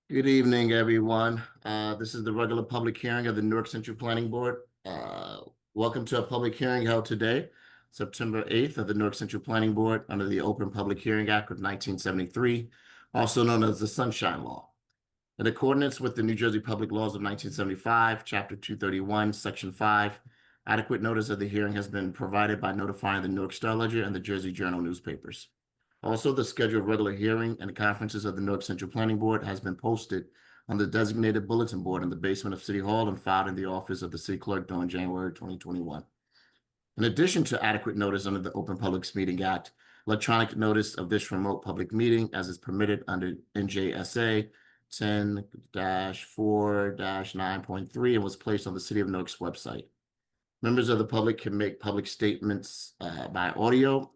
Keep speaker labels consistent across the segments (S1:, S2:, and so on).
S1: Good evening, everyone. This is the regular public hearing of the Newark Central Planning Board. Welcome to a public hearing held today, September 8th, of the Newark Central Planning Board under the Open Public Hearing Act of 1973, also known as the Sunshine Law. In accordance with the New Jersey Public Laws of 1975, Chapter 231, Section 5, adequate notice of the hearing has been provided by notifying the Newark Star Ledger and the Jersey Journal newspapers. Also, the schedule of regular hearing and conferences of the Newark Central Planning Board has been posted on the designated bulletin board in the basement of City Hall and filed in the office of the city clerk during January 2021. In addition to adequate notice under the Open Public Meeting Act, electronic notice of this remote public meeting, as is permitted under NJSA 10-4-9.3, and was placed on the City of Newark's website. Members of the public can make public statements by audio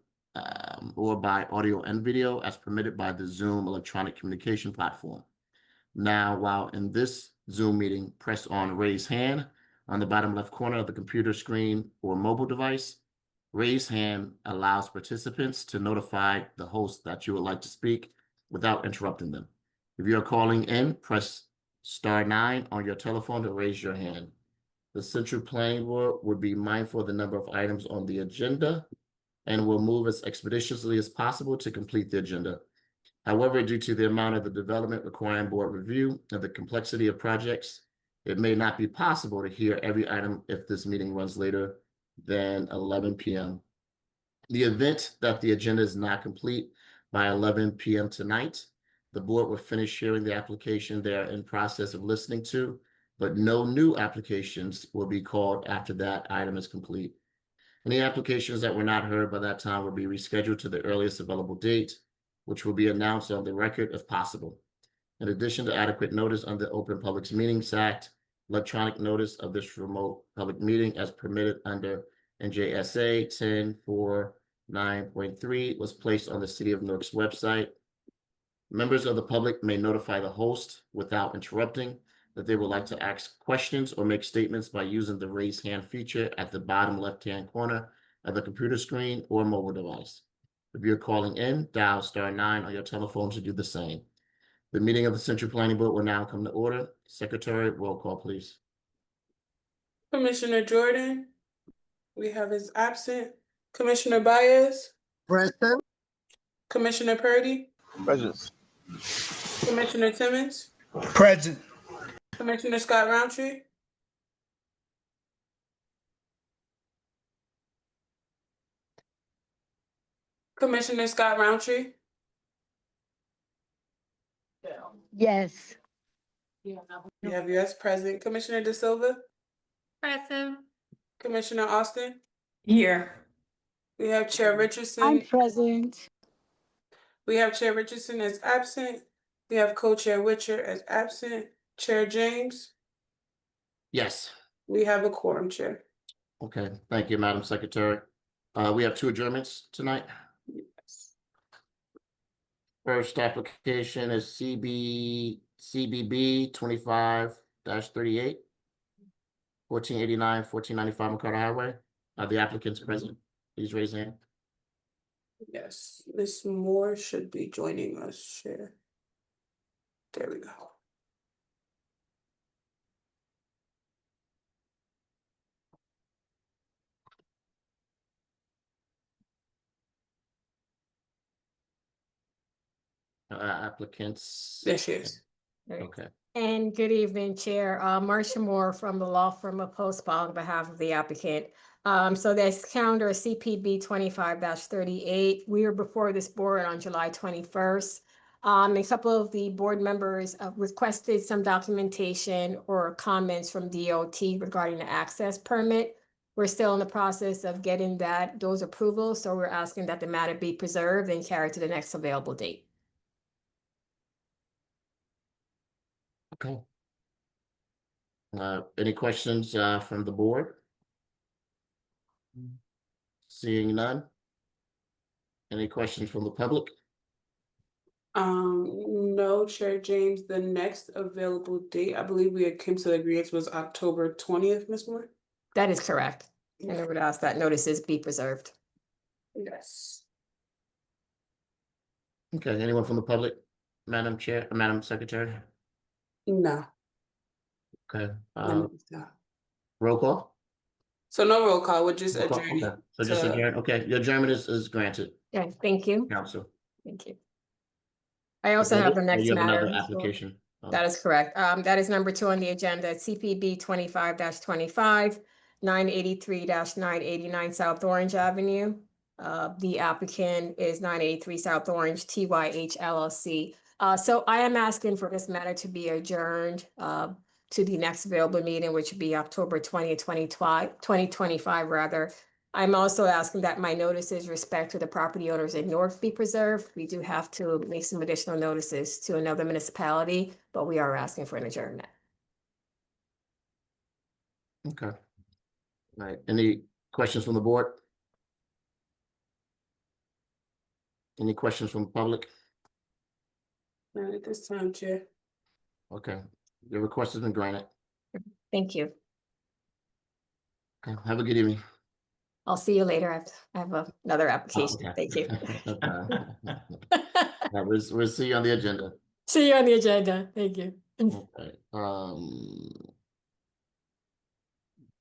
S1: or by audio and video as permitted by the Zoom electronic communication platform. Now, while in this Zoom meeting, press on raise hand on the bottom left corner of the computer screen or mobile device. Raise hand allows participants to notify the host that you would like to speak without interrupting them. If you are calling in, press *9 on your telephone to raise your hand. The Central Planning Board would be mindful of the number of items on the agenda and will move as expeditiously as possible to complete the agenda. However, due to the amount of the development requiring board review and the complexity of projects, it may not be possible to hear every item if this meeting runs later than 11 p.m. The event that the agenda is not complete by 11 p.m. tonight, the board will finish hearing the application they are in process of listening to, but no new applications will be called after that item is complete. Any applications that were not heard by that time will be rescheduled to the earliest available date, which will be announced on the record if possible. In addition to adequate notice under the Open Public Meetings Act, electronic notice of this remote public meeting as permitted under NJSA 10-4-9.3 was placed on the City of Newark's website. Members of the public may notify the host without interrupting that they would like to ask questions or make statements by using the raise hand feature at the bottom left-hand corner of the computer screen or mobile device. If you're calling in, dial *9 on your telephone to do the same. The meeting of the Central Planning Board will now come to order. Secretary, roll call, please.
S2: Commissioner Jordan, we have is absent. Commissioner Baez,
S3: Present.
S2: Commissioner Purdy,
S3: Present.
S2: Commissioner Timmons,
S3: Present.
S2: Commissioner Scott Roundtree, Commissioner Scott Roundtree,
S4: Yes.
S2: we have you as present. Commissioner De Silva,
S5: Present.
S2: Commissioner Austin,
S5: Here.
S2: we have Chair
S4: I'm
S2: Richardson.
S4: present.
S2: We have Chair Richardson as absent. We have Co-Chair Witcher as absent. Chair James,
S1: Yes.
S2: we have a quorum, Chair.
S1: Okay, thank you, Madam Secretary. We have two adjournments tonight.
S2: Yes.
S1: First application is CBB 25-38, 1489, 1495 McCarter Highway. Are the applicants present? Please raise hand.
S2: Yes, Ms. Moore should be joining us, Chair. There we go.
S1: Applicants.
S2: There she is.
S1: Okay.
S4: And good evening, Chair. Marcia Moore from the law firm of Postball on behalf of the applicant. So this calendar is CPB 25-38. We were before this board on July 21st. A couple of the board members requested some documentation or comments from DOT regarding the access permit. We're still in the process of getting those approvals, so we're asking that the matter be preserved and carried to the next available date.
S1: Okay. Any questions from the board? Seeing none. Any questions from the public?
S2: No, Chair James, the next available date, I believe we had came to the agreement was October 20th, Ms. Moore?
S4: That is correct. And I would ask that notices be preserved.
S2: Yes.
S1: Okay, anyone from the public? Madam Chair, Madam Secretary?
S2: No.
S1: Okay,
S2: no, no.
S1: roll call?
S2: So no roll call, we're just
S1: Roll call,
S2: adjourning.
S1: okay. So just
S2: to-
S1: adjourn, okay, your adjournment is granted,
S4: Yeah, thank you.
S1: council.
S4: Thank you. I also have the
S1: Or
S4: next
S1: you have
S4: matter.
S1: another
S4: so-
S1: application.
S4: That is correct. That is number 2 on the agenda, CPB 25-25, 983-989 South Orange Avenue. The applicant is 983 South Orange, TYH LLC. So I am asking for this matter to be adjourned to the next available meeting, which would be October 20th, 2025 rather. I'm also asking that my notices respect to the property owners in Newark be preserved. We do have to make some additional notices to another municipality, but we are asking for an adjournment.
S1: Okay. All right, any questions from the board? Any questions from the public?
S2: Not at this time, Chair.
S1: Okay, your request has been granted.
S4: Thank you.
S1: Okay, have a good evening.
S4: I'll see you later. I have another
S1: Oh,
S4: application.
S1: okay.
S4: Thank you.
S1: Okay. Yeah, we'll see you on the agenda.
S4: See you on the agenda. Thank you.
S1: Okay,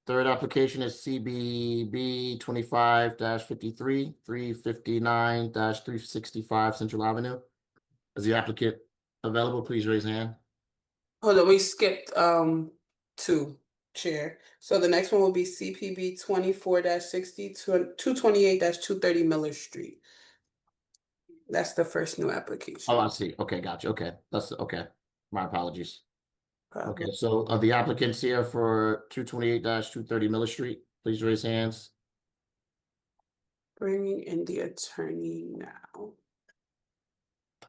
S1: third application is CBB 25-53, 359-365 Central Avenue. Is the applicant available? Please raise hand.
S2: Hold on, we skipped 2, Chair. So the next one will be CPB 24-60 to 228-230 Miller Street. That's the first new application.
S1: Oh, I see. Okay, gotcha. Okay, that's okay. My apologies.
S2: Problem.
S1: Okay, so the applicants here for 228-230 Miller Street, please raise hands.
S2: Bringing in the attorney now.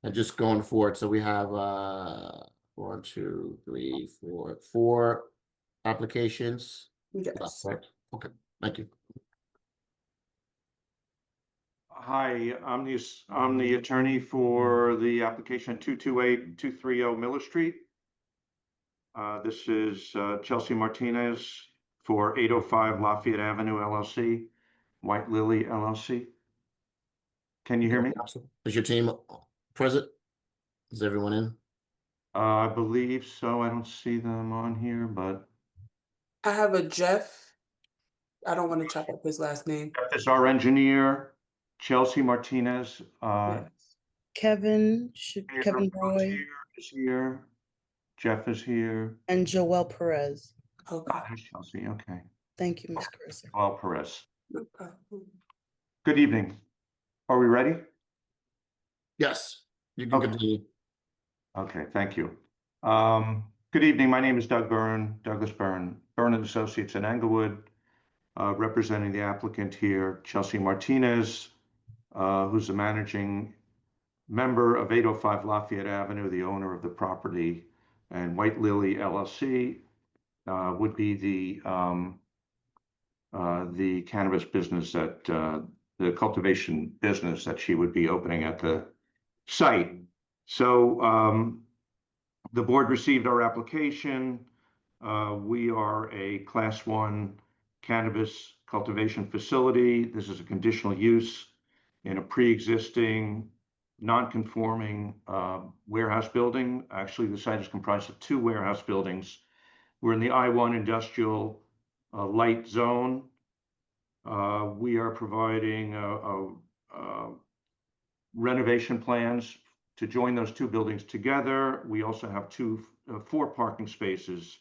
S1: And just going forward, so we have 4 applications.
S2: Yes.
S1: Correct. Okay, thank you.
S6: Hi, I'm the attorney for the application 228-230 Miller Street. This is Chelsea Martinez for 805 Lafayette Avenue LLC, White Lily LLC. Can you hear me?
S1: Is your team present? Is everyone in?
S6: I believe so. I don't see them on here, but
S2: I have a Jeff. I don't want to chop up his last name.
S6: Jeff is our engineer. Chelsea Martinez.
S2: Yes.
S7: Kevin
S6: Rose
S7: Roy
S6: here is here. Jeff is here.
S7: and Joel Perez.
S2: Okay.
S6: There's Chelsea. Okay.
S7: Thank you, Ms. Carissa.
S6: Joel Perez.
S2: No problem.
S6: Good evening. Are we ready?
S1: Yes, you can
S6: Okay.
S1: continue.
S6: Okay, thank you. Good evening. My name is Douglas Byrne and Associates in Englewood, representing the applicant here, Chelsea Martinez, who's the managing member of 805 Lafayette Avenue, the owner of the property, and White Lily LLC would be the cannabis business that the cultivation business that she would be opening at the site. So the board received our application. We are a Class 1 cannabis cultivation facility. This is a conditional use in a pre-existing, non-conforming warehouse building. Actually, the site is comprised of 2 warehouse buildings. We're in the I-1 industrial light zone. We are providing renovation plans to join those 2 buildings together. We also have 4 parking spaces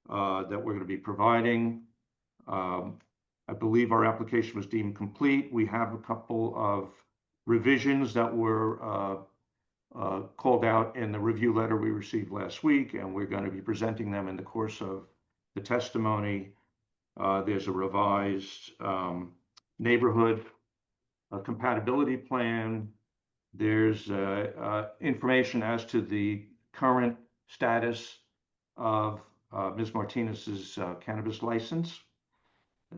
S6: that we're going to be providing. I believe our application was deemed complete. We have a couple of revisions that were called out in the review letter we received last week, and we're going to be presenting them in the course of the testimony. There's a revised neighborhood compatibility plan. There's information as to the current status of Ms. Martinez's cannabis license.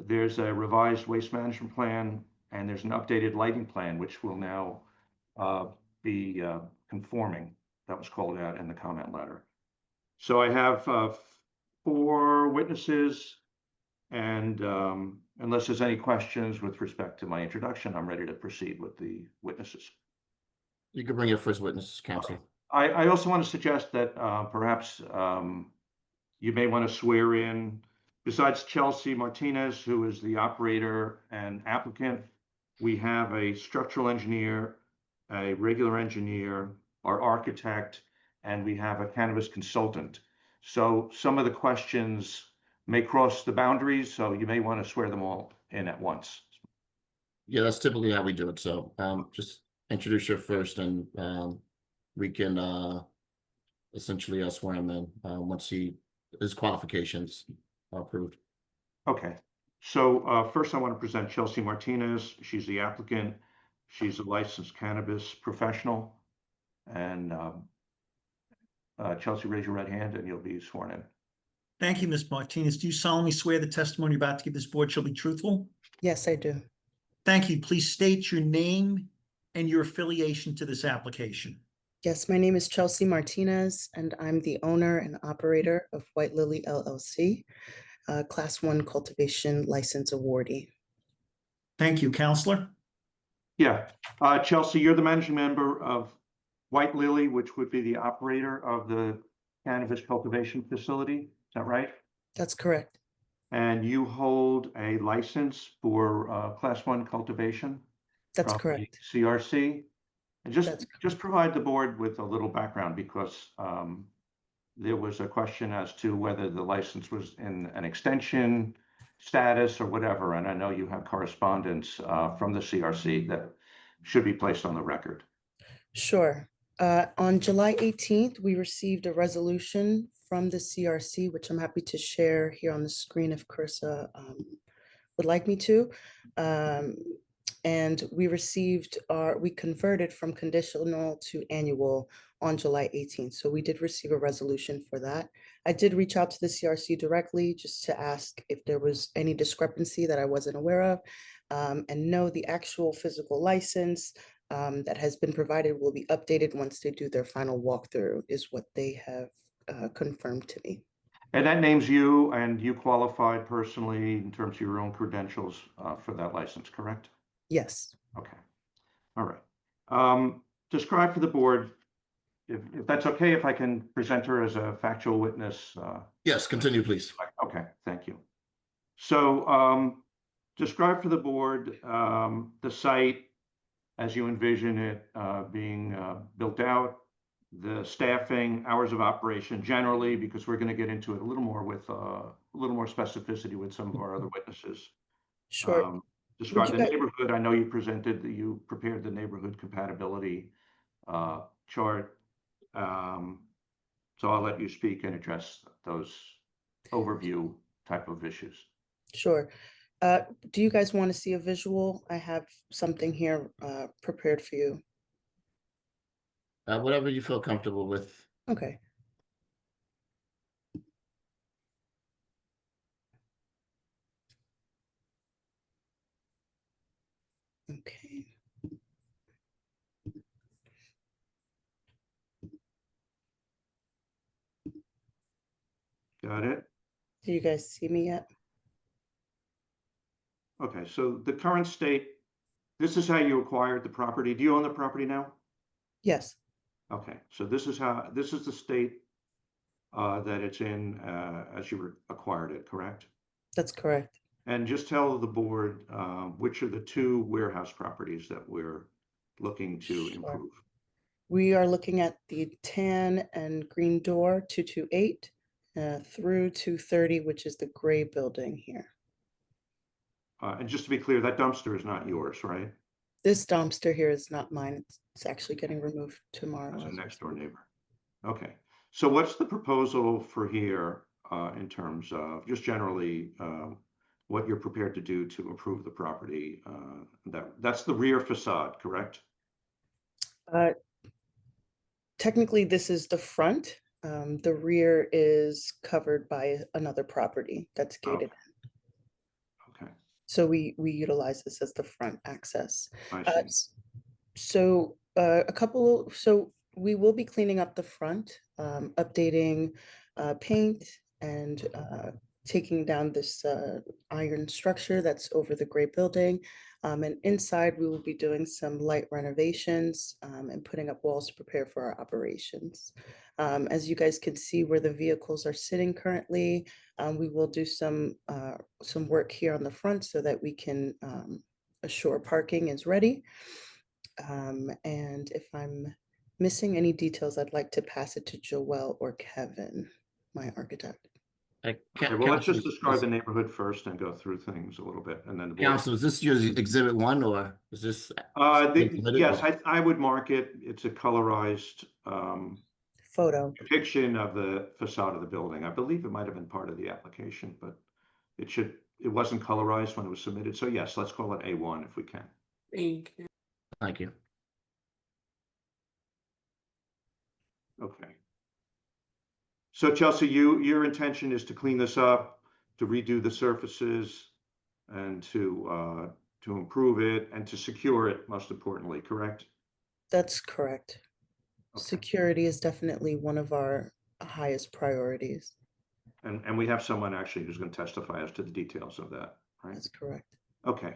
S6: There's a revised waste management plan, and there's an updated lighting plan, which will now be conforming. That was called out in the comment letter. So I have 4 witnesses, and unless there's any questions with respect to my introduction, I'm ready to proceed with the witnesses.
S1: You can bring your first witness, counsel.
S6: I also want to suggest that perhaps you may want to swear in, besides Chelsea Martinez, who is the operator and applicant, we have a structural engineer, a regular engineer, our architect, and we have a cannabis consultant. So some of the questions may cross the boundaries, so you may want to swear them all in at once.
S1: Yeah, that's typically how we do it. So just introduce your first and we can essentially swear him in once his qualifications are approved.
S6: Okay, so first I want to present Chelsea Martinez. She's the applicant. She's a licensed cannabis professional. And Chelsea, raise your right hand and you'll be sworn in.
S3: Thank you, Ms. Martinez. Do you solemnly swear the testimony you're about to give this board shall be truthful?
S7: Yes, I do.
S3: Thank you. Please state your name and your affiliation to this application.
S7: Yes, my name is Chelsea Martinez, and I'm the owner and operator of White Lily LLC, Class 1 Cultivation License Awardee.
S3: Thank you, Counselor.
S6: Yeah, Chelsea, you're the managing member of White Lily, which would be the operator of the cannabis cultivation facility. Is that right?
S7: That's correct.
S6: And you hold a license for Class 1 cultivation?
S7: That's
S6: from the
S7: correct.
S6: CRC? And
S7: That's
S6: just provide the board with a little background, because there was a question as to whether the license was in an extension status or whatever. And I know you have correspondence from the CRC that should be placed on the record.
S7: Sure. On July 18th, we received a resolution from the CRC, which I'm happy to share here on the screen if Carissa would like me to. And we converted from conditional to annual on July 18th. So we did receive a resolution for that. I did reach out to the CRC directly just to ask if there was any discrepancy that I wasn't aware of. And no, the actual physical license that has been provided will be updated once they do their final walkthrough, is what they have confirmed to me.
S6: And that names you, and you qualified personally in terms of your own credentials for that license, correct?
S7: Yes.
S6: Okay. All right. Describe for the board, if that's okay, if I can present her as a factual witness.
S1: Yes, continue, please.
S6: Okay, thank you. So describe for the board the site as you envision it being built out, the staffing, hours of operation generally, because we're going to get into it a little more with a little more specificity with some of our other witnesses.
S7: Sure.
S6: Describe the
S7: guys-
S6: neighborhood. I know you prepared the neighborhood compatibility chart. So I'll let you speak and address those overview type of issues.
S7: Sure. Do you guys want to see a visual? I have something here prepared for you.
S1: Whatever you feel comfortable with.
S7: Okay. Okay.
S6: Got it?
S7: Do you guys see me yet?
S6: Okay, so the current state, this is how you acquired the property. Do you own the property now?
S7: Yes.
S6: Okay, so this is the state that it's in as you acquired it, correct?
S7: That's correct.
S6: And just tell the board which are the two warehouse properties that we're looking to
S7: Sure.
S6: improve.
S7: We are looking at the tan and green door 228 through 230, which is the gray building here.
S6: And just to be clear, that dumpster is not yours, right?
S7: This dumpster here is not mine. It's actually getting removed tomorrow.
S6: As a
S7: as we
S6: next door
S7: speak.
S6: neighbor. Okay, so what's the proposal for here in terms of just generally what you're prepared to do to improve the property? That's the rear facade, correct?
S7: Technically, this is the front. The rear is covered by another property that's gated.
S6: Okay,
S7: So we utilize this as the front access.
S6: I see.
S7: So we will be cleaning up the front, updating paint and taking down this iron structure that's over the gray building. And inside, we will be doing some light renovations and putting up walls to prepare for our operations. As you guys can see where the vehicles are sitting currently, we will do some work here on the front so that we can assure parking is ready. And if I'm missing any details, I'd like to pass it to Joelle or Kevin, my architect.
S6: Okay, well, let's just
S1: Council,
S6: describe the neighborhood first and go through things a little bit, and then the board.
S1: Council, is this your exhibit 1 or is this? submitted,
S6: Yes,
S1: or-
S6: I would mark it. It's a colorized
S7: Photo.
S6: depiction of the facade of the building. I believe it might have been part of the application, but it wasn't colorized when it was submitted. So yes, let's call it A1 if we can.
S2: Thank you.
S1: Thank you.
S6: Okay. So Chelsea, your intention is to clean this up, to redo the surfaces, and to improve it and to secure it, most importantly, correct?
S7: That's correct.
S6: Okay.
S7: Security is definitely one of our highest priorities.
S6: And we have someone actually who's going to testify as to the details of that, right?
S7: That's correct.
S6: Okay.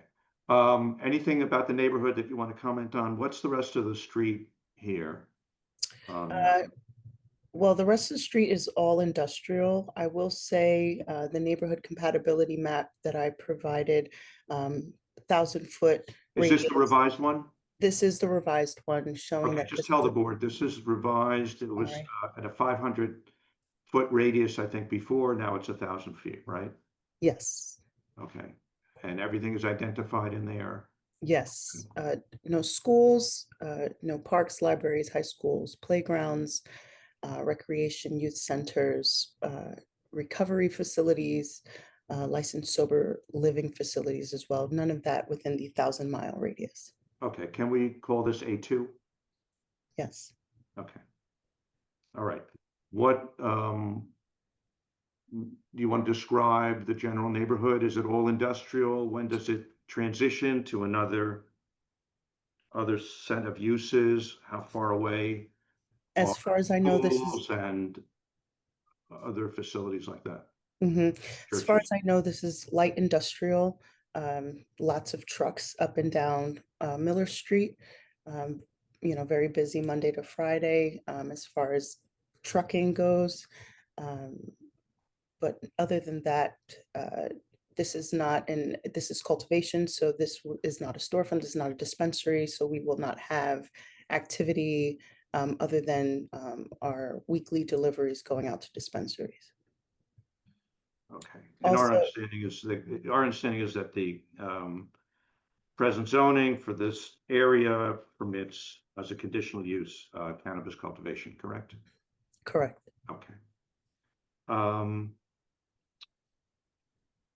S6: Anything about the neighborhood that you want to comment on? What's the rest of the street here?
S7: Well, the rest of the street is all industrial. I will say the neighborhood compatibility map that I provided, 1,000-foot
S6: Is
S7: radius.
S6: this the revised one?
S7: This is the revised one showing
S6: Okay,
S7: that.
S6: just tell the board, this is revised. It was
S7: Alright.
S6: at a 500-foot radius, I think, before. Now it's 1,000 feet, right?
S7: Yes,
S6: Okay. And everything is identified in there.
S7: yes. No schools, no parks, libraries, high schools, playgrounds, recreation, youth centers, recovery facilities, licensed sober living facilities as well. None of that within the 1,000-mile radius.
S6: Okay, can we call this A2?
S7: Yes.
S6: Okay. All right. What, do you want to describe the general neighborhood? Is it all industrial? When does it transition to other set of uses? How far away?
S7: As far as I know, this is.
S6: Schools and other facilities like that?
S7: As far
S6: Churches.
S7: as I know, this is light industrial, lots of trucks up and down Miller Street. Very busy Monday to Friday as far as trucking goes. But other than that, this is cultivation, so this is not a storefront, it's not a dispensary, so we will not have activity other than our weekly deliveries going out to dispensaries.
S6: Okay. And our
S7: Also-
S6: understanding is that the present zoning for this area permits as a conditional use cannabis cultivation, correct?
S7: Correct.
S6: Okay.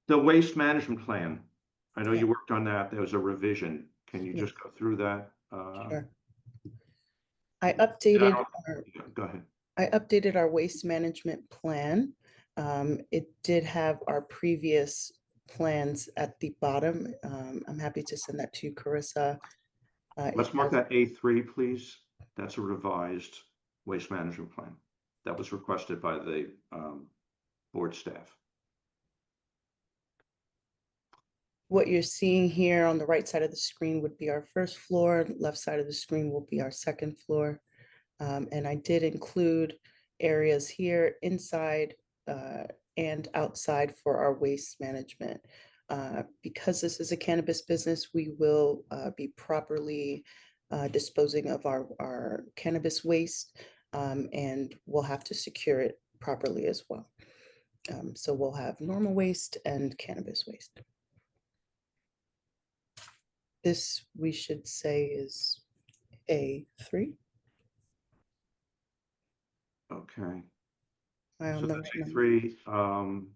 S6: The waste management plan, I know
S7: Yeah.
S6: you worked on that. There was a revision. Can you
S7: Yeah.
S6: just go through that?
S7: Sure. I updated
S6: Yeah, go ahead.
S7: I updated our waste management plan. It did have our previous plans at the bottom. I'm happy to send that to you, Carissa.
S6: Let's mark that A3, please. That's a revised waste management plan that was requested by the board staff.
S7: What you're seeing here on the right side of the screen would be our first floor, left side of the screen will be our second floor. And I did include areas here inside and outside for our waste management. Because this is a cannabis business, we will be properly disposing of our cannabis waste, and we'll have to secure it properly as well. So we'll have normal waste and cannabis waste. This, we should say, is A3.
S6: Okay.
S7: I
S6: So
S7: don't know
S6: that's
S7: right now.
S6: A3.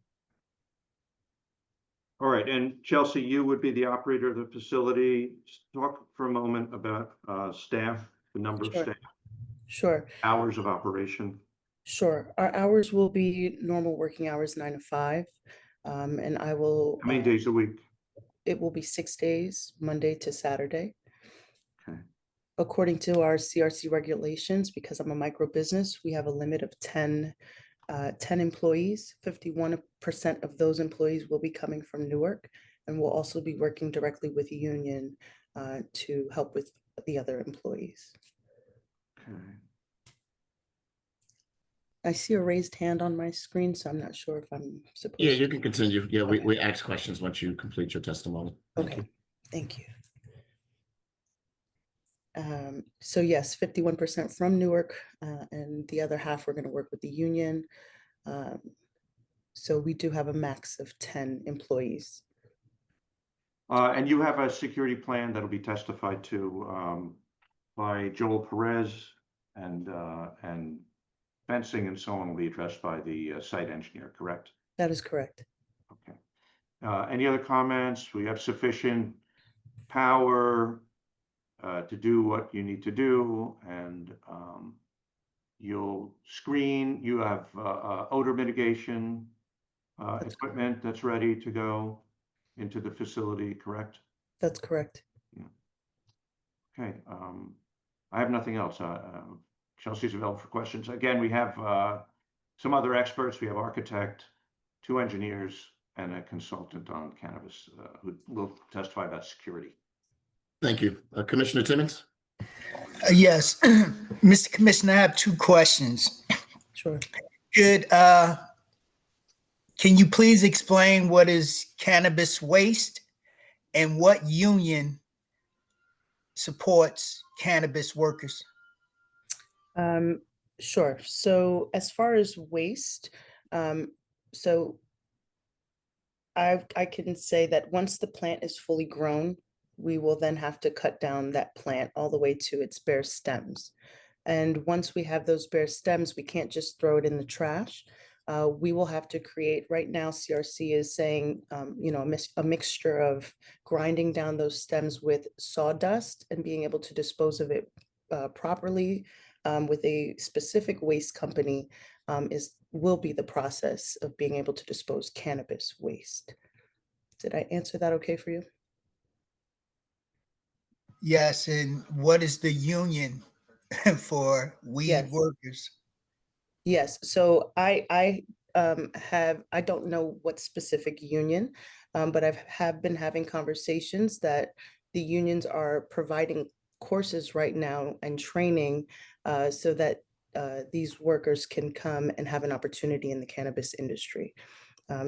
S6: All right, and Chelsea, you would be the operator of the facility. Talk for a moment about staff, the number of
S7: Sure.
S6: staff,
S7: Sure,
S6: hours of operation.
S7: sure. Our hours will be normal working hours, 9 to 5. And I will,
S6: How many days a week?
S7: it will be 6 days, Monday to Saturday.
S6: Okay.
S7: According to our CRC regulations, because I'm a micro business, we have a limit of 10 10 employees. 51% of those employees will be coming from Newark, and we'll also be working directly with the union to help with the other employees.
S6: Okay.
S7: I see a raised hand on my screen, so I'm not sure if I'm supposed
S1: Yeah,
S7: to.
S1: you can continue. Yeah,
S7: Okay.
S1: we ask questions once you complete your testimony. Thank
S7: Okay,
S1: you.
S7: thank you. So yes, 51% from Newark, and the other half, we're going to work with the union. So we do have a max of 10 employees.
S6: And you have a security plan that'll be testified to by Joel Perez, and fencing and so on will be addressed by the site engineer, correct?
S7: That is correct.
S6: Okay. Any other comments? We have sufficient power to do what you need to do, and you'll screen. You have odor mitigation equipment that's ready to go into the facility, correct?
S7: That's correct.
S6: Okay. I have nothing else. Chelsea's available for questions. Again, we have some other experts. We have architect, 2 engineers, and a consultant on cannabis who will testify about security.
S1: Thank you. Commissioner Timmons?
S8: Yes, Mr. Commissioner, I have 2 questions.
S7: Sure.
S8: Good. Can you please explain what is cannabis waste and what union supports cannabis workers?
S7: Sure. So as far as waste, so I can say that once the plant is fully grown, we will then have to cut down that plant all the way to its bare stems. And once we have those bare stems, we can't just throw it in the trash. We will have to create, right now, CRC is saying, a mixture of grinding down those stems with sawdust and being able to dispose of it properly with a specific waste company will be the process of being able to dispose cannabis waste. Did I answer that okay for you?
S8: Yes, and what is the union for weed
S7: Yes.
S8: workers?
S7: Yes, so I don't know what specific union, but have been having conversations that the unions are providing courses right now and training so that these workers can come and have an opportunity in the cannabis industry.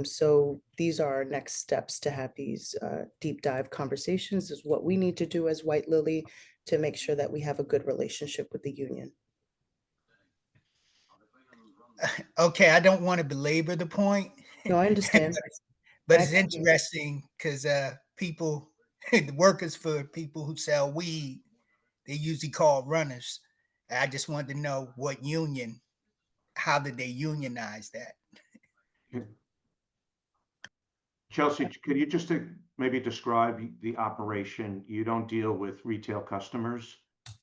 S7: So these are our next steps to have these deep dive conversations, is what we need to do as White Lily to make sure that we have a good relationship with the union.
S8: Okay, I don't want to belabor the point.
S7: No, I understand.
S8: But
S7: I
S8: it's
S7: appreciate it.
S8: interesting because people, the workers for people who sell weed, they usually call runners. I just wanted to know what union, how did they unionize that?
S6: Chelsea, could you just maybe describe the operation? You don't deal with retail customers,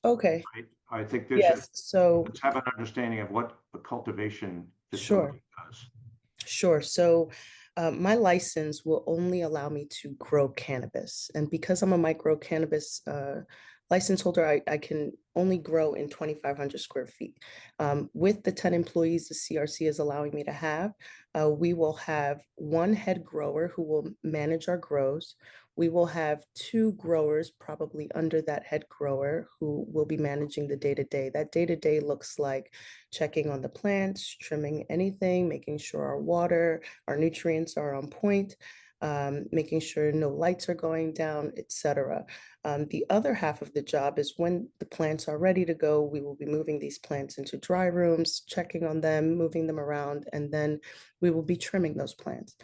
S7: Okay,
S6: right? I think
S7: yes, so
S6: let's have an understanding of what the cultivation
S7: Sure.
S6: facility does.
S7: Sure. So my license will only allow me to grow cannabis. And because I'm a micro cannabis license holder, I can only grow in 2,500 square feet. With the 10 employees the CRC is allowing me to have, we will have 1 head grower who will manage our grows. We will have 2 growers probably under that head grower who will be managing the day-to-day. That day-to-day looks like checking on the plants, trimming anything, making sure our water, our nutrients are on point, making sure no lights are going down, etc. The other half of the job is when the plants are ready to go, we will be moving these plants into dry rooms, checking on them, moving them around, and then we will be trimming those plants.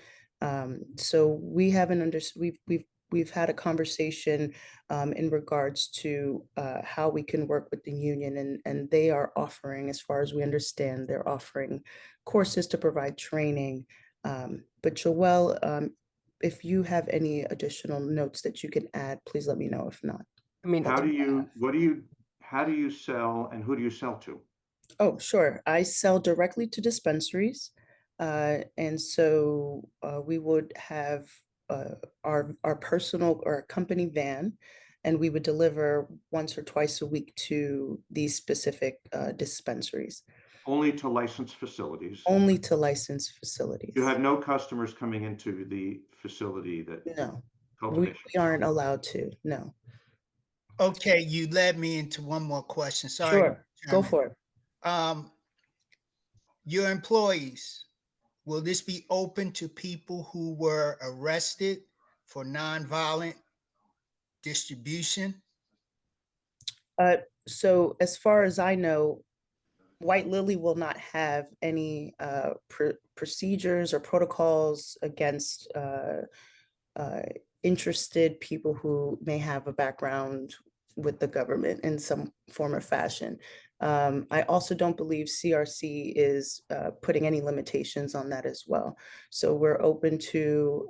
S7: So we haven't we've had a conversation in regards to how we can work with the union, and they are offering, as far as we understand, they're offering courses to provide training. But Joelle, if you have any additional notes that you can add, please let me know. If not, I mean,
S6: How do you sell, and who do you sell to?
S7: Oh, sure. I sell directly to dispensaries. And so we would have our personal or company van, and we would deliver once or twice a week to these specific dispensaries.
S6: Only to licensed facilities.
S7: only to licensed facilities.
S6: You have no customers coming into the facility that
S7: No, we
S6: cultivation.
S7: aren't allowed to, no.
S8: Okay, you led me into one more question. Sorry.
S7: Sure, go
S8: Chairman.
S7: for it.
S8: Your employees, will this be open to people who were arrested for nonviolent distribution?
S7: So as far as I know, White Lily will not have any procedures or protocols against interested people who may have a background with the government in some form or fashion. I also don't believe CRC is putting any limitations on that as well. So we're open to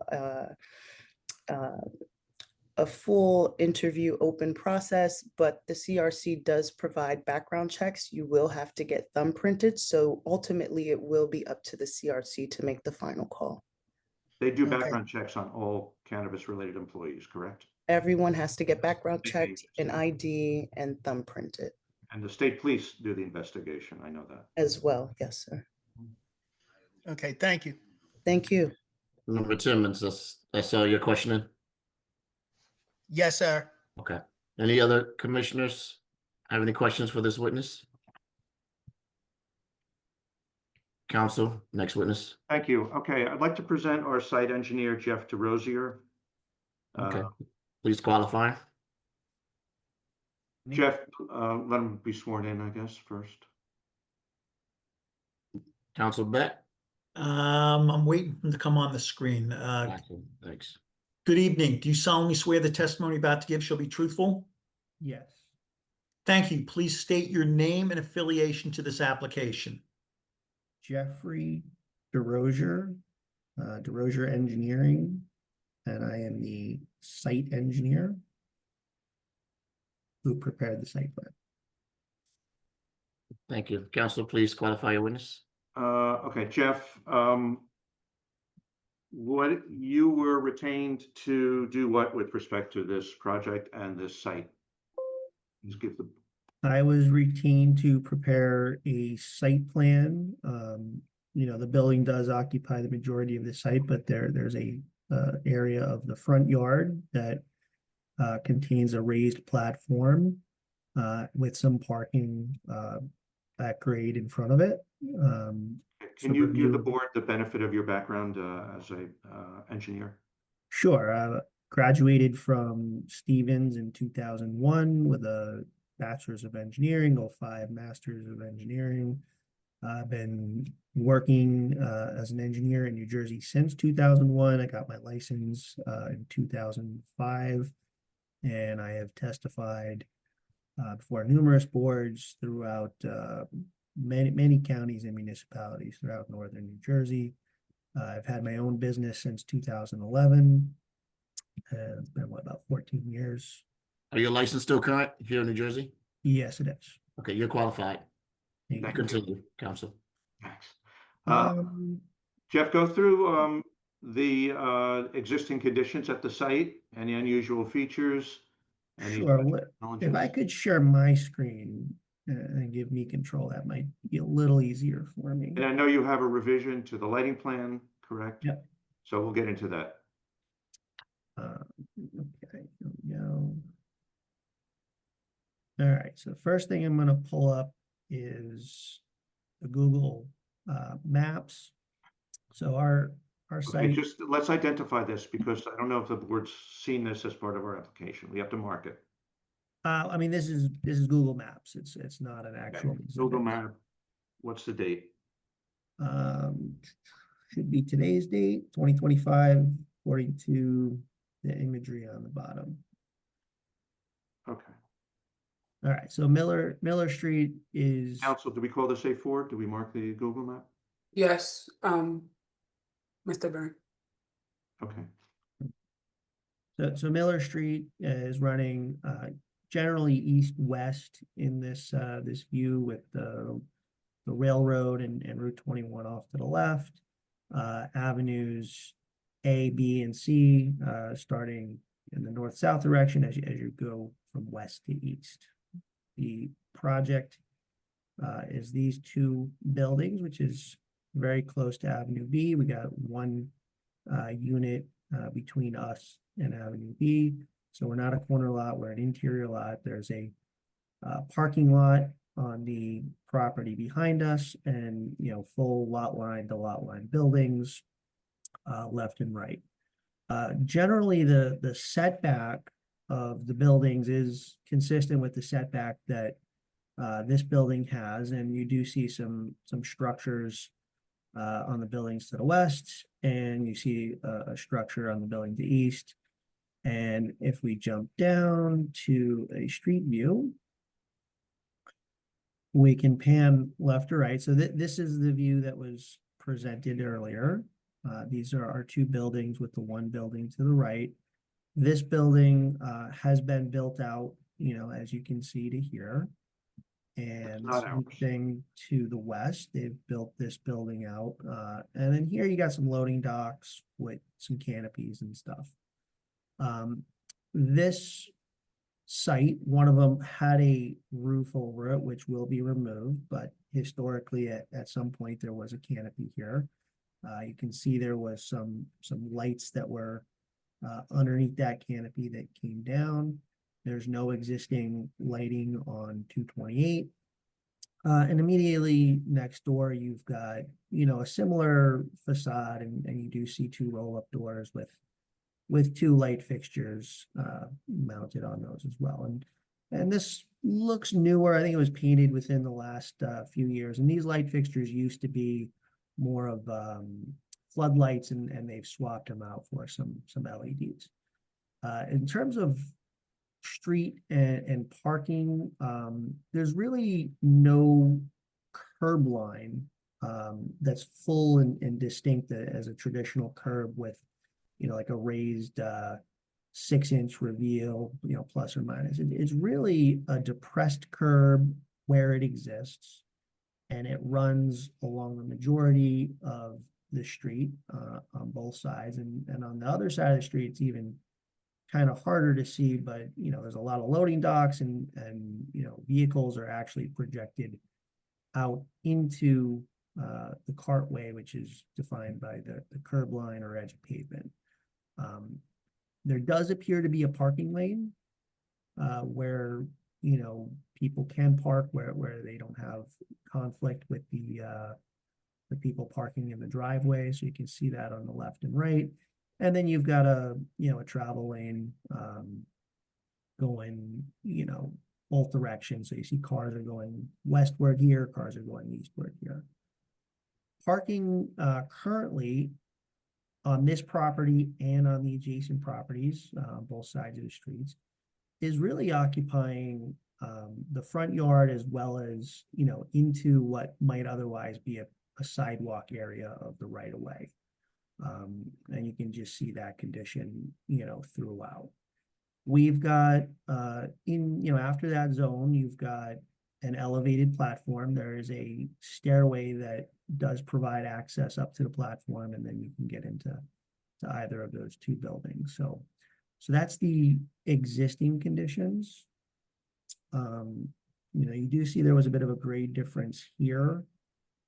S7: a full interview open process, but the CRC does provide background checks. You will have to get thumbprinted. So ultimately it will be up to the CRC to make the final call.
S6: They do
S8: Okay.
S6: background checks on all cannabis-related employees, correct?
S7: Everyone has to get background
S6: State
S7: checked, an
S6: agency.
S7: ID, and thumbprinted
S6: And the state police do the investigation. I know that.
S7: as well. Yes, sir.
S8: Okay, thank you.
S7: Thank you.
S1: Member Timmons, that's all your questioning?
S8: Yes, sir.
S1: Okay. Any other commissioners have any questions for this witness? Counsel, next witness.
S6: Thank you. Okay, I'd like to present our site engineer, Jeff DeRosier.
S1: Okay, please qualify.
S6: Jeff, let him be sworn in, I guess, first.
S1: Counsel Beck.
S3: I'm waiting for him to come on the screen.
S1: Gotcha. Thanks.
S3: Good evening. Do you solemnly swear the testimony you're about to give shall be truthful?
S9: Yes.
S3: Thank you. Please state your name and affiliation to this application.
S9: Jeffrey DeRosier, DeRosier Engineering, and I am the site engineer who prepared the site plan.
S1: Thank you. Counsel, please qualify your witness.
S6: Okay, Jeff, what you were retained to do what with respect to this project and this site? Just give the,
S9: I was retained to prepare a site plan. The building does occupy the majority of the site, but there's a area of the front yard that contains a raised platform with some parking at grade in front of it.
S6: can you give the board the benefit of your background as a engineer?
S9: Sure. Graduated from Stevens in 2001 with a Bachelor's of Engineering, 05 Master's of Engineering. I've been working as an engineer in New Jersey since 2001. I got my license in 2005, and I have testified before numerous boards throughout many counties and municipalities throughout northern New Jersey. I've had my own business since 2011. It's been about 14 years.
S1: Are your license still current here in New Jersey?
S9: Yes, it is.
S1: Okay, you're qualified.
S9: Thank you.
S1: Continue, counsel.
S6: Thanks. Jeff, go through the existing conditions at the site, any unusual features?
S9: Sure. If I could share my screen and give me control, that might be a little easier for me.
S6: And I know you have a revision to the lighting plan, correct?
S9: Yep.
S6: So we'll get into that.
S9: Okay, here we go. All right, so the first thing I'm going to pull up is the Google Maps. So our
S6: Okay,
S9: site.
S6: just let's identify this because I don't know if the board's seen this as part of our application. We have to mark it.
S9: I mean, this is Google Maps. It's not an actual
S6: Google
S9: exhibit.
S6: Map. What's the date?
S9: Should be today's date, 2025, according to the imagery on the bottom.
S6: Okay.
S9: All right, so Miller Street is.
S6: Council, do we call this A4? Do we mark the Google Map?
S2: Yes, Mr. Byrne.
S6: Okay.
S9: So Miller Street is running generally east-west in this view with the railroad and Route 21 off to the left. Avenues A, B, and C starting in the north-south direction as you go from west to east. The project is these two buildings, which is very close to Avenue B. We got one unit between us and Avenue B. So we're not a corner lot, we're an interior lot. There's a parking lot on the property behind us, and full lot line to lot line buildings left and right. Generally, the setback of the buildings is consistent with the setback that this building has, and you do see some structures on the buildings to the west, and you see a structure on the building to the east. And if we jump down to a street view, we can pan left or right. So this is the view that was presented earlier. These are our two buildings, with the one building to the right. This building has been built out, as you can see to here. And
S6: not ours.
S9: something to the west, they've built this building out. And then here you got some loading docks with some canopies and stuff. This site, one of them had a roof over it, which will be removed, but historically at some point there was a canopy here. You can see there was some lights that were underneath that canopy that came down. There's no existing lighting on 228. And immediately next door, you've got, a similar facade, and you do see two roll-up doors with two light fixtures mounted on those as well. And this looks newer. I think it was painted within the last few years. And these light fixtures used to be more of floodlights, and they've swapped them out for some LEDs. In terms of street and parking, there's really no curb line that's full and distinct as a traditional curb with like a raised 6-inch reveal, plus or minus. It's really a depressed curb where it exists, and it runs along the majority of the street on both sides, and on the other side of the street it's even kind of harder to see, but there's a lot of loading docks, and vehicles are actually projected out into the cartway, which is defined by the curb line or edge of pavement. There does appear to be a parking lane where people can park, where they don't have conflict with the people parking in the driveway. So you can see that on the left and right. And then you've got a travel lane going, both directions. So you see cars are going westward here, cars are going eastward here. Parking currently on this property and on the adjacent properties, both sides of the streets, is really occupying the front yard, as well as, into what might otherwise be a sidewalk area of the right of way. And you can just see that condition, throughout. We've got, after that zone, you've got an elevated platform. There is a stairway that does provide access up to the platform, and then you can get into either of those two buildings. So that's the existing conditions. You do see there was a bit of a grade difference here,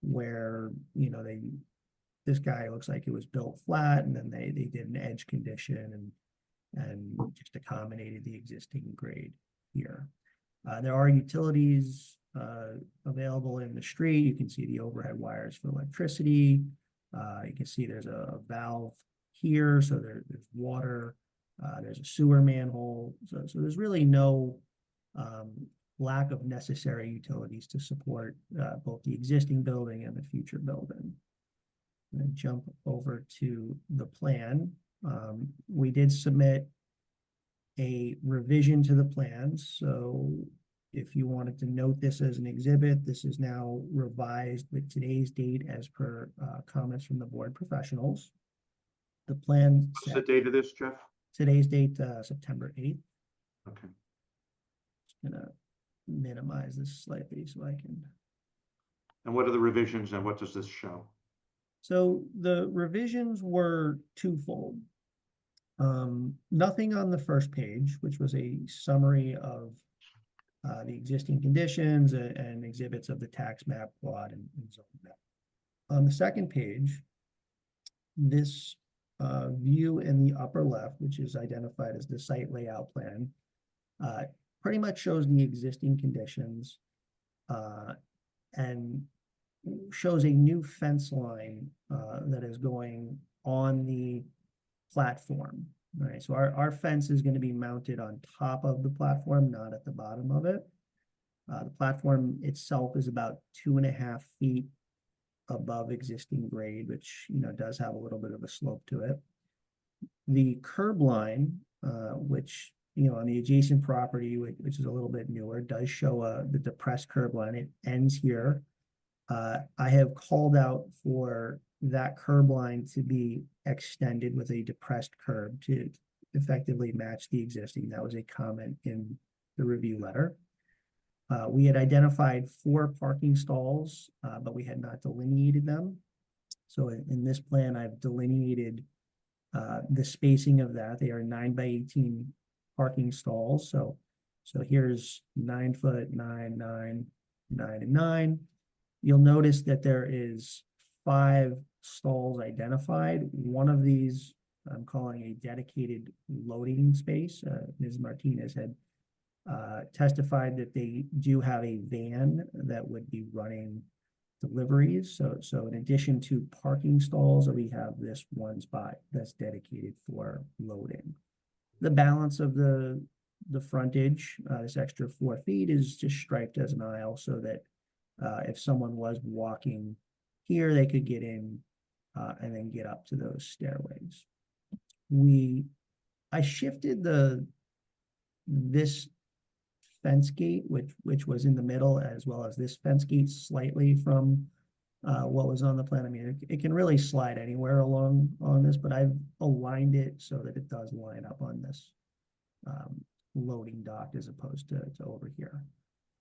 S9: where, this guy looks like it was built flat, and then they did an edge condition and just accommodated the existing grade here. There are utilities available in the street. You can see the overhead wires for electricity. You can see there's a valve here, so there's water. There's a sewer manhole. So there's really no lack of necessary utilities to support both the existing building and the future building. I'm going to jump over to the plan. We did submit a revision to the plans. So if you wanted to note this as an exhibit, this is now revised with today's date as per comments from the board professionals. The plan.
S6: What's the date of this, Jeff?
S9: Today's date, September 8th.
S6: Okay.
S9: Just gonna minimize this slightly so I can.
S6: And what are the revisions, and what does this show?
S9: So the revisions were twofold. Nothing on the first page, which was a summary of the existing conditions and exhibits of the tax map, plot, and zone map. On the second page, this view in the upper left, which is identified as the site layout plan, pretty much shows the existing conditions and shows a new fence line that is going on the platform. All right, so our fence is going to be mounted on top of the platform, not at the bottom of it. The platform itself is about 2.5 feet above existing grade, which, you know, does have a little bit of a slope to it. The curb line, which, you know, on the adjacent property, which is a little bit newer, does show the depressed curb line. It ends here. I have called out for that curb line to be extended with a depressed curb to effectively match the existing. That was a comment in the review letter. We had identified 4 parking stalls, but we had not delineated them. So in this plan, I've delineated the spacing of that. They are 9 by 18 parking stalls. So here's 9 foot, 9, 9, 9, and 9. You'll notice that there is 5 stalls identified. One of these I'm calling a dedicated loading space. Ms. Martinez had testified that they do have a van that would be running deliveries. So in addition to parking stalls, we have this one spot that's dedicated for loading. The balance of the frontage, this extra 4 feet, is just striped as an aisle so that if someone was walking here, they could get in and then get up to those stairways. I shifted this fence gate, which was in the middle, as well as this fence gate, slightly from what was on the plan. I mean, it can really slide anywhere along on this, but I've aligned it so that it does line up on this loading dock as opposed to over here,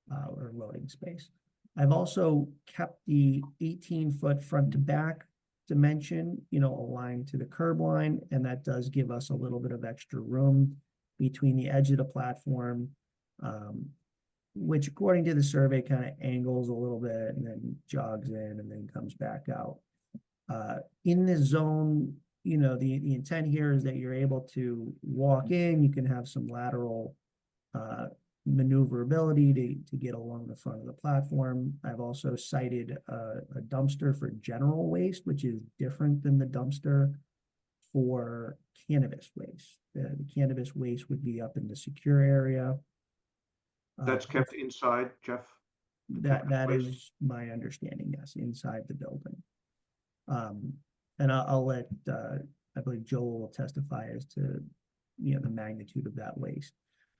S9: or loading space. I've also kept the 18-foot front to back dimension, you know, aligned to the curb line, and that does give us a little bit of extra room between the edge of the platform, which according to the survey kind of angles a little bit and then jogs in and then comes back out. In this zone, you know, the intent here is that you're able to walk in, you can have some lateral maneuverability to get along the front of the platform. I've also cited a dumpster for general waste, which is different than the dumpster for cannabis waste. The cannabis waste would be up in the secure area.
S6: That's kept inside, Jeff?
S9: That is my understanding, yes, inside the building. And I'll let, I believe Joel will testify as to, you know, the magnitude of that waste.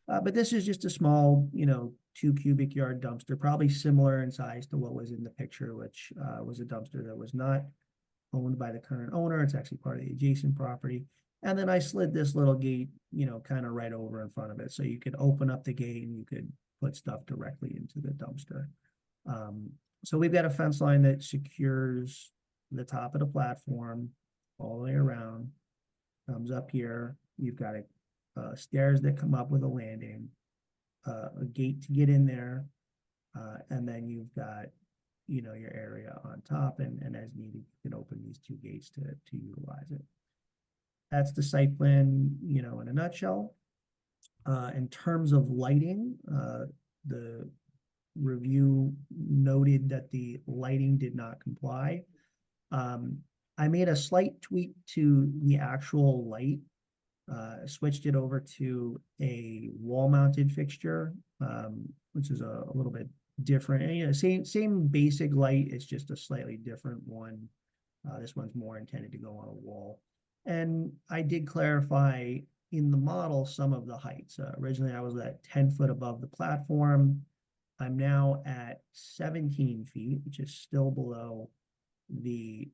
S9: But this is just a small, you know, 2 cubic yard dumpster, probably similar in size to what was in the picture, which was a dumpster that was not owned by the current owner. It's actually part of the adjacent property. And then I slid this little gate, you know, kind of right over in front of it. So you could open up the gate and you could put stuff directly into the dumpster. So we've got a fence line that secures the top of the platform all the way around, comes up here. You've got stairs that come up with a landing, a gate to get in there, and then you've got, you know, your area on top, and as needed, you can open these 2 gates to utilize it. That's the site plan, you know, in a nutshell. In terms of lighting, the review noted that the lighting did not comply. I made a slight tweak to the actual light, switched it over to a wall-mounted fixture, which is a little bit different. And, you know, same basic light, it's just a slightly different one. This one's more intended to go on a wall. And I did clarify in the model some of the heights. Originally, I was at 10 foot above the platform. I'm now at 17 feet, which is still below the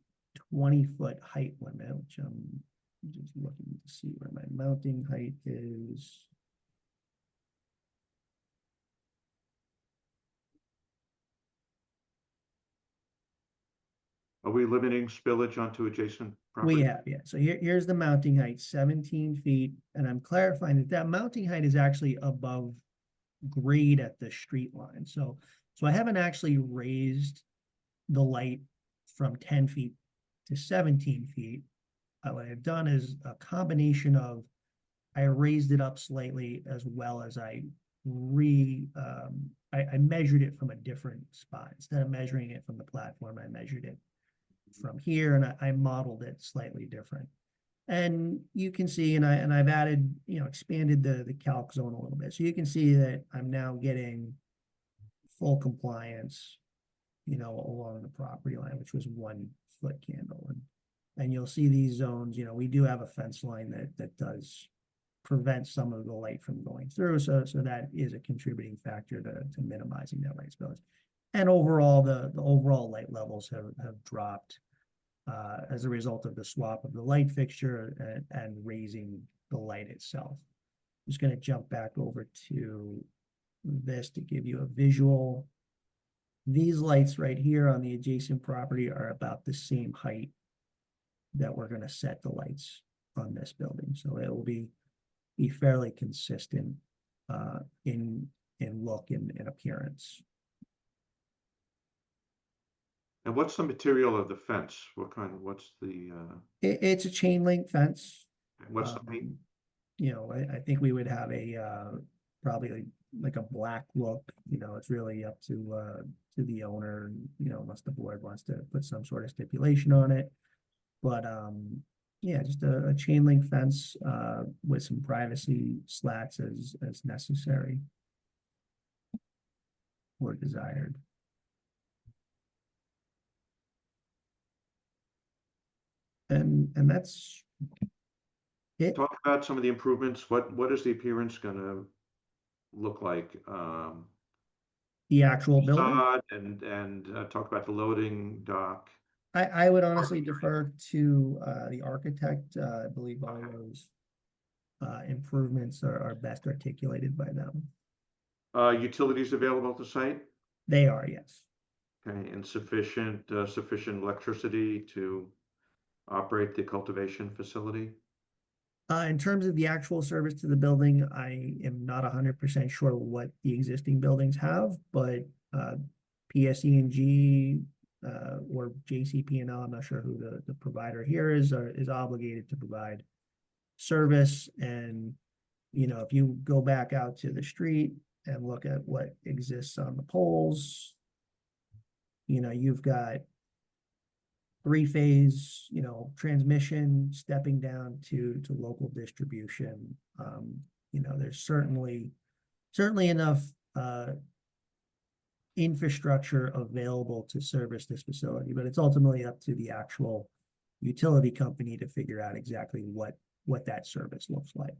S9: 20-foot height limit, which I'm just looking to see where my mounting height is.
S6: Are we limiting spillage onto adjacent property?
S9: We have, yeah. So here's the mounting height, 17 feet. And I'm clarifying that mounting height is actually above grade at the street line. So I haven't actually raised the light from 10 feet to 17 feet. What I've done is a combination of, I raised it up slightly, as well as I measured it from a different spot. Instead of measuring it from the platform, I measured it from here, and I modeled it slightly different. And you can see, and I've added, expanded the calc zone a little bit. So you can see that I'm now getting full compliance, along the property line, which was 1 foot candle. And you'll see these zones, we do have a fence line that does prevent some of the light from going through. So that is a contributing factor to minimizing that light spillage. And overall, the overall light levels have dropped as a result of the swap of the light fixture and raising the light itself. I'm just going to jump back over to this to give you a visual. These lights right here on the adjacent property are about the same height that we're going to set the lights on this building. So it will be fairly consistent in look and appearance.
S6: And what's the material of the fence? What's the,
S9: It's a chain link fence.
S6: what's the height?
S9: I think we would have a probably like a black look. It's really up to the owner, unless the board wants to put some sort of stipulation on it. But yeah, just a chain link fence with some privacy slats as necessary or desired. And that's it.
S6: Talk about some of the improvements. What is the appearance gonna look like?
S9: The actual building.
S6: Facade and talk about the loading dock.
S9: I would honestly defer to the architect. I believe all those improvements are best articulated by them.
S6: Utilities available at the site?
S9: They are, yes.
S6: Okay, and sufficient electricity to operate the cultivation facility?
S9: In terms of the actual service to the building, I am not 100% sure what the existing buildings have, but PSE&G or JCP&L, I'm not sure who the provider here is obligated to provide service. And, if you go back out to the street and look at what exists on the poles, you've got 3-phase, transmission stepping down to local distribution. There's certainly enough infrastructure available to service this facility, but it's ultimately up to the actual utility company to figure out exactly what that service looks like.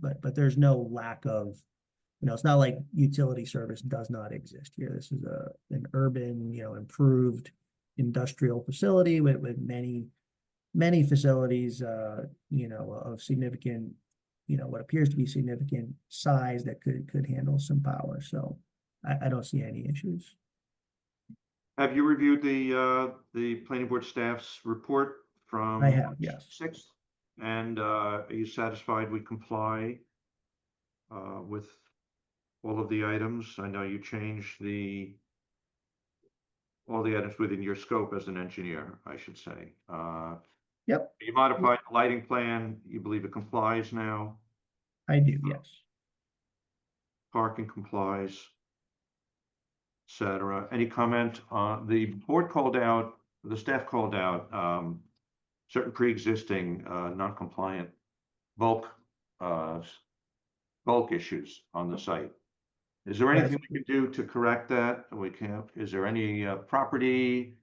S9: But there's no lack of, it's not like utility service does not exist here. This is an urban, improved industrial facility with many facilities, of significant, what appears to be significant size that could handle some power. So I don't see any issues.
S6: Have you reviewed the planning board staff's report from?
S9: I have, yes.
S6: 6th? And are you satisfied we comply with all of the items? I know you changed all the items within your scope as an engineer, I should say.
S9: Yep,
S6: You modified the lighting plan. You believe it complies now?
S9: I do, yes.
S6: Parking complies, etc. Any comment on the board called out, the staff called out certain pre-existing non-compliant bulk issues on the site. Is there anything we can do to correct that? Is there any property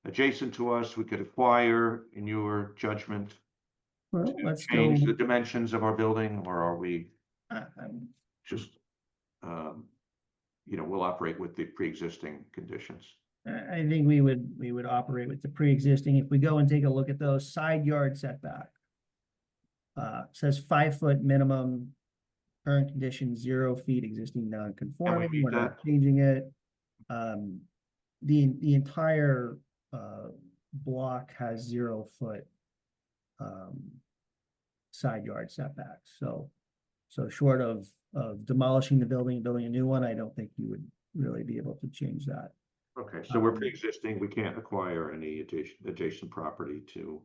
S6: adjacent to us we could acquire in your judgment
S9: Well,
S6: to
S9: let's
S6: change
S9: go.
S6: the dimensions of our building, or are we just, we'll operate with the pre-existing conditions?
S9: I think we would operate with the pre-existing. If we go and take a look at those side yard setback, says 5-foot minimum, current condition 0 feet, existing non-conforming.
S6: meet
S9: We're not
S6: that?
S9: changing it. The entire block has 0 foot side yard setbacks. So short of of demolishing the building and building a new one, I don't think you would really be able to change that.
S6: Okay, so we're pre-existing, we can't acquire any adjacent property to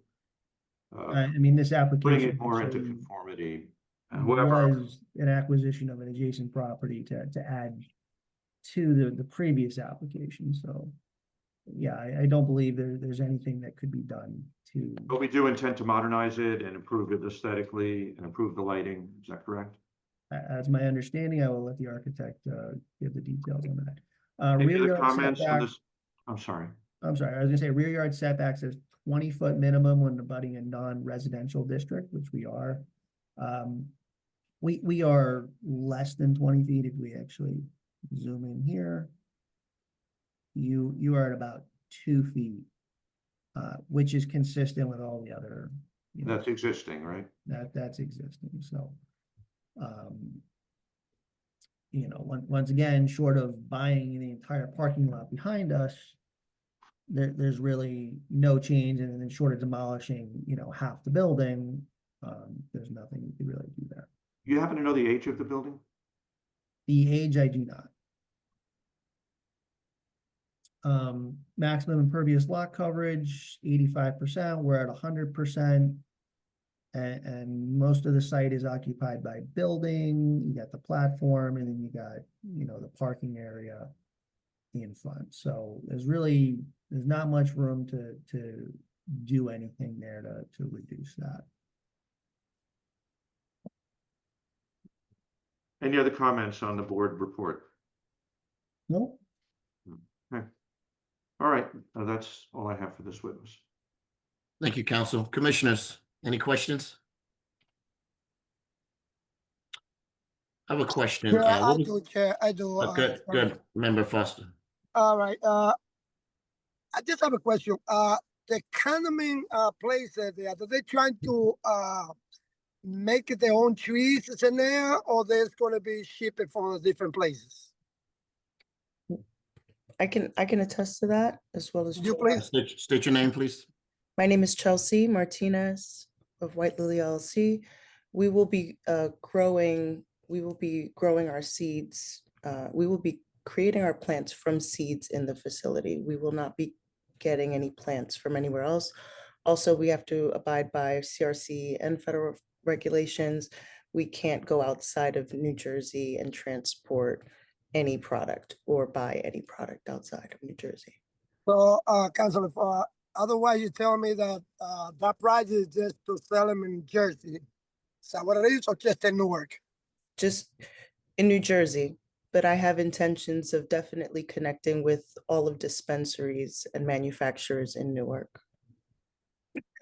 S9: I mean, this
S6: bring
S9: application
S6: it more into
S9: actually
S6: conformity. However,
S9: was an acquisition of an adjacent property to add to the previous application, so. Yeah, I don't believe there's anything that could be done to.
S6: but we do intend to modernize it and improve it aesthetically and improve the lighting, is that correct?
S9: As my understanding, I will let the architect give the details on that.
S6: Any
S9: Rear
S6: other
S9: yard
S6: comments on
S9: setback,
S6: this? I'm sorry.
S9: I'm sorry, I was gonna say rear yard setbacks is 20-foot minimum when abutting a non-residential district, which we are. We are less than 20 feet if we actually zoom in here. You are at about 2 feet, which is consistent with all the other.
S6: That's existing, right?
S9: That's existing, so. Once again, short of buying the entire parking lot behind us, there's really no change, and then short of demolishing, half the building, there's nothing you could really do there.
S6: You happen to know the age of the building?
S9: The age, I do not. Maximum impervious lot coverage, 85%, we're at 100%. And most of the site is occupied by building, you got the platform, and then you got, the parking area in front. So there's not much room to do anything there to reduce that.
S6: Any other comments on the board report?
S9: Nope.
S6: Okay. All right, that's all I have for this witness.
S1: Thank you, counsel. Commissioners, any questions? I have a question.
S10: Yeah, I
S1: What was-
S10: do, Chair. I do.
S1: Good, Member Foster.
S10: All right. I just have a question. The canning places there, are they trying to make their own trees in there, or there's going to be shipping from the different places?
S7: I can attest to that as well as
S10: You
S7: Joy.
S10: please.
S1: State your name, please.
S7: My name is Chelsea Martinez of White Lily LLC. We will be growing our seeds. We will be creating our plants from seeds in the facility. We will not be getting any plants from anywhere else. Also, we have to abide by CRC and federal regulations. We can't go outside of New Jersey and transport any product or buy any product outside of New Jersey.
S10: So, Councilor, otherwise you tell me that that price is just to sell them in Jersey. Is that what it is, or just in Newark?
S7: Just in New Jersey, but I have intentions of definitely connecting with all of dispensaries and manufacturers in Newark.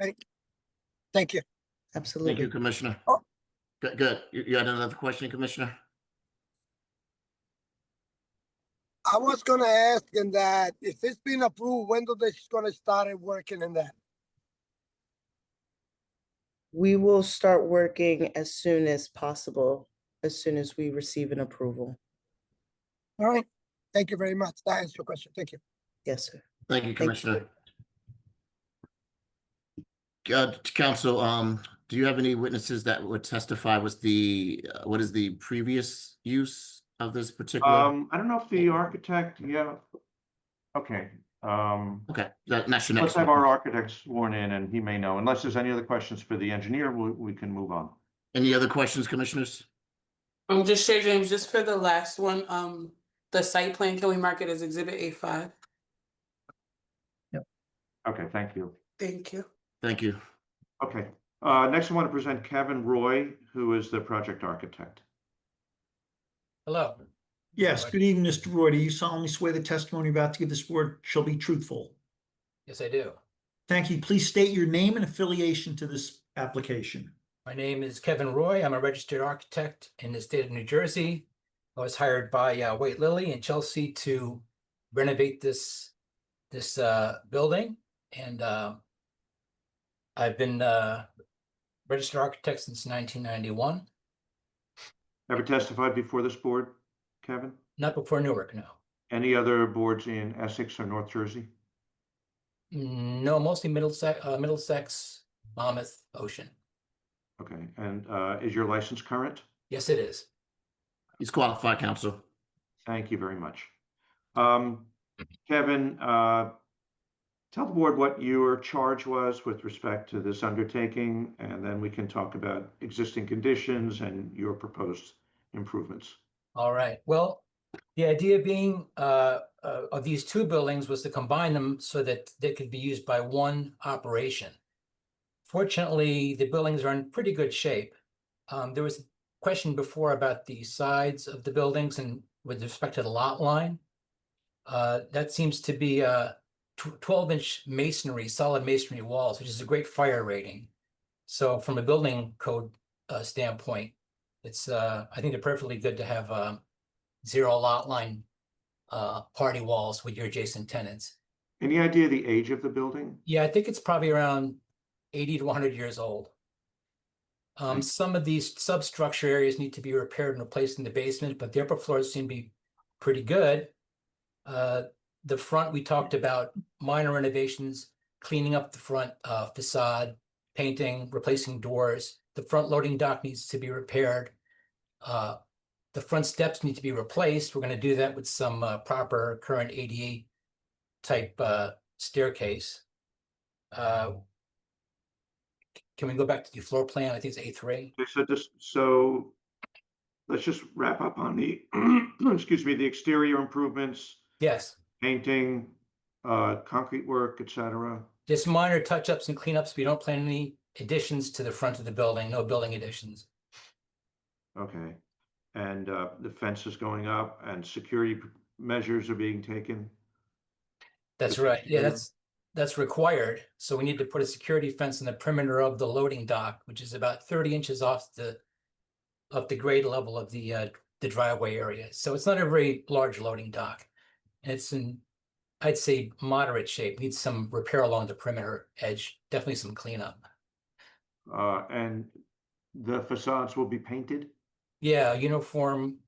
S10: Okay. Thank you.
S7: Absolutely.
S1: Thank you, Commissioner.
S10: Oh.
S1: Good. You had another question, Commissioner?
S10: I was gonna ask in that if it's been approved, when do they gonna start working in that?
S7: We will start working as soon as possible, as soon as we receive an approval.
S10: All right. Thank you very much. That answers your question. Thank you.
S7: Yes, sir.
S1: Thank you,
S7: Thank
S1: Commissioner. Counsel, do you have any witnesses that would testify with what is the previous use of this particular?
S6: I don't know if the architect, yeah. Okay.
S1: Okay, that's your next
S6: Let's have our
S1: one.
S6: architect sworn in and he may know. Unless there's any other questions for the engineer, we can move on.
S1: Any other questions, Commissioners?
S2: Just Chair James, just for the last one, the site plan, can we mark it as Exhibit A5?
S6: Okay, thank you.
S2: Thank you.
S1: Thank you.
S6: Okay, next I want to present Kevin Roy, who is the project architect.
S3: Hello. Yes, good evening, Mr. Roy. Do you solemnly swear the testimony you're about to give this board shall be truthful?
S11: Yes, I do.
S3: Thank you. Please state your name and affiliation to this application.
S11: My name is Kevin Roy. I'm a registered architect in the state of New Jersey. I was hired by White Lily in Chelsea to renovate this building, and I've been registered architect since 1991.
S6: Ever testified before this board, Kevin?
S11: Not before Newark, no.
S6: Any other boards in Essex or North Jersey?
S11: No, mostly Middlesex, Monmouth, Ocean.
S6: Okay, and is your license current?
S11: Yes, it is.
S1: He's qualified, Counselor.
S6: Thank you very much. Kevin, tell the board what your charge was with respect to this undertaking, and then we can talk about existing conditions and your proposed improvements.
S11: All right. Well, the idea being of these two buildings was to combine them so that they could be used by one operation. Fortunately, the buildings are in pretty good shape. There was a question before about the sides of the buildings and with respect to the lot line. That seems to be 12-inch masonry, solid masonry walls, which is a great fire rating. So from a building code standpoint, it's I think they're perfectly good to have zero lot line party walls with your adjacent tenants.
S6: Any idea the age of the building?
S11: Yeah, I think it's probably around 80 to 100 years old. Some of these substructure areas need to be repaired and replaced in the basement, but the upper floors seem to be pretty good. The front, we talked about minor renovations, cleaning up the front facade, painting, replacing doors. The front loading dock needs to be repaired. The front steps need to be replaced. We're going to do that with some proper current ADA type staircase. Can we go back to the floor plan? I think it's A3.
S6: Okay, so let's just wrap up on the excuse me, the exterior improvements,
S11: Yes,
S6: painting, concrete work, etc.
S11: just minor touch-ups and cleanups. We don't plan any additions to the front of the building, no building additions.
S6: Okay, and the fence is going up and security measures are being taken.
S11: That's
S6: Just
S11: right. Yeah,
S6: secure.
S11: that's required. So we need to put a security fence in the perimeter of the loading dock, which is about 30 inches off the grade level of the driveway area. So it's not a very large loading dock. And it's in, I'd say, moderate shape. Needs some repair along the perimeter edge. Definitely some cleanup.
S6: And the facades will be painted?
S11: Yeah, uniform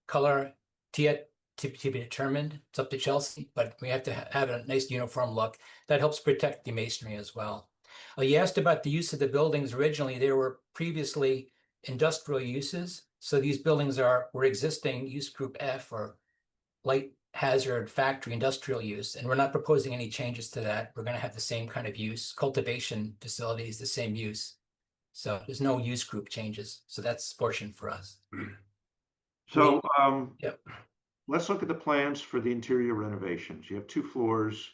S11: color to be determined. It's up to Chelsea, but we have to have a nice uniform look. That helps protect the masonry as well. You asked about the use of the buildings. Originally, they were previously industrial uses. So these buildings were existing use group F, or light hazard factory industrial use. And we're not proposing any changes to that. We're going to have the same kind of use. Cultivation facilities, the same use. So there's no use group changes. So that's fortunate for us.
S6: So
S11: Yep.
S6: let's look at the plans for the interior renovations. You have 2 floors,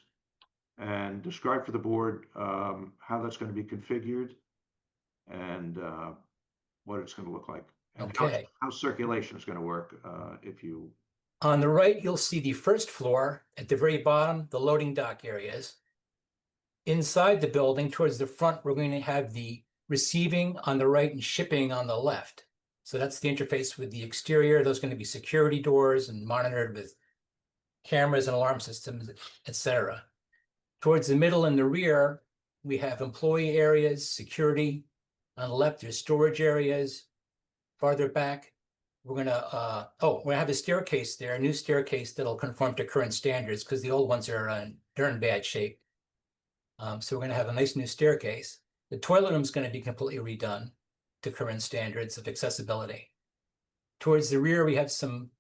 S6: and describe for the board how that's going to be configured and what it's going to look like. And
S11: Okay.
S6: how circulation is going to work if you...
S11: On the right, you'll see the first floor. At the very bottom, the loading dock areas. Inside the building, towards the front, we're going to have the receiving on the right and shipping on the left. So that's the interface with the exterior. Those are going to be security doors and monitored with cameras and alarm systems, etc. Towards the middle and the rear, we have employee areas, security. On the left, there's storage areas. Farther back, we're going to, we're going to have a staircase there, a new staircase that'll conform to current standards because the old ones are they're in bad shape. So we're going to have a nice new staircase. The toilet room is going to be completely redone to current standards of accessibility. Towards the rear, we have some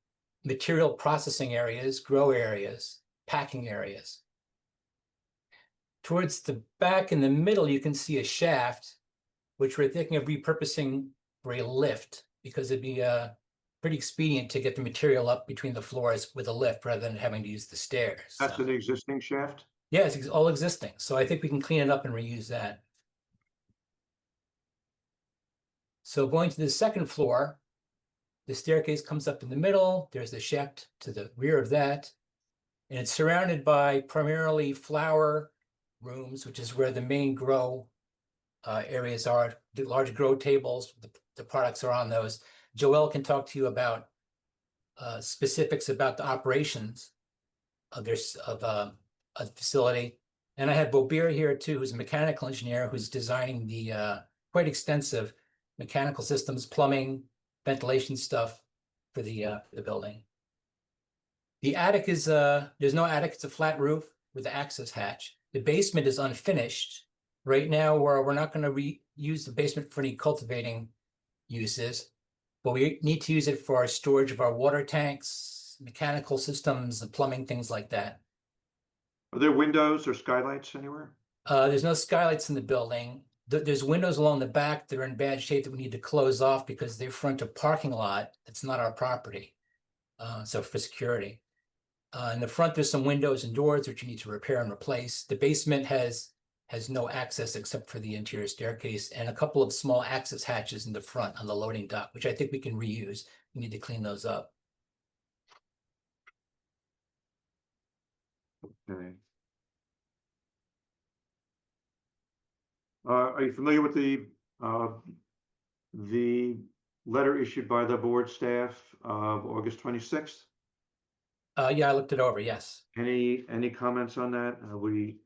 S11: material processing areas, grow areas, packing areas. Towards the back in the middle, you can see a shaft, which we're thinking of repurposing for a lift because it'd be pretty expedient to get the material up between the floors with a lift rather than having to use the stairs.
S6: That's an existing shaft?
S11: Yeah, it's all existing. So I think we can clean it up and reuse that. So going to the second floor, the staircase comes up in the middle. There's the shaft to the rear of that. And it's surrounded by primarily flower rooms, which is where the main grow areas are. The large grow tables, the products are on those. Joelle can talk to you about specifics about the operations of the facility. And I have Bobir here too, who's a mechanical engineer who's designing the quite extensive mechanical systems, plumbing, ventilation stuff for the building. The attic is, there's no attic, it's a flat roof with the access hatch. The basement is unfinished. Right now, we're not going to use the basement for any cultivating uses. but we need to use it for our storage of our water tanks, mechanical systems, and plumbing, things like that.
S6: Are there windows or skylights anywhere?
S11: There's no skylights in the building. There's windows along the back that are in bad shape that we need to close off because they front a parking lot that's not our property. So for security. In the front, there's some windows and doors which you need to repair and replace. The basement has no access except for the interior staircase and a couple of small access hatches in the front on the loading dock, which I think we can reuse. We need to clean those up.
S6: Okay. Are you familiar with the letter issued by the board staff of August 26th?
S11: Yeah, I looked it over, yes.
S6: Any comments on that? We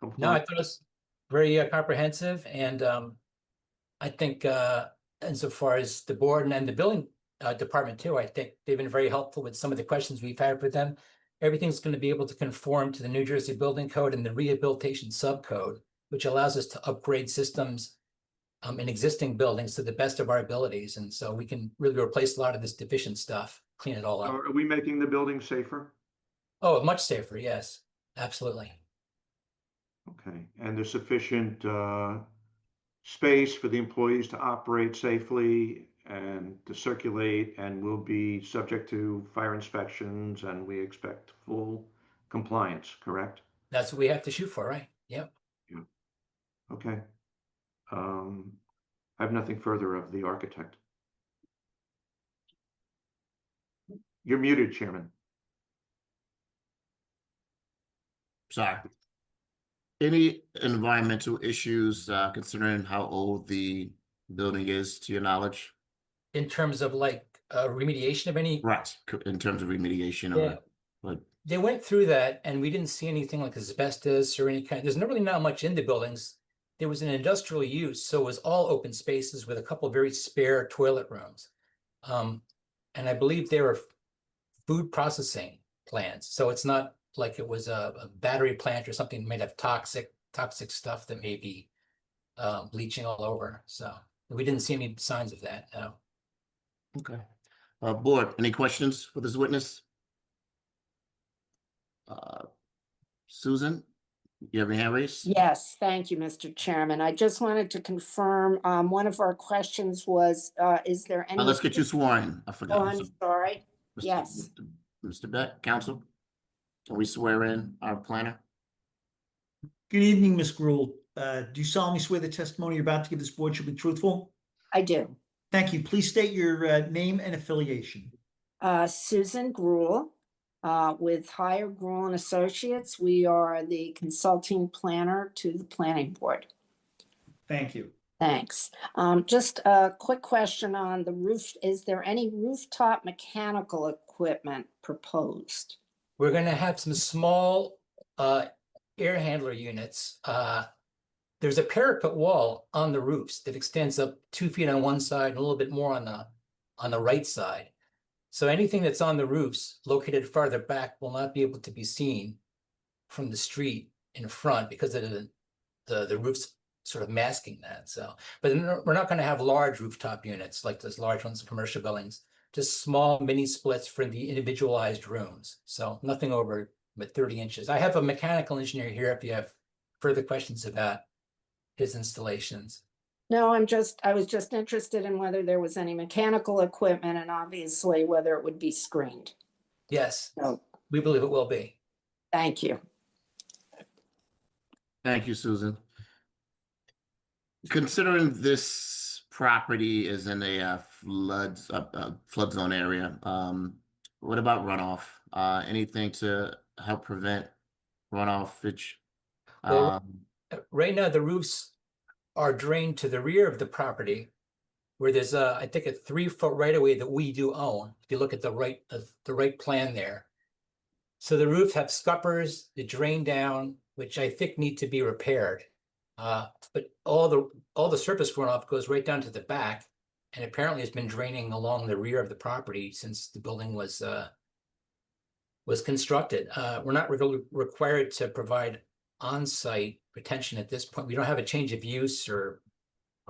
S11: No, I
S6: compliant?
S11: thought it was very comprehensive, and I think insofar as the board and the building department too, I think they've been very helpful with some of the questions we've had with them. Everything's going to be able to conform to the New Jersey Building Code and the Rehabilitation Subcode, which allows us to upgrade systems in existing buildings to the best of our abilities, and so we can really replace a lot of this deficient stuff, clean it all up.
S6: Are we making the building safer?
S11: Oh, much safer, yes, absolutely.
S6: Okay, and there's sufficient space for the employees to operate safely and to circulate, and will be subject to fire inspections, and we expect full compliance, correct?
S11: That's what we have to shoot for, right? Yep.
S6: Yeah. Okay. I have nothing further of the architect. You're muted, Chairman.
S1: Sorry. Any environmental issues, considering how old the building is, to your knowledge?
S11: In terms of like remediation of any,
S1: Right, in terms of remediation
S11: Yeah.
S1: or like,
S11: they went through that and we didn't see anything like asbestos or any kind. There's not really not much in the buildings. There was an industrial use, so it was all open spaces with a couple of very spare toilet rooms. And I believe they were food processing plants, so it's not like it was a battery plant or something made of toxic stuff that may be bleaching all over. So we didn't see any signs of that, no.
S1: okay. Board, any questions for this witness? Susan, you have any hand raised?
S12: Yes, thank you, Mr. Chairman. I just wanted to confirm, one of our questions was, is there any?
S1: Let's get you sworn. I forgot.
S12: Oh, I'm sorry.
S1: Mr.
S12: Yes.
S1: Mr. Beck, counsel, can we swear in our planner?
S3: Good evening, Ms. Gruhl. Do you solemnly swear the testimony you're about to give this board shall be truthful?
S12: I do.
S3: Thank you. Please state your name and affiliation.
S12: Susan Gruhl, with Higher Gruhl and Associates. We are the consulting planner to the planning board.
S3: Thank you.
S12: Thanks. Just a quick question on the roof. Is there any rooftop mechanical equipment proposed?
S11: We're going to have some small air handler units. There's a parapet wall on the roofs that extends up 2 feet on one side and a little bit more on the right side. So anything that's on the roofs located farther back will not be able to be seen from the street in front because of the roofs sort of masking that. So, but we're not going to have large rooftop units like those large ones in commercial buildings, just small mini splits for the individualized rooms. So nothing over but 30 inches. I have a mechanical engineer here if you have further questions about his installations.
S12: No, I was just interested in whether there was any mechanical equipment and obviously whether it would be screened.
S11: Yes,
S12: So,
S11: we believe it will be.
S12: thank you.
S1: Thank you, Susan. Considering this property is in a flood zone area, what about runoff? Anything to help prevent runoff? Which,
S11: Well, right now the roofs are drained to the rear of the property, where there's I think a 3-foot right of way that we do own. If you look at the right plan there, so the roofs have scuppers that drain down, which I think need to be repaired. But all the surface runoff goes right down to the back, and apparently has been draining along the rear of the property since the building was constructed. We're not really required to provide on-site retention at this point. We don't have a change of use or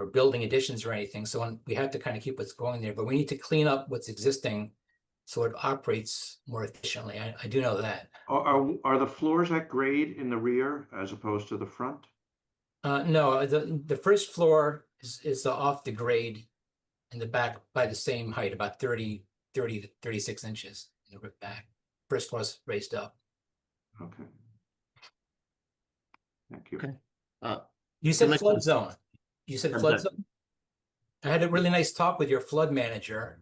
S11: building additions or anything. So we have to kind of keep what's going there, but we need to clean up what's existing so it operates more efficiently. I do know that.
S6: Are the floors at grade in the rear as opposed to the front?
S11: No, the first floor is off the grade in the back by the same height, about 30 to 36 inches in the back. First floor's raised up.
S6: Okay. Thank you.
S1: Okay.
S11: You said
S1: Commissioner-
S11: flood zone. You said
S1: I'm
S11: flood
S1: sorry.
S11: zone? I had a really nice talk with your flood manager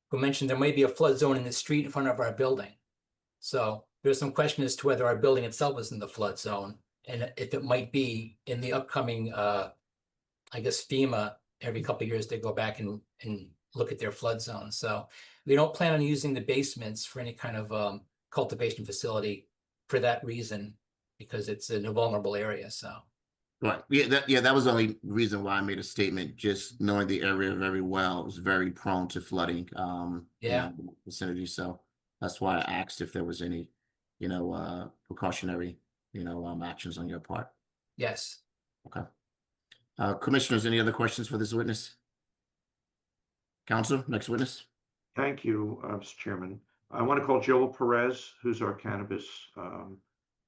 S11: who mentioned there might be a flood zone in the street in front of our building. So there's some question as to whether our building itself is in the flood zone and if it might be in the upcoming, I guess FEMA, every couple of years they go back and look at their flood zone. So we don't plan on using the basements for any kind of cultivation facility for that reason, because it's in a vulnerable area, so.
S1: Right. That was the only reason why I made a statement, just knowing the area very well. It was very prone to flooding,
S11: Yeah.
S1: vicinity. So that's why I asked if there was any, precautionary, actions on your part.
S11: Yes.
S1: Okay. Commissioners, any other questions for this witness? Counsel, next witness.
S6: Thank you, Mr. Chairman. I want to call Joel Perez, who's our cannabis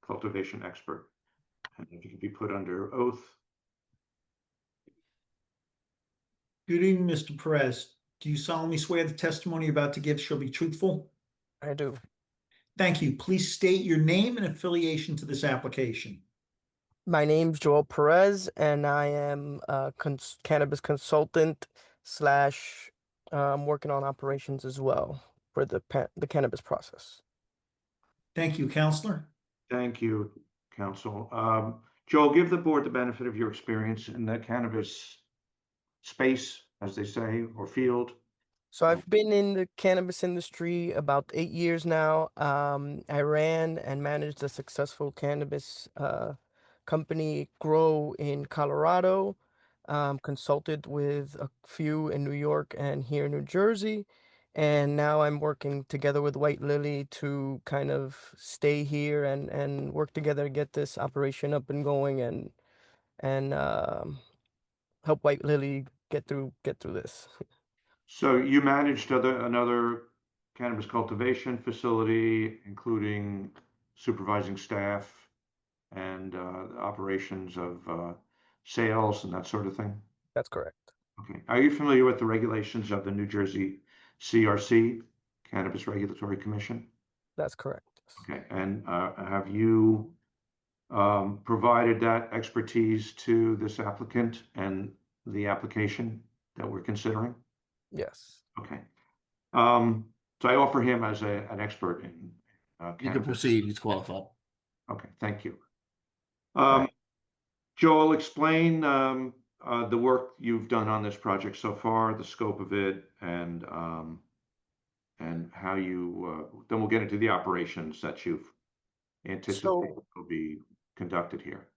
S6: cultivation expert. And if you could be put under oath.
S3: Good evening, Mr. Perez. Do you solemnly swear the testimony you're about to give shall be truthful?
S13: I do.
S3: Thank you. Please state your name and affiliation to this application.
S13: My name's Joel Perez, and I am a cannabis consultant slash working on operations as well for the cannabis process.
S3: Thank you, Counselor.
S6: Thank you, Counsel. Joel, give the board the benefit of your experience in the cannabis space, as they say, or field.
S13: So I've been in the cannabis industry about 8 years now. I ran and managed a successful cannabis company grow in Colorado, consulted with a few in New York and here in New Jersey. And now I'm working together with White Lily to kind of stay here and work together to get this operation up and going and help White Lily get through this.
S6: So you managed another cannabis cultivation facility, including supervising staff and operations of sales and that sort of thing?
S13: That's correct.
S6: Okay. Are you familiar with the regulations of the New Jersey CRC, Cannabis Regulatory Commission?
S13: That's correct.
S6: Okay. And have you provided that expertise to this applicant and the application that we're considering?
S13: Yes.
S6: Okay. So I offer him as an expert in
S1: You can
S6: cannabis.
S1: proceed. He's qualified.
S6: Okay, thank you.
S13: Right.
S6: Joel, explain the work you've done on this project so far, the scope of it, and how you. Then we'll get into the operations that you've anticipated will be conducted here.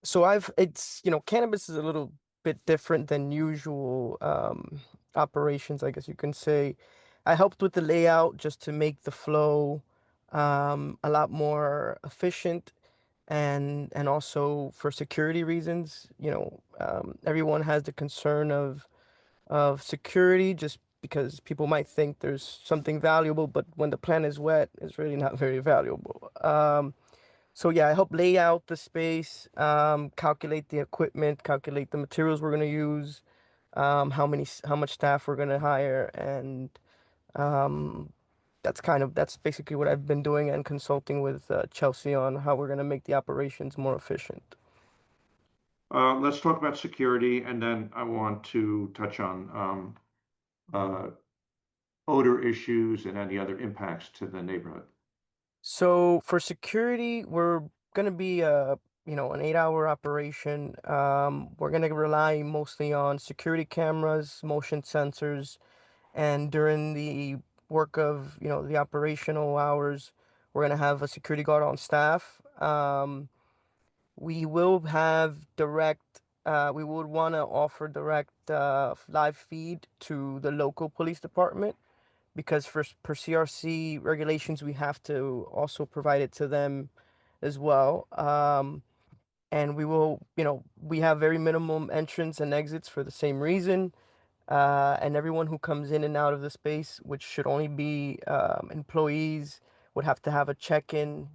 S13: So cannabis is a little bit different than usual operations, I guess you can say. I helped with the layout just to make the flow a lot more efficient and also for security reasons. Everyone has the concern of security just because people might think there's something valuable, but when the plant is wet, it's really not very valuable. So yeah, I help lay out the space, calculate the equipment, calculate the materials we're gonna use, how much staff we're gonna hire, and that's basically what I've been doing and consulting with Chelsea on how we're gonna make the operations more efficient.
S6: Let's talk about security, and then I want to touch on odor issues and any other impacts to the neighborhood.
S13: So for security, we're gonna be an 8-hour operation. We're gonna rely mostly on security cameras, motion sensors, and during the work of the operational hours, we're gonna have a security guard on staff. We will have direct. We would want to offer direct live feed to the local police department, because per CRC regulations, we have to also provide it to them as well. and we will, we have very minimum entrance and exits for the same reason. And everyone who comes in and out of the space, which should only be employees, would have to have a check-in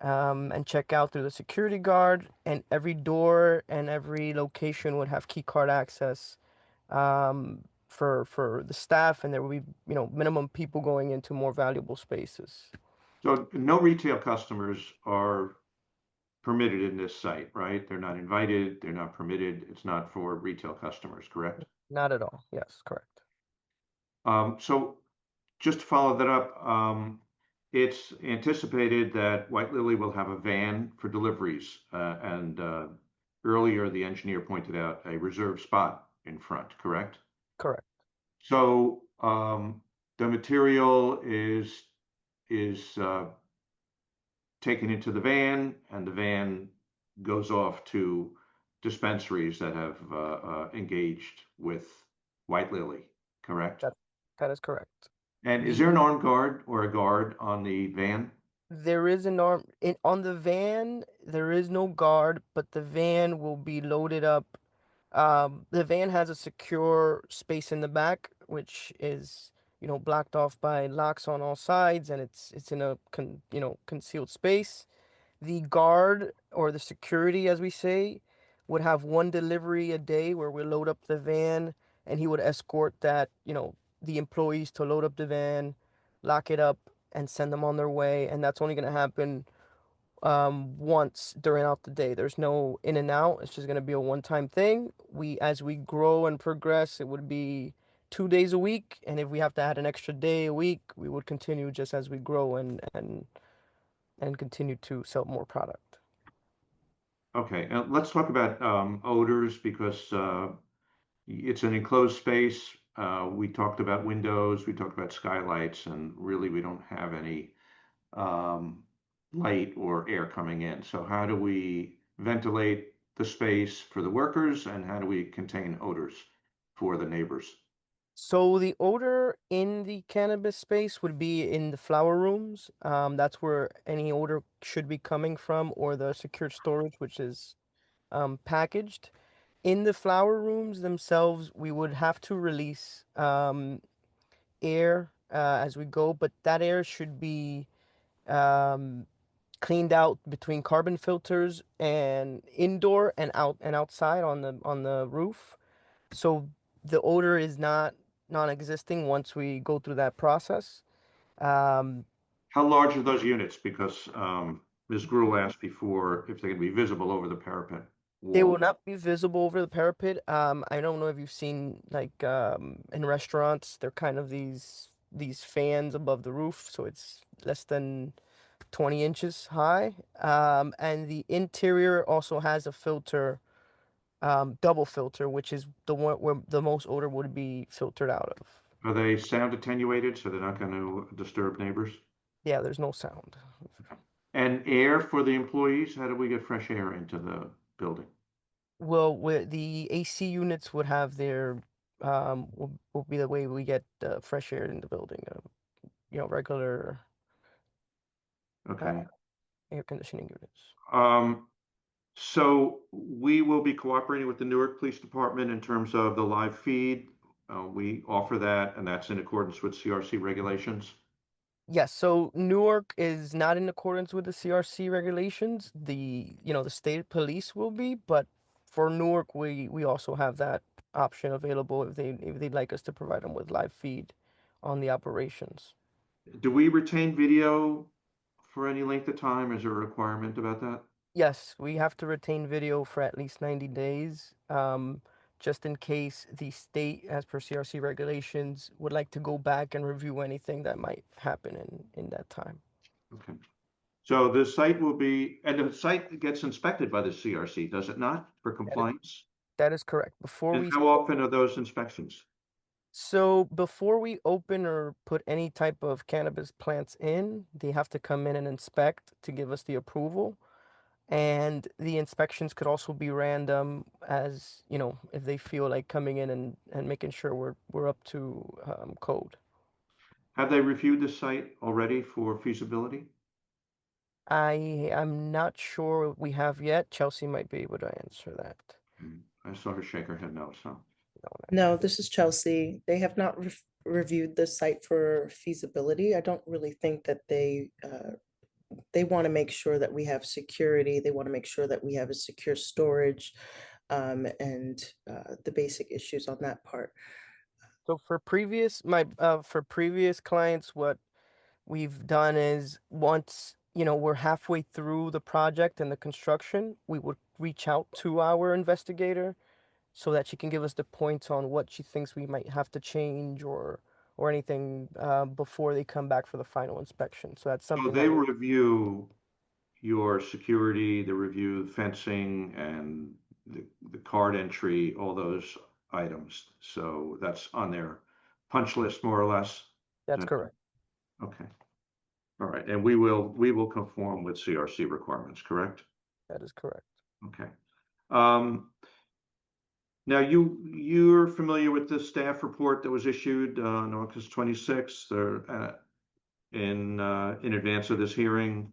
S13: and check out through the security guard. And every door and every location would have key card access for the staff, and there will be, minimum people going into more valuable spaces.
S6: So no retail customers are permitted in this site, right? They're not invited, they're not permitted. It's not for retail customers, correct?
S13: Not at all. Yes, correct.
S6: So just to follow that up, it's anticipated that White Lily will have a van for deliveries, and earlier the engineer pointed out a reserved spot in front, correct?
S13: Correct.
S6: So the material is taken into the van, and the van goes off to dispensaries that have engaged with White Lily, correct?
S13: That is correct.
S6: And is there an armed guard or a guard on the van?
S13: There is an on the van. There is no guard, but the van will be loaded up. The van has a secure space in the back, which is, blocked off by locks on all sides, and it's in a concealed space. The guard, or the security, as we say, would have one delivery a day where we load up the van, and he would escort the employees to load up the van, lock it up, and send them on their way. And that's only going to happen once during out the day. There's no in and out. It's just going to be a one-time thing. As we grow and progress, it would be 2 days a week, and if we have to add an extra day a week, we would continue just as we grow and continue to sell more product.
S6: Okay, let's talk about odors, because it's an enclosed space. We talked about windows, we talked about skylights, and really we don't have any light or air coming in. So how do we ventilate the space for the workers, and how do we contain odors for the neighbors?
S13: So the odor in the cannabis space would be in the flower rooms. That's where any odor should be coming from, or the secured storage, which is packaged. In the flower rooms themselves, we would have to release air as we go, but that air should be um, cleaned out between carbon filters and indoor and outside on the roof. So the odor is not non-existing once we go through that process. Um,
S6: How large are those units? Because Ms. Gruhl asked before if they can be visible over the parapet
S13: they
S6: wall.
S13: will not be visible over the parapet. I don't know if you've seen, like, in restaurants, they're kind of these fans above the roof, so it's less than 20 inches high. And the interior also has a filter, double filter, which is the one where the most odor would be filtered out of.
S6: Are they sound attenuated, so they're not going to disturb neighbors?
S13: Yeah, there's no sound.
S6: And air for the employees? How do we get fresh air into the building?
S13: Well, the AC units would have their, will be the way we get fresh air in the building. Regular
S6: Okay.
S13: air conditioning units.
S6: So we will be cooperating with the Newark Police Department in terms of the live feed. We offer that, and that's in accordance with CRC regulations.
S13: Yes, so Newark is not in accordance with the CRC regulations. The state police will be, but for Newark, we also have that option available if they'd like us to provide them with live feed on the operations.
S6: Do we retain video for any length of time? Is there a requirement about that?
S13: Yes, we have to retain video for at least 90 days, just in case the state, as per CRC regulations, would like to go back and review anything that might happen in that time.
S6: Okay. So the site will be, and the site gets inspected by the CRC, does it not, for compliance?
S13: That is correct.
S6: And how often are those inspections?
S13: So before we open or put any type of cannabis plants in, they have to come in and inspect to give us the approval. And the inspections could also be random, as if they feel like coming in and making sure we're up to code.
S6: Have they reviewed the site already for feasibility?
S13: I'm not sure we have yet. Chelsea might be able to answer that.
S6: I saw her shake her head no, so.
S7: No, this is Chelsea. They have not reviewed the site for feasibility. I don't really think that they want to make sure that we have security. They want to make sure that we have a secure storage, and the basic issues on that part.
S13: So for previous clients, what we've done is once, we're halfway through the project and the construction, we would reach out to our investigator so that she can give us the points on what she thinks we might have to change or anything before they come back for the final inspection. So that's
S6: So
S13: something
S6: they
S13: that
S6: review your security, they review fencing and the card entry, all those items. So that's on their punch list, more or less.
S13: that's correct.
S6: Okay. All right. And we will conform with CRC requirements, correct?
S13: That is correct.
S6: Okay. Now you're familiar with the staff report that was issued on August 26th or in advance of this hearing?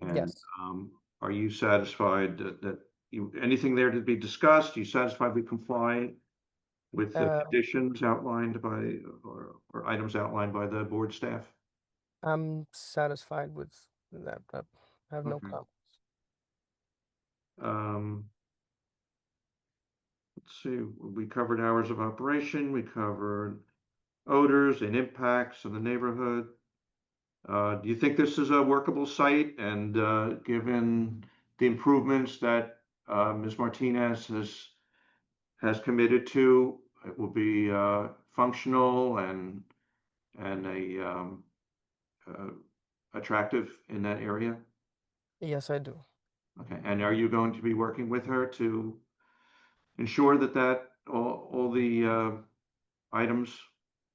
S6: And
S13: Yes.
S6: are you satisfied that anything there to be discussed? Are you satisfied we comply with the conditions outlined by or items outlined by the board staff?
S13: I'm satisfied with that. I have no
S6: Okay.
S13: comments.
S6: Let's see, we covered hours of operation, we covered odors and impacts in the neighborhood. Do you think this is a workable site? And given the improvements that Ms. Martinez has committed to, it will be functional and attractive in that area?
S13: Yes, I do.
S6: Okay, and are you going to be working with her to ensure that all the items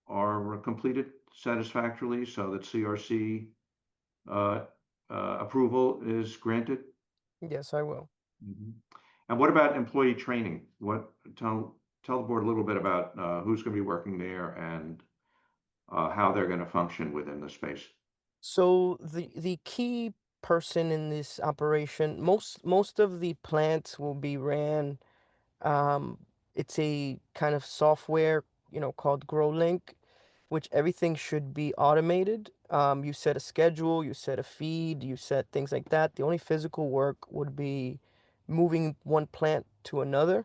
S6: are completed satisfactorily so that CRC approval is granted?
S13: Yes, I will.
S6: And what about employee training? Tell the board a little bit about who's going to be working there and how they're going to function within the space.
S13: So the key person in this operation, most of the plants will be ran. It's a kind of software, called GrowLink, which everything should be automated. You set a schedule, you set a feed, you set things like that. The only physical work would be moving one plant to another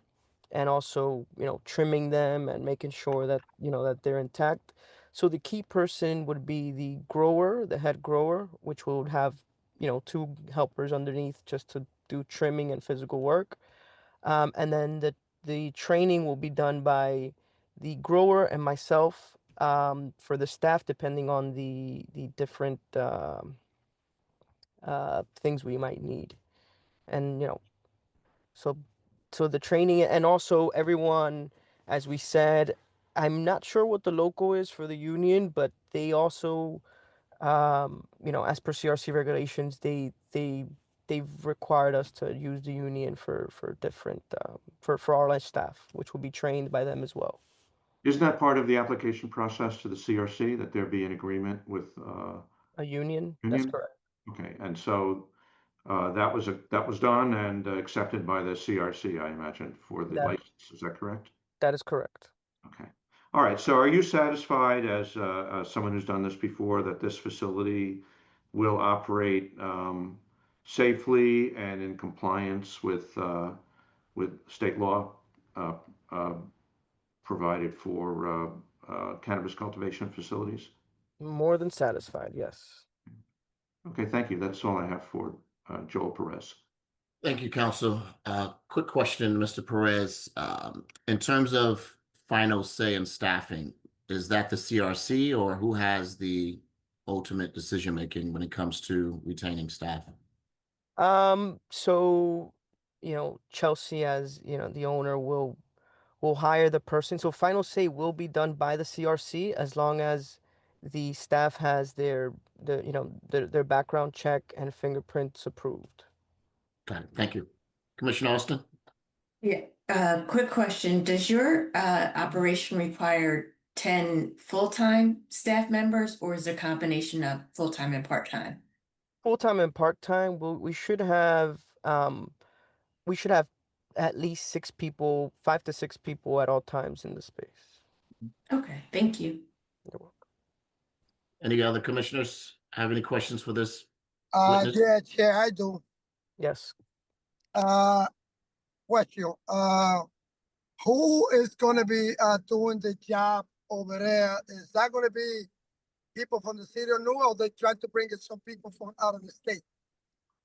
S13: and also, trimming them and making sure that, that they're intact. So the key person would be the grower, the head grower, which would have, two helpers underneath just to do trimming and physical work. And then the training will be done by the grower and myself, for the staff, depending on the different things we might need. And so the training, and also everyone, as we said, I'm not sure what the local is for the union, but they also, as per CRC regulations, they've required us to use the union for different for our staff, which will be trained by them as well.
S6: Isn't that part of the application process to the CRC that there be an agreement with
S13: A union? That's correct.
S6: Okay, and so that was done and accepted by the CRC, I imagine, for the license. Is that correct?
S13: That is correct.
S6: Okay. All right. So are you satisfied as someone who's done this before that this facility will operate safely and in compliance with state law provided for cannabis cultivation facilities?
S13: More than satisfied, yes.
S6: Okay, thank you. That's all I have for Joel Perez.
S1: Thank you, Council. Quick question, Mr. Perez. In terms of final say in staffing, is that the CRC or who has the ultimate decision-making when it comes to retaining staff?
S13: So, Chelsea, as the owner, will hire the person. So final say will be done by the CRC as long as the staff has their background check and fingerprints approved.
S1: Got it. Thank you. Commissioner Austin?
S14: Yeah, quick question. Does your operation require 10 full-time staff members, or is it a combination of full-time and part-time?
S13: Full-time and part-time, we should have at least 6 people, 5 to 6 people at all times in the space.
S14: Okay, thank you.
S13: You're welcome.
S1: Any other commissioners have any questions for this witness?
S10: Yeah, Chair, I do.
S13: Yes.
S10: Question, who is gonna be, doing the job over there? Is that gonna be people from the city of Newark, or they trying to bring in some people from out of the state?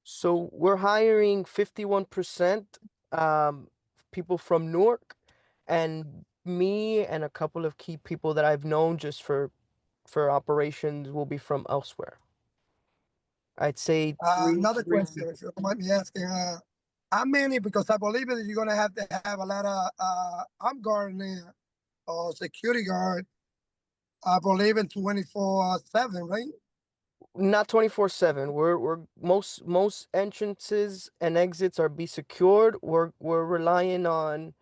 S13: So we're hiring 51% people from Newark, and me and a couple of key people that I've known just for operations will be from elsewhere. I'd say
S10: Another question, if you don't mind me asking, how many, because I believe that you're gonna have to have a lot of, armed guard there, or security guard, I believe in 24/7, right?
S13: Not 24/7. We're most entrances and exits are be secured. We're relying on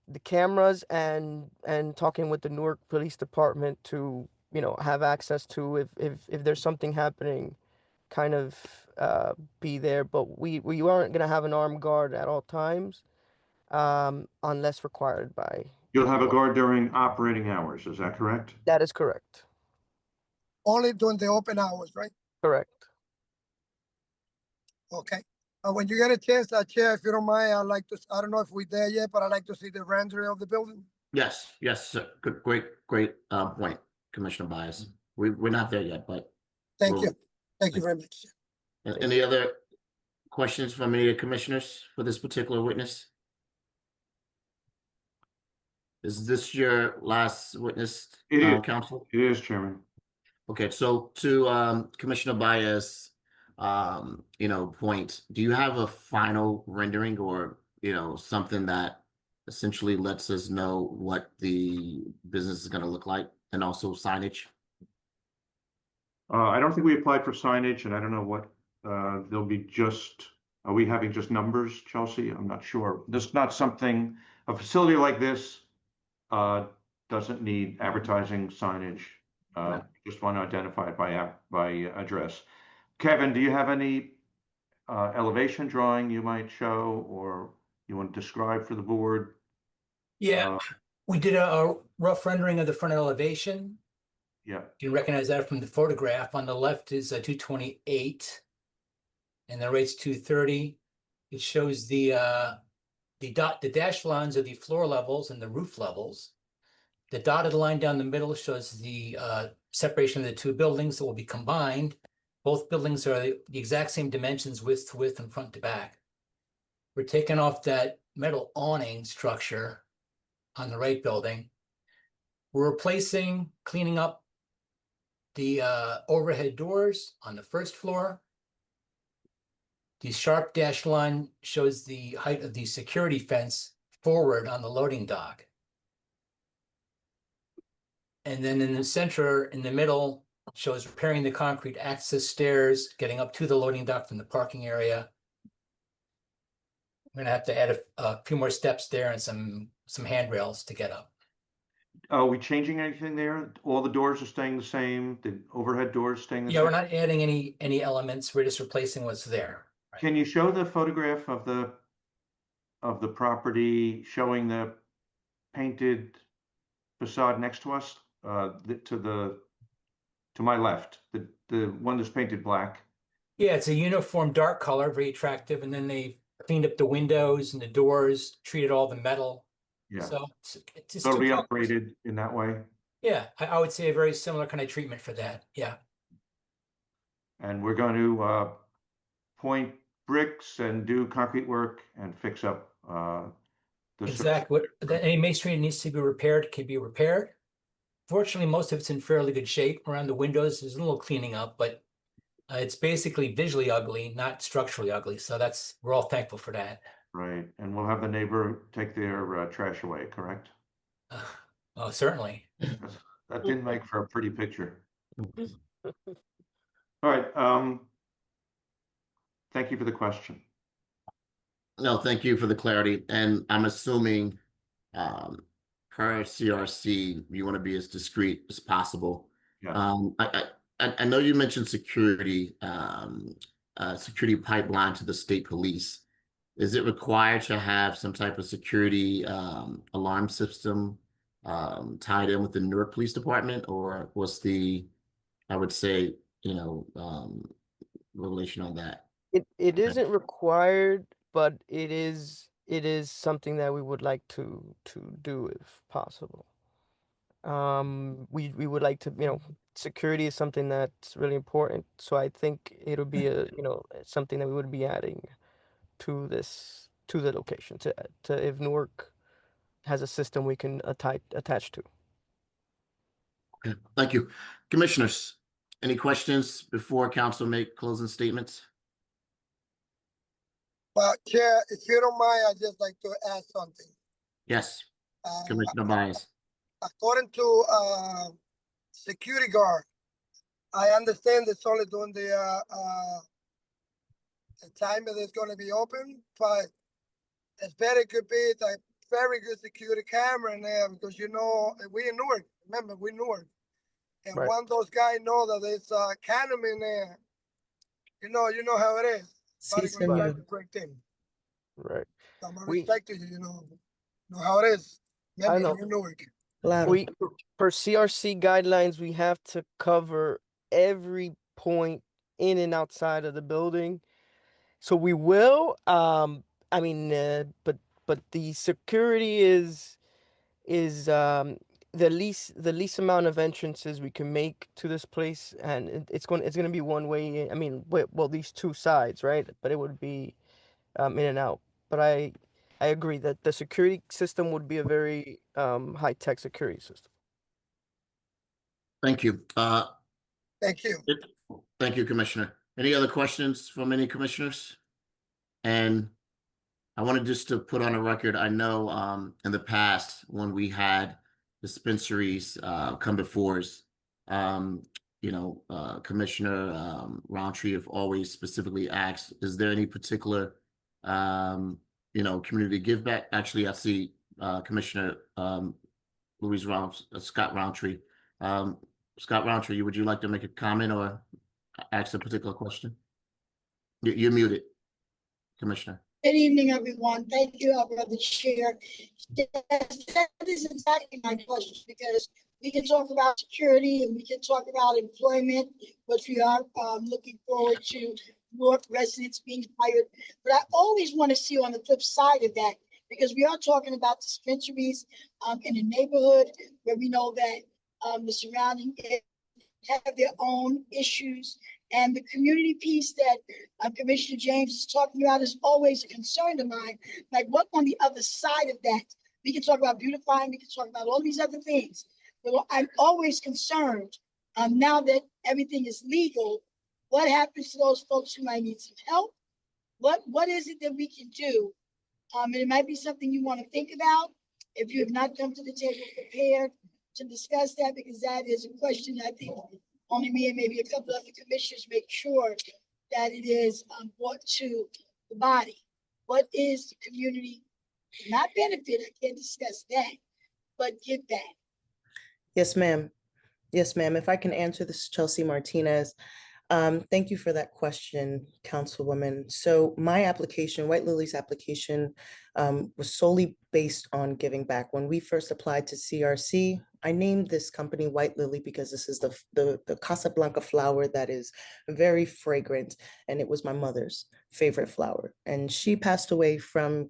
S13: the cameras and talking with the Newark Police Department to, have access to if there's something happening, kind of be there. But we aren't gonna have an armed guard at all times, unless required by.
S6: You'll have a guard during operating hours, is that correct?
S13: That is correct.
S10: Only during the open hours, right?
S13: Correct.
S10: Okay. When you get a chance, Chair, if you don't mind, I'd like to, I don't know if we're there yet, but I'd like to see the rendering of the building.
S1: Yes, sir. Good, great point, Commissioner Bias. We're not there yet, but
S10: Thank
S1: we'll-
S10: you. Thank you very much.
S1: Any other questions from any of the commissioners for this particular witness? Is this your last witness,
S6: It is.
S1: counsel?
S6: It is, Chairman.
S1: Okay, so to Commissioner Bias, point, do you have a final rendering or, something that essentially lets us know what the business is going to look like, and also signage?
S6: I don't think we applied for signage, and I don't know what, they'll be are we having just numbers, Chelsea? I'm not sure. This is not something, a facility like this doesn't need advertising signage.
S1: Right.
S6: Just want to identify it by address. Kevin, do you have any elevation drawing you might show, or you want to describe for the board?
S11: Yeah, we did a rough rendering of the front elevation.
S6: Yeah.
S11: You can recognize that from the photograph. On the left is 228, and the right's 230. It shows the dashed lines are the floor levels and the roof levels. The dotted line down the middle shows the separation of the two buildings that will be combined. Both buildings are the exact same dimensions, width to width and front to back. We're taking off that metal awning structure on the right building. We're replacing, cleaning up the overhead doors on the first floor. The sharp dashed line shows the height of the security fence forward on the loading dock. And then in the center, in the middle, shows repairing the concrete access stairs, getting up to the loading dock from the parking area. I'm gonna have to add a few more steps there and some handrails to get up.
S6: Are we changing anything there? All the doors are staying the same? The overhead doors staying the same?
S11: Yeah, we're not adding any elements. We're just replacing what's there.
S6: Can you show the photograph of the property showing the painted facade next to us? To my left, the one that's painted black.
S11: Yeah, it's a uniform dark color, very attractive. And then they cleaned up the windows and the doors, treated all the metal.
S6: Yeah.
S11: So it's just
S6: Totally
S11: two colors.
S6: upgraded in that way.
S11: Yeah, I would say a very similar kind of treatment for that. Yeah.
S6: And we're going to point bricks and do concrete work and fix up the
S11: Exactly. Any masonry that needs to be repaired can be repaired. Fortunately, most of it's in fairly good shape. Around the windows, there's a little cleaning up, but it's basically visually ugly, not structurally ugly. So we're all thankful for that.
S6: Right, and we'll have the neighbor take their trash away, correct?
S11: Oh, certainly.
S6: That didn't make for a pretty picture. All right, thank you for the question.
S1: No, thank you for the clarity. And I'm assuming, per CRC, you want to be as discreet as possible.
S6: Yeah.
S1: I know you mentioned security, security pipeline to the state police. Is it required to have some type of security alarm system tied in with the Newark Police Department, or what's the, I would say, relation on that?
S13: It isn't required, but it is something that we would like to do if possible. We would like to, security is something that's really important. So I think it'll be something that we would be adding to the location to if Newark has a system we can attach to.
S1: Okay, thank you. Commissioners, any questions before council make closing statements?
S10: Well, Chair, if you don't mind, I'd just like to add something.
S1: Yes, Commissioner Bias.
S10: According to security guard, I understand it's only during the time that it's going to be open, but it's better could be a very good security camera in there because we in Newark. Remember, we Newark, and
S13: Right.
S10: once those guys know that there's a cannon in there, you know how it is.
S7: Sí,
S10: Somebody's gonna try
S7: señor.
S10: to break in.
S13: Right.
S10: So I'm gonna
S13: We-
S10: respect you. Know how it is.
S13: I
S10: Remember,
S13: know.
S10: we're in Newark.
S7: Claro.
S13: We, per CRC guidelines, we have to cover every point in and outside of the building. So we will, I mean, but the security is the least amount of entrances we can make to this place, and it's going to be one way. I mean, well, these two sides, right? But it would be in and out. But I agree that the security system would be a very high-tech security system.
S1: Thank you.
S10: Thank you.
S1: Thank you, Commissioner. Any other questions from any commissioners? And I wanted just to put on a record, I know in the past when we had dispensaries come before us, Commissioner Roundtree have always specifically asked, is there any particular community give back? Actually, I see Commissioner Scott Roundtree. Scott Roundtree, would you like to make a comment or ask a particular question? You're muted, Commissioner.
S15: Good evening, everyone. Thank you, Brother Chair. Yes, that is exactly my question, because we can talk about security and we can talk about employment, which we are looking forward to more residents being hired. But I always want to see on the flip side of that, because we are talking about dispensaries in a neighborhood where we know that the surrounding areas have their own issues. And the community piece that Commissioner James is talking about is always a concern of mine. Like, what on the other side of that? We can talk about beautifying, we can talk about all these other things. But I'm always concerned now that everything is legal, what happens to those folks who might need some help? What is it that we can do? And it might be something you want to think about if you have not come to the table prepared to discuss that, because that is a question I think only me and maybe a couple other commissioners make sure that it is brought to the body. What is the community, not benefit, I can't discuss that, but give back.
S7: Yes, ma'am. Yes, ma'am. If I can answer this, Chelsea Martinez. Thank you for that question, Councilwoman. So my application, White Lily's application, was solely based on giving back. When we first applied to CRC, I named this company White Lily because this is the Casablanca flower that is very fragrant, and it was my mother's favorite flower. And she passed away from,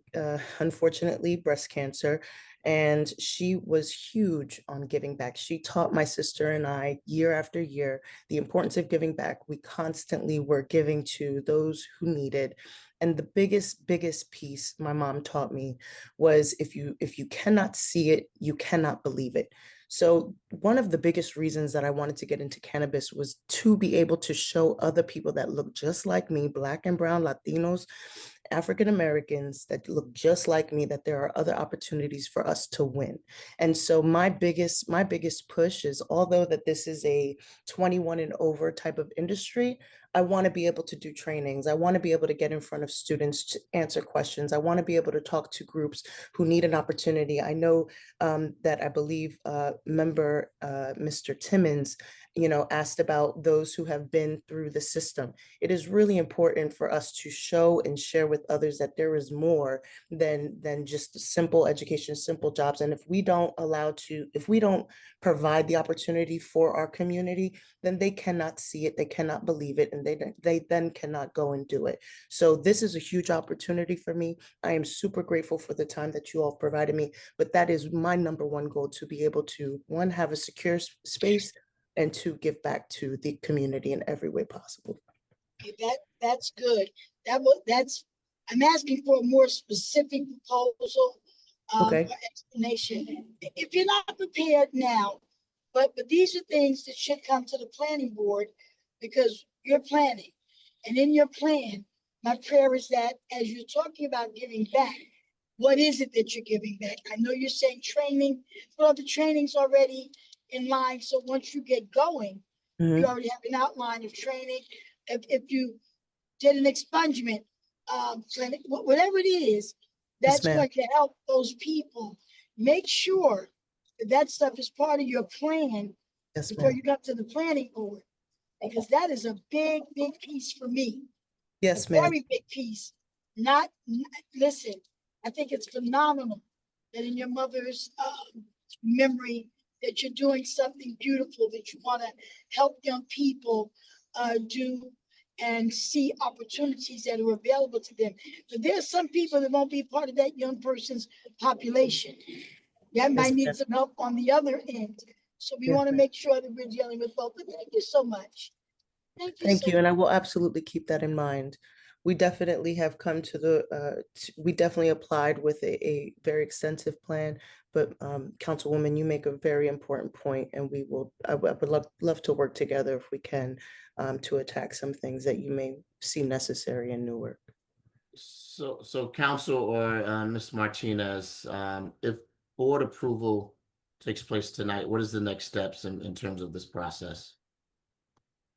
S7: unfortunately, breast cancer. And she was huge on giving back. She taught my sister and I year after year the importance of giving back. We constantly were giving to those who needed. And the biggest piece my mom taught me was if you cannot see it, you cannot believe it. So one of the biggest reasons that I wanted to get into cannabis was to be able to show other people that look just like me, Black and brown Latinos, African Americans that look just like me, that there are other opportunities for us to win. And so my biggest push is, although that this is a 21 and over type of industry, I want to be able to do trainings. I want to be able to get in front of students to answer questions. I want to be able to talk to groups who need an opportunity. I know that I believe member Mr. Timmons asked about those who have been through the system. It is really important for us to show and share with others that there is more than just simple education, simple jobs. And if we don't provide the opportunity for our community, then they cannot see it, they cannot believe it, and they then cannot go and do it. So this is a huge opportunity for me. I am super grateful for the time that you all provided me, but that is my number one goal, to be able to, one, have a secure space, and two, give back to the community in every way possible.
S15: Okay, that's good. I'm asking for a more specific proposal,
S7: Okay.
S15: or explanation. If you're not prepared now, but these are things that should come to the planning board, because you're planning. And in your plan, my prayer is that as you're talking about giving back, what is it that you're giving back? I know you're saying training, well, the training's already in line. So once you get going, you already have an outline of training. If you did an expungement clinic, whatever it is, that's
S7: ma'am.
S15: going to help those people. Make sure that stuff is part of your plan
S7: Yes,
S15: before
S7: ma'am.
S15: you go to the planning board, because that is a big, big piece for me.
S7: Yes,
S15: A
S7: ma'am.
S15: very big piece. Listen, I think it's phenomenal that in your mother's memory that you're doing something beautiful, that you want to help young people do and see opportunities that are available to them. But there's some people that won't be part of that young person's population that might need some help on the other end. So we want to make sure that we're dealing with both. But thank you so much.
S7: Thank you, and I will absolutely keep that in mind. We definitely have come to we definitely applied with a very extensive plan, but Councilwoman, you make a very important point, and I would love to work together if we can, to attack some things that you may see necessary in Newark.
S1: So Council or Ms. Martinez, if board approval takes place tonight, what is the next steps in terms of this process?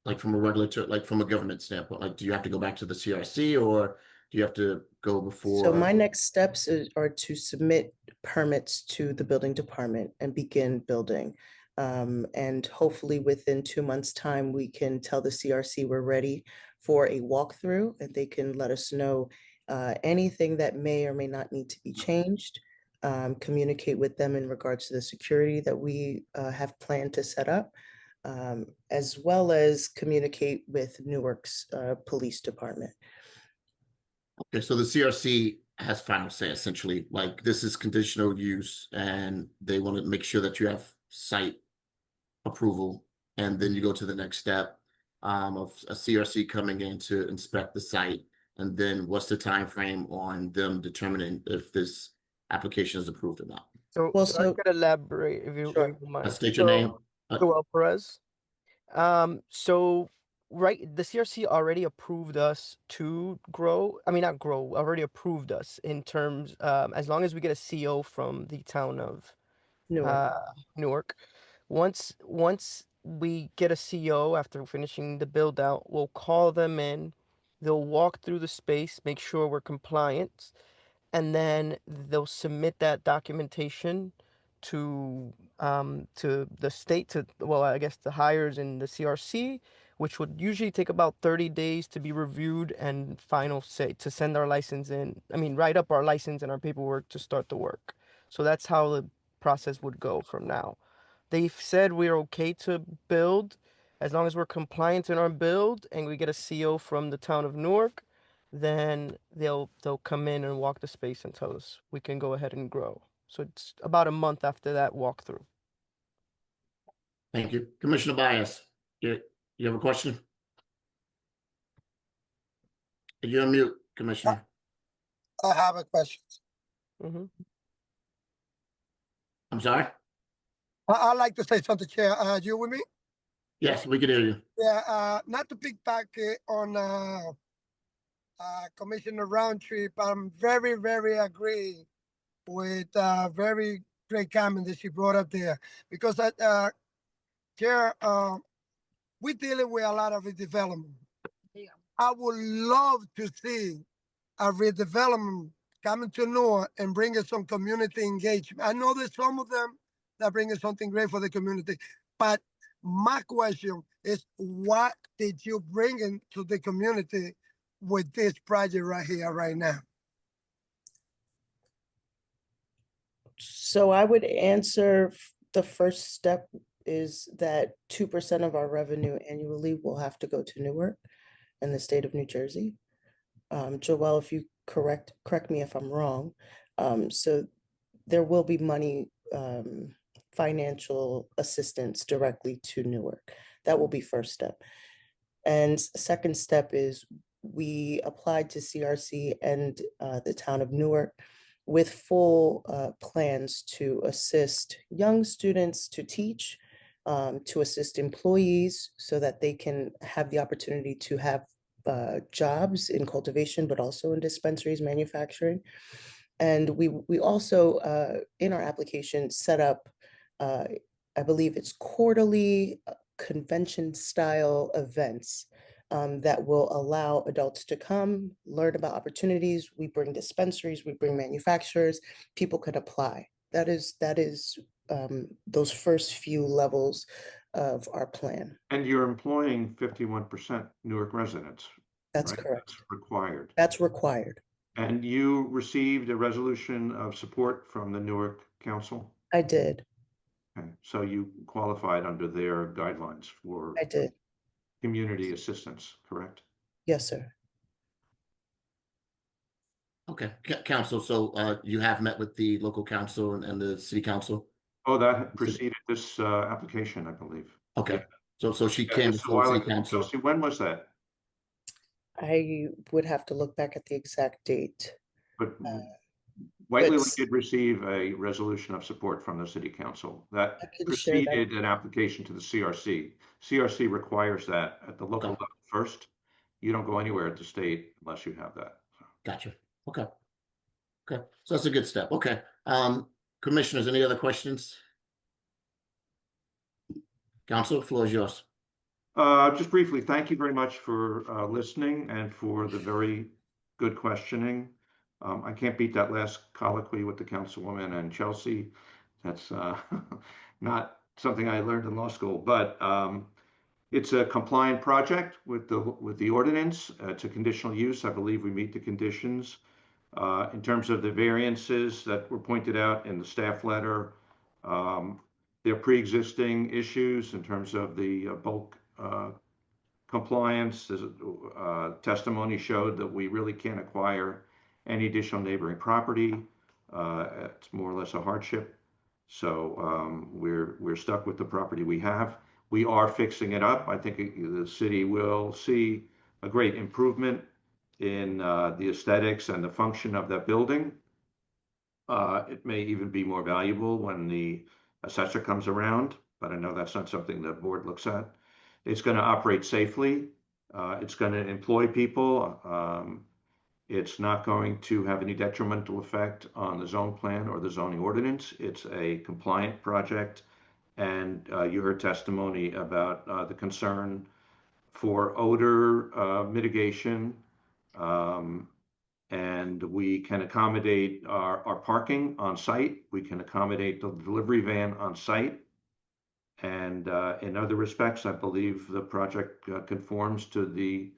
S1: Like from a government standpoint, like, do you have to go back to the CRC, or do you have to go before?
S7: So my next steps are to submit permits to the building department and begin building. And hopefully within 2 months' time, we can tell the CRC we're ready for a walkthrough, and they can let us know anything that may or may not need to be changed. Communicate with them in regards to the security that we have planned to set up. As well as communicate with Newark's police department.
S1: Okay, so the CRC has final say, essentially. Like, this is conditional use, and they want to make sure that you have site approval, and then you go to the next step of a CRC coming in to inspect the site, and then what's the time frame on them determining if this application is approved or not?
S13: So,
S7: Well,
S13: so I could elaborate if you don't mind.
S1: State your name.
S13: Joel Perez. So the CRC already approved us to grow. I mean, not grow, already approved us in terms, as long as we get a CO from the town of Newark. Once we get a CO after finishing the build out, we'll call them in. They'll walk through the space, make sure we're compliant, and then they'll submit that documentation to the state, I guess the hires in the CRC, which would usually take about 30 days to be reviewed and final say to send our license in. I mean, write up our license and our paperwork to start the work. So that's how the process would go from now. They've said we're okay to build as long as we're compliant in our build and we get a CO from the town of Newark. Then they'll come in and walk the space and tell us we can go ahead and grow. So it's about a month after that walkthrough.
S1: Thank you. Commissioner Bias, you have a question? You're on mute, Commissioner.
S10: I have a question.
S1: I'm sorry?
S10: I'd like to say something, Chair. You with me?
S1: Yes, we can hear you.
S10: Yeah, not to pickpocket on Commissioner Roundtree, but I'm very, very agree with very great comment that she brought up there, because Chair, we're dealing with a lot of redevelopment. I would love to see a redevelopment coming to Newark and bringing some community engagement. I know there's some of them that bring something great for the community, but my question is, what did you bring into the community with this project right here, right now?
S7: So I would answer the first step is that 2% of our revenue annually will have to go to Newark in the state of New Jersey. Joelle, if you correct me if I'm wrong. So there will be money, financial assistance directly to Newark. That will be first step. And second step is we applied to CRC and the town of Newark with full plans to assist young students to teach, to assist employees so that they can have the opportunity to have jobs in cultivation, but also in dispensaries, manufacturing. And we also, in our application, set up, I believe it's quarterly convention style events that will allow adults to come, learn about opportunities. We bring dispensaries, we bring manufacturers, people could apply. That is those first few levels of our plan.
S6: And you're employing 51% Newark residents.
S7: That's
S6: right?
S7: correct.
S6: That's required.
S7: That's required.
S6: And you received a resolution of support from the Newark Council?
S7: I did.
S6: Okay, so you qualified under their guidelines for
S7: I did.
S6: community assistance, correct?
S7: Yes, sir.
S1: Okay, council, so you have met with the local council and the city council?
S6: Oh, that preceded this application, I believe.
S1: Okay,
S6: Yeah.
S1: so she
S6: Yeah,
S1: came
S6: just a
S1: before the
S6: while
S1: city
S6: ago.
S1: council.
S6: Chelsea, when was that?
S7: I would have to look back at the exact date.
S6: But White Lily
S7: but-
S6: did receive a resolution of support from the city council
S7: I
S6: that
S7: can share that.
S6: preceded an application to the CRC. CRC requires that at the local level first. You don't go anywhere at the state unless you have that.
S1: Gotcha. Okay. Okay, so that's a good step. Okay. Commissioners, any other questions? Council, the floor is yours.
S6: Just briefly, thank you very much for listening and for the very good questioning. I can't beat that last colloquy with the councilwoman and Chelsea. That's not something I learned in law school, but it's a compliant project with the ordinance. It's a conditional use. I believe we meet the conditions. In terms of the variances that were pointed out in the staff letter, there are pre-existing issues in terms of the bulk compliance. Testimony showed that we really can't acquire any additional neighboring property. It's more or less a hardship. So we're stuck with the property we have. We are fixing it up. I think the city will see a great improvement in the aesthetics and the function of that building. It may even be more valuable when the assessor comes around, but I know that's not something the board looks at. It's going to operate safely. It's going to employ people. It's not going to have any detrimental effect on the zone plan or the zoning ordinance. It's a compliant project. And you heard testimony about the concern for odor mitigation. And we can accommodate our parking on site. We can accommodate the delivery van on site. And in other respects, I believe the project conforms to the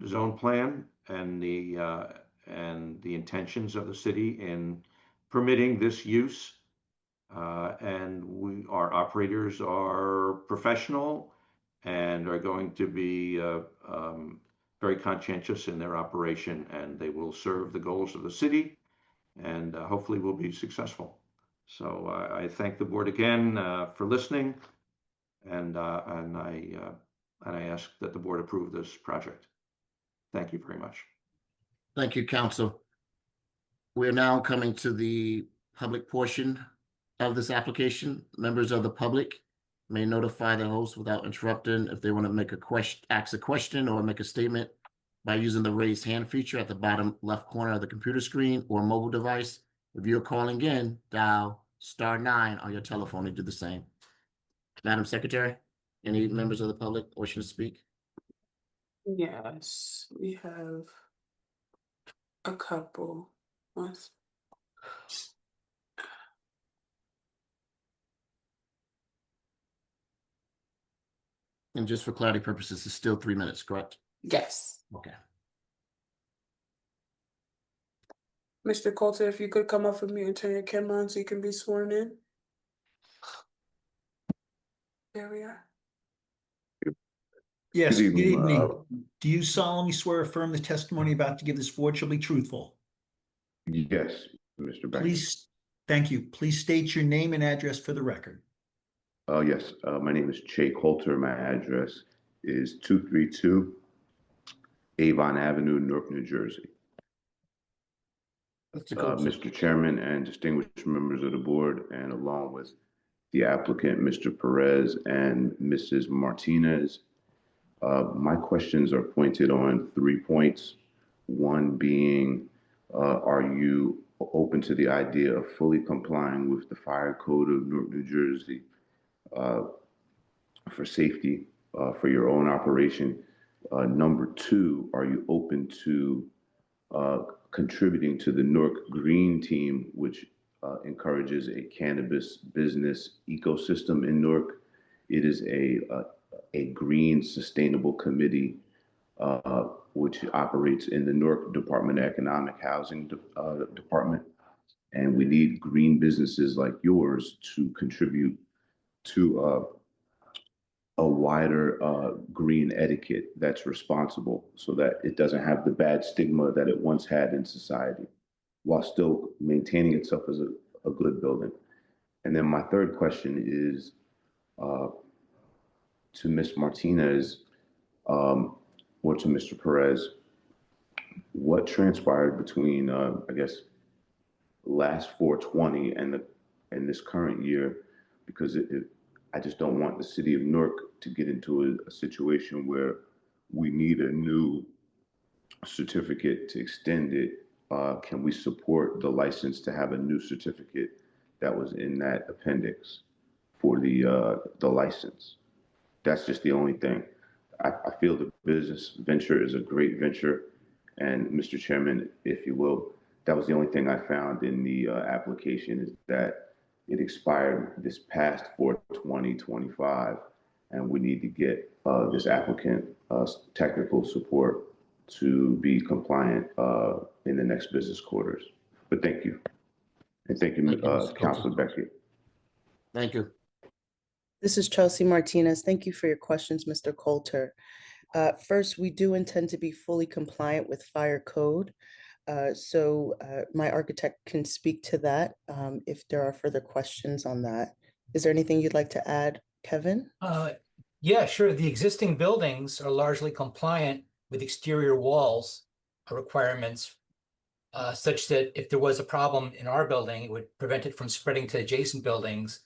S6: zone plan and the intentions of the city in permitting this use. And our operators are professional and are going to be very conscientious in their operation, and they will serve the goals of the city, and hopefully will be successful. So I thank the board again for listening, and I ask that the board approve this project. Thank you very much.
S1: Thank you, council. We're now coming to the public portion of this application. Members of the public may notify the host without interrupting if they want to make a question, ask a question or make a statement by using the raised hand feature at the bottom left corner of the computer screen or mobile device. If you're calling in, dial *9 on your telephone and do the same. Madam Secretary, any members of the public wishing to speak?
S2: Yes, we have a couple.
S1: And just for clarity purposes, it's still 3 minutes, correct?
S2: Yes.
S1: Okay.
S2: Mr. Coulter, if you could come up with me and turn your camera on so you can be sworn in. There we are.
S3: Yes,
S16: Good
S3: good
S16: evening,
S3: evening. Do you solemnly swear or affirm the testimony about to give this board shall be truthful?
S16: Yes, Mr. Beckett.
S3: Please, thank you. Please state your name and address for the record.
S16: Yes, my name is Che Coulter. My address is 232 Avon Avenue, Newark, New Jersey. Mr. Chairman and distinguished members of the board, and along with the applicant, Mr. Perez and Mrs. Martinez, my questions are pointed on 3 points. One being, are you open to the idea of fully complying with the fire code of Newark, New Jersey for safety for your own operation? Number 2, are you open to contributing to the Newark Green Team, which encourages a cannabis business ecosystem in Newark? It is a green sustainable committee which operates in the Newark Department of Economic Housing Department. And we need green businesses like yours to contribute to a wider green etiquette that's responsible so that it doesn't have the bad stigma that it once had in society while still maintaining itself as a good building. And then my third question is to Ms. Martinez or to Mr. Perez, what transpired between, I guess, last 420 and this current year? Because I just don't want the city of Newark to get into a situation where we need a new certificate to extend it. Can we support the license to have a new certificate that was in that appendix for the license? That's just the only thing. I feel the business venture is a great venture. And Mr. Chairman, if you will, that was the only thing I found in the application, is that it expired this past 4/20/25, and we need to get this applicant technical support to be compliant in the next business quarters. But thank you. And thank you, Councilor Beckett.
S1: Thank you.
S7: This is Chelsea Martinez. Thank you for your questions, Mr. Coulter. First, we do intend to be fully compliant with fire code. So my architect can speak to that if there are further questions on that. Is there anything you'd like to add, Kevin?
S11: Yeah, sure. The existing buildings are largely compliant with exterior walls requirements, such that if there was a problem in our building, it would prevent it from spreading to adjacent buildings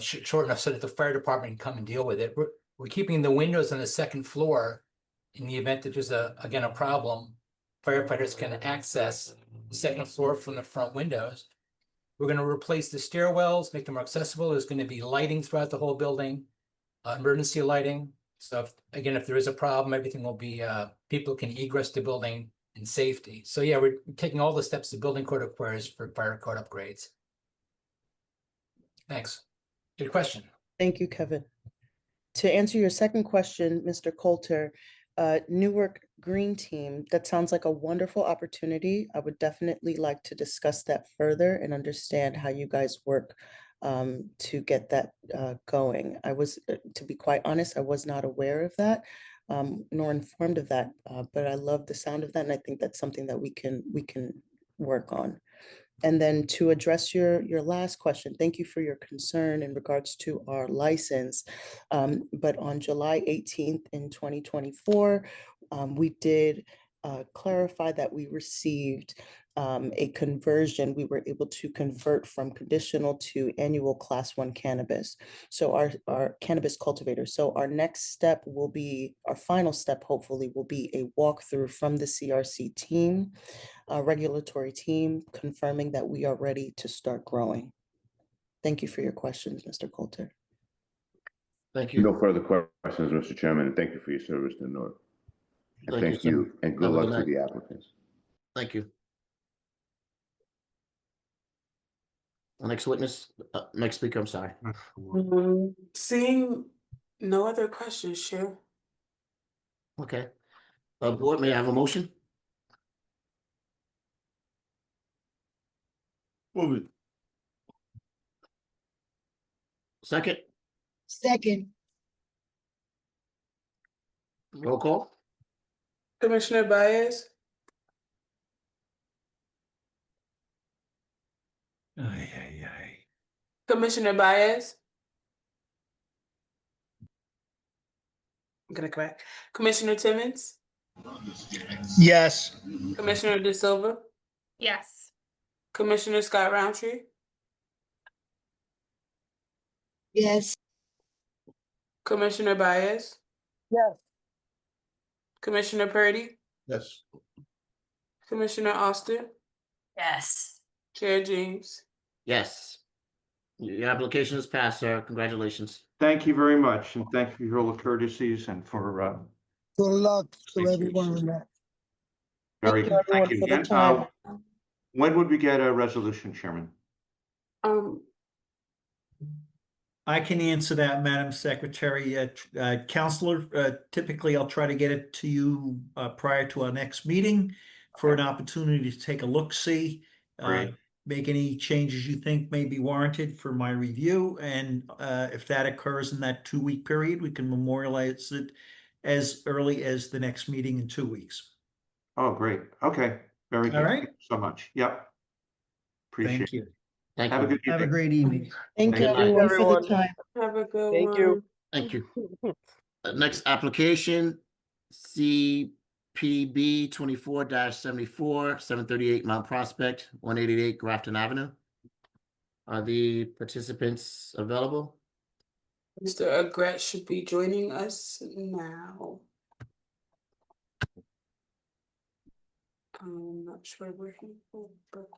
S11: short enough so that the fire department can come and deal with it. We're keeping the windows on the second floor in the event that there's a problem. Firefighters can access the second floor from the front windows. We're going to replace the stairwells, make them more accessible. There's going to be lighting throughout the whole building, emergency lighting. So if there is a problem, everything will be, people can egress the building in safety. So yeah, we're taking all the steps the building code requires for fire code upgrades. Thanks. Good question.
S7: Thank you, Kevin. To answer your second question, Mr. Coulter, Newark Green Team, that sounds like a wonderful opportunity. I would definitely like to discuss that further and understand how you guys work to get that going. To be quite honest, I was not aware of that, nor informed of that, but I love the sound of that, and I think that's something that we can work on. And then to address your last question, thank you for your concern in regards to our license. But on July 18th in 2024, we did clarify that we received a conversion. We were able to convert from conditional to annual Class 1 cannabis. So our cannabis cultivators. So our next step will be, our final step hopefully will be a walkthrough from the CRC team, regulatory team, confirming that we are ready to start growing. Thank you for your questions, Mr. Coulter.
S1: Thank you.
S16: No further questions, Mr. Chairman, and thank you for your service to Newark. And thank you, and good luck to the applicants.
S1: Thank you. Next witness, next speaker, I'm sorry.
S2: Seeing no other questions, Chair.
S1: Okay. Board, may I have a motion?
S3: Move it.
S1: Second,
S15: Second,
S1: roll call?
S2: Commissioner Baez, Commissioner Baez. I'm gonna correct. Commissioner Timmons,
S8: Yes.
S2: Commissioner De Silva,
S5: Yes.
S2: Commissioner Scott Roundtree,
S15: yes.
S2: Commissioner Baez,
S10: Yes.
S2: Commissioner Purdy,
S3: Yes.
S2: Commissioner Austin,
S5: Yes.
S2: Chair James.
S1: Yes. Your application is passed, sir. Congratulations.
S6: Thank you very much, and thank you for all the courtesies and for
S10: Good luck to
S6: Thanks,
S10: everyone on that.
S6: very
S7: Thank you,
S6: good.
S7: everyone,
S6: Thank you
S7: for the
S6: again.
S7: time.
S6: When would we get a resolution, Chairman?
S3: I can answer that, Madam Secretary. Counselor, typically I'll try to get it to you prior to our next meeting for an opportunity to take a look-see.
S6: Great.
S3: Make any changes you think may be warranted for my review. And if that occurs in that 2-week period, we can memorialize it as early as the next meeting in 2 weeks.
S6: Oh, great. Okay, very good.
S3: All right.
S6: Thank you so much. Yep. Appreciate
S3: Thank you.
S6: it.
S1: Thank
S6: Have a
S1: you.
S6: good
S9: Have a
S6: evening.
S9: great evening.
S7: Thank you,
S1: Thank you.
S7: everyone, for the
S13: Everyone.
S7: time.
S2: Have a good
S13: Thank
S2: one.
S13: you.
S1: Thank you. Next application, CPB 24-74, 738 Mount Prospect, 188 Grafton Avenue. Are the participants available?
S2: Mr. Agret should be joining us now. I'm not sure where he is, but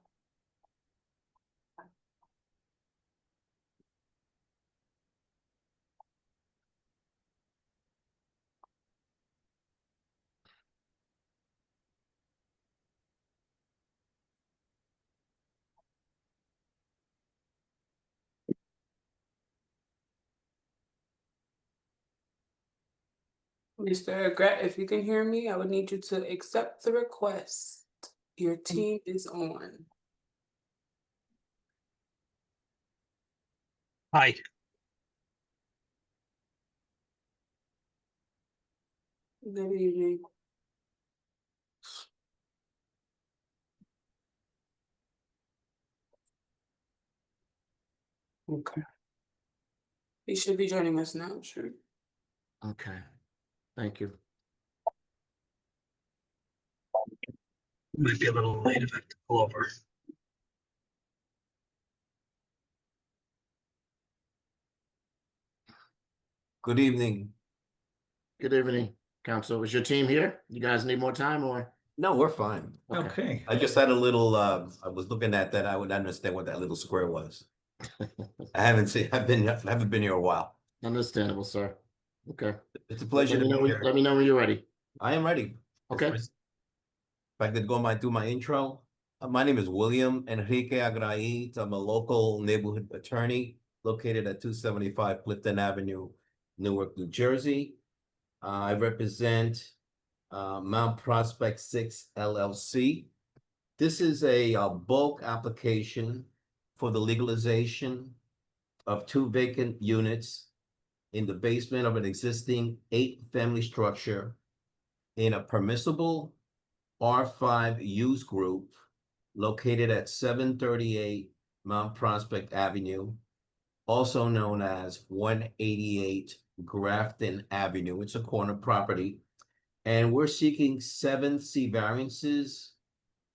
S2: Mr. Agret, if you can hear me, I would need you to accept the request. Your team is on.
S17: Hi.
S2: Good evening. Okay. He should be joining us now, sure.
S1: Okay, thank you.
S17: Might be a little late if I have to pull over.
S18: Good evening.
S1: Good evening, Council. Is your team here? You guys need more time or?
S18: No, we're fine.
S3: Okay.
S18: I just had a little, I was looking at that. I would understand what that little square was. I haven't been here a while.
S1: Understandable, sir. Okay.
S18: It's a pleasure to be here.
S1: Let me know when you're ready.
S18: I am ready.
S1: Okay.
S18: If I could do my intro. My name is William Enrique Agrais. I'm a local neighborhood attorney located at 275 Clifton Avenue, Newark, New Jersey. I represent Mount Prospect 6 LLC. This is a bulk application for the legalization of 2 vacant units in the basement of an existing 8-family structure in a permissible R5 use group located at 738 Mount Prospect Avenue, also known as 188 Grafton Avenue. It's a corner property. And we're seeking 7 C variances,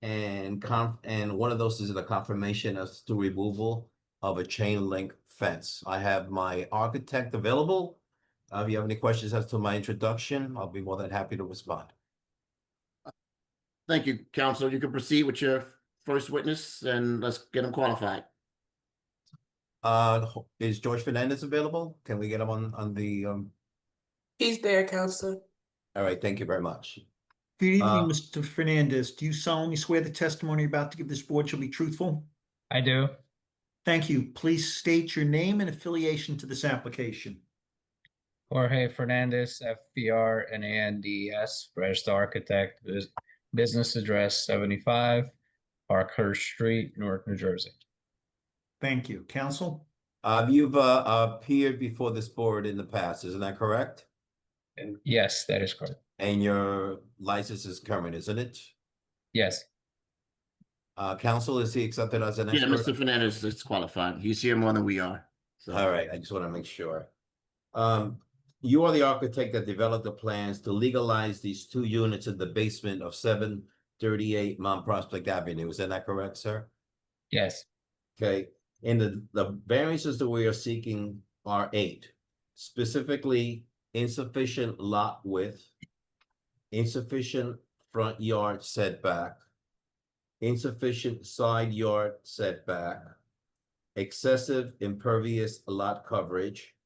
S18: and one of those is the confirmation as to removal of a chain link fence. I have my architect available. If you have any questions as to my introduction, I'll be more than happy to respond.
S1: Thank you, Council. You can proceed with your first witness and let's get him qualified.
S18: Is George Fernandez available? Can we get him on the?
S2: He's there, Counselor.
S18: All right, thank you very much.
S3: Good evening, Mr. Fernandez. Do you solemnly swear the testimony you're about to give this board shall be truthful?
S17: I do.
S3: Thank you. Please state your name and affiliation to this application.
S11: Jorge Fernandez, FBR NANDES, registered architect, business address 75 Parkhurst Street, Newark, New Jersey.
S3: Thank you. Counsel?
S18: You've appeared before this board in the past, isn't that correct?
S11: Yes, that is correct.
S18: And your license is current, isn't it?
S11: Yes.
S18: Counsel, is he accepted as an
S1: Yeah,
S18: expert?
S1: Mr. Fernandez is qualified. He's here more than we are. So.
S18: All right, I just want to make sure. You are the architect that developed the plans to legalize these 2 units in the basement of 738 Mount Prospect Avenue. Is that correct, sir?
S11: Yes.
S18: Okay, and the variances that we are seeking are 8, specifically insufficient lot width, insufficient front yard setback, insufficient side yard setback, excessive impervious lot coverage,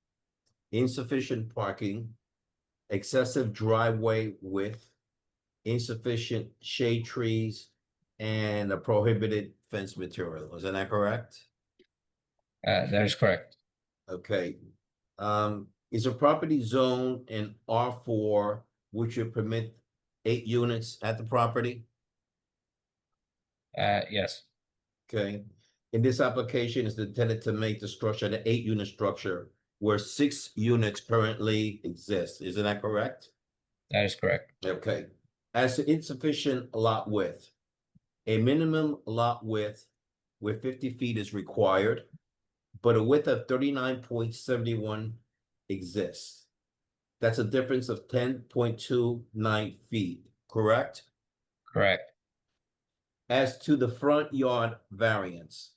S18: insufficient parking, excessive driveway width, insufficient shade trees, and a prohibited fence material. Is that correct?
S11: That is correct.
S18: Okay. Is a property zoned in R4, which would permit 8 units at the property?
S11: Yes.
S18: Okay. In this application, is intended to make the structure an 8-unit structure where 6 units currently exist. Isn't that correct?
S11: That is correct.
S18: Okay. As to insufficient lot width, a minimum lot width with 50 feet is required, but a width of 39.71 exists. That's a difference of 10.29 feet, correct?
S11: Correct.
S18: As to the front yard variance,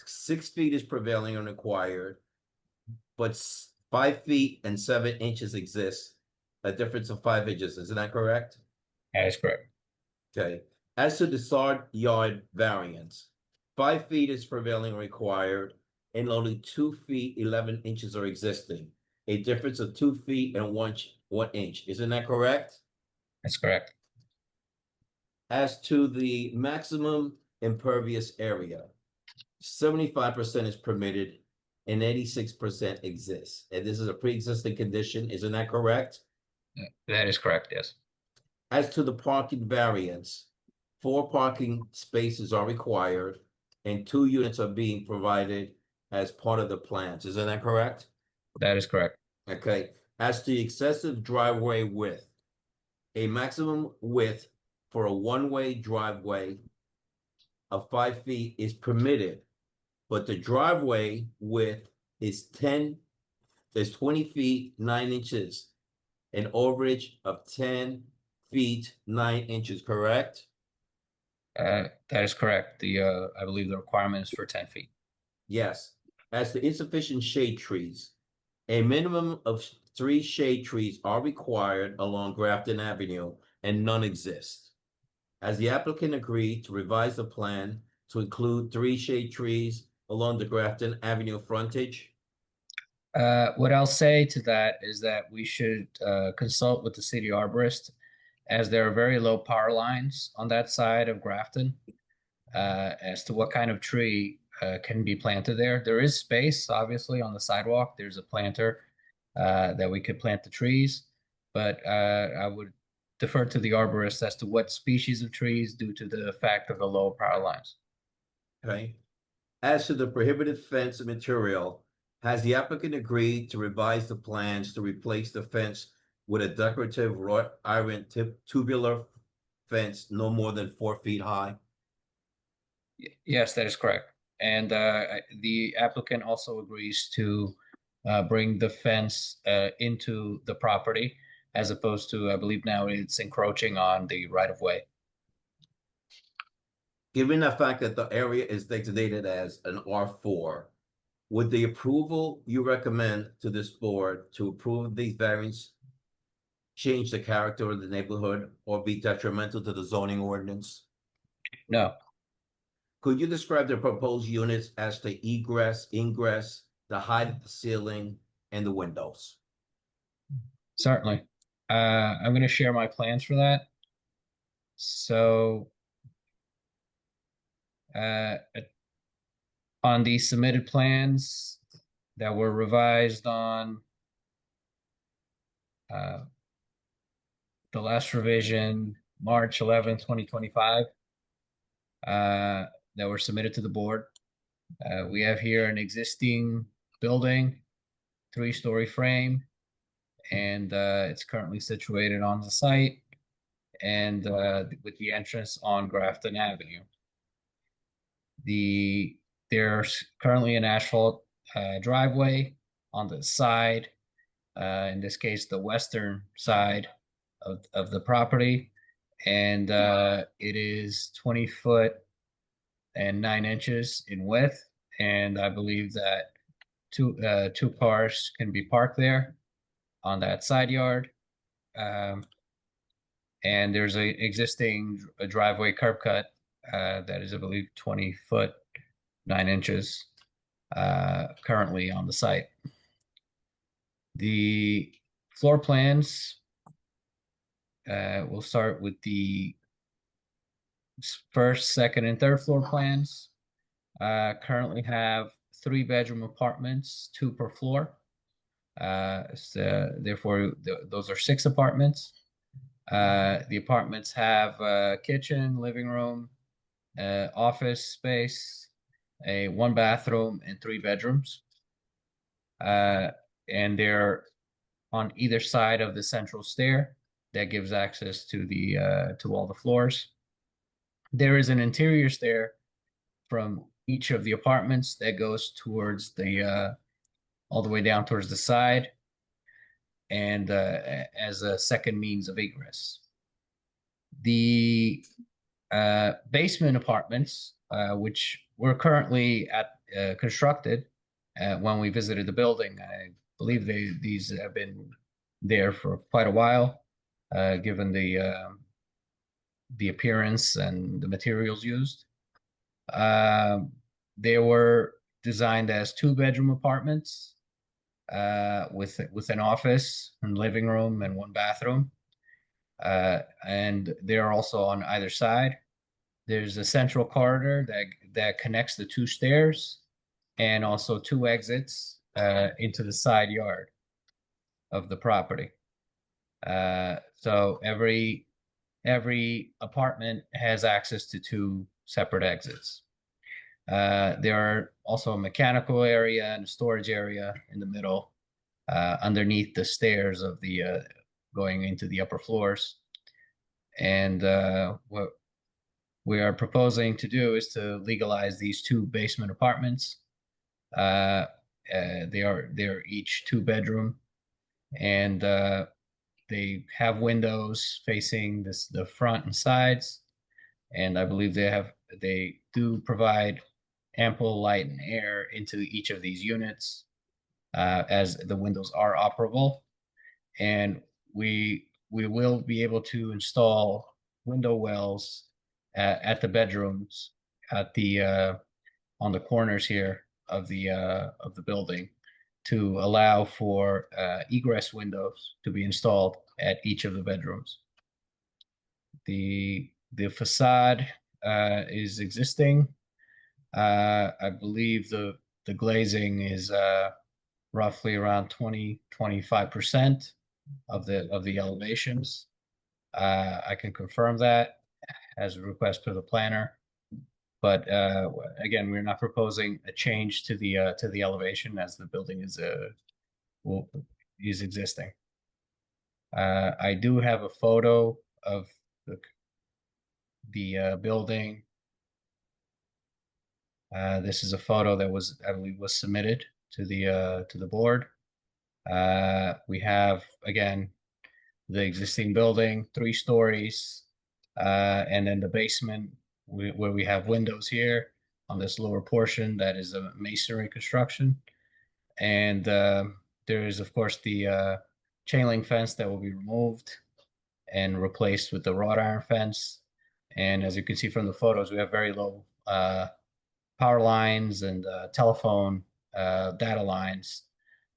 S18: 6 feet is prevailing and required, but 5 feet and 7 inches exists, a difference of 5 inches. Isn't that correct?
S11: That is correct.
S18: Okay. As to the side yard variance, 5 feet is prevailing and required, and only 2 feet 11 inches are existing, a difference of 2 feet and 1 inch. Isn't that correct?
S11: That's correct.
S18: As to the maximum impervious area, 75% is permitted and 86% exists. And this is a pre-existing condition. Isn't that correct?
S11: That is correct, yes.
S18: As to the parking variance, 4 parking spaces are required and 2 units are being provided as part of the plans. Isn't that correct?
S11: That is correct.
S18: Okay. As to the excessive driveway width, a maximum width for a one-way driveway of 5 feet is permitted, but the driveway width is 20 feet 9 inches, an overage of 10 feet 9 inches, correct?
S11: That is correct. I believe the requirement is for 10 feet.
S18: Yes. As to insufficient shade trees, a minimum of 3 shade trees are required along Grafton Avenue and none exist. Has the applicant agreed to revise the plan to include 3 shade trees along the Grafton Avenue frontage?
S11: What I'll say to that is that we should consult with the city arborist, as there are very low power lines on that side of Grafton, as to what kind of tree can be planted there. There is space, obviously, on the sidewalk. There's a planter that we could plant the trees, but I would defer to the arborist as to what species of trees due to the fact of the low power lines.
S18: Okay. As to the prohibited fence material, has the applicant agreed to revise the plans to replace the fence with a decorative wrought iron tubular fence no more than 4 feet high?
S11: Yes, that is correct. And the applicant also agrees to bring the fence into the property, as opposed to, I believe now it's encroaching on the right of way.
S18: Given the fact that the area is designated as an R4, would the approval you recommend to this board to approve these variants change the character of the neighborhood or be detrimental to the zoning ordinance?
S11: No.
S18: Could you describe the proposed units as to egress, ingress, the height of the ceiling, and the windows?
S11: Certainly. I'm going to share my plans for that. So
S19: on the submitted plans that were revised on the last revision, March 11th, 2025, that were submitted to the board. We have here an existing building, 3-story frame, and it's currently situated on the site and with the entrance on Grafton Avenue. There's currently an asphalt driveway on the side, in this case, the western side of the property, and it is 20 foot and 9 inches in width, and I believe that two cars can be parked there on that side yard. And there's a existing driveway curb cut that is, I believe, 20 foot 9 inches currently on the site. The floor plans, we'll start with the first, second, and third floor plans. Currently have 3-bedroom apartments, 2 per floor. Therefore, those are 6 apartments. The apartments have a kitchen, living room, office space, a 1 bathroom, and 3 bedrooms. And they're on either side of the central stair that gives access to to all the floors. There is an interior stair from each of the apartments that goes towards all the way down towards the side, and as a second means of egress. The basement apartments, which were currently constructed when we visited the building, I believe these have been there for quite a while, given the appearance and the materials used. They were designed as 2-bedroom apartments with an office and living room and 1 bathroom. And they're also on either side. There's a central corridor that connects the 2 stairs, and also 2 exits into the side yard of the property. So every apartment has access to 2 separate exits. There are also a mechanical area and a storage area in the middle, underneath the stairs of the going into the upper floors. And what we are proposing to do is to legalize these 2 basement apartments. They're each 2-bedroom, and they have windows facing the front and sides, and I believe they do provide ample light and air into each of these units, as the windows are operable. And we will be able to install window wells at the bedrooms on the corners here of the building, to allow for egress windows to be installed at each of the bedrooms. The facade is existing. I believe the glazing is roughly around 20-25% of the elevations. I can confirm that as a request to the planner, but again, we're not proposing a change to the elevation, as the building is existing. I do have a photo of the building. This is a photo that I believe was submitted to the board. We have, again, the existing building, 3 stories, and then the basement where we have windows here on this lower portion that is a masonry construction. And there is, of course, the chain link fence that will be removed and replaced with the wrought iron fence. And as you can see from the photos, we have very low power lines and telephone data lines.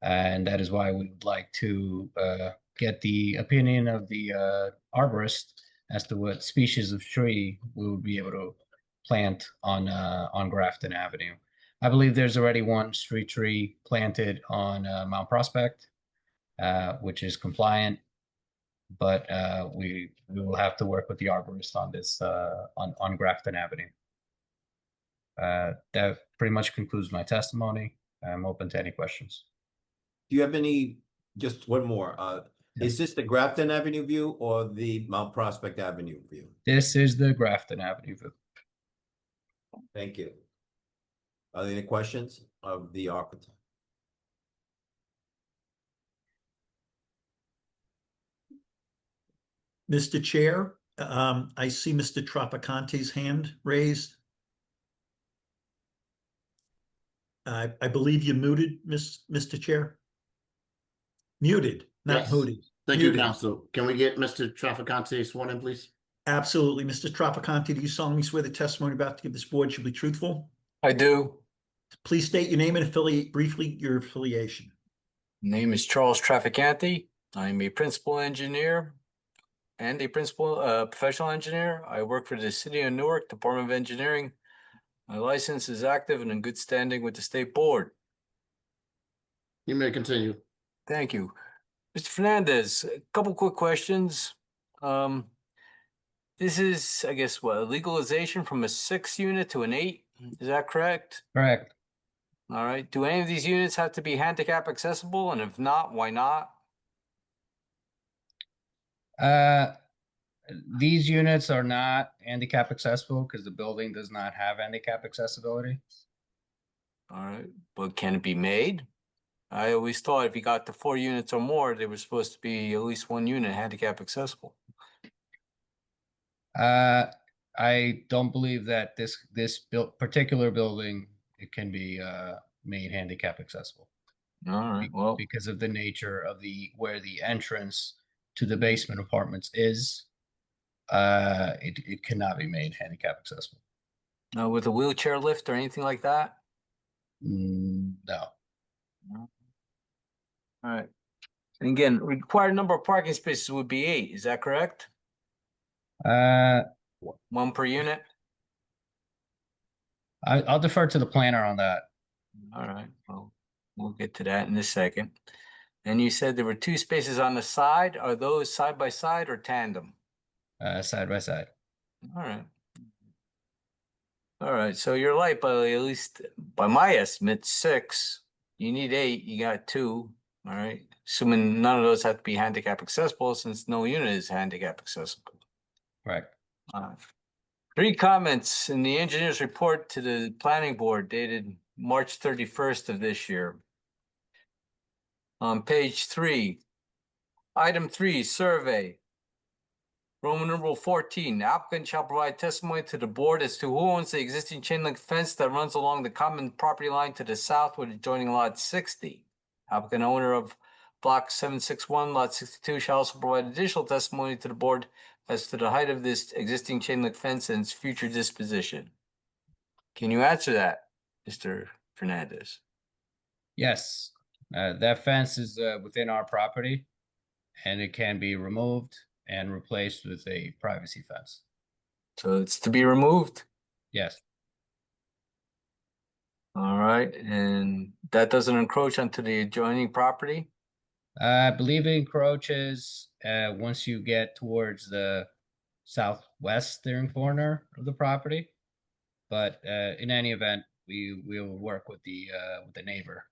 S19: And that is why we would like to get the opinion of the arborist as to what species of tree we would be able to plant on Grafton Avenue. I believe there's already one street tree planted on Mount Prospect, which is compliant, but we will have to work with the arborist on this on Grafton Avenue. That pretty much concludes my testimony. I'm open to any questions.
S18: Do you have any, just one more, is this the Grafton Avenue view or the Mount Prospect Avenue view?
S19: This is the Grafton Avenue view.
S18: Thank you. Are there any questions of the architect?
S3: Mr. Chair, I see Mr. Traficante's hand raised. I believe you're muted, Mr. Chair. Muted, not
S1: Yes.
S3: hooted.
S1: Thank
S3: Muted.
S1: you, Council. Can we get Mr. Traficante sworn in, please?
S3: Absolutely. Mr. Traficante, do you solemnly swear the testimony about to give this board should be truthful?
S20: I do.
S3: Please state your name and affiliate briefly your affiliation.
S20: Name is Charles Traficante. I'm a principal engineer and a professional engineer. I work for the City of Newark, Department of Engineering. My license is active and in good standing with the state board.
S1: You may continue.
S20: Thank you. Mr. Fernandez, a couple quick questions. This is, I guess, what, a legalization from a 6 unit to an 8? Is that correct?
S19: Correct.
S20: All right. Do any of these units have to be handicap accessible? And if not, why not?
S19: These units are not handicap accessible because the building does not have handicap accessibility.
S20: All right. But can it be made? I always thought if you got to 4 units or more, they were supposed to be at least 1 unit handicap accessible.
S19: I don't believe that this particular building, it can be made handicap accessible.
S20: All right. Well,
S19: because of the nature of where the entrance to the basement apartments is, it cannot be made handicap accessible.
S20: with a wheelchair lift or anything like that?
S19: No.
S20: All right. And again, required number of parking spaces would be 8. Is that correct? 1 per unit?
S19: I'll defer to the planner on that.
S20: All right. Well, we'll get to that in a second. And you said there were 2 spaces on the side. Are those side by side or tandem?
S19: Side by side.
S20: All right. All right. So you're light by at least, by my estimate, 6. You need 8. You got 2. All right. Assuming none of those have to be handicap accessible, since no unit is handicap accessible.
S19: Correct.
S20: 3 comments in the engineer's report to the planning board dated March 31st of this year. On page 3, item 3, survey. Roman numeral 14, applicant shall provide testimony to the board as to who owns the existing chain link fence that runs along the common property line to the south with adjoining lot 60. Applicant owner of block 761, lot 62 shall also provide additional testimony to the board as to the height of this existing chain link fence and its future disposition. Can you answer that, Mr. Fernandez?
S19: Yes. That fence is within our property, and it can be removed and replaced with a privacy fence.
S20: So it's to be removed?
S19: Yes.
S20: All right, and that doesn't encroach onto the adjoining property?
S19: I believe it encroaches once you get towards the southwestern corner of the property. But in any event, we will work with the neighbor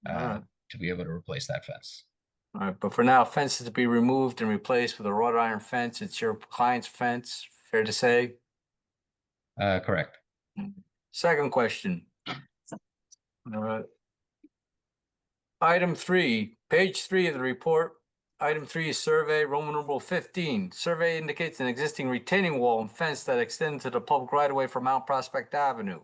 S19: to be able to replace that fence.
S20: All right, but for now, fence is to be removed and replaced with a wrought iron fence. It's your client's fence, fair to say?
S19: Correct.
S20: Second question. All right. Item 3, page 3 of the report. Item 3 is survey, Roman numeral 15. Survey indicates an existing retaining wall and fence that extend to the public right-of-way from Mount Prospect Avenue.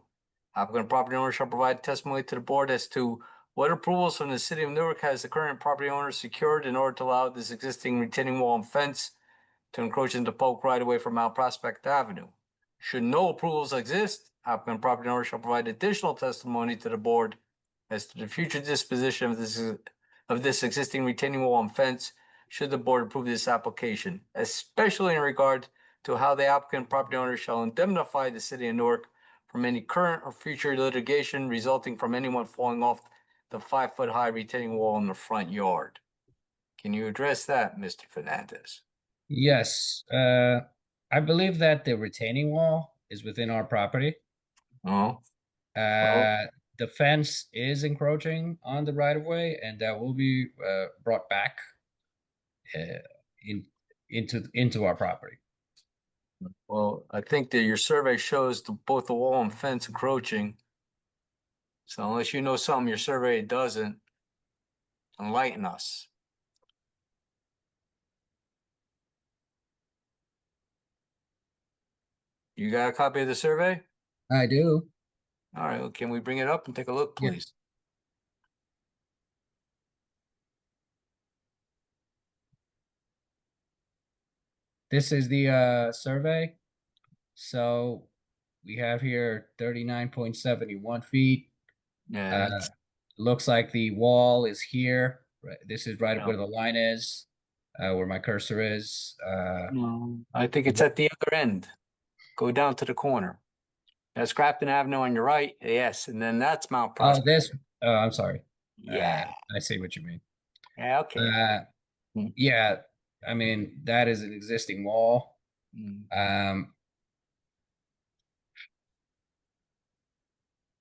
S20: Applicant property owner shall provide testimony to the board as to what approvals from the city of Newark has the current property owner secured in order to allow this existing retaining wall and fence to encroach into public right-of-way from Mount Prospect Avenue. Should no approvals exist, applicant property owner shall provide additional testimony to the board as to the future disposition of this existing retaining wall and fence should the board approve this application, especially in regard to how the applicant property owner shall indemnify the city of Newark from any current or future litigation resulting from anyone falling off the 5-foot-high retaining wall in the front yard. Can you address that, Mr. Fernandez?
S19: Yes, I believe that the retaining wall is within our property.
S20: Oh,
S19: The fence is encroaching on the right of way, and that will be brought back into our property.
S20: well, I think that your survey shows both the wall and fence encroaching. So unless you know something your survey doesn't, enlighten us. You got a copy of the survey?
S19: I do.
S20: All right, well, can we bring it up and take a look,
S19: Yeah.
S20: please?
S19: This is the survey. So we have here 39.71 feet.
S20: Yeah.
S19: Looks like the wall is here. Right, this is right
S20: Yeah.
S19: where the line is, where my cursor is.
S20: No, I think it's at the other end. Go down to the corner. That's Grafton Avenue on your right. Yes, and then that's Mount
S19: Oh,
S20: Prospect.
S19: this. Oh, I'm sorry.
S20: Yeah.
S19: I see what you mean.
S20: Yeah, okay.
S19: Yeah, I mean that is an existing wall.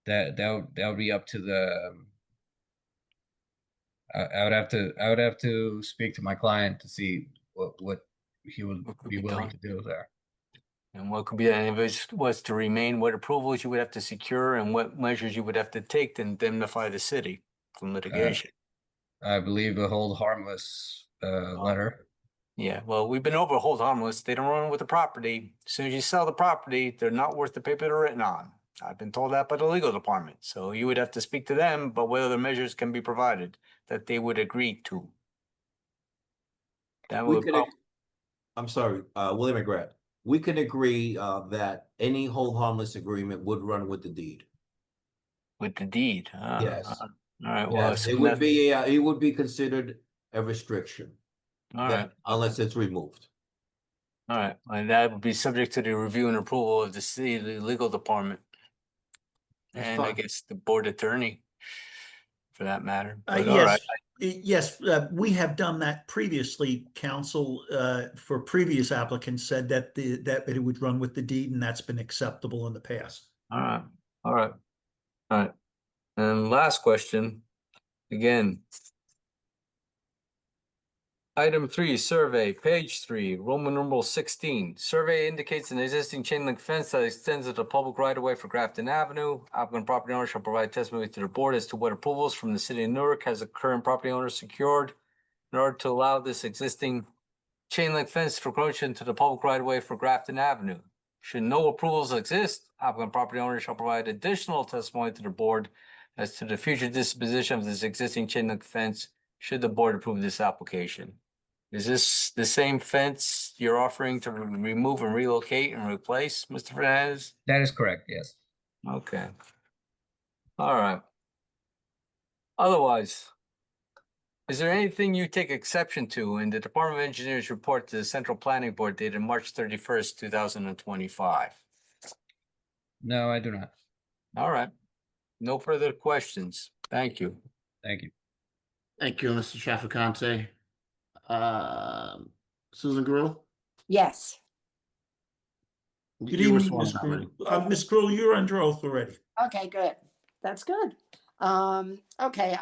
S19: That would be up to the. I would have to speak to my client to see what he would be willing to do there.
S20: And what could be, and if it was to remain, what approvals you would have to secure and what measures you would have to take to indemnify the city from litigation.
S19: I believe a hold harmless letter.
S20: Yeah, well, we've been over hold harmless. They don't run with the property. As soon as you sell the property, they're not worth the paper they're written on. I've been told that by the legal department. So you would have to speak to them, but what other measures can be provided that they would agree to? That
S18: We
S20: would
S18: could, I'm sorry, William McGrath. We can agree that any hold harmless agreement would run with the deed.
S20: With the deed?
S18: Yes.
S20: All right, well,
S18: Yes, it would be it would be considered a restriction.
S20: All right.
S18: Unless it's removed.
S20: All right, and that would be subject to the review and approval of the city legal department.
S3: That's
S20: And I
S3: fine.
S20: guess the board attorney for that matter. But all
S3: Yes,
S20: right.
S3: yes, we have done that previously. Council for previous applicants said that that it would run with the deed, and that's been acceptable in the past.
S20: All right, all right, all right. And last question, again. Item 3, survey, page 3, Roman numeral 16. Survey indicates an existing chain link fence that extends to the public right of way for Grafton Avenue. Applicant property owner shall provide testimony to the board as to what approvals from the city of Newark has the current property owner secured in order to allow this existing chain link fence to encroach into the public right of way for Grafton Avenue. Should no approvals exist, applicant property owner shall provide additional testimony to the board as to the future disposition of this existing chain link fence should the board approve this application. Is this the same fence you're offering to remove and relocate and replace, Mr. Fernandez?
S19: That is correct, yes.
S20: Okay. All right. Otherwise, is there anything you take exception to in the Department of Engineers report to the Central Planning Board dated March 31st, 2025?
S19: No, I do not.
S20: All right. No further questions. Thank you.
S19: Thank you.
S1: Thank you, Mr. Trafficante. Susan Gruhl?
S12: Yes.
S3: Good
S1: You were
S3: evening,
S1: sworn
S3: Ms.
S1: in already.
S3: Gruhl. Ms. Gruhl, you're under oath already.
S12: Okay, good. That's good. Okay,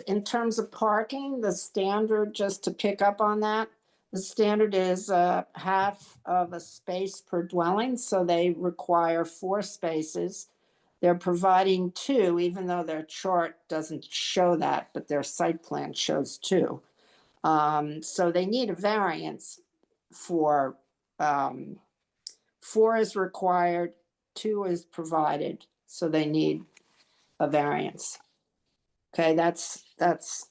S12: in terms of parking, the standard, just to pick up on that, the standard is half of a space per dwelling, so they require 4 spaces. They're providing 2, even though their chart doesn't show that, but their site plan shows 2. So they need a variance for 4 is required, 2 is provided, so they need a variance. Okay, that's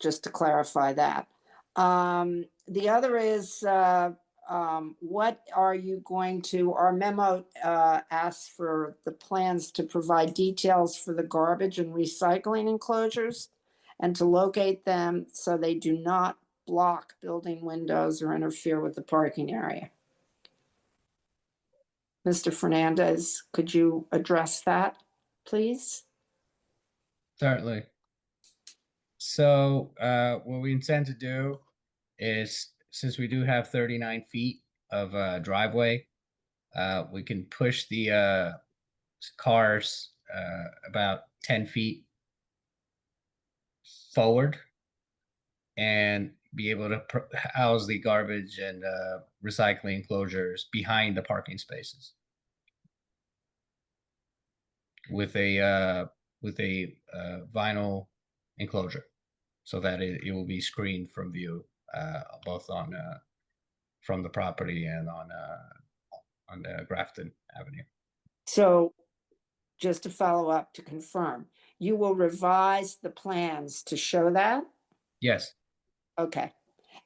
S12: just to clarify that. The other is what are you going to, our memo asks for the plans to provide details for the garbage and recycling enclosures and to locate them so they do not block building windows or interfere with the parking area. Mr. Fernandez, could you address that, please?
S19: Certainly. So what we intend to do is, since we do have 39 feet of driveway, we can push the cars about 10 feet forward and be able to house the garbage and recycling enclosures behind the parking spaces with a vinyl enclosure, so that it will be screened from view, both on from the property and on Grafton Avenue.
S12: So just to follow up to confirm, you will revise the plans to show that?
S19: Yes.
S12: Okay.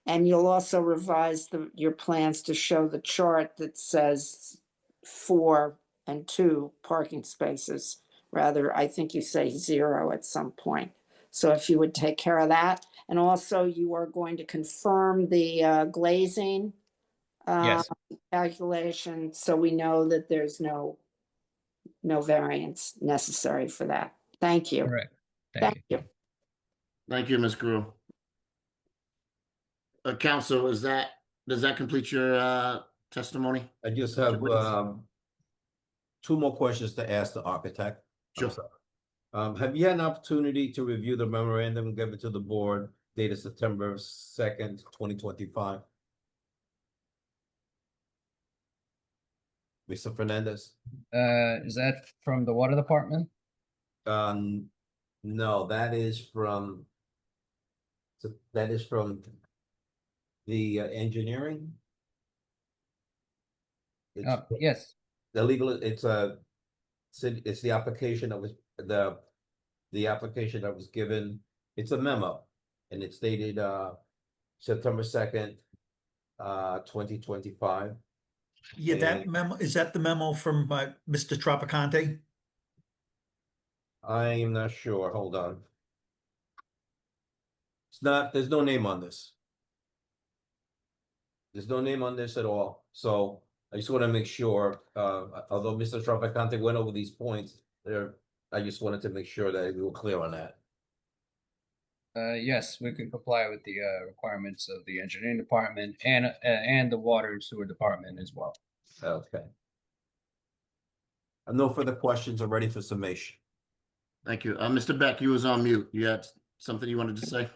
S12: And you'll also revise your plans to show the chart that says 4 and 2 parking spaces. Rather, I think you say 0 at some point. So if you would take care of that. And also you are going to confirm the glazing
S19: Yes.
S12: calculation, so we know that there's no variance necessary for that. Thank you.
S19: Correct.
S12: Thank you.
S1: Thank you, Ms. Grew. Counsel, does that complete your testimony?
S18: I just
S1: Mr.
S18: have
S1: Witness?
S18: 2 more questions to ask the architect. I'm
S1: Sure.
S18: sorry. Have you had an opportunity to review the memorandum given to the board dated September 2nd, 2025? Mr. Fernandez?
S19: Is that from the water department?
S18: No, that is from the engineering. It's
S19: Yes.
S18: the legal. It's the application that was the application that was given. It's a memo, and it's dated September 2nd, 2025.
S3: Yeah, that memo, is that the memo from Mr. Tropicante?
S18: I am not sure. Hold on. It's not, there's no name on this. There's no name on this at all. So I just want to make sure, although Mr. Tropicante went over these points there, I just wanted to make sure that we were clear on that.
S19: Yes, we can comply with the requirements of the engineering department and the water and sewer department as well.
S18: Okay. No further questions. I'm ready for summation.
S1: Thank you. Mr. Beck, you was on mute. You had something you wanted to say?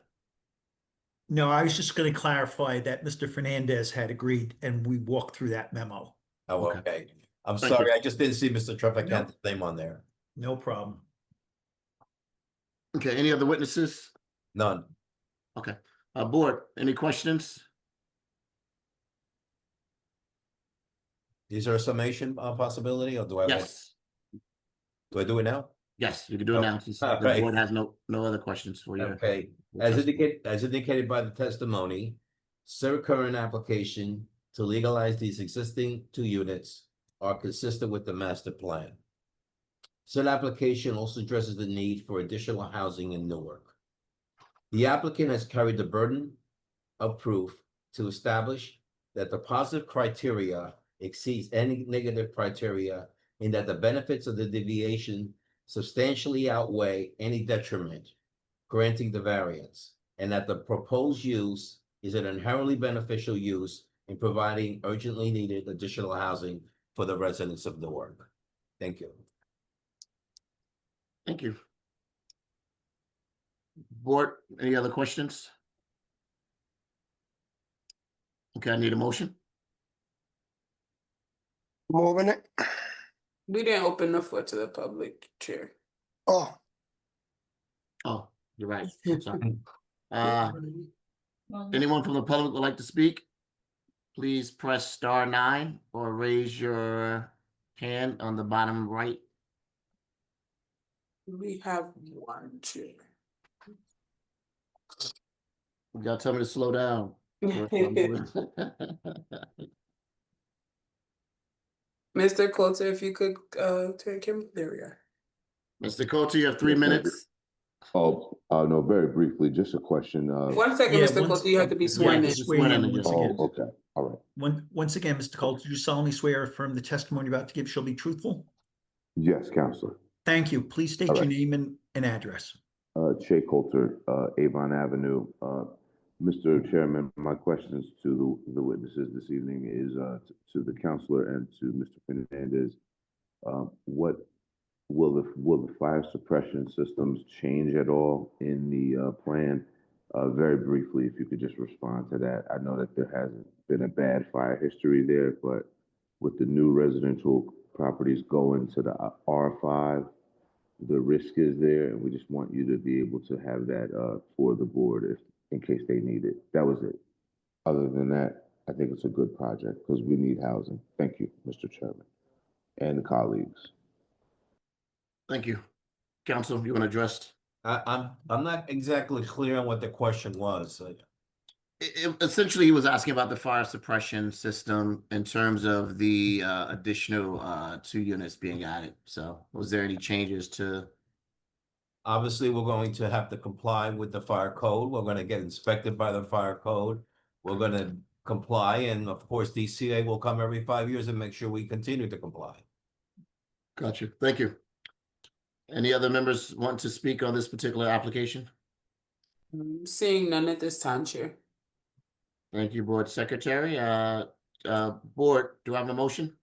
S3: No, I was just going to clarify that Mr. Fernandez had agreed and we walked through that memo.
S18: Oh, okay. I'm
S1: Thank
S18: sorry.
S1: you.
S18: I just didn't see Mr. Tropicante's name on there.
S3: No problem.
S1: Okay, any other witnesses?
S18: None.
S1: Okay. Board, any questions?
S18: Is there a summation possibility, or do I?
S1: Yes.
S18: Do I do it now?
S1: Yes, you can do it now. Since
S18: all
S1: the
S18: right.
S1: board has no other questions for you.
S18: Okay. As indicated by the testimony, said current application to legalize these existing 2 units are consistent with the master plan. Said application also addresses the need for additional housing in Newark. The applicant has carried the burden of proof to establish that the positive criteria exceeds any negative criteria, and that the benefits of the deviation substantially outweigh any detriment, granting the variance, and that the proposed use is an inherently beneficial use in providing urgently needed additional housing for the residents of Newark. Thank you.
S1: Thank you. Board, any other questions? Okay, I need a motion.
S10: Moving it.
S2: We didn't open the floor to the public, Chair.
S10: Oh,
S1: Oh, you're right. I'm sorry. Anyone from the public would like to speak? Please press *9 or raise your hand on the bottom right.
S2: We have 1, Chair.
S1: You gotta tell me to slow down.
S2: Mr. Coulter, if you could take him, there we are.
S1: Mr. Coulter, you have 3 minutes.
S16: Oh, no, very briefly, just a question.
S2: 1 second,
S3: Yeah,
S2: Mr. Coulter, you have to be sworn in.
S3: Swear in
S1: in
S3: once
S1: just-
S3: again.
S16: Oh, okay. All right.
S3: Once again, Mr. Cole, do you solemnly swear or affirm the testimony you're about to give shall be truthful?
S16: Yes, Counselor.
S3: Thank you. Please state
S16: All
S3: your
S16: right.
S3: name and address.
S16: Che Coulter, Avon Avenue. Mr. Chairman, my questions to the witnesses this evening is to the counselor and to Mr. Fernandez. What will the fire suppression systems change at all in the plan? Very briefly, if you could just respond to that. I know that there hasn't been a bad fire history there, but with the new residential properties going to the R5, the risk is there, and we just want you to be able to have that for the board in case they need it. That was it. Other than that, I think it's a good project because we need housing. Thank you, Mr. Chairman and colleagues.
S1: Thank you. Council, you want to address?
S18: I'm not exactly clear on what the question was.
S1: Essentially, he was asking about the fire suppression system in terms of the additional 2 units being added. So was there any changes to?
S18: Obviously, we're going to have to comply with the fire code. We're going to get inspected by the fire code. We're going to comply. And of course, DCA will come every 5 years and make sure we continue to comply.
S1: Gotcha. Thank you. Any other members want to speak on this particular application?
S2: Seeing none at this time, Chair.
S1: Thank you, Board Secretary. Board, do I have a motion?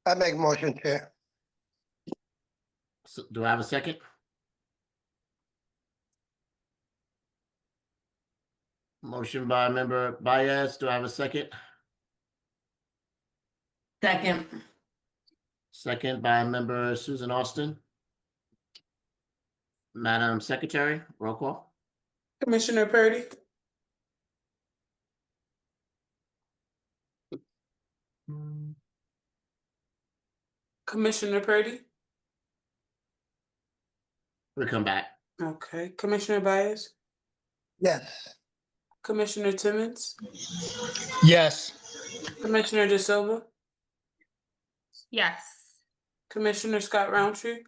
S10: I make motion, Chair.
S1: So, do I have a second? Motion by member Baez. Do I have a second?
S14: Second.
S1: Second by member Susan Austin. Madam Secretary, roll call.
S2: Commissioner Purdy. Commissioner Purdy.
S1: We'll come back.
S2: Okay. Commissioner Baez.
S10: Yes.
S2: Commissioner Timmons.
S8: Yes.
S2: Commissioner De Silva.
S5: Yes.
S2: Commissioner Scott Roundtree.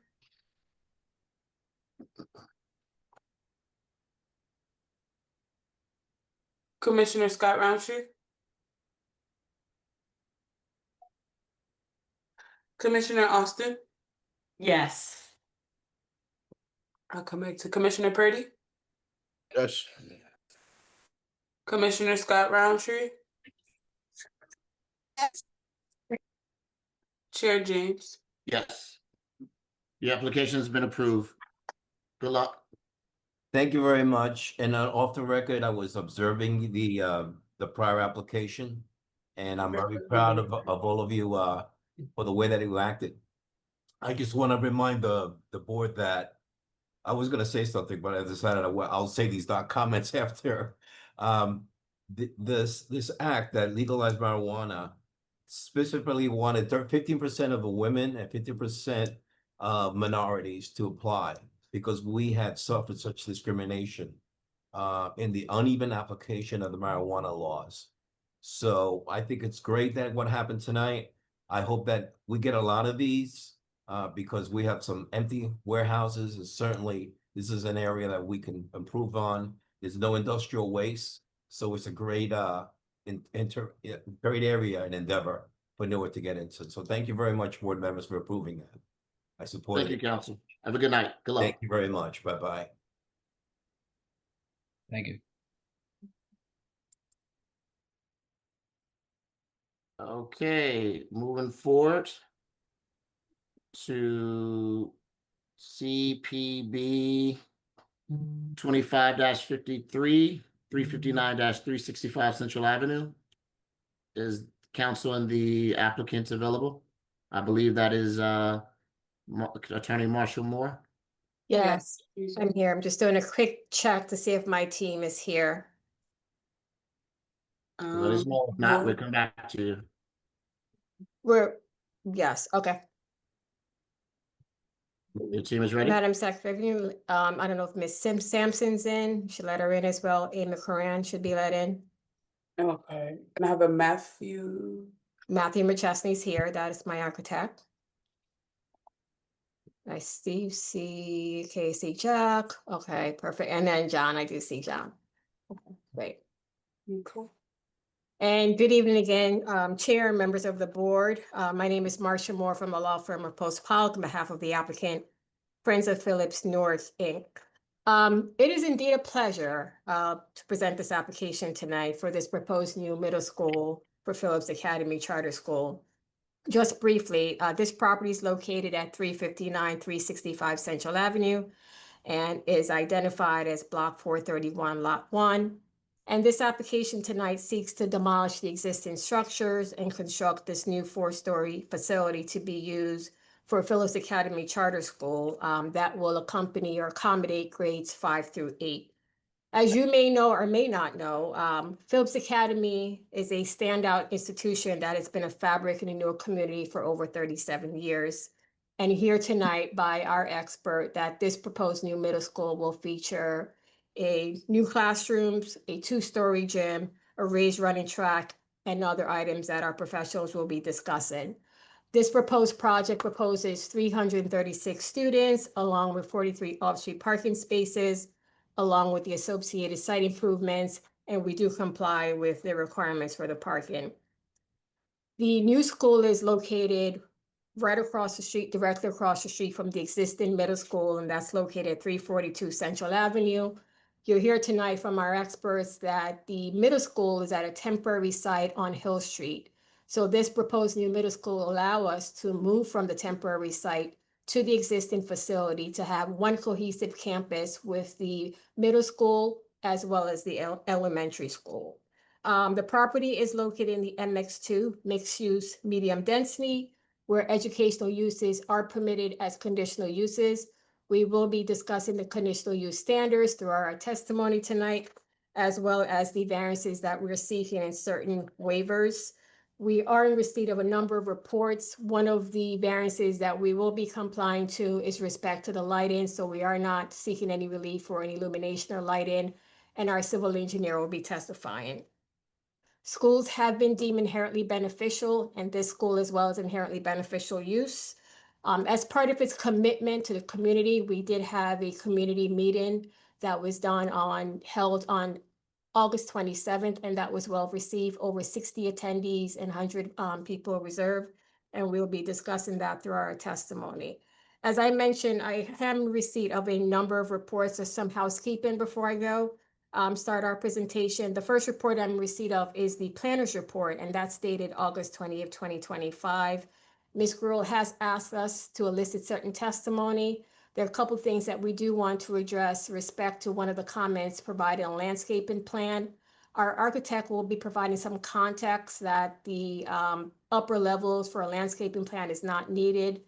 S2: Commissioner Scott Roundtree. Commissioner Austin.
S14: Yes.
S2: I'll come back to Commissioner Purdy.
S1: Yes.
S2: Commissioner Scott Roundtree.
S15: Yes.
S2: Chair James.
S1: Yes. The application has been approved. Good luck.
S18: Thank you very much. And off the record, I was observing the prior application, and I'm very proud of all of you for the way that you acted. I just want to remind the board that I was going to say something, but I decided I'll say these comments after. This act that legalized marijuana specifically wanted 15% of the women and 50% of minorities to apply, because we had suffered such discrimination in the uneven application of the marijuana laws. So I think it's great that what happened tonight. I hope that we get a lot of these because we have some empty warehouses, and certainly this is an area that we can improve on. There's no industrial waste, so it's a great great area and endeavor for Newark to get into. So thank you very much, board members, for approving that. I support it.
S1: Thank you, Council. Have a good night. Good luck.
S18: Thank you very much. Bye-bye.
S19: Thank you.
S1: Okay, moving forward to CPB 25-53, 359-365 Central Avenue. Is counsel and the applicant available? I believe that is Attorney Marshall Moore.
S4: Yes, I'm here. I'm just doing a quick check to see if my team is here.
S1: Let us know. If not, we'll come back to you.
S4: Yes, okay.
S1: Your team is ready?
S4: Madam Secretary, I don't know if Miss Sampson's in. Should let her in as well. Amy Coran should be let in.
S2: Okay. And I have a Matthew.
S4: Matthew McChesney's here. That is my architect. I see Casey, Jack. Okay, perfect. And then John, I do see John. Okay, great.
S2: Cool.
S4: And good evening again, Chair and members of the board. My name is Marcia Moore from the law firm of Post Pollock on behalf of the applicant, Friends of Phillips North, Inc. It is indeed a pleasure to present this application tonight for this proposed new middle school for Phillips Academy Charter School. Just briefly, this property is located at 359, 365 Central Avenue and is identified as Block 431, Lot 1. And this application tonight seeks to demolish the existing structures and construct this new 4-story facility to be used for Phillips Academy Charter School that will accompany or accommodate grades 5 through 8. As you may know or may not know, Phillips Academy is a standout institution that has been a fabric in the Newark community for over 37 years. And here tonight by our expert that this proposed new middle school will feature new classrooms, a 2-story gym, a raised running track, and other items that our professionals will be discussing. This proposed project proposes 336 students along with 43 off-street parking spaces, along with the associated site improvements, and we do comply with the requirements for the parking. The new school is located right across the street, directly across the street from the existing middle school, and that's located at 342 Central Avenue. You'll hear tonight from our experts that the middle school is at a temporary site on Hill Street. So this proposed new middle school will allow us to move from the temporary site to the existing facility to have one cohesive campus with the middle school as well as the elementary school. The property is located in the MX2 mixed use medium density, where educational uses are permitted as conditional uses. We will be discussing the conditional use standards through our testimony tonight, as well as the variances that we're seeking in certain waivers. We are in receipt of a number of reports. One of the variances that we will be complying to is respect to the lighting, so we are not seeking any relief for any illumination or lighting, and our civil engineer will be testifying. Schools have been deemed inherently beneficial, and this school as well is inherently beneficial use. As part of its commitment to the community, we did have a community meeting that was held on August 27th, and that was well received. Over 60 attendees and 100 people reserved, and we'll be discussing that through our testimony. As I mentioned, I am in receipt of a number of reports of some housekeeping before I go. Start our presentation. The first report I'm in receipt of is the planner's report, and that's dated August 20th, 2025. Ms. Gruhl has asked us to elicit certain testimony. There are a couple of things that we do want to address with respect to one of the comments provided on landscaping plan. Our architect will be providing some context that the upper levels for a landscaping plan is not needed.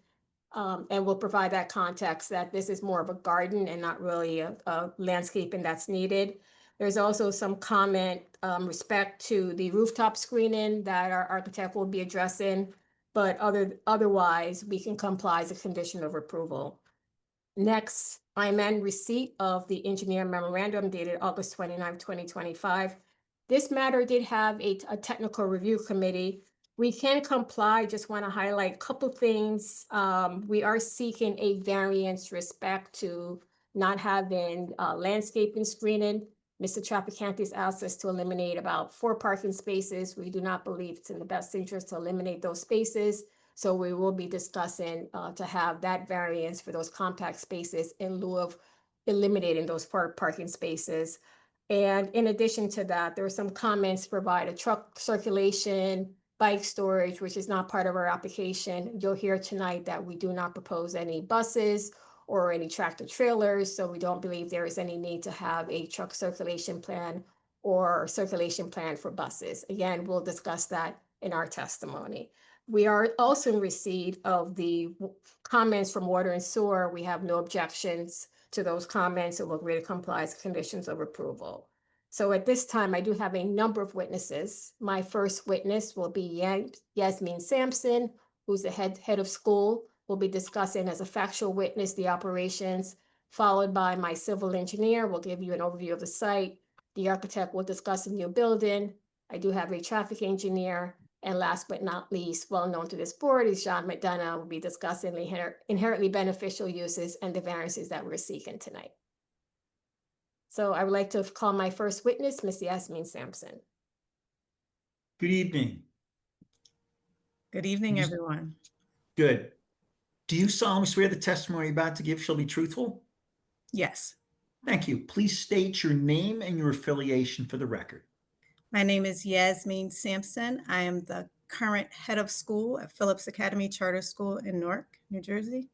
S4: And we'll provide that context that this is more of a garden and not really a landscaping that's needed. There's also some comment respect to the rooftop screening that our architect will be addressing, but otherwise we can comply as a condition of approval. Next, I'm in receipt of the engineer memorandum dated August 29th, 2025. This matter did have a technical review committee. We can comply, just want to highlight a couple things. We are seeking a variance respect to not having landscaping screening. Mr. Trapicantes asked us to eliminate about 4 parking spaces. We do not believe it's in the best interest to eliminate those spaces. So we will be discussing to have that variance for those compact spaces in lieu of eliminating those parking spaces. And in addition to that, there were some comments provided, truck circulation, bike storage, which is not part of our application. You'll hear tonight that we do not propose any buses or any tractor trailers, so we don't believe there is any need to have a truck circulation plan or circulation plan for buses. Again, we'll discuss that in our testimony. We are also in receipt of the comments from Water and Sewer. We have no objections to those comments, and we'll agree to comply with conditions of approval. So at this time, I do have a number of witnesses. My first witness will be Yasmin Sampson, who's the head of school. We'll be discussing as a factual witness the operations, followed by my civil engineer. We'll give you an overview of the site. The architect will discuss a new building. I do have a traffic engineer, And last but not least, well known to this board is John McDonough, will be discussing the inherently beneficial uses and the variances that we're seeking tonight. So I would like to call my first witness, Ms. Yasmin Sampson.
S3: Good evening.
S21: Good evening,
S3: You-
S21: everyone.
S3: Good. Do you solemnly swear the testimony you're about to give shall be truthful?
S21: Yes,
S3: Thank you. Please state your name and your affiliation for the record.
S21: my name is Yasmin Sampson. I am the current head of school at Phillips Academy Charter School in Newark, New Jersey.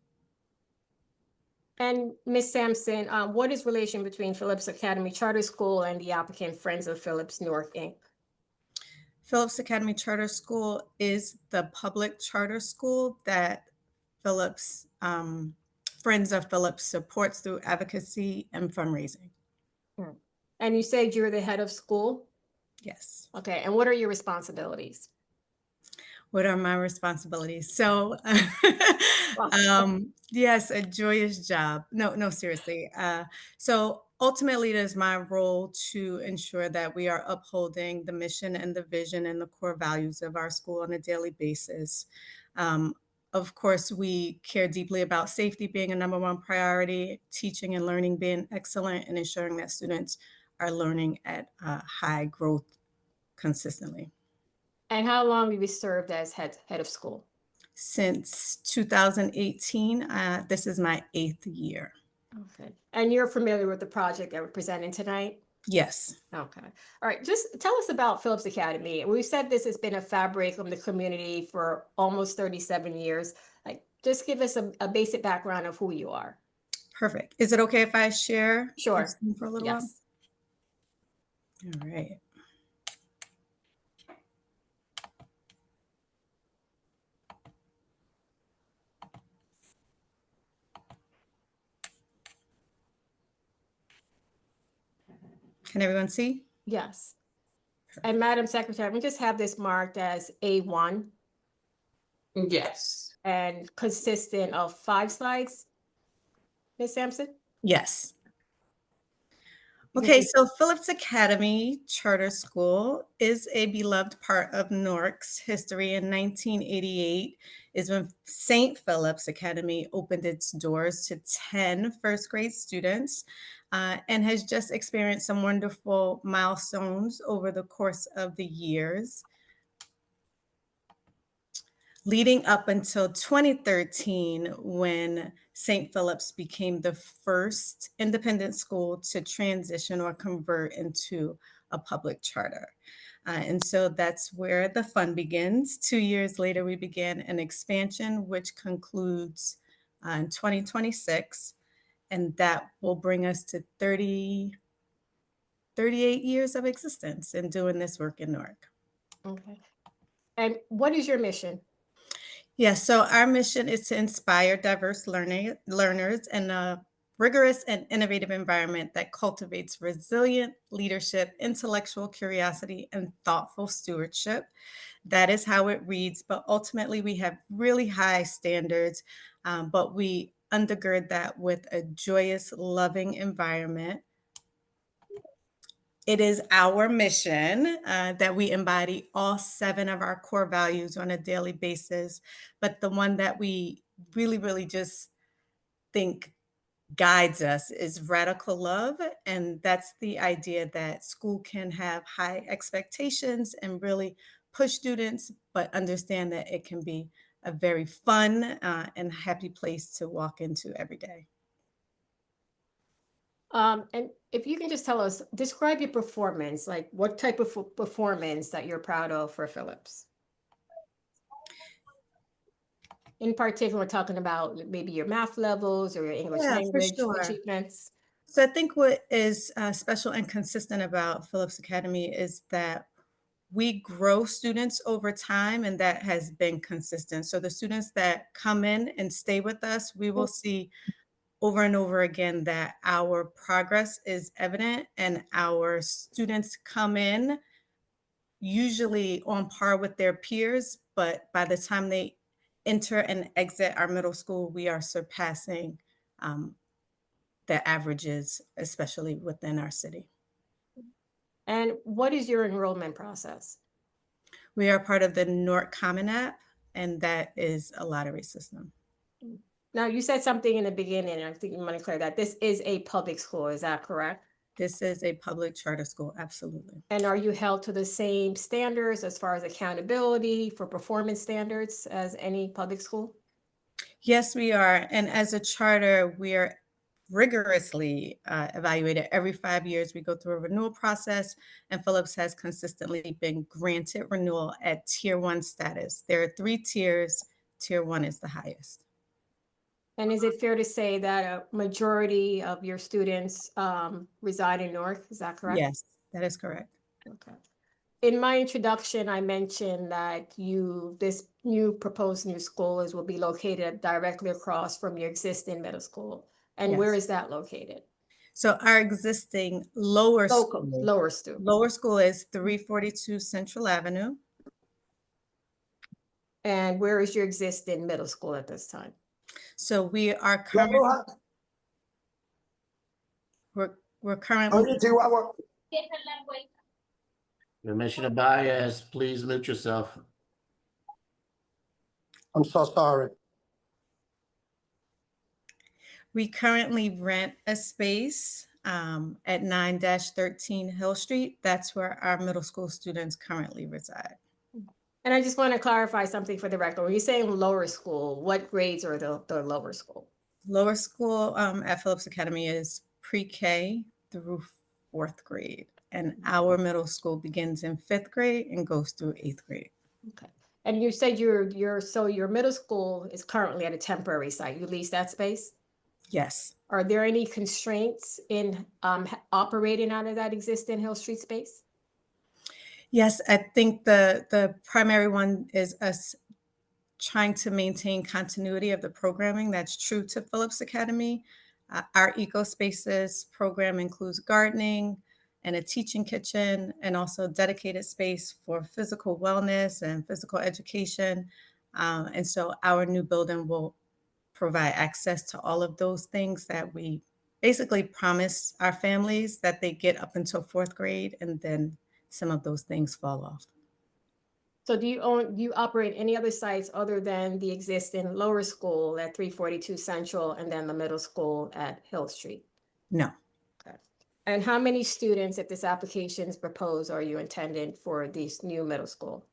S4: And Ms. Sampson, what is relation between Phillips Academy Charter School and the applicant Friends of Phillips Newark, Inc.?
S21: Phillips Academy Charter School is the public charter school that Phillips, Friends of Phillips supports through advocacy and fundraising.
S4: And you said you're the head of school?
S21: Yes.
S4: Okay, and what are your responsibilities?
S21: What are my responsibilities? So, yes, a joyous job. No, seriously. So ultimately, it is my role to ensure that we are upholding the mission and the vision and the core values of our school on a daily basis. Of course, we care deeply about safety being a number one priority, teaching and learning being excellent, and ensuring that students are learning at high growth consistently.
S4: And how long have you served as head of school?
S21: Since 2018. This is my 8th year.
S4: Okay. And you're familiar with the project that we're presenting tonight?
S21: Yes.
S4: Okay. All right. Just tell us about Phillips Academy. We've said this has been a fabric of the community for almost 37 years. Like, just give us a basic background of who you are.
S21: Perfect. Is it okay if I share?
S4: Sure.
S21: For a little
S4: Yes.
S21: while? All right. Can everyone see?
S4: Yes. And Madam Secretary, we just have this marked as A1.
S2: Yes.
S4: And consistent of 5 slides, Ms. Sampson?
S21: Yes. Okay, so Phillips Academy Charter School is a beloved part of Newark's history. In 1988 is when St. Philip's Academy opened its doors to 10 first grade students and has just experienced some wonderful milestones over the course of the years. Leading up until 2013, when St. Philip's became the first independent school to transition or convert into a public charter. And so that's where the fun begins. 2 years later, we began an expansion, which concludes in 2026. And that will bring us to 38 years of existence in doing this work in Newark.
S4: Okay. And what is your mission?
S21: Yes, so our mission is to inspire diverse learners in a rigorous and innovative environment that cultivates resilient leadership, intellectual curiosity, and thoughtful stewardship. That is how it reads, but ultimately we have really high standards, but we undergird that with a joyous, loving environment. It is our mission that we embody all 7 of our core values on a daily basis. But the one that we really just think guides us is radical love. And that's the idea that school can have high expectations and really push students, but understand that it can be a very fun and happy place to walk into every day.
S4: And if you can just tell us, describe your performance, like what type of performance that you're proud of for Phillips? In particular, we're talking about maybe your math levels or your English
S21: Yeah, for
S4: language
S21: sure.
S4: achievements.
S21: So I think what is special and consistent about Phillips Academy is that we grow students over time, and that has been consistent. So the students that come in and stay with us, we will see over and over again that our progress is evident, and our students come in usually on par with their peers, but by the time they enter and exit our middle school, we are surpassing the averages, especially within our city.
S4: And what is your enrollment process?
S21: We are part of the Newark Common App, and that is a lottery system.
S4: Now, you said something in the beginning, and I think you want to clear that. This is a public school, is that correct?
S21: This is a public charter school, absolutely.
S4: And are you held to the same standards as far as accountability for performance standards as any public school?
S21: Yes, we are. And as a charter, we are rigorously evaluated. Every 5 years, we go through a renewal process, and Phillips has consistently been granted renewal at Tier 1 status. There are 3 tiers. Tier 1 is the highest.
S4: And is it fair to say that a majority of your students reside in Newark? Is that correct?
S21: Yes, that is correct.
S4: Okay. In my introduction, I mentioned that this proposed new school will be located directly across from your existing middle school. And where
S21: Yes.
S4: is that located?
S21: So our existing lower school
S4: Lower school.
S21: is 342 Central Avenue.
S4: And where is your existing middle school at this time?
S21: So we are currently we're currently
S1: Permission to bias, please mute yourself.
S10: I'm so sorry.
S21: we currently rent a space at 9-13 Hill Street. That's where our middle school students currently reside.
S4: And I just want to clarify something for the record. When you say lower school, what grades are the lower school?
S21: Lower school at Phillips Academy is pre-K through 4th grade. And our middle school begins in 5th grade and goes through 8th grade.
S4: Okay. And you said your middle school is currently at a temporary site. You lease that space?
S21: Yes.
S4: Are there any constraints in operating out of that existing Hill Street space?
S21: Yes, I think the primary one is us trying to maintain continuity of the programming that's true to Phillips Academy. Our Eco Spaces program includes gardening and a teaching kitchen, and also dedicated space for physical wellness and physical education. And so our new building will provide access to all of those things that we basically promise our families that they get up until 4th grade, and then some of those things fall off.
S4: So do you operate any other sites other than the existing lower school at 342 Central and then the middle school at Hill Street?
S21: No.
S4: Okay. And how many students, if this application is proposed, are you intending for this new middle school?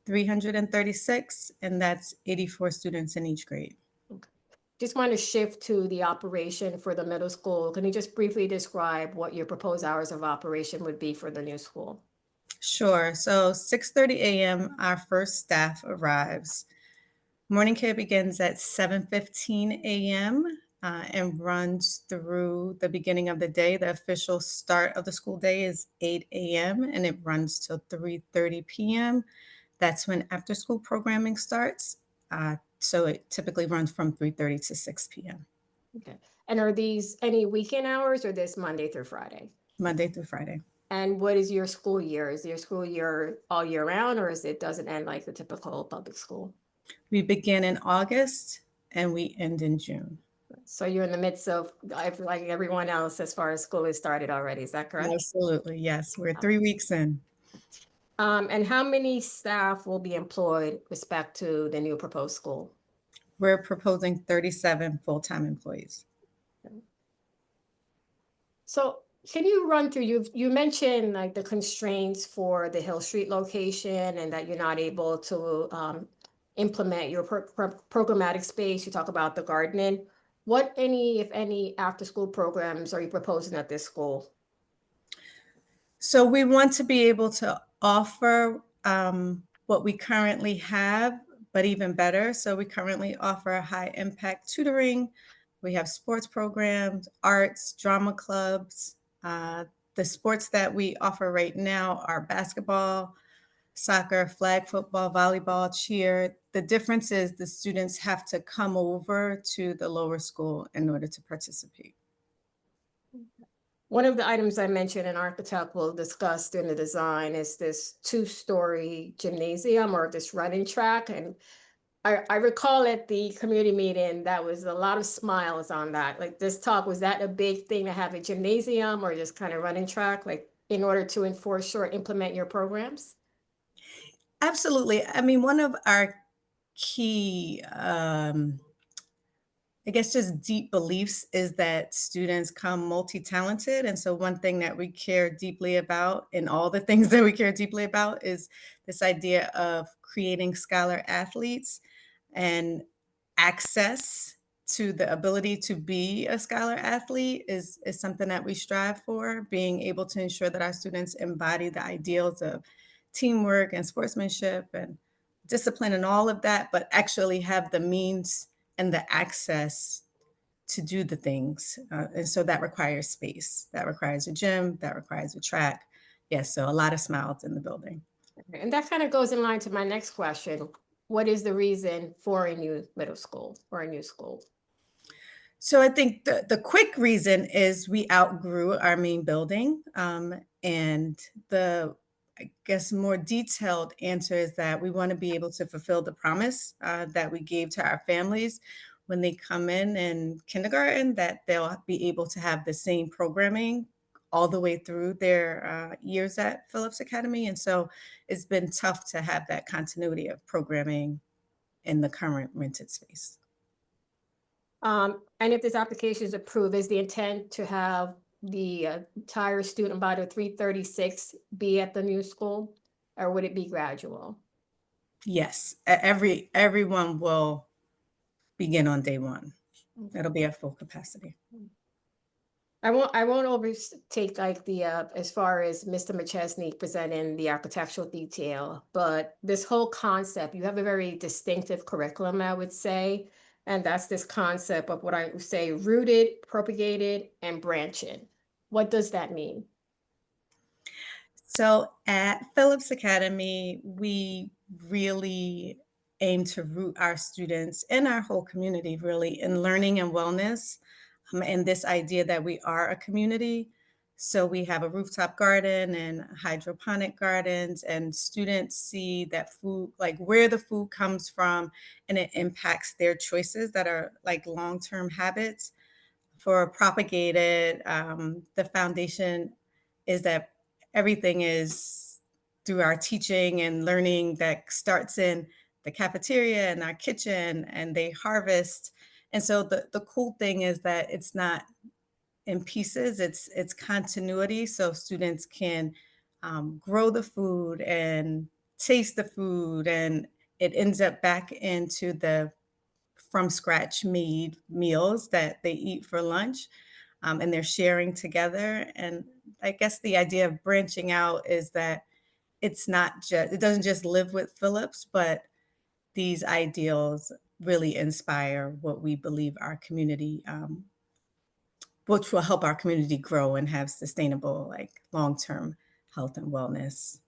S21: 336, and that's 84 students in each grade.
S4: Okay. Just want to shift to the operation for the middle school. Can you just briefly describe what your proposed hours of operation would be for the new school?
S21: Sure. So 6:30 a.m., our first staff arrives. Morning care begins at 7:15 a.m. And runs through the beginning of the day. The official start of the school day is 8 a.m. and it runs till 3:30 p.m. That's when after school programming starts. So it typically runs from 3:30 to 6 p.m.
S4: Okay. And are these any weekend hours or this Monday through Friday?
S21: Monday through Friday.
S4: And what is your school year? Is your school year all year round, or doesn't end like the typical public school?
S21: We begin in August and we end in June.
S4: So you're in the midst of, like everyone else, as far as school is started already. Is that correct?
S21: Absolutely. Yes. We're 3 weeks in.
S4: And how many staff will be employed with respect to the new proposed school?
S21: We're proposing 37 full-time employees.
S4: So can you run through, you mentioned like the constraints for the Hill Street location and that you're not able to implement your programmatic space. You talk about the gardening. What if any, after-school programs are you proposing at this school?
S21: So we want to be able to offer what we currently have, but even better. So we currently offer high-impact tutoring. We have sports programs, arts, drama clubs. The sports that we offer right now are basketball, soccer, flag football, volleyball, cheer. The difference is the students have to come over to the lower school in order to participate.
S4: One of the items I mentioned an architect will discuss during the design is this 2-story gymnasium or this running track. And I recall at the community meeting, that was a lot of smiles on that. Like this talk, was that a big thing to have a gymnasium or just kind of running track, like in order to enforce or implement your programs?
S21: Absolutely. I mean, one of our key, I guess, just deep beliefs is that students come multi-talented. And so one thing that we care deeply about, and all the things that we care deeply about, is this idea of creating scholar athletes and access to the ability to be a scholar athlete is something that we strive for, being able to ensure that our students embody the ideals of teamwork and sportsmanship and discipline and all of that, but actually have the means and the access to do the things. And so that requires space, that requires a gym, that requires a track. Yes, so a lot of smiles in the building.
S4: And that kind of goes in line to my next question. What is the reason for a new middle school or a new school?
S21: So I think the quick reason is we outgrew our main building. And the, I guess, more detailed answer is that we want to be able to fulfill the promise that we gave to our families when they come in kindergarten, that they'll be able to have the same programming all the way through their years at Phillips Academy. And so it's been tough to have that continuity of programming in the current rented space.
S4: And if this application is approved, is the intent to have the entire student body of 336 be at the new school, or would it be gradual?
S21: Yes, everyone will begin on day one. It'll be at full capacity.
S4: I won't overtake like the as far as Mr. McChesney presenting the architectural detail, but this whole concept, you have a very distinctive curriculum, I would say, and that's this concept of what I would say rooted, propagated, and branching. What does that mean?
S21: So at Phillips Academy, we really aim to root our students and our whole community really in learning and wellness, and this idea that we are a community. So we have a rooftop garden and hydroponic gardens, and students see that food, like where the food comes from, and it impacts their choices that are like long-term habits. For propagated, the foundation is that everything is through our teaching and learning that starts in the cafeteria and our kitchen, and they harvest. And so the cool thing is that it's not in pieces, it's continuity. So students can grow the food and taste the food, and it ends up back into the from scratch made meals that they eat for lunch, and they're sharing together. And I guess the idea of branching out is that it doesn't just live with Phillips, but these ideals really inspire what we believe our community, which will help our community grow and have sustainable, like long-term health and wellness.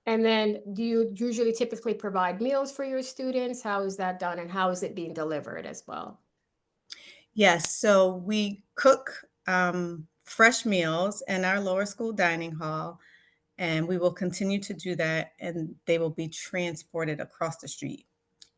S4: And then do you usually typically provide meals for your students? How is that done, and how is it being delivered as well?
S21: Yes, so we cook fresh meals in our lower school dining hall, and we will continue to do that, and they will be transported across the street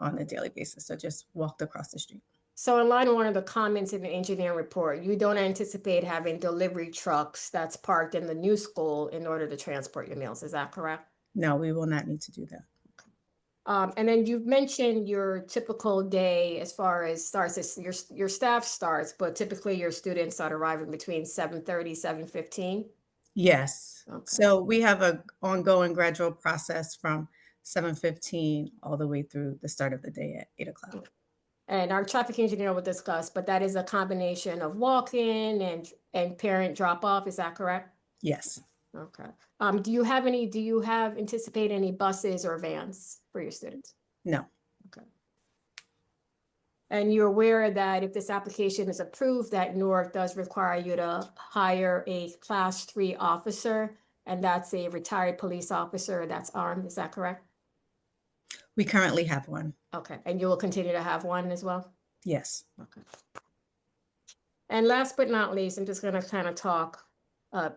S21: on a daily basis. So just walked across the street.
S4: So in line with one of the comments in the engineering report, you don't anticipate having delivery trucks that's parked in the new school in order to transport your meals. Is that correct?
S21: No, we will not need to do that.
S4: And then you've mentioned your typical day as far as starts, as your staff starts, but typically your students start arriving between 7:30, 7:15.
S21: Yes.
S4: Okay.
S21: So we have a ongoing gradual process from 7:15 all the way through the start of the day at 8 o'clock.
S4: And our traffic engineer will discuss, but that is a combination of walk-in and parent drop-off. Is that correct?
S21: Yes.
S4: Okay. Do you anticipate any buses or vans for your students?
S21: No.
S4: Okay. And you're aware that if this application is approved, that Newark does require you to hire a Class 3 officer, and that's a retired police officer that's armed. Is that correct?
S21: We currently have one.
S4: Okay. And you will continue to have one as well?
S21: Yes.
S4: Okay. And last but not least, I'm just going to kind of talk.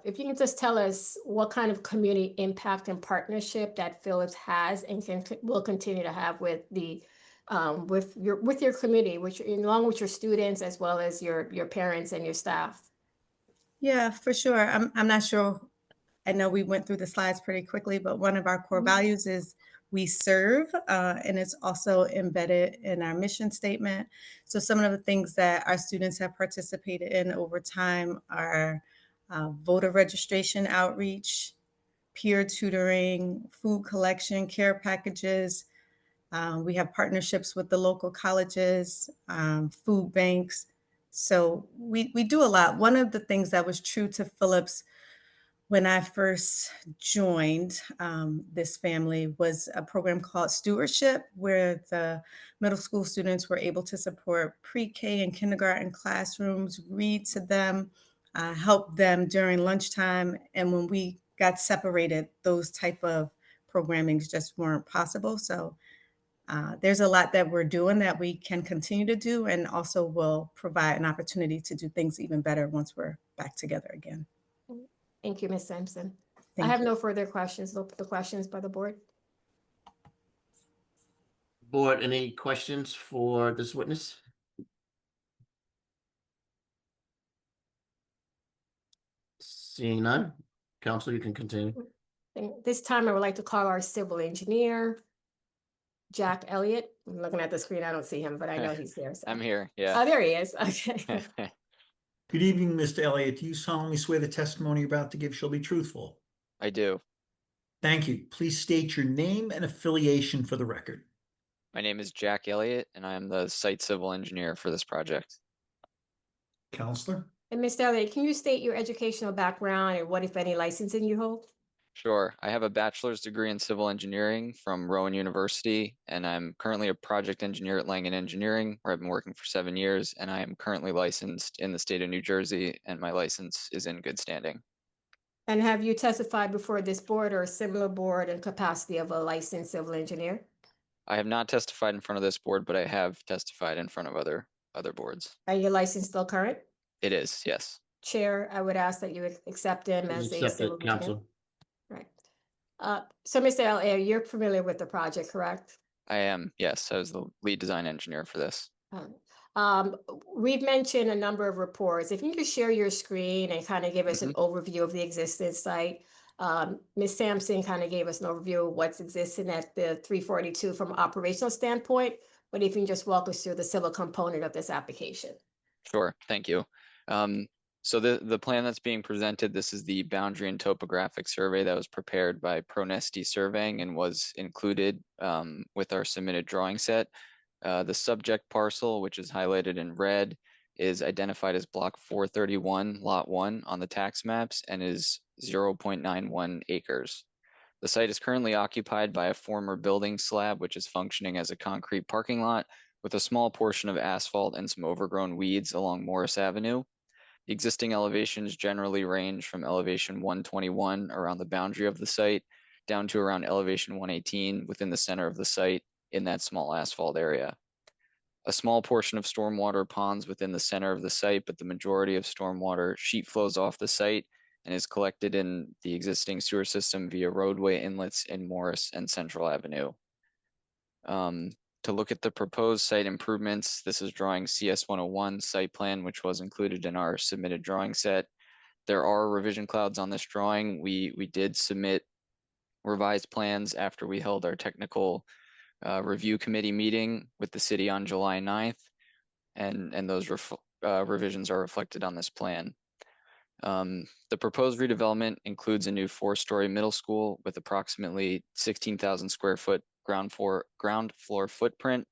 S4: If you can just tell us what kind of community impact and partnership that Phillips has and will continue to have with the with your community, which along with your students as well as your parents and your staff.
S21: Yeah, for sure. I'm not sure. I know we went through the slides pretty quickly, but one of our core values is we serve, and it's also embedded in our mission statement. So some of the things that our students have participated in over time are voter registration outreach, peer tutoring, food collection, care packages. We have partnerships with the local colleges, food banks. So we do a lot. One of the things that was true to Phillips when I first joined this family was a program called Stewardship, where the middle school students were able to support pre-K and kindergarten classrooms, read to them, help them during lunchtime. And when we got separated, those type of programmings just weren't possible. So there's a lot that we're doing that we can continue to do, and also will provide an opportunity to do things even better once we're back together again.
S4: Thank you, Ms. Sampson. I
S21: Thank
S4: have
S21: you.
S4: no further questions. No the questions by the board.
S1: Board, any questions for this witness? Seeing none, counsel, you can continue.
S4: This time I would like to call our civil engineer, Jack Elliott. I'm looking at the screen. I don't see him, but I know he's there. So.
S6: I'm here. Yeah.
S4: Oh, there he is. Okay.
S3: Good evening, Mr. Elliott. Do you solemnly swear the testimony you're about to give shall be truthful?
S6: I do.
S3: Thank you. Please state your name and affiliation for the record.
S6: My name is Jack Elliott, and I am the site civil engineer for this project.
S3: Counselor?
S4: And Mr. Elliott, can you state your educational background and what, if any, licensing you hold?
S6: Sure. I have a bachelor's degree in civil engineering from Rowan University, and I'm currently a project engineer at Langen Engineering, where I've been working for 7 years, and I am currently licensed in the state of New Jersey, and my license is in good standing.
S4: And have you testified before this board or a similar board in capacity of a licensed civil engineer?
S6: I have not testified in front of this board, but I have testified in front of other boards.
S4: Are your license still current?
S6: It is, yes.
S4: Chair, I would ask that you accept him
S1: Please
S4: as a
S1: accept
S4: civil
S1: it,
S4: engineer.
S1: counsel.
S4: Right. So Mr. Elliott, you're familiar with the project, correct?
S6: I am, yes. I was the lead design engineer for this.
S4: We've mentioned a number of reports. If you could share your screen and kind of give us an overview of the existing site. Ms. Sampson kind of gave us an overview of what's existing at the 342 from an operational standpoint, but if you can just walk us through the civil component of this application.
S6: Sure, thank you. So the plan that's being presented, this is the boundary and topographic survey that was prepared by Pronesti Surveying and was included with our submitted drawing set. The subject parcel, which is highlighted in red, is identified as block 431, lot 1 on the tax maps and is 0.91 acres. The site is currently occupied by a former building slab, which is functioning as a concrete parking lot with a small portion of asphalt and some overgrown weeds along Morris Avenue. The existing elevations generally range from elevation 121 around the boundary of the site down to around elevation 118 within the center of the site in that small asphalt area. A small portion of stormwater ponds within the center of the site, but the majority of stormwater sheet flows off the site and is collected in the existing sewer system via roadway inlets in Morris and Central Avenue. To look at the proposed site improvements, this is drawing CS 101 site plan, which was included in our submitted drawing set. There are revision clouds on this drawing. We did submit revised plans after we held our technical review committee meeting with the city on July 9th, and those revisions are reflected on this plan. The proposed redevelopment includes a new 4-story middle school with approximately 16,000 square foot ground floor footprint.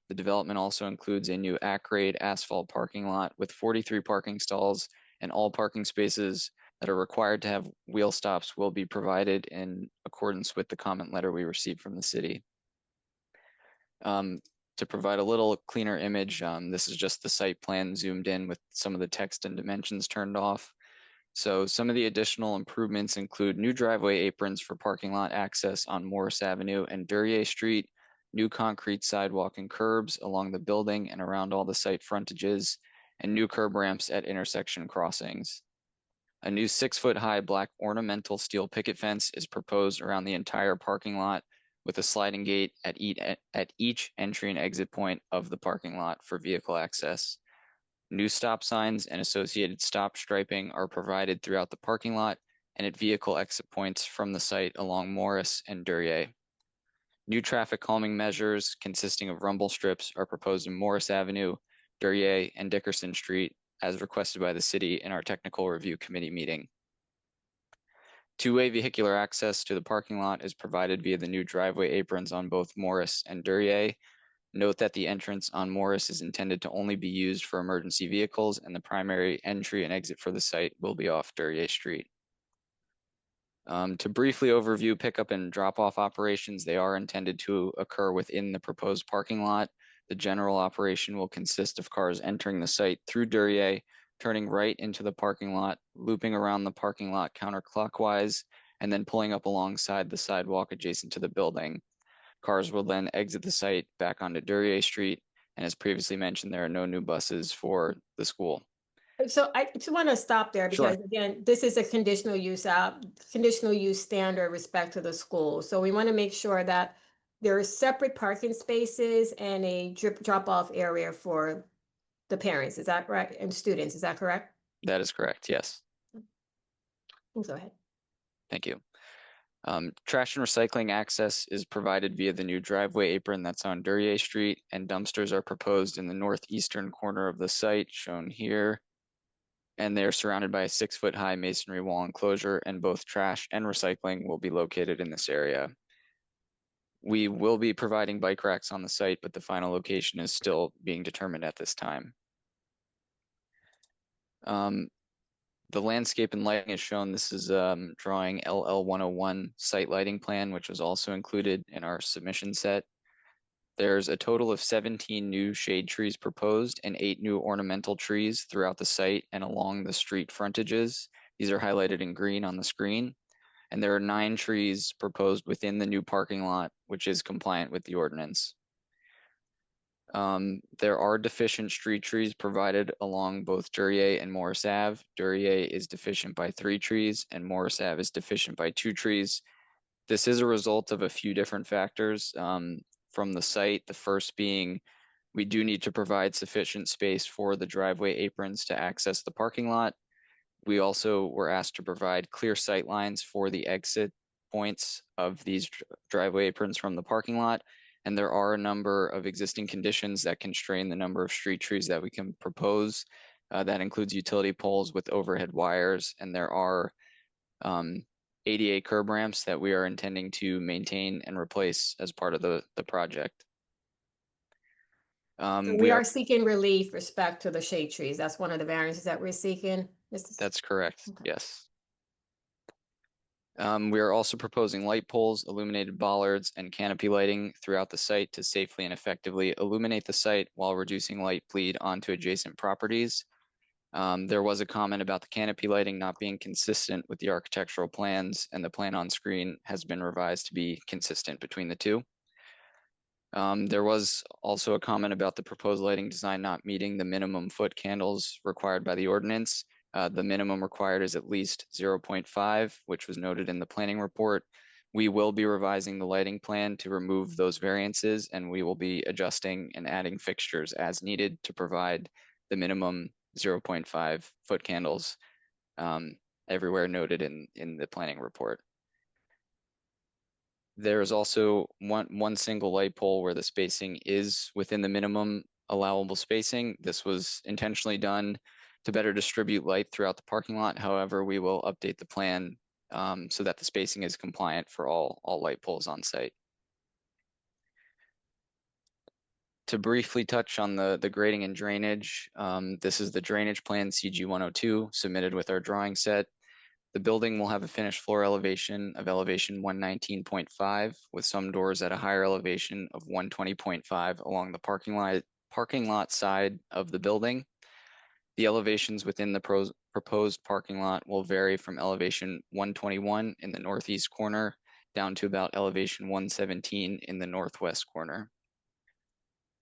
S6: The development also includes a new at-grade asphalt parking lot with 43 parking stalls, and all parking spaces that are required to have wheel stops will be provided in accordance with the comment letter we received from the city. To provide a little cleaner image, this is just the site plan zoomed in with some of the text and dimensions turned off. So some of the additional improvements include new driveway aprons for parking lot access on Morris Avenue and Duryea Street, new concrete sidewalk and curbs along the building and around all the site frontages, and new curb ramps at intersection crossings. A new 6-foot-high black ornamental steel picket fence is proposed around the entire parking lot with a sliding gate at each entry and exit point of the parking lot for vehicle access. New stop signs and associated stop striping are provided throughout the parking lot and at vehicle exit points from the site along Morris and Duryea. New traffic calming measures consisting of rumble strips are proposed in Morris Avenue, Duryea, and Dickerson Street, as requested by the city in our technical review committee meeting. Two-way vehicular access to the parking lot is provided via the new driveway aprons on both Morris and Duryea. Note that the entrance on Morris is intended to only be used for emergency vehicles, and the primary entry and exit for the site will be off Duryea Street. To briefly overview pickup and drop-off operations, they are intended to occur within the proposed parking lot. The general operation will consist of cars entering the site through Duryea, turning right into the parking lot, looping around the parking lot counterclockwise, and then pulling up alongside the sidewalk adjacent to the building. Cars will then exit the site back onto Duryea Street, and as previously mentioned, there are no new buses for the school.
S4: So I just want to stop there
S6: Sure.
S4: because again, this is a conditional use standard with respect to the school. So we want to make sure that there are separate parking spaces and a drop-off area for the parents. Is that right? And students, is that correct?
S6: That is correct, yes.
S4: Go ahead.
S6: Thank you. Trash and recycling access is provided via the new driveway apron that's on Duryea Street, and dumpsters are proposed in the northeastern corner of the site, shown here. And they're surrounded by a 6-foot high masonry wall enclosure, and both trash and recycling will be located in this area. We will be providing bike racks on the site, but the final location is still being determined at this time. The landscape and lighting is shown. This is drawing LL101 site lighting plan, which was also included in our submission set. There's a total of 17 new shade trees proposed and 8 new ornamental trees throughout the site and along the street frontages. These are highlighted in green on the screen. And there are 9 trees proposed within the new parking lot, which is compliant with the ordinance. There are deficient street trees provided along both Duryea and Morris Ave. Duryea is deficient by 3 trees and Morris Ave is deficient by 2 trees. This is a result of a few different factors from the site. The first being we do need to provide sufficient space for the driveway aprons to access the parking lot. We also were asked to provide clear sight lines for the exit points of these driveway aprons from the parking lot. And there are a number of existing conditions that constrain the number of street trees that we can propose. That includes utility poles with overhead wires, and there are ADA curb ramps that we are intending to maintain and replace as part of the project.
S4: We are seeking relief with respect to the shade trees. That's one of the variances that we're seeking.
S6: That's correct, yes. We are also proposing light poles, illuminated bollards, and canopy lighting throughout the site to safely and effectively illuminate the site while reducing light bleed onto adjacent properties. There was a comment about the canopy lighting not being consistent with the architectural plans, and the plan on screen has been revised to be consistent between the two. There was also a comment about the proposed lighting design not meeting the minimum foot candles required by the ordinance. The minimum required is at least 0.5, which was noted in the planning report. We will be revising the lighting plan to remove those variances, and we will be adjusting and adding fixtures as needed to provide the minimum 0.5 foot candles everywhere noted in the planning report. There is also one single light pole where the spacing is within the minimum allowable spacing. This was intentionally done to better distribute light throughout the parking lot. However, we will update the plan so that the spacing is compliant for all light poles on site. To briefly touch on the grading and drainage, this is the drainage plan CG 102 submitted with our drawing set. The building will have a finished floor elevation of elevation 119.5 with some doors at a higher elevation of 120.5 along the parking lot side of the building. The elevations within the proposed parking lot will vary from elevation 121 in the northeast corner down to about elevation 117 in the northwest corner.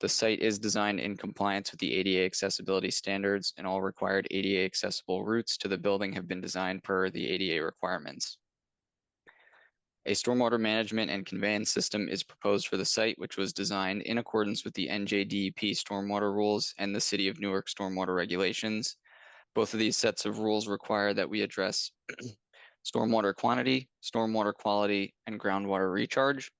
S6: The site is designed in compliance with the ADA accessibility standards, and all required ADA accessible routes to the building have been designed per the ADA requirements. A stormwater management and conveyance system is proposed for the site, which was designed in accordance with the NJDEP stormwater rules and the City of Newark stormwater regulations. Both of these sets of rules require that we address stormwater quantity, stormwater quality, and groundwater recharge.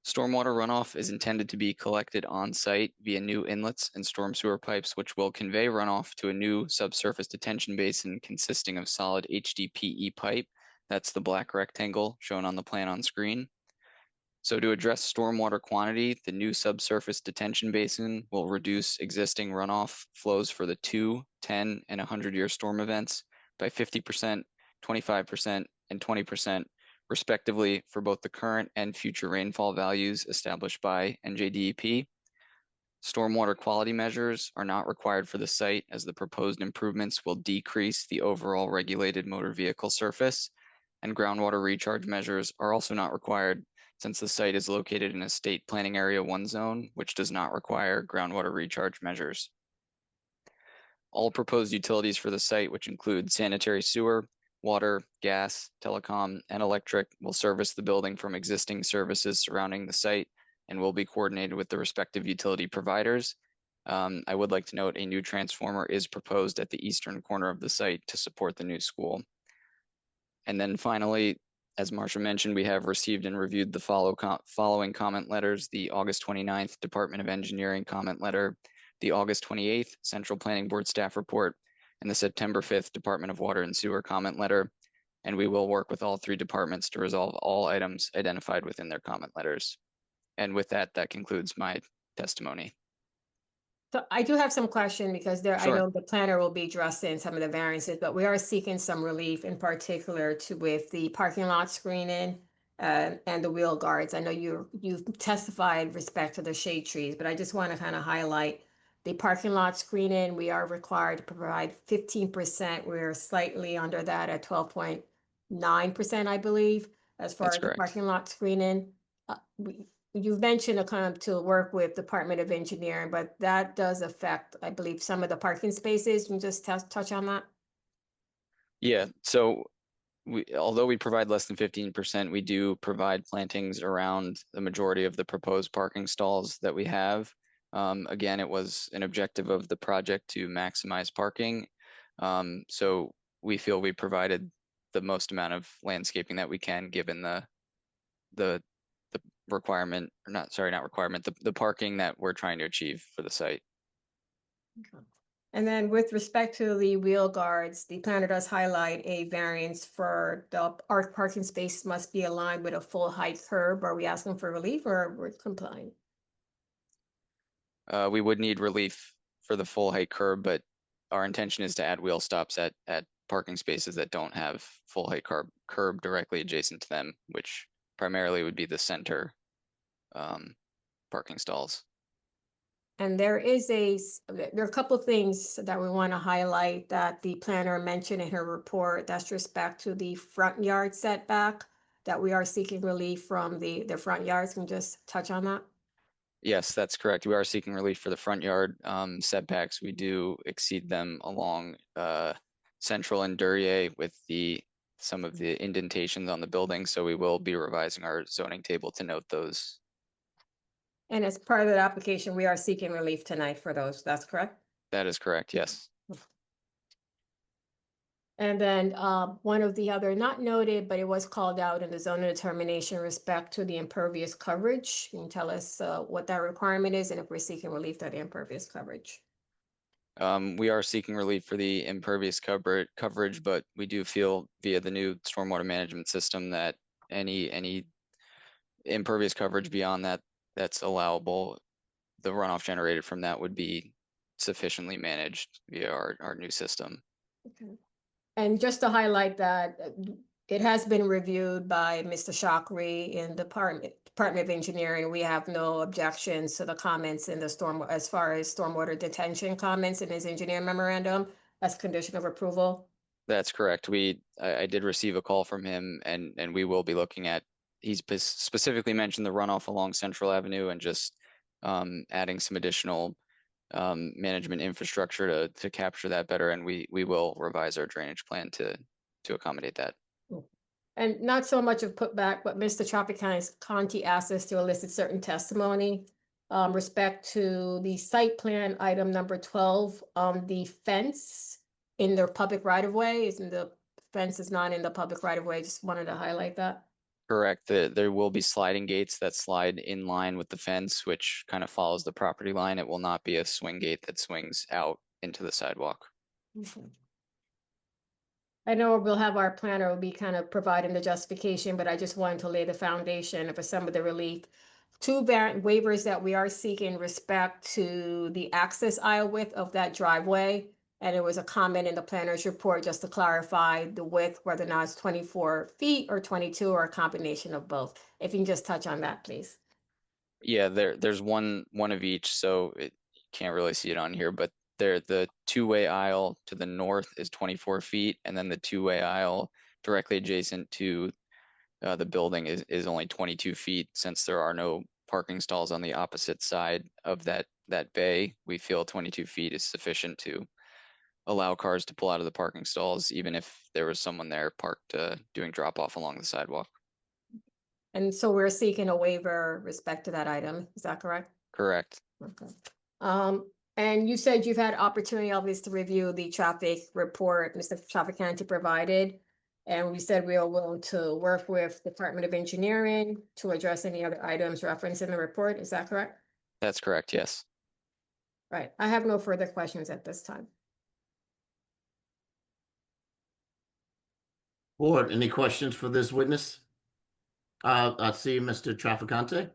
S6: Stormwater runoff is intended to be collected on site via new inlets and storm sewer pipes, which will convey runoff to a new subsurface detention basin consisting of solid HDPE pipe. That's the black rectangle shown on the plan on screen. So to address stormwater quantity, the new subsurface detention basin will reduce existing runoff flows for the 2, 10, and 100-year storm events by 50%, 25%, and 20%, respectively, for both the current and future rainfall values established by NJDEP. Stormwater quality measures are not required for the site, as the proposed improvements will decrease the overall regulated motor vehicle surface, and groundwater recharge measures are also not required, since the site is located in a state planning area 1 zone, which does not require groundwater recharge measures. All proposed utilities for the site, which include sanitary sewer, water, gas, telecom, and electric, will service the building from existing services surrounding the site and will be coordinated with the respective utility providers. I would like to note a new transformer is proposed at the eastern corner of the site to support the new school. And then finally, as Marsha mentioned, we have received and reviewed the following comment letters: the August 29th Department of Engineering comment letter, the August 28th Central Planning Board staff report, and the September 5th Department of Water and Sewer comment letter. And we will work with all 3 departments to resolve all items identified within their comment letters. And with that, that concludes my testimony.
S4: So I do have some question because I
S6: Sure.
S4: know the planner will be addressing some of the variances, but we are seeking some relief in particular with the parking lot screening and the wheel guards. I know you've testified with respect to the shade trees, but I just want to kind of highlight the parking lot screening. We are required to provide 15%. We're slightly under that at 12.9%, I believe, as far
S6: That's
S4: as the
S6: correct.
S4: parking lot screening. You've mentioned a kind of to work with Department of Engineering, but that does affect, I believe, some of the parking spaces. Can you just touch on that?
S6: Yeah, so although we provide less than 15%, we do provide plantings around the majority of the proposed parking stalls that we have. Again, it was an objective of the project to maximize parking. So we feel we provided the most amount of landscaping that we can, given the requirement, or not requirement, the parking that we're trying to achieve for the site.
S4: Okay. And then with respect to the wheel guards, the planner does highlight a variance for our parking space must be aligned with a full height curb. Are we asking for relief or we're complying?
S6: We would need relief for the full height curb, but our intention is to add wheel stops at parking spaces that don't have full height curb directly adjacent to them, which primarily would be the center parking stalls.
S4: And there are a couple of things that we want to highlight that the planner mentioned in her report. That's respect to the front yard setback, that we are seeking relief from the front yards. Can you just touch on that?
S6: Yes, that's correct. We are seeking relief for the front yard setbacks. We do exceed them along Central and Duryea with some of the indentations on the building. So we will be revising our zoning table to note those.
S4: And as part of that application, we are seeking relief tonight for those. That's correct?
S6: That is correct, yes.
S4: And then one of the other, not noted, but it was called out in the zoning determination respect to the impervious coverage. Can you tell us what that requirement is and if we're seeking relief to the impervious coverage?
S6: We are seeking relief for the impervious coverage, but we do feel via the new stormwater management system that any impervious coverage beyond that's allowable, the runoff generated from that would be sufficiently managed via our new system.
S4: Okay. And just to highlight that it has been reviewed by Mr. Shakri in the Department of Engineering. We have no objections to the comments in the as far as stormwater detention comments in his engineer memorandum as condition of approval.
S6: That's correct. I did receive a call from him, and we will be looking at. He's specifically mentioned the runoff along Central Avenue and just adding some additional management infrastructure to capture that better, and we will revise our drainage plan to accommodate that.
S4: And not so much of putback, but Mr. Conti asked us to elicit certain testimony respect to the site plan item number 12, the fence in the public right of way. The fence is not in the public right of way. Just wanted to highlight that.
S6: Correct. There will be sliding gates that slide in line with the fence, which kind of follows the property line. It will not be a swing gate that swings out into the sidewalk.
S4: Okay. I know we'll have our planner will be kind of providing the justification, but I just wanted to lay the foundation for some of the relief. Two variant waivers that we are seeking respect to the access aisle width of that driveway. And it was a comment in the planner's report just to clarify the width, whether or not it's 24 feet or 22 or a combination of both. If you can just touch on that, please.
S6: Yeah, there's one of each, so you can't really see it on here, but the two-way aisle to the north is 24 feet, and then the two-way aisle directly adjacent to the building is only 22 feet. Since there are no parking stalls on the opposite side of that bay, we feel 22 feet is sufficient to allow cars to pull out of the parking stalls, even if there was someone there parked doing drop off along the sidewalk.
S4: And so we're seeking a waiver respect to that item. Is that correct?
S6: Correct.
S4: Okay. And you said you've had opportunity, obviously, to review the traffic report Mr. Trafficante provided. And we said we are willing to work with Department of Engineering to address any other items referenced in the report. Is that correct?
S6: That's correct, yes.
S4: Right. I have no further questions at this time.
S1: Board, any questions for this witness? I see Mr. Trafficante.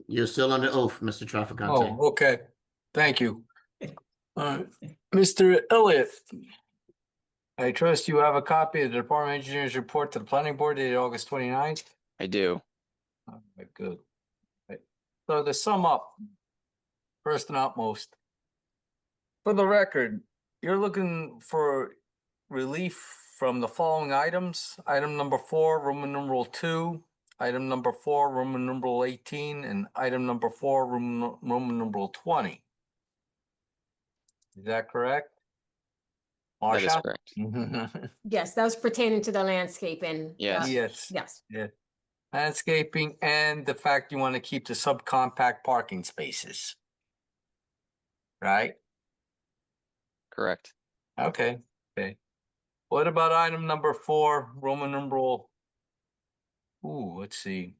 S1: You're still under oath, Mr. Trafficante.
S20: Oh, okay. Thank you. Mr. Elliott, I trust you have a copy of the Department of Engineers report to the Planning Board dated August 29th.
S6: I do.
S20: Okay, good. Right. So to sum up, first and utmost, for the record, you're looking for relief from the following items. Item number 4, Roman numeral 2, item number 4, Roman numeral 18, and item number 4, Roman numeral 20. Is that correct?
S6: That is
S20: Marsha?
S6: correct.
S4: Yes, that was pertaining to the landscaping.
S6: Yes.
S20: Yes.
S4: Yes.
S20: Yeah. Landscaping and the fact you want to keep the subcompact parking spaces. Right?
S6: Correct.
S20: Okay. Okay. What about item number 4, Roman numeral? Let's see.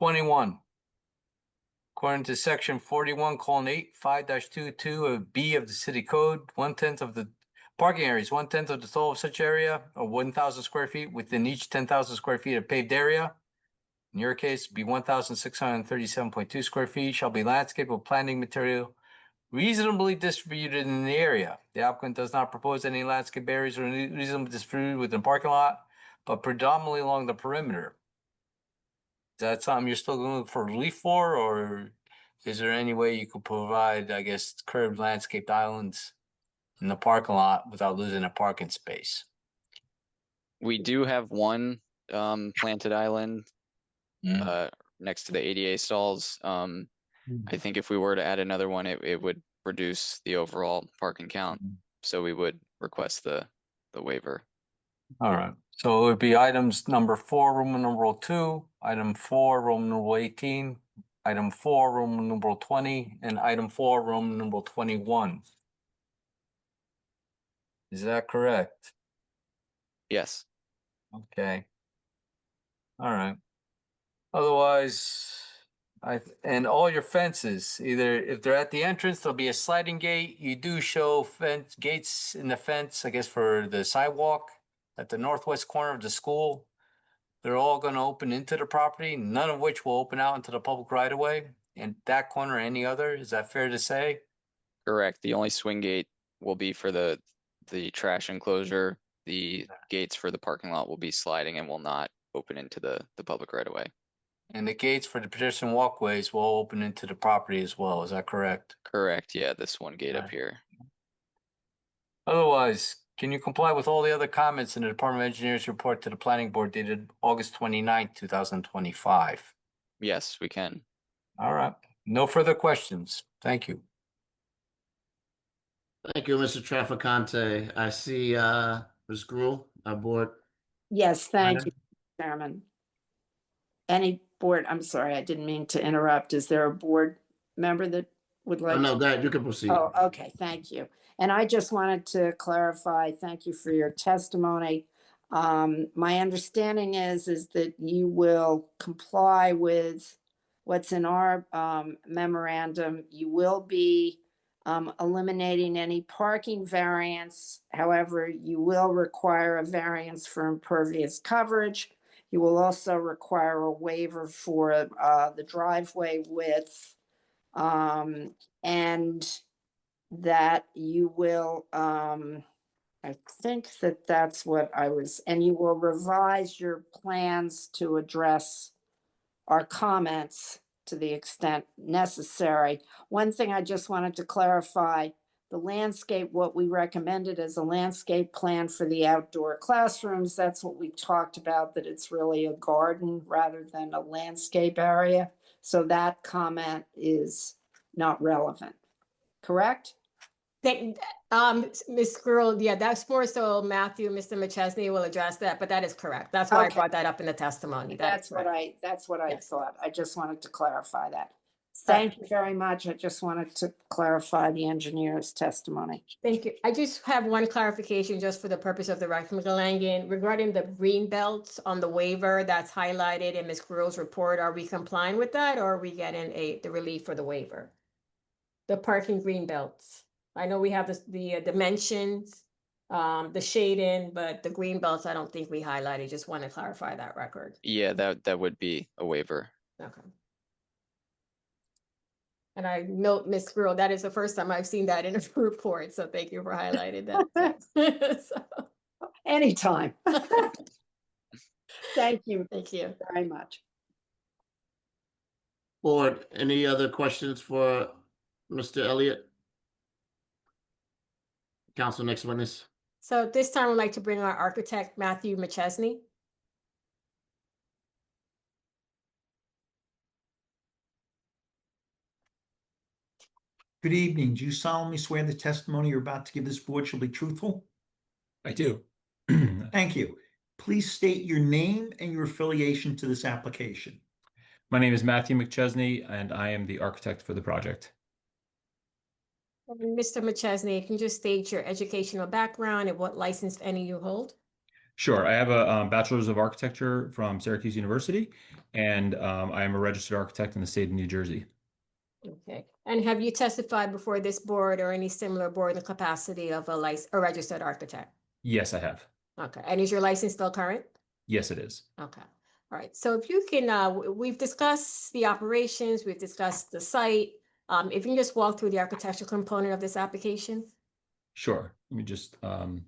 S20: 21. According to section 41:8 of B of the city code, 1/10 of the parking areas, 1/10 of the total of such area, or 1,000 square feet within each 10,000 square feet of paved area. In your case, be 1,637.2 square feet shall be landscape or planting material reasonably distributed in the area. The applicant does not propose any landscape barriers or reasonably distributed within the parking lot, but predominantly along the perimeter. Is that something you're still looking for relief for, or is there any way you could provide, I guess, curved landscaped islands in the parking lot without losing a parking space?
S6: We do have one planted island next to the ADA stalls. I think if we were to add another one, it would reduce the overall parking count. So we would request the waiver.
S20: All right. So it would be items number 4, Roman numeral 2, item 4, Roman numeral 18, item 4, Roman numeral 20, and item 4, Roman numeral 21. Is that correct?
S6: Yes.
S20: Okay. All right. Otherwise, and all your fences, either if they're at the entrance, there'll be a sliding gate. You do show fence gates in the fence, I guess, for the sidewalk at the northwest corner of the school. They're all going to open into the property, none of which will open out into the public right of way. And that corner or any other, is that fair to say?
S6: Correct. The only swing gate will be for the trash enclosure. The gates for the parking lot will be sliding and will not open into the public right of way.
S20: And the gates for the pedestrian walkways will open into the property as well. Is that correct?
S6: Correct. Yeah, this one gate up here.
S20: Otherwise, can you comply with all the other comments in the Department of Engineers report to the Planning Board dated August 29th, 2025?
S6: Yes, we can.
S20: All right. No further questions. Thank you.
S1: Thank you, Mr. Trafficante. I see Ms. Gruhl, our board.
S12: Yes, thank
S1: Item.
S12: you, Chairman. Any board, I'm sorry, I didn't mean to interrupt. Is there a board member that would like?
S1: Oh, no, go ahead. You can proceed.
S12: Oh, okay, thank you. And I just wanted to clarify, thank you for your testimony. My understanding is that you will comply with what's in our memorandum. You will be eliminating any parking variance. However, you will require a variance for impervious coverage. You will also require a waiver for the driveway width. And that you will, I think that that's what I was, and you will revise your plans to address our comments to the extent necessary. One thing I just wanted to clarify, the landscape, what we recommended is a landscape plan for the outdoor classrooms. That's what we talked about, that it's really a garden rather than a landscape area. So that comment is not relevant, correct?
S4: Ms. Squirrel, yeah, that's more so Matthew, Mr. McChesney will address that, but that is correct. That's why I
S12: Okay.
S4: brought that up in the testimony.
S12: That's what I
S4: Yes.
S12: thought. I just wanted to clarify that.
S4: Right.
S12: Thank you very much. I just wanted to clarify the engineer's testimony.
S4: Thank you. I just have one clarification just for the purpose of the record, Mr. Langen, regarding the green belts on the waiver that's highlighted in Ms. Squirrel's report. Are we complying with that, or are we getting the relief for the waiver? The parking green belts. I know we have the dimensions, the shading, but the green belts, I don't think we highlighted. Just want to clarify that record.
S6: Yeah, that would be a waiver.
S4: Okay. And I note, Ms. Squirrel, that is the first time I've seen that in a report, so thank you for highlighting that. So,
S12: Anytime. Thank you
S4: thank you.
S12: very much.
S1: Board, any other questions for Mr. Elliott? Council, next witness.
S4: So this time I'd like to bring our architect, Matthew McChesney.
S3: Good evening. Do you solemnly swear the testimony you're about to give this board shall be truthful?
S9: I do.
S3: Thank you. Please state your name and your affiliation to this application.
S9: My name is Matthew McChesney, and I am the architect for the project.
S4: Mr. McChesney, can you just state your educational background and what license, if any, you hold?
S9: Sure. I have a bachelor's of architecture from Syracuse University, and I am a registered architect in the state of New Jersey.
S4: Okay. And have you testified before this board or any similar board in the capacity of a registered architect?
S9: Yes, I have.
S4: Okay. And is your license still current?
S9: Yes, it is.
S4: Okay. All right. So if you can, we've discussed the operations, we've discussed the site. If you can just walk through the architectural component of this application.
S9: Sure. Let me just, I'm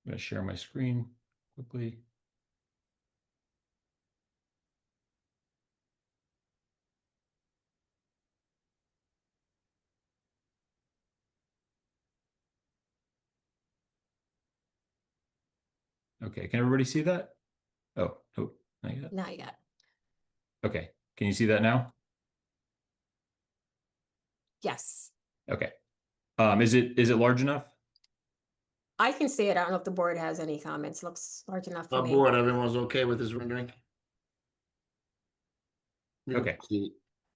S9: going to share my screen quickly. Okay, can everybody see that? Oh, no, not yet.
S4: Not yet.
S9: Okay, can you see that now?
S4: Yes.
S9: Okay. Is it large enough?
S4: I can see it. I don't know if the board has any comments. Looks large enough for me.
S1: Board, everyone's okay with this rendering?
S9: Okay.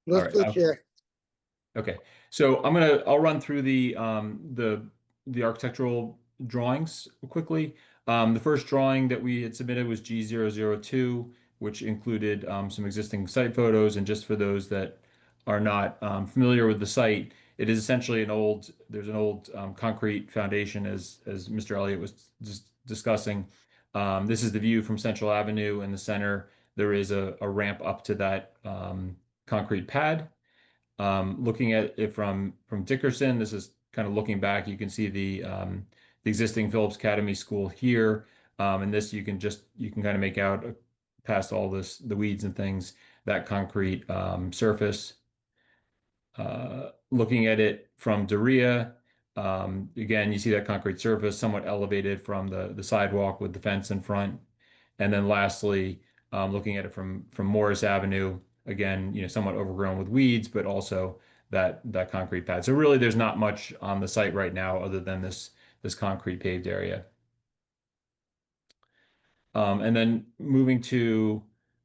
S10: Let's
S9: All right,
S10: go, Chair.
S9: Okay, so I'll run through the architectural drawings quickly. The first drawing that we had submitted was G002, which included some existing site photos. And just for those that are not familiar with the site, it is essentially there's an old concrete foundation, as Mr. Elliott was just discussing. This is the view from Central Avenue in the center. There is a ramp up to that concrete pad. Looking at it from Dickerson, this is kind of looking back. You can see the existing Phillips Academy School here, and this you can kind of make out past all the weeds and things, that concrete surface. Looking at it from Doria, again you see that concrete surface somewhat elevated from the sidewalk with the fence in front, and then lastly, looking at it from Morris Avenue. Again, somewhat overgrown with weeds, but also that concrete pad. So really, there's not much on the site right now other than this concrete paved area. And then moving to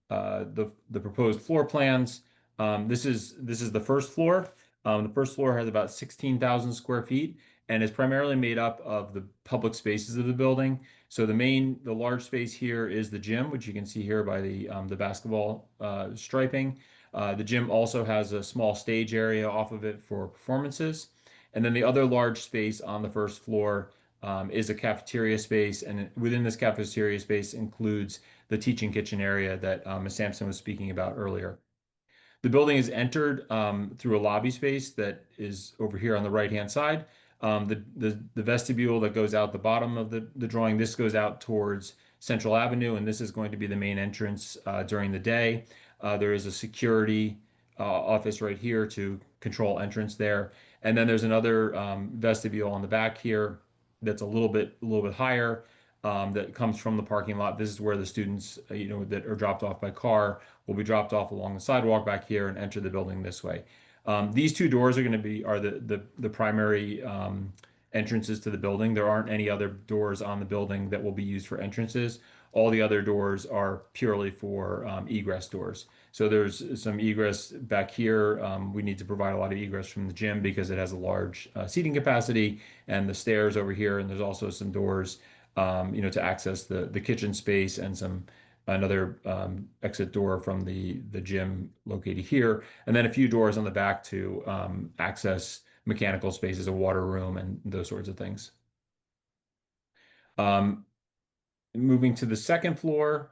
S9: the proposed floor plans. This is the first floor. The first floor has about 16,000 square feet and is primarily made up of the public spaces of the building. So the large space here is the gym, which you can see here by the basketball striping. The gym also has a small stage area off of it for performances. And then the other large space on the first floor is a cafeteria space. And within this cafeteria space includes the teaching kitchen area that Ms. Sampson was speaking about earlier. The building is entered through a lobby space that is over here on the right-hand side. The vestibule that goes out the bottom of the drawing, this goes out towards Central Avenue, and this is going to be the main entrance during the day. There is a security office right here to control entrance there. And then there's another vestibule on the back here that's a little bit higher that comes from the parking lot. This is where the students, that are dropped off by car will be dropped off along the sidewalk back here and enter the building this way. These two doors are going to be the primary entrances to the building. There aren't any other doors on the building that will be used for entrances. All the other doors are purely for egress doors. So there's some egress back here. We need to provide a lot of egress from the gym because it has a large seating capacity, and the stairs over here. And there's also some doors, to access the kitchen space, and another exit door from the gym located here, and then a few doors on the back to access mechanical spaces, a water room, and those sorts of things. Moving to the second floor.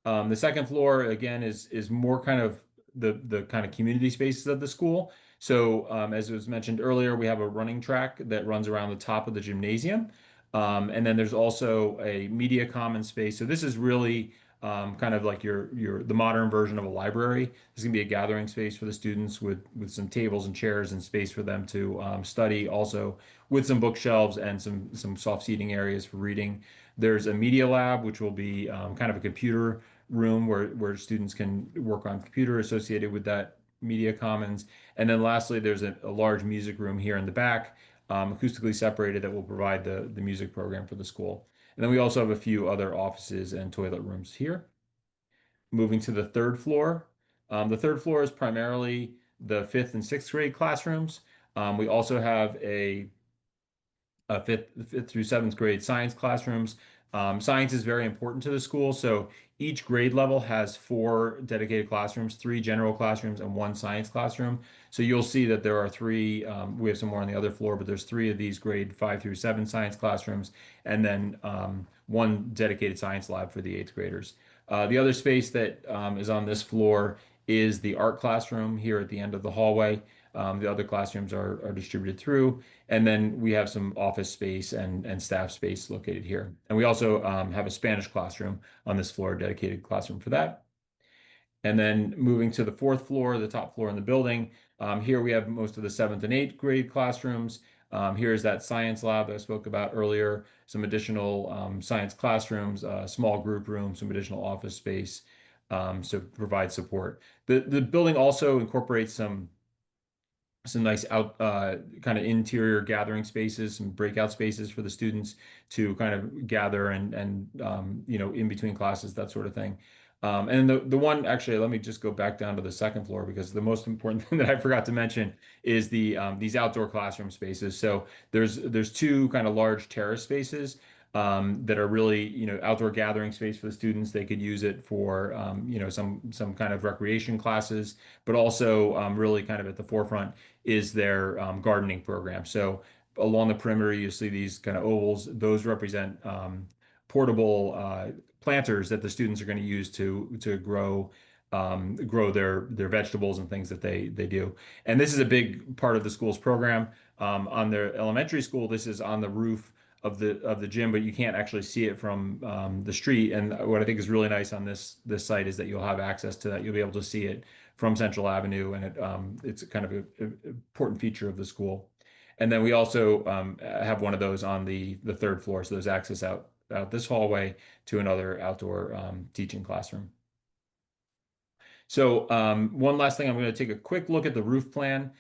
S9: The second floor again is more kind of the kind of community spaces of the school. So as was mentioned earlier, we have a running track that runs around the top of the gymnasium. And then there's also a media commons space. So this is really kind of like the modern version of a library. This is gonna be a gathering space for the students with some tables and chairs and space for them to study, also with some bookshelves and some soft seating areas for reading. There's a media lab, which will be kind of a computer room where students can work on computer associated with that media commons. And then lastly, there's a large music room here in the back, acoustically separated, that will provide the music program for the school. And then we also have a few other offices and toilet rooms here. Moving to the third floor. The third floor is primarily the 5th and 6th grade classrooms. We also have a fifth through 7th grade science classrooms. Science is very important to the school, so each grade level has 4 dedicated classrooms, 3 general classrooms, and 1 science classroom. So you'll see that there are 3, we have some more on the other floor, but there's 3 of these grade 5 through 7 science classrooms, and then 1 dedicated science lab for the 8th graders. The other space that is on this floor is the art classroom here at the end of the hallway. The other classrooms are distributed through. And then we have some office space and staff space located here. And we also have a Spanish classroom on this floor, a dedicated classroom for that. And then moving to the 4th floor, the top floor in the building, here we have most of the 7th and 8th grade classrooms. Here's that science lab that I spoke about earlier, some additional science classrooms, small group room, some additional office space, so provide support. The building also incorporates some nice out kind of interior gathering spaces, some breakout spaces for the students to kind of gather and in between classes, that sort of thing. And the one, actually, let me just go back down to the second floor, because the most important thing that I forgot to mention is these outdoor classroom spaces. So there's 2 kind of large terrace spaces that are really, outdoor gathering space for the students. They could use it for, some kind of recreation classes, but also really kind of at the forefront is their gardening program. So along the perimeter, you see these kind of ovals. Those represent portable planters that the students are going to use to grow their vegetables and things that they do. And this is a big part of the school's program. On their elementary school, this is on the roof of the gym, but you can't actually see it from the street. And what I think is really nice on this site is that you'll have access to that. You'll be able to see it from Central Avenue, and it's kind of an important feature of the school. And then we also have one of those on the 3rd floor, so there's access out this hallway to another outdoor teaching classroom. So one last thing, I'm going to take a quick look at the roof plan,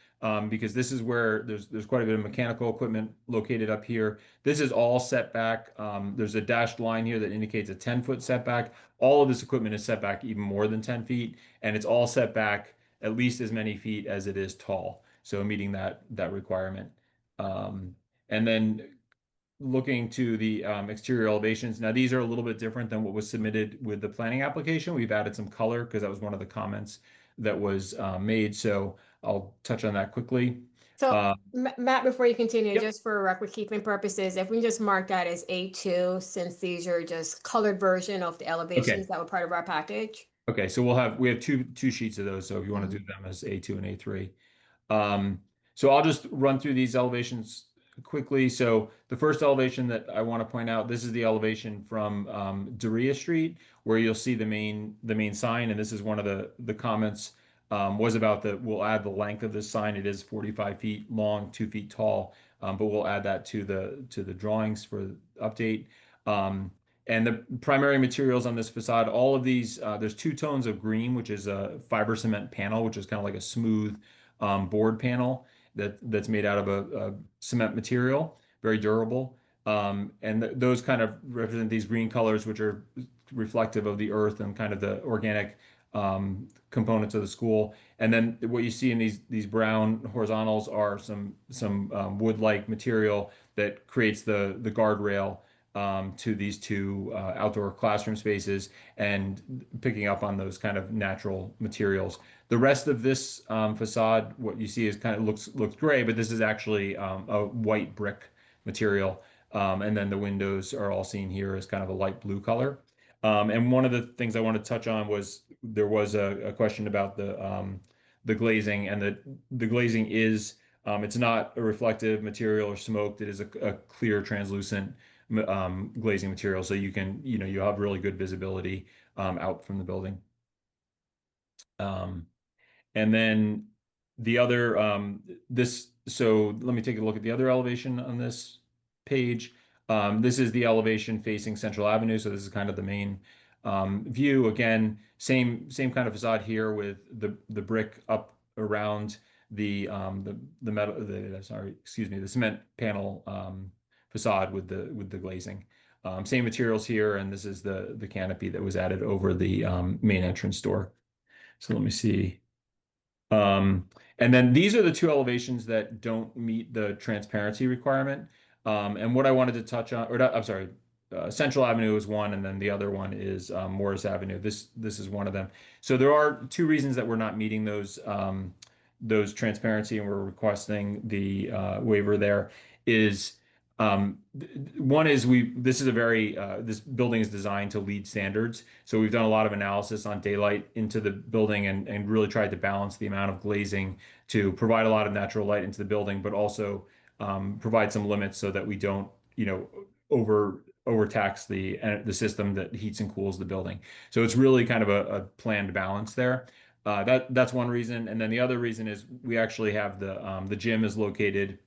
S9: because this is where there's quite a bit of mechanical equipment located up here. This is all set back. There's a dashed line here that indicates a 10-foot setback. All of this equipment is set back even more than 10 feet, and it's all set back at least as many feet as it is tall, so meeting that requirement. And then looking to the exterior elevations. Now, these are a little bit different than what was submitted with the planning application. We've added some color because that was one of the comments that was made. So I'll touch on that quickly.
S4: So, Matt, before you continue,
S9: Yep.
S4: just for record keeping purposes, if we just mark that as A2, since these are just colored version of the elevations that were part of our package.
S9: Okay, so we have two sheets of those. So if you want to do them as A2 and A3. So I'll just run through these elevations quickly. So the first elevation that I want to point out, this is the elevation from Doria Street, where you'll see the main sign, and this is one of the comments was about we'll add the length of this sign. It is 45 feet long, 2 feet tall, but we'll add that to the drawings for update. And the primary materials on this facade, all of these, there's two tones of green, which is a fiber cement panel, which is kind of like a smooth board panel that's made out of a cement material, very durable. And those kind of represent these green colors, which are reflective of the earth and kind of the organic components of the school. And then what you see in these brown horizontals are some wood-like material that creates the guardrail to these two outdoor classroom spaces and picking up on those kind of natural materials. The rest of this facade, what you see is kind of looks gray, but this is actually a white brick material. And then the windows are all seen here as kind of a light blue color. And one of the things I want to touch on was there was a question about the glazing, and the glazing is it's not a reflective material or smoked. It is a clear, translucent glazing material, so you can you have really good visibility out from the building. And then the other so let me take a look at the other elevation on this page. This is the elevation facing Central Avenue, so this is kind of the main view. Again, same kind of facade here with the brick up around the metal, the cement panel facade with the glazing. Same materials here, and this is the canopy that was added over the main entrance door. So let me see. And then these are the two elevations that don't meet the transparency requirement. And what I wanted to touch on, I'm sorry, Central Avenue is one, and then the other one is Morris Avenue. This is one of them. So there are two reasons that we're not meeting those transparency, and we're requesting the waiver there. One is this is a very this building is designed to LEED standards, so we've done a lot of analysis on daylight into the building and really tried to balance the amount of glazing to provide a lot of natural light into the building, but also provide some limits so that we don't overtax the system that heats and cools the building. So it's really kind of a planned balance there. That's one reason, and then the other reason is we actually have the gym is located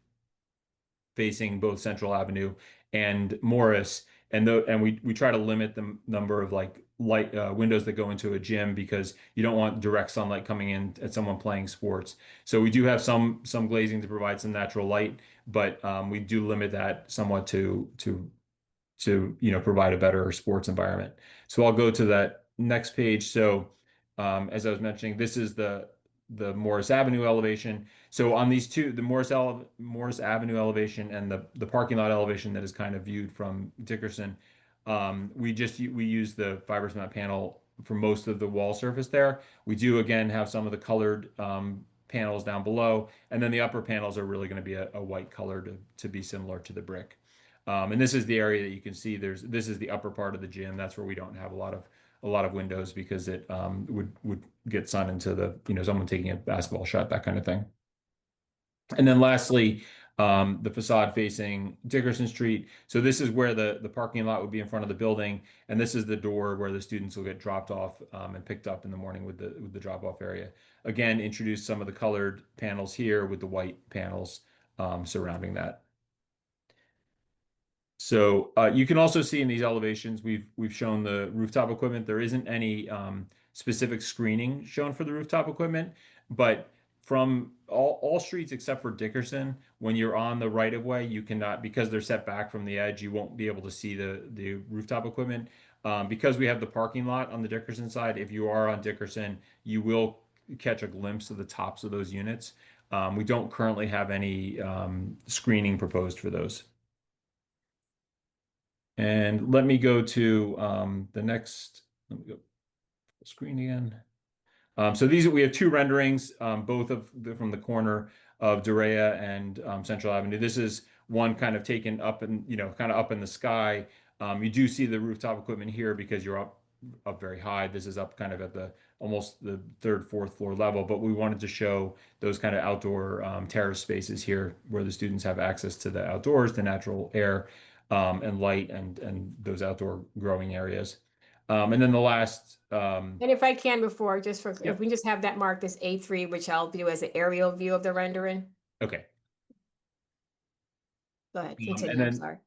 S9: facing both Central Avenue and Morris, and we try to limit the number of light windows that go into a gym because you don't want direct sunlight coming in at someone playing sports. So we do have some glazing to provide some natural light, but we do limit that somewhat to provide a better sports environment. So I'll go to that next page. So as I was mentioning, this is the Morris Avenue elevation. So on these two, the Morris Avenue elevation and the parking lot elevation that is kind of viewed from Dickerson, we use the fiber cement panel for most of the wall surface there. We do again have some of the colored panels down below, and then the upper panels are really going to be a white color to be similar to the brick. And this is the area that you can see. This is the upper part of the gym. That's where we don't have a lot of windows because it would get sun into someone taking a basketball shot, that kind of thing. And then lastly, the facade facing Dickerson Street. So this is where the parking lot would be in front of the building, and this is the door where the students will get dropped off and picked up in the morning with the drop-off area. Again, introduce some of the colored panels here with the white panels surrounding that. So you can also see in these elevations, we've shown the rooftop equipment. There isn't any specific screening shown for the rooftop equipment, but from all streets except for Dickerson, when you're on the right of way, you cannot, because they're set back from the edge, you won't be able to see the rooftop equipment. Because we have the parking lot on the Dickerson side, if you are on Dickerson, you will catch a glimpse of the tops of those units. We don't currently have any screening proposed for those. And let me go to the next, let me go full screen again. So we have two renderings, both from the corner of Dorea and Central Avenue. This is one kind of taken up and, kind of up in the sky. You do see the rooftop equipment here because you're up very high. This is up kind of at almost the third, fourth floor level, but we wanted to show those kind of outdoor terrace spaces here where the students have access to the outdoors, the natural air, and light, and those outdoor growing areas. And then the last.
S4: And if I can before,
S9: Yeah.
S4: if we just have that marked as A3, which I'll view as an aerial view of the rendering.
S9: Okay.
S4: Go ahead,
S9: And
S4: continue, I'm
S9: then
S4: sorry.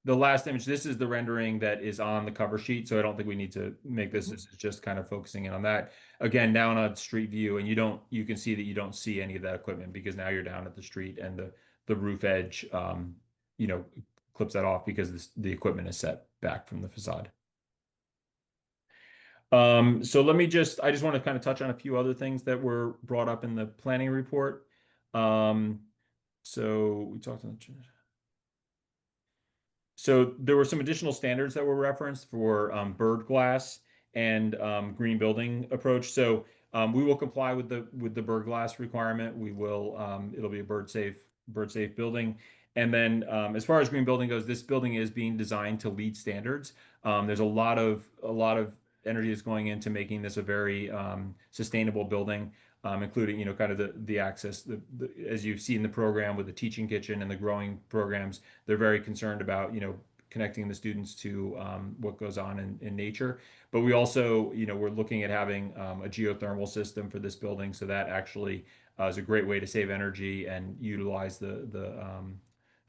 S9: the last image, this is the rendering that is on the cover sheet, so I don't think we need to make this. This is just kind of focusing in on that. Again, down on street view, and you can see that you don't see any of that equipment because now you're down at the street, and the roof edge, clips that off because the equipment is set back from the facade. So I just want to kind of touch on a few other things that were brought up in the planning report. So we talked on So there were some additional standards that were referenced for bird glass and green building approach. So we will comply with the bird glass requirement. We will it'll be a bird safe building. And then as far as green building goes, this building is being designed to LEED standards. There's a lot of energy is going into making this a very sustainable building. Including, kind of the access, as you see in the program with the teaching kitchen and the growing programs, they're very concerned about, connecting the students to what goes on in nature. But we also, we're looking at having a geothermal system for this building. So that actually is a great way to save energy and utilize the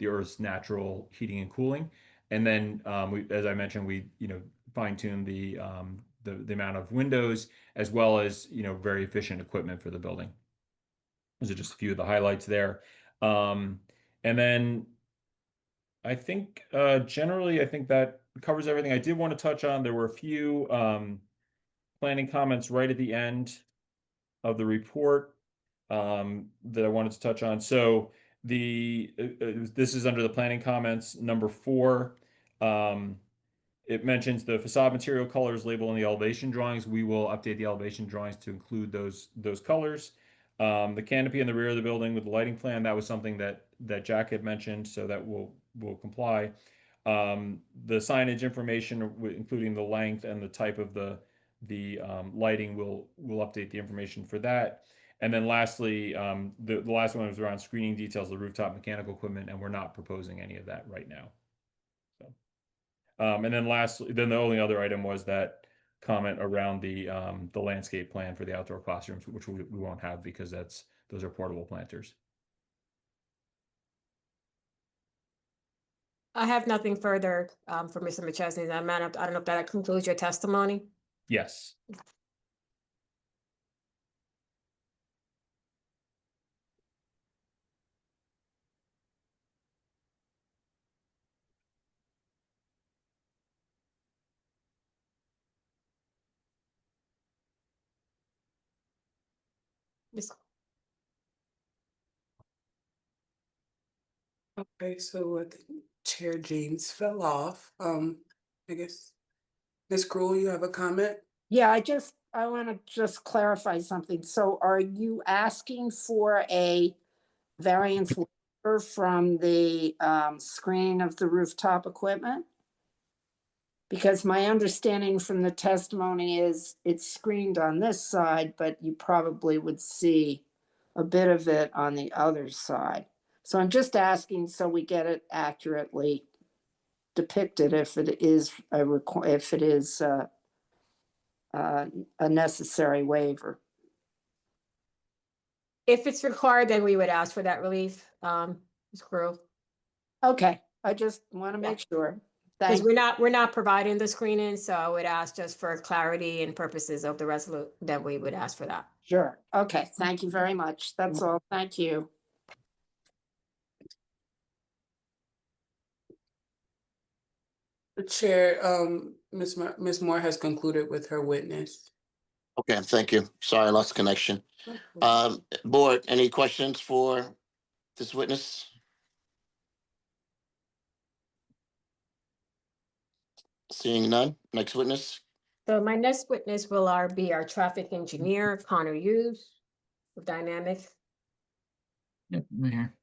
S9: Earth's natural heating and cooling. And then, as I mentioned, we, fine-tune the amount of windows as well as very efficient equipment for the building. Those are just a few of the highlights there. And then I think generally I think that covers everything. I did want to touch on, there were a few planning comments right at the end of the report that I wanted to touch on. So this is under the planning comments number 4. It mentions the facade material colors labeled in the elevation drawings. We will update the elevation drawings to include those colors. The canopy in the rear of the building with the lighting plan, that was something that Jack had mentioned, so that will comply. The signage information, including the length and the type of the lighting, will update the information for that. And then lastly, the last one was around screening details of the rooftop mechanical equipment, and we're not proposing any of that right now. And then lastly, the only other item was that comment around the landscape plan for the outdoor classrooms, which we won't have because those are portable planters.
S4: I have nothing further for Mr. McChesney. I don't know if that concludes your testimony.
S9: Yes.
S2: Okay, so I think Chair James fell off. I guess, Ms. Gruhl, you have a comment?
S12: Yeah, I want to just clarify something. So are you asking for a variance waiver from the screening of the rooftop equipment? Because my understanding from the testimony is it's screened on this side, but you probably would see a bit of it on the other side. So I'm just asking so we get it accurately depicted if it is a necessary waiver.
S4: If it's required, then we would ask for that relief, Ms. Gruhl.
S12: Okay, I just want to make sure.
S4: Because
S12: Thank
S4: we're not providing the screening, so I would ask just for clarity and purposes of the resolution that we would ask for that.
S12: Sure. Okay, thank you very much. That's all. Thank you.
S2: The chair, Ms. Moore has concluded with her witness.
S1: Okay, thank you. Sorry, I lost connection. Board, any questions for this witness? Seeing none, next witness.
S4: So my next witness will be our traffic engineer, Connor Hughes, with Dynamic.
S3: Yep, right here.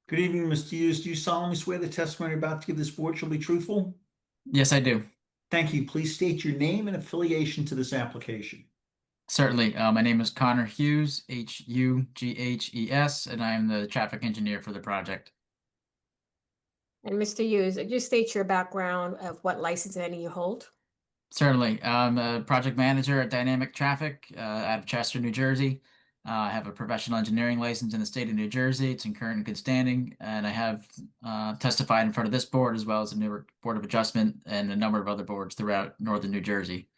S3: Good evening, Mr. Hughes. Do you solemnly swear the testimony you're about to give this board shall be truthful?
S7: Yes, I do.
S3: Thank you. Please state your name and affiliation to this application.
S7: Certainly. My name is Connor Hughes, Hughes, and I am the traffic engineer for the project.
S4: And Mr. Hughes, just state your background of what license and any you hold.
S7: Certainly. I'm a project manager at Dynamic Traffic out of Chester, New Jersey. I have a professional engineering license in the state of New Jersey. It's in current and good standing. And I have testified in front of this board as well as the Newark Board of Adjustment and a number of other boards throughout northern New Jersey.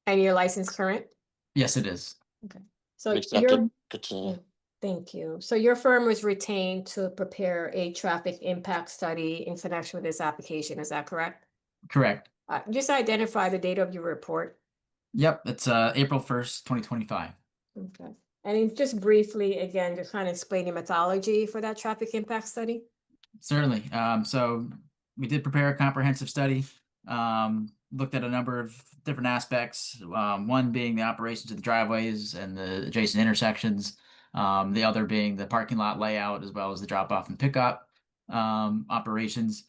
S4: And your license current?
S7: Yes, it is.
S4: Okay. So
S1: Accepted. Continue.
S4: thank you. So your firm was retained to prepare a traffic impact study in connection with this application. Is that correct?
S7: Correct.
S4: Just identify the date of your report.
S7: Yep, it's April 1st, 2025.
S4: Okay. And then just briefly, again, just kind of explain your methodology for that traffic impact study.
S7: Certainly. So we did prepare a comprehensive study, looked at a number of different aspects, one being the operations of the driveways and the adjacent intersections, the other being the parking lot layout, as well as the drop off and pickup operations.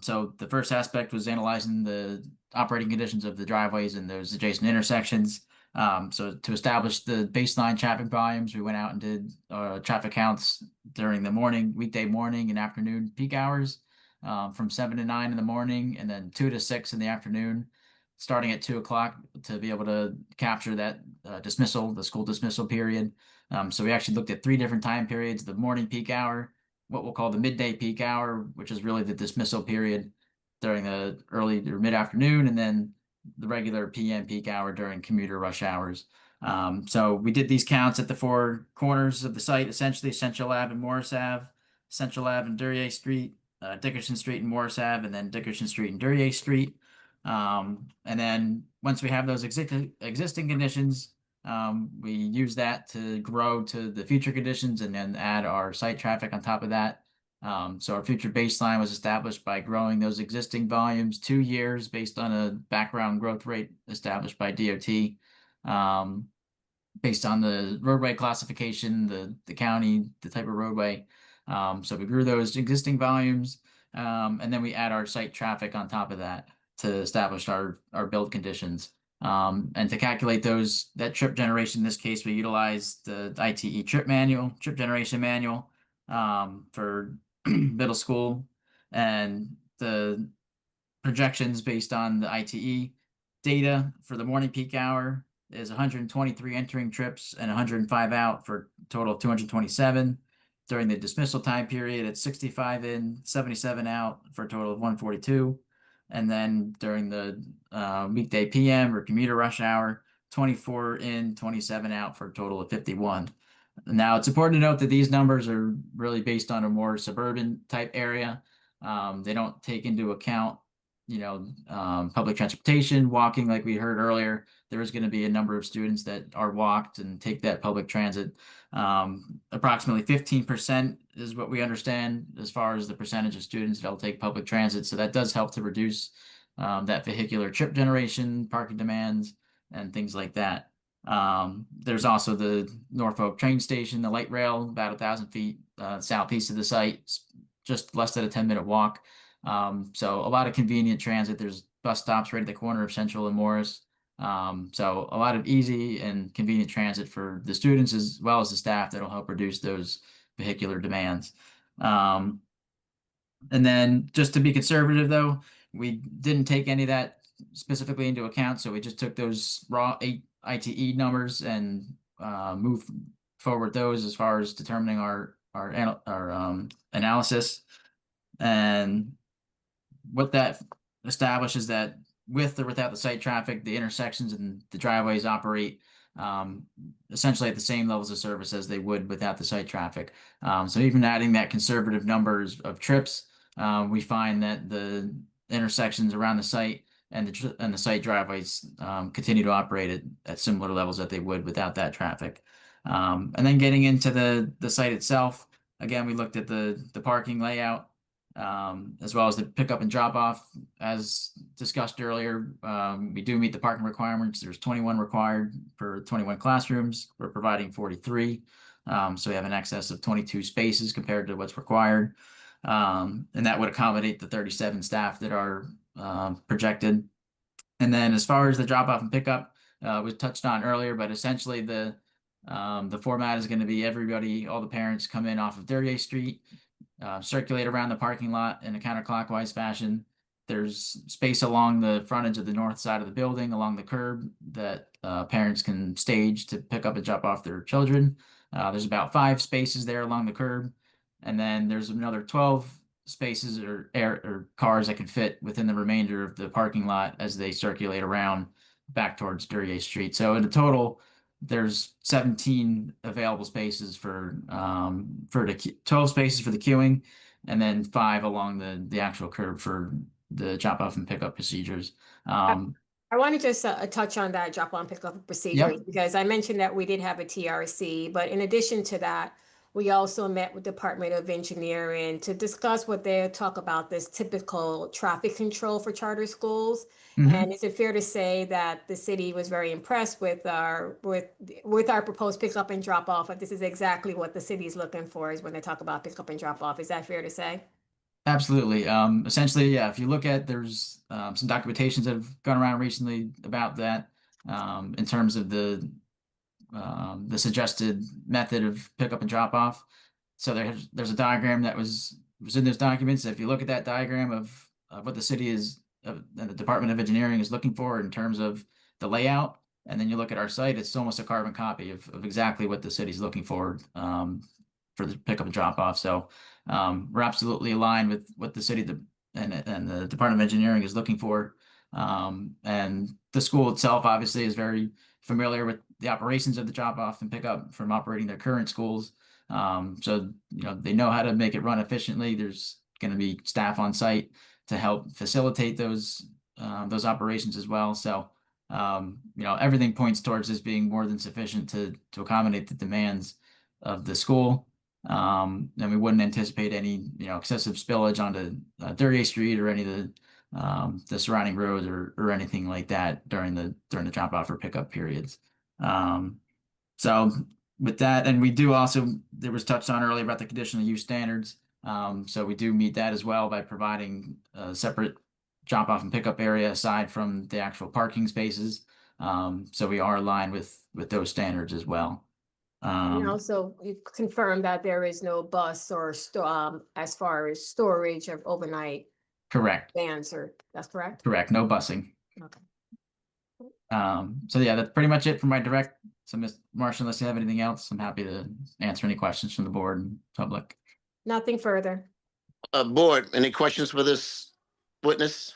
S7: So the first aspect was analyzing the operating conditions of the driveways and those adjacent intersections. So to establish the baseline traffic volumes, we went out and did traffic counts during the weekday morning and afternoon peak hours, from 7 to 9 in the morning and then 2 to 6 in the afternoon, starting at 2 o'clock to be able to capture that the school dismissal period. So we actually looked at 3 different time periods: the morning peak hour, what we'll call the midday peak hour, which is really the dismissal period during the early or mid-afternoon, and then the regular PM peak hour during commuter rush hours. So we did these counts at the 4 corners of the site, essentially Central Ave and Morris Ave, Central Ave and Duryea Street, Dickerson Street and Morris Ave, and then Dickerson Street and Duryea Street. And then once we have those existing conditions, we use that to grow to the future conditions and then add our site traffic on top of that. So our future baseline was established by growing those existing volumes 2 years based on a background growth rate established by DOT, based on the roadway classification, the county, the type of roadway. So we grew those existing volumes, and then we add our site traffic on top of that to establish our build conditions. And to calculate that trip generation, in this case, we utilized the ITE trip generation manual for middle school, and the projections based on the ITE data for the morning peak hour is 123 entering trips and 105 out for a total of 227. During the dismissal time period, it's 65 in, 77 out for a total of 142. And then during the weekday PM or commuter rush hour, 24 in, 27 out for a total of 51. Now, it's important to note that these numbers are really based on a more suburban type area. They don't take into account, public transportation, walking, like we heard earlier. There is going to be a number of students that are walked and take that public transit. Approximately 15% is what we understand as far as the percentage of students that'll take public transit. So that does help to reduce that vehicular trip generation, parking demands, and things like that. There's also the Norfolk train station, the light rail, about 1,000 feet southeast of the site, just less than a 10-minute walk. So a lot of convenient transit. There's bus stops right at the corner of Central and Morris. So a lot of easy and convenient transit for the students as well as the staff that'll help reduce those vehicular demands. And then just to be conservative though, we didn't take any of that specifically into account. So we just took those raw ITE numbers and moved forward those as far as determining our analysis. And what that establishes that with or without the site traffic, the intersections and the driveways operate essentially at the same levels of service as they would without the site traffic. So even adding that conservative numbers of trips, we find that the intersections around the site and the site driveways continue to operate at similar levels that they would without that traffic. And then getting into the site itself, again, we looked at the parking layout. as well as the pickup and drop off. As discussed earlier, we do meet the parking requirements. There's 21 required per 21 classrooms. We're providing 43. So we have an excess of 22 spaces compared to what's required. And that would accommodate the 37 staff that are projected. And then as far as the drop off and pickup, was touched on earlier, but essentially the format is going to be everybody, all the parents come in off of 38th Street, circulate around the parking lot in a counterclockwise fashion. There's space along the frontage of the north side of the building, along the curb, that parents can stage to pick up and drop off their children. There's about 5 spaces there along the curb, and then there's another 12 spaces or cars that can fit within the remainder of the parking lot as they circulate around back towards 38th Street. So in a total, there's 17 available spaces for 12 spaces for the queuing, and then 5 along the actual curb for the drop off and pickup procedures.
S4: I want to just touch on that drop on pickup procedures because I mentioned that we did have a TRC, but in addition to that, we also met with Department of Engineering to discuss what they talk about this typical traffic control for charter schools. And is it fair to say that the city was very impressed with our proposed pickup and drop off? This is exactly what the city is looking for is when they talk about pickup and drop off. Is that fair to say?
S7: Absolutely. Essentially, yeah, if you look at, there's some documentations that have gone around recently about that in terms of the suggested method of pickup and drop off. So there's a diagram that was in those documents. If you look at that diagram of what the city is, and the Department of Engineering is looking for in terms of the layout, and then you look at our site, it's almost a carbon copy of exactly what the city's looking for the pickup and drop off. So we're absolutely aligned with what the city and the Department of Engineering is looking for. And the school itself obviously is very familiar with the operations of the drop off and pickup from operating their current schools. So, they know how to make it run efficiently. There's going to be staff on site to help facilitate those operations as well. So, everything points towards this being more than sufficient to accommodate the demands of the school. And we wouldn't anticipate any, excessive spillage onto 38th Street or any of the surrounding roads or anything like that during the drop off or pickup periods. So with that, and we do also, there was touched on earlier about the conditional use standards. So we do meet that as well by providing a separate drop off and pickup area aside from the actual parking spaces. So we are aligned with those standards as well.
S4: And also, you confirmed that there is no bus or as far as storage of overnight
S7: Correct.
S4: vans, or that's correct?
S7: Correct. No busing.
S4: Okay.
S7: So yeah, that's pretty much it for my direct. So Ms. Marshall, unless you have anything else, I'm happy to answer any questions from the board and public.
S4: Nothing further.
S1: Board, any questions for this witness?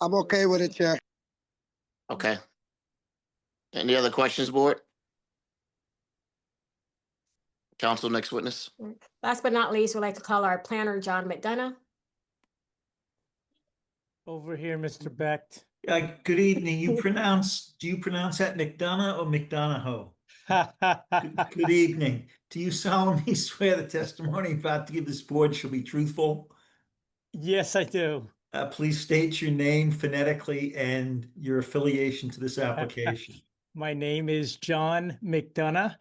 S10: I'm okay with it, Chair.
S1: Okay. Any other questions, board? Council, next witness.
S4: Last but not least, we'd like to call our planner, John McDonough.
S13: Over here, Mr. Becht.
S3: Good evening. Do you pronounce that McDonough or McDonough? Good evening. Do you solemnly swear the testimony about to give this board shall be truthful?
S13: Yes, I do.
S3: Please state your name phonetically and your affiliation to this application.
S13: My name is John McDonough,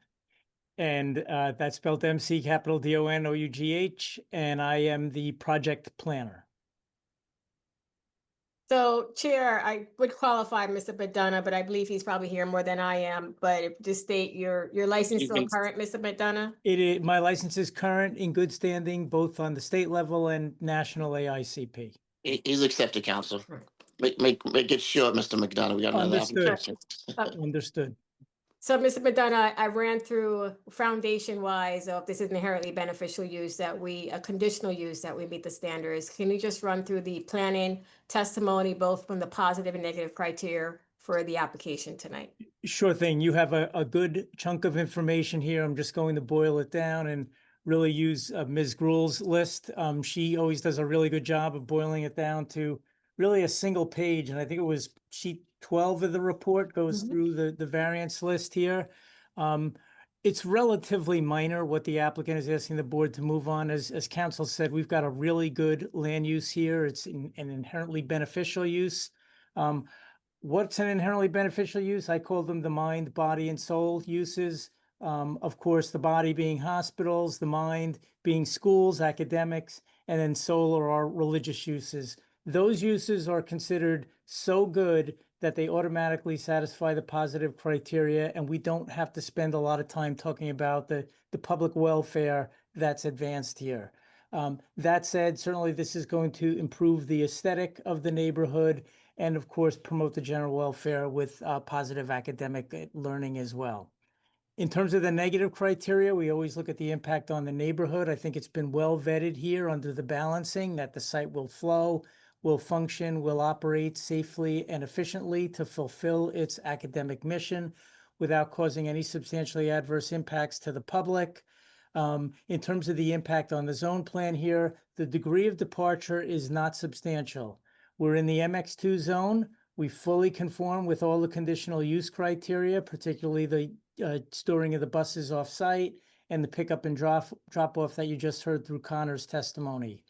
S13: and that's spelled MC capital DONOUGH, and I am the project planner.
S4: So, Chair, I would qualify Mr. McDonough, but I believe he's probably here more than I am. But if just state your license still current, Mr. McDonough?
S13: My license is current, in good standing, both on the state level and national AICP.
S1: He's accepted, Council. Make it short, Mr. McDonough. We got another application.
S13: Understood.
S4: So, Mr. McDonough, I ran through foundation-wise of this is inherently beneficial use a conditional use that we meet the standards. Can you just run through the planning testimony, both from the positive and negative criteria for the application tonight?
S13: Sure thing. You have a good chunk of information here. I'm just going to boil it down and really use Ms. Gruhl's list. She always does a really good job of boiling it down to really a single page. And I think it was sheet 12 of the report goes through the variance list here. It's relatively minor what the applicant is asking the board to move on. As council said, we've got a really good land use here. It's an inherently beneficial use. What's an inherently beneficial use? I call them the mind, body, and soul uses. Of course, the body being hospitals, the mind being schools, academics, and then soul are our religious uses. Those uses are considered so good that they automatically satisfy the positive criteria, and we don't have to spend a lot of time talking about the public welfare that's advanced here. That said, certainly this is going to improve the aesthetic of the neighborhood and of course promote the general welfare with positive academic learning as well. In terms of the negative criteria, we always look at the impact on the neighborhood. I think it's been well vetted here under the balancing that the site will flow, will function, will operate safely and efficiently to fulfill its academic mission without causing any substantially adverse impacts to the public. In terms of the impact on the zone plan here, the degree of departure is not substantial. We're in the MX2 zone. We fully conform with all the conditional use criteria, particularly the storing of the buses off-site and the pickup and drop off that you just heard through Connor's testimony.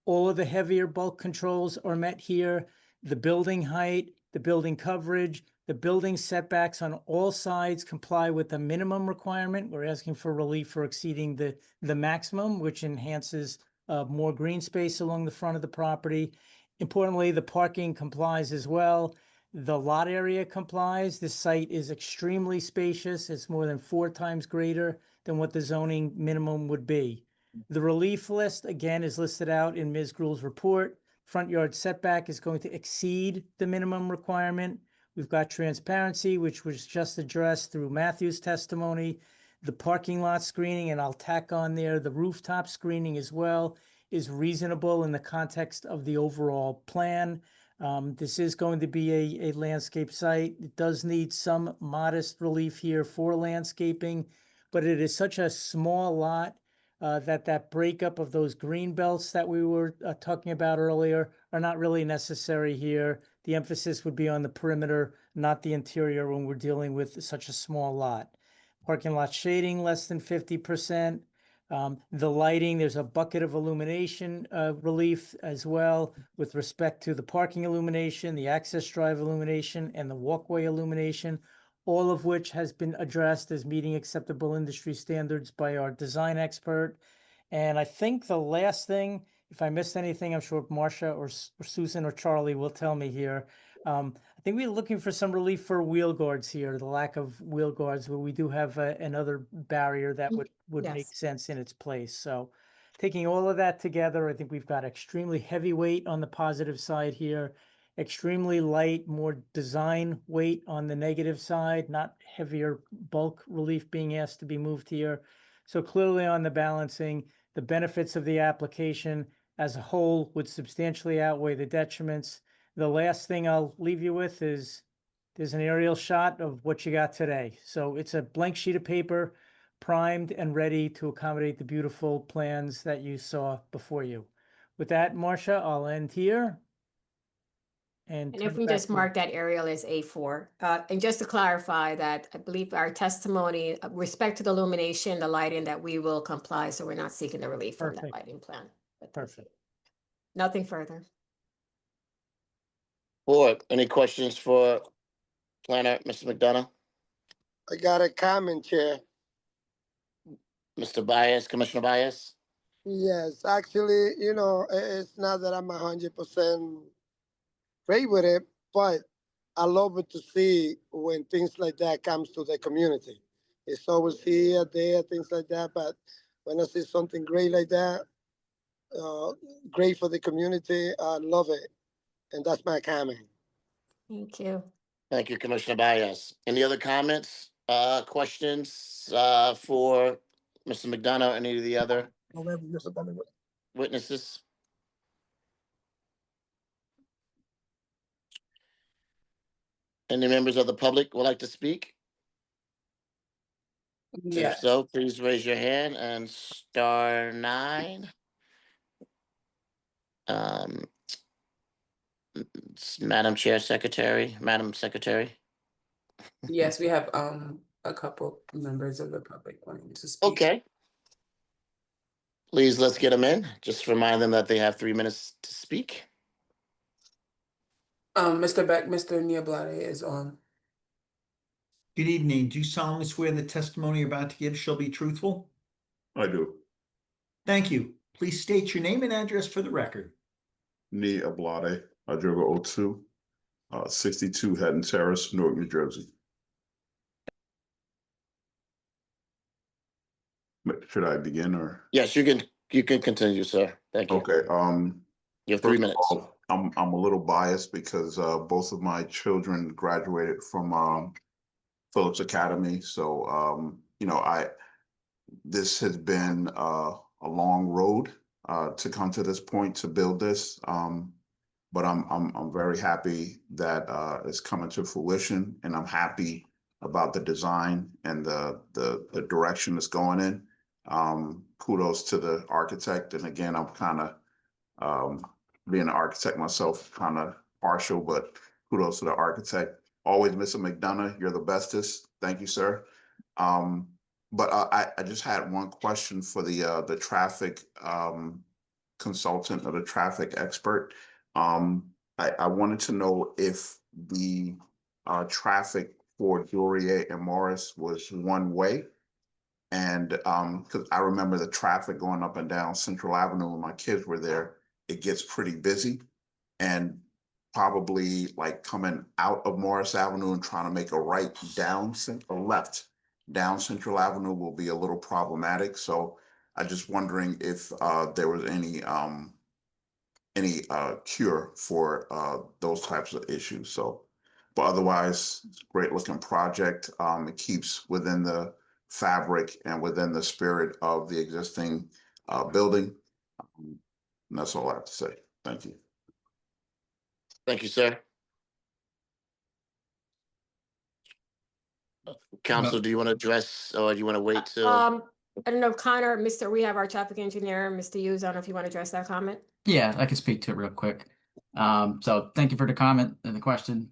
S13: All of the heavier bulk controls are met here. The building height, the building coverage, the building setbacks on all sides comply with the minimum requirement. We're asking for relief for exceeding the maximum, which enhances more green space along the front of the property. Importantly, the parking complies as well. The lot area complies. This site is extremely spacious. It's more than 4 times greater than what the zoning minimum would be. The relief list, again, is listed out in Ms. Gruhl's report. Front yard setback is going to exceed the minimum requirement. We've got transparency, which was just addressed through Matthew's testimony. The parking lot screening, and I'll tack on there, the rooftop screening as well, is reasonable in the context of the overall plan. This is going to be a landscape site. It does need some modest relief here for landscaping, but it is such a small lot that breakup of those green belts that we were talking about earlier are not really necessary here. The emphasis would be on the perimeter, not the interior when we're dealing with such a small lot. Parking lot shading less than 50%. The lighting, there's a bucket of illumination relief as well with respect to the parking illumination, the access drive illumination, and the walkway illumination, all of which has been addressed as meeting acceptable industry standards by our design expert. And I think the last thing, if I missed anything, I'm sure Marcia or Susan or Charlie will tell me here. I think we're looking for some relief for wheel guards here, the lack of wheel guards, where we do have another barrier that would
S4: Yes.
S13: make sense in its place. So taking all of that together, I think we've got extremely heavy weight on the positive side here, extremely light, more design weight on the negative side, not heavier bulk relief being asked to be moved here. So clearly on the balancing, the benefits of the application as a whole would substantially outweigh the detriments. The last thing I'll leave you with is there's an aerial shot of what you got today. So it's a blank sheet of paper, primed and ready to accommodate the beautiful plans that you saw before you. With that, Marcia, I'll end here. And
S4: And
S13: turn
S4: if
S13: it
S4: we
S13: back
S4: just
S13: to you.
S4: mark that aerial as A4, and just to clarify that, I believe our testimony, respect to the illumination, the lighting, that we will comply, so we're not seeking the relief from that
S13: Perfect.
S4: lighting plan. But
S13: Perfect.
S4: nothing further.
S1: Board, any questions for planner, Mr. McDonough?
S10: I got a comment, Chair.
S1: Mr. Bias, Commissioner Bias?
S10: Yes, actually, it's not that I'm 100% agree with it, but I love it to see when things like that comes to the community. It's always here, there, things like that. But when I see something great like that, great for the community, I love it. And that's my comment.
S4: Thank you.
S1: Thank you, Commissioner Bias. Any other comments, questions for Mr. McDonough, any of the other witnesses? Any members of the public would like to speak? If
S2: Yes.
S1: so, please raise your hand and *9. Madam Secretary.
S2: Yes, we have a couple members of the public wanting to speak.
S1: Okay. Please, let's get them in. Just remind them that they have 3 minutes to speak.
S2: Mr. Beck, Mr. Niablade is on.
S3: Good evening. Do you solemnly swear the testimony you're about to give shall be truthful?
S17: I do.
S3: Thank you. Please state your name and address for the record.
S17: Ni Ablade, Adroga 02, 62 Haddon Terrace, Newark, New Jersey. Should I begin or?
S1: Yes, you can continue, sir. Thank you.
S17: Okay.
S1: You have 3 minutes.
S17: All, I'm a little biased because both of my children graduated from Phillips Academy. So you know, this has been a long road to come to this point to build this. But I'm very happy that it's coming to fruition, and I'm happy about the design and the direction it's going in. Kudos to the architect, and again, I'm kind of being an architect myself, kind of partial, but kudos to the architect. Always, Mr. McDonough, you're the bestest. Thank you, sir. But I just had one question for the traffic consultant or the traffic expert. I wanted to know if the traffic for Duryea and Morris was one way. And because I remember the traffic going up and down Central Avenue when my kids were there, it gets pretty busy. And probably like coming out of Morris Avenue and trying to make a right down or left down Central Avenue will be a little problematic. So I just wondering if there was any cure for those types of issues. So, but otherwise, it's a great looking project. It keeps within the fabric and within the spirit of the existing building. And that's all I have to say. Thank you.
S1: Thank you, sir. Council, do you want to address, or do you want to wait till?
S4: I don't know if Connor, we have our traffic engineer, Mr. Hughes. I don't know if you want to address that comment.
S7: Yeah, I can speak to it real quick. So thank you for the comment and the question.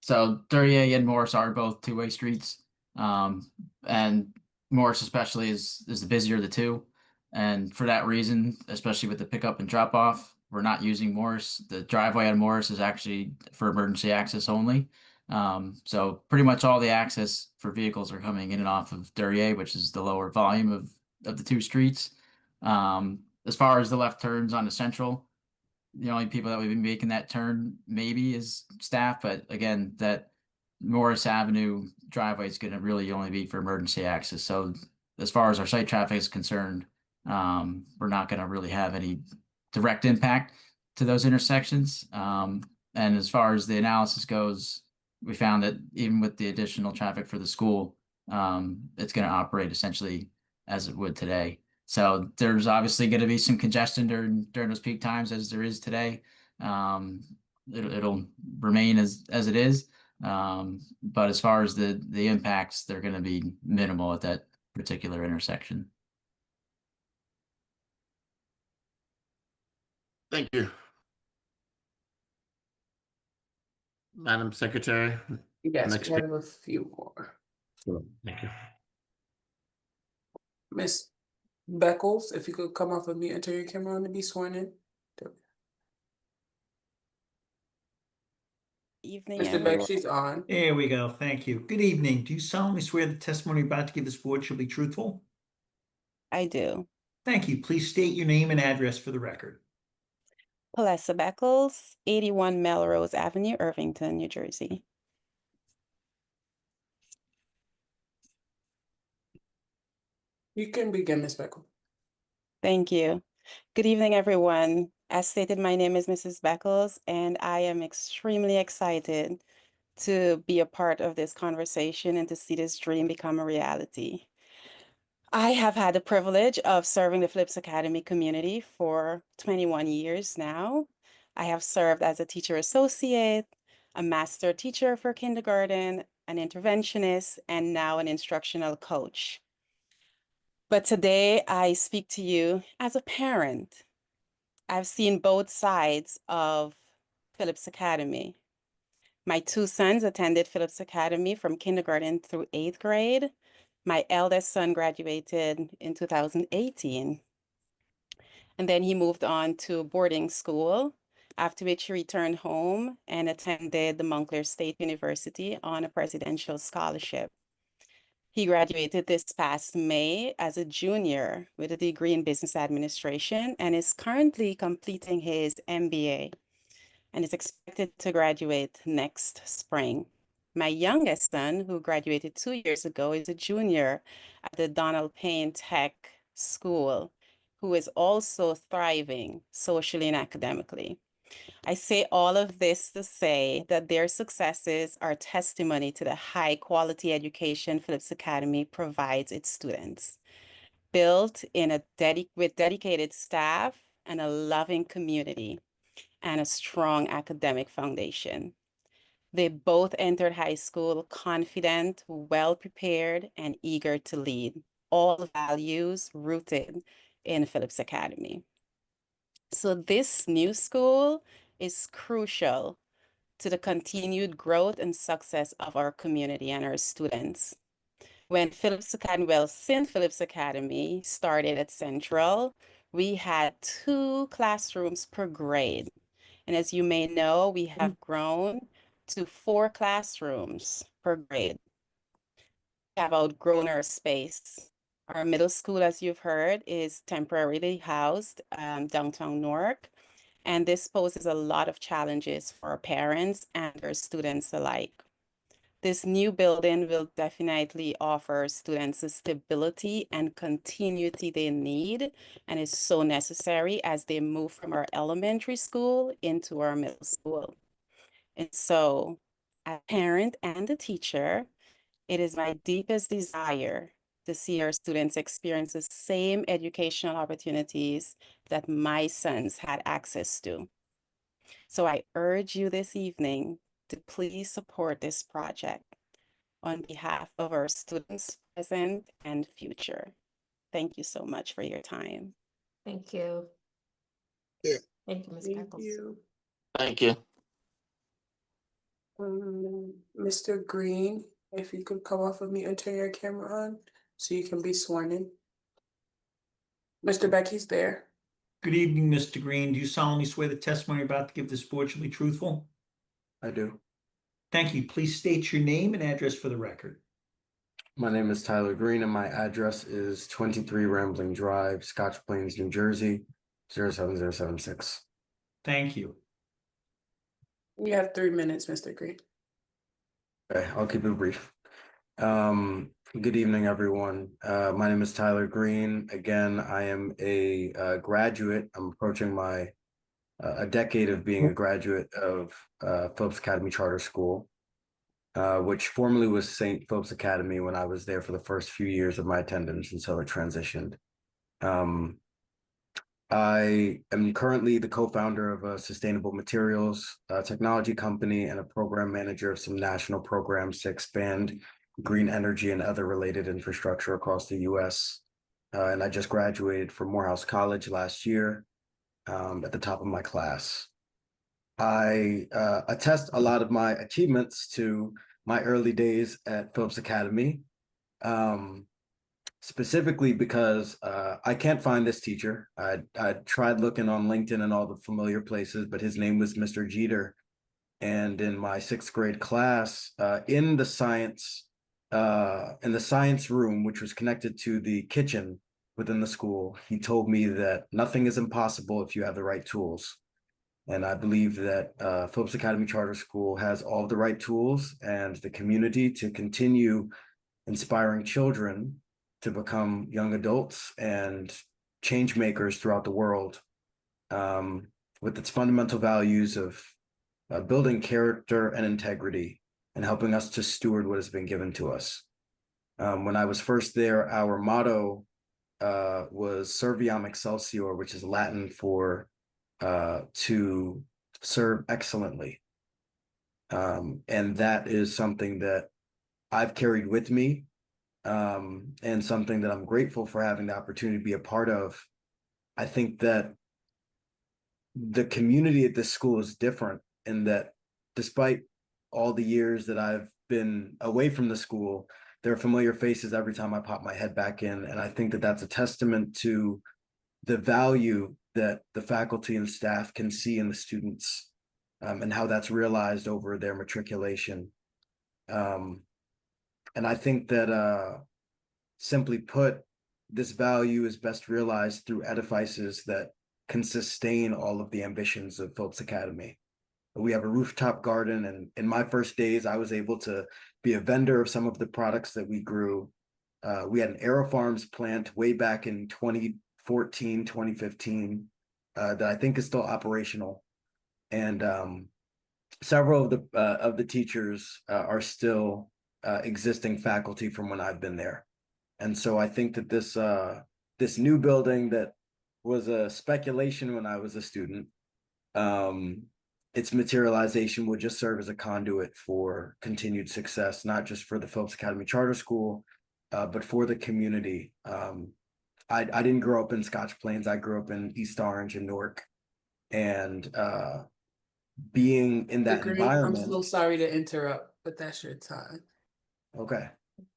S7: So Duryea and Morris are both two-way streets. And Morris especially is the busier of the two. And for that reason, especially with the pickup and drop off, we're not using Morris. The driveway on Morris is actually for emergency access only. So pretty much all the access for vehicles are coming in and off of Duryea, which is the lower volume of the two streets. As far as the left turns onto Central, the only people that we've been making that turn maybe is staff, but again, that Morris Avenue driveway is going to really only be for emergency access. So as far as our site traffic is concerned, we're not going to really have any direct impact to those intersections. And as far as the analysis goes, we found that even with the additional traffic for the school, it's going to operate essentially as it would today. So there's obviously going to be some congestion during those peak times as there is today. It'll remain as it is. But as far as the impacts, they're going to be minimal at that particular intersection.
S1: Thank you. Madam Secretary.
S2: Yes,
S1: next
S2: we have a few more.
S1: Thank you.
S2: Miss Beckles, if you could come off of mute and turn your camera on to be sworn in.
S22: Evening,
S2: Mr. Beck, she's on.
S3: There we go. Thank you. Good evening. Do you solemnly swear the testimony you're about to give this board shall be truthful?
S22: I do.
S3: Thank you. Please state your name and address for the record.
S22: Palessa Beckles, 81 Melrose Avenue, Irvington, New Jersey.
S2: You can begin, Ms. Beckles.
S22: Thank you. Good evening, everyone. As stated, my name is Mrs. Beckles, and I am extremely excited to be a part of this conversation and to see this dream become a reality. I have had the privilege of serving the Phillips Academy community for 21 years now. I have served as a teacher associate, a master teacher for kindergarten, an interventionist, and now an instructional coach. But today I speak to you as a parent. I've seen both sides of Phillips Academy. My two sons attended Phillips Academy from kindergarten through 8th grade. My eldest son graduated in 2018. And then he moved on to boarding school, after which he returned home and attended the Montclair State University on a presidential scholarship. He graduated this past May as a junior with a degree in business administration and is currently completing his MBA and is expected to graduate next spring. My youngest son, who graduated 2 years ago, is a junior at the Donald Payne Tech School, who is also thriving socially and academically. I say all of this to say that their successes are testimony to the high quality education Phillips Academy provides its students, built in with dedicated staff and a loving community and a strong academic foundation. They both entered high school confident, well prepared, and eager to lead, all values rooted in Phillips Academy. So this new school is crucial to the continued growth and success of our community and our students. When since Phillips Academy started at Central, we had 2 classrooms per grade. And as you may know, we have grown to 4 classrooms per grade. We have outgrown our space. Our middle school, as you've heard, is temporarily housed downtown Newark. And this poses a lot of challenges for our parents and our students alike. This new building will definitely offer students the stability and continuity they need and is so necessary as they move from our elementary school into our middle school. And so, as a parent and a teacher, it is my deepest desire to see our students experience the same educational opportunities that my sons had access to. So I urge you this evening to please support this project on behalf of our students, present and future. Thank you so much for your time.
S4: Thank you.
S10: Yeah.
S4: Thank you, Ms.
S2: Thank
S4: Beckles.
S2: you.
S1: Thank you.
S2: Mr. Green, if you could come off of mute and turn your camera on so you can be sworn in. Mr. Becky's there.
S3: Good evening, Mr. Green. Do you solemnly swear the testimony you're about to give this board shall be truthful?
S11: I do.
S3: Thank you. Please state your name and address for the record.
S11: My name is Tyler Green and my address is 23 Rambling Drive, Scotch Plains, New Jersey, 07076.
S3: Thank you.
S2: You have 3 minutes, Mr. Green.
S11: Okay, I'll keep it brief. Good evening, everyone. My name is Tyler Green. Again, I am a graduate. I'm approaching my a decade of being a graduate of Phillips Academy Charter School, which formerly was St. Phillips Academy when I was there for the first few years of my attendance until it transitioned. I am currently the co-founder of a sustainable materials technology company and a program manager of some national programs to expand green energy and other related infrastructure across the U.S. And I just graduated from Morehouse College last year at the top of my class. I attest a lot of my achievements to my early days at Phillips Academy. Specifically because I can't find this teacher. I tried looking on LinkedIn and all the familiar places, but his name was Mr. Jeter. And in my 6th grade class, in the science room, which was connected to the kitchen within the school, he told me that nothing is impossible if you have the right tools. And I believe that Phillips Academy Charter School has all of the right tools and the community to continue inspiring children to become young adults and change makers throughout the world, with its fundamental values of building character and integrity and helping us to steward what has been given to us. When I was first there, our motto was Serviam Excelsior, which is Latin for to serve excellently. And that is something that I've carried with me, and something that I'm grateful for having the opportunity to be a part of. I think that the community at this school is different in that despite all the years that I've been away from the school, there are familiar faces every time I pop my head back in. And I think that that's a testament to the value that the faculty and staff can see in the students, and how that's realized over their matriculation. And I think that simply put, this value is best realized through edifices that can sustain all of the ambitions of Phillips Academy. We have a rooftop garden, and in my first days, I was able to be a vendor of some of the products that we grew. We had an AeroFarms plant way back in 2014, 2015, that I think is still operational. And several of the teachers are still existing faculty from when I've been there. And so I think that this new building that was a speculation when I was a student, its materialization would just serve as a conduit for continued success, not just for the Phillips Academy Charter School, but for the community. I didn't grow up in Scotch Plains. I grew up in East Orange and Newark. And being in that
S2: Green,
S11: environment.
S2: I'm so sorry to interrupt, but that's your time.
S11: Okay.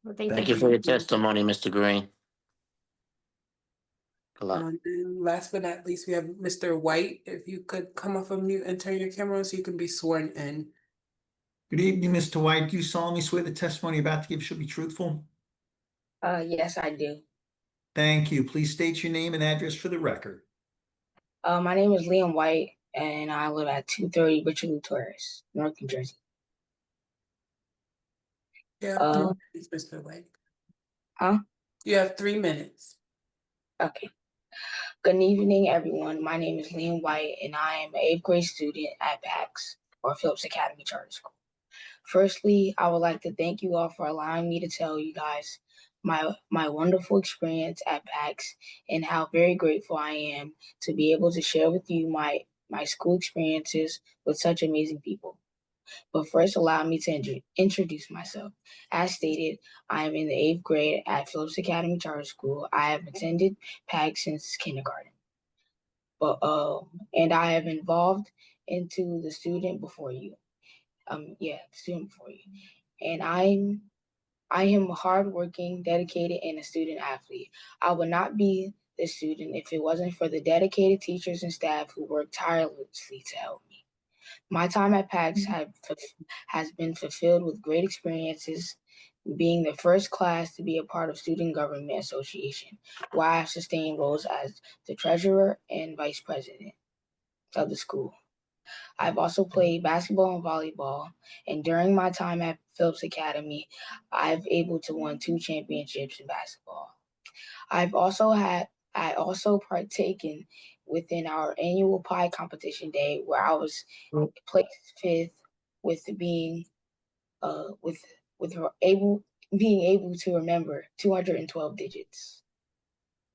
S4: Well,
S1: Thank you for your testimony, Mr. Green. Good luck.
S2: And last but not least, we have Mr. White. If you could come off of mute and turn your camera on so you can be sworn in.
S3: Good evening, Mr. White. Do you solemnly swear the testimony you're about to give should be truthful?
S8: Yes, I do.
S3: Thank you. Please state your name and address for the record.
S8: My name is Liam White, and I live at 230 Richard Terrace, Newark, New Jersey.
S2: You have 3 minutes, Mr. White.
S8: Huh?
S2: You have 3 minutes.
S8: Okay. Good evening, everyone. My name is Liam White, and I am an 8th grade student at PAX, or Phillips Academy Charter School. Firstly, I would like to thank you all for allowing me to tell you guys my wonderful experience at PAX and how very grateful I am to be able to share with you my school experiences with such amazing people. But first, allow me to introduce myself. As stated, I am in the 8th grade at Phillips Academy Charter School. I have attended PAX since kindergarten. And I have involved into the student before you. Student before you. And I am hardworking, dedicated, and a student athlete. I would not be this student if it wasn't for the dedicated teachers and staff who work tirelessly to help me. My time at PAX has been fulfilled with great experiences, being the first class to be a part of Student Government Association, where I have sustained roles as the treasurer and vice president of the school. I've also played basketball and volleyball, and during my time at Phillips Academy, I've able to win 2 championships in basketball. I also partaken within our annual pie competition day, where I was placed 5th with being able to remember 212 digits.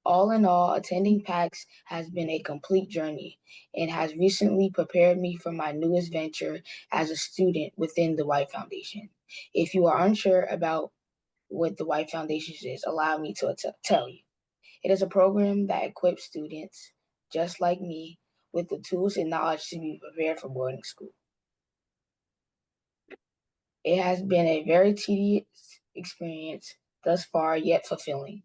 S8: All in all, attending PAX has been a complete journey and has recently prepared me for my newest venture as a student within the White Foundation. If you are unsure about what the White Foundation is, allow me to tell you. It is a program that equips students, just like me, with the tools and knowledge to be prepared for boarding school. It has been a very tedious experience thus far, yet fulfilling.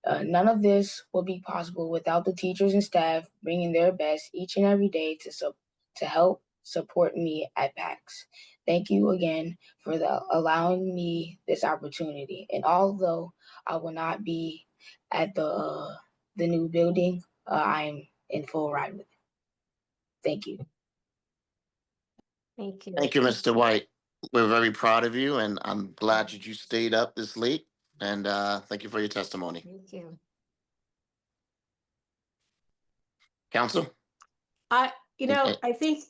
S8: None of this would be possible without the teachers and staff bringing their best each and every day to help support me at PAX. Thank you again for allowing me this opportunity. And although I will not be at the new building, I'm in full ride with it. Thank you.
S4: Thank you.
S1: Thank you, Mr. White. We're very proud of you, and I'm glad that you stayed up this late. And thank you for your testimony.
S4: Thank you.
S1: Counsel?
S4: I think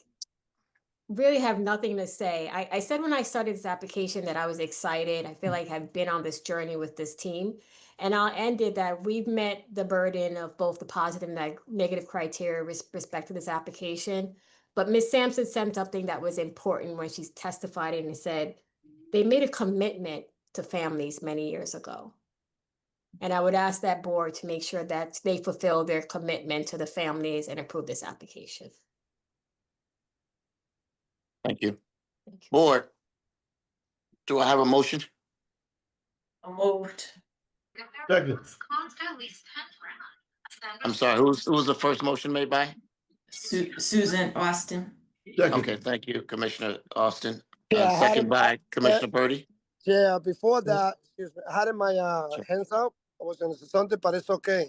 S4: really have nothing to say. I said when I started this application that I was excited. I feel like I've been on this journey with this team. And I'll end it that we've met the burden of both the positive and negative criteria with respect to this application. But Ms. Sampson said something that was important when she testified and said they made a commitment to families many years ago. And I would ask that board to make sure that they fulfill their commitment to the families and approve this application.
S1: Thank you. Board, do I have a motion?
S14: Moved.
S10: Second.
S1: I'm sorry, who was the first motion made by?
S14: Susan Austin.
S1: Okay, thank you, Commissioner Austin.
S10: Yeah, I had
S1: Second
S10: him,
S1: by Commissioner Birdie.
S10: yeah, before that, excuse me, I had my hands up. I was gonna say something, but it's okay.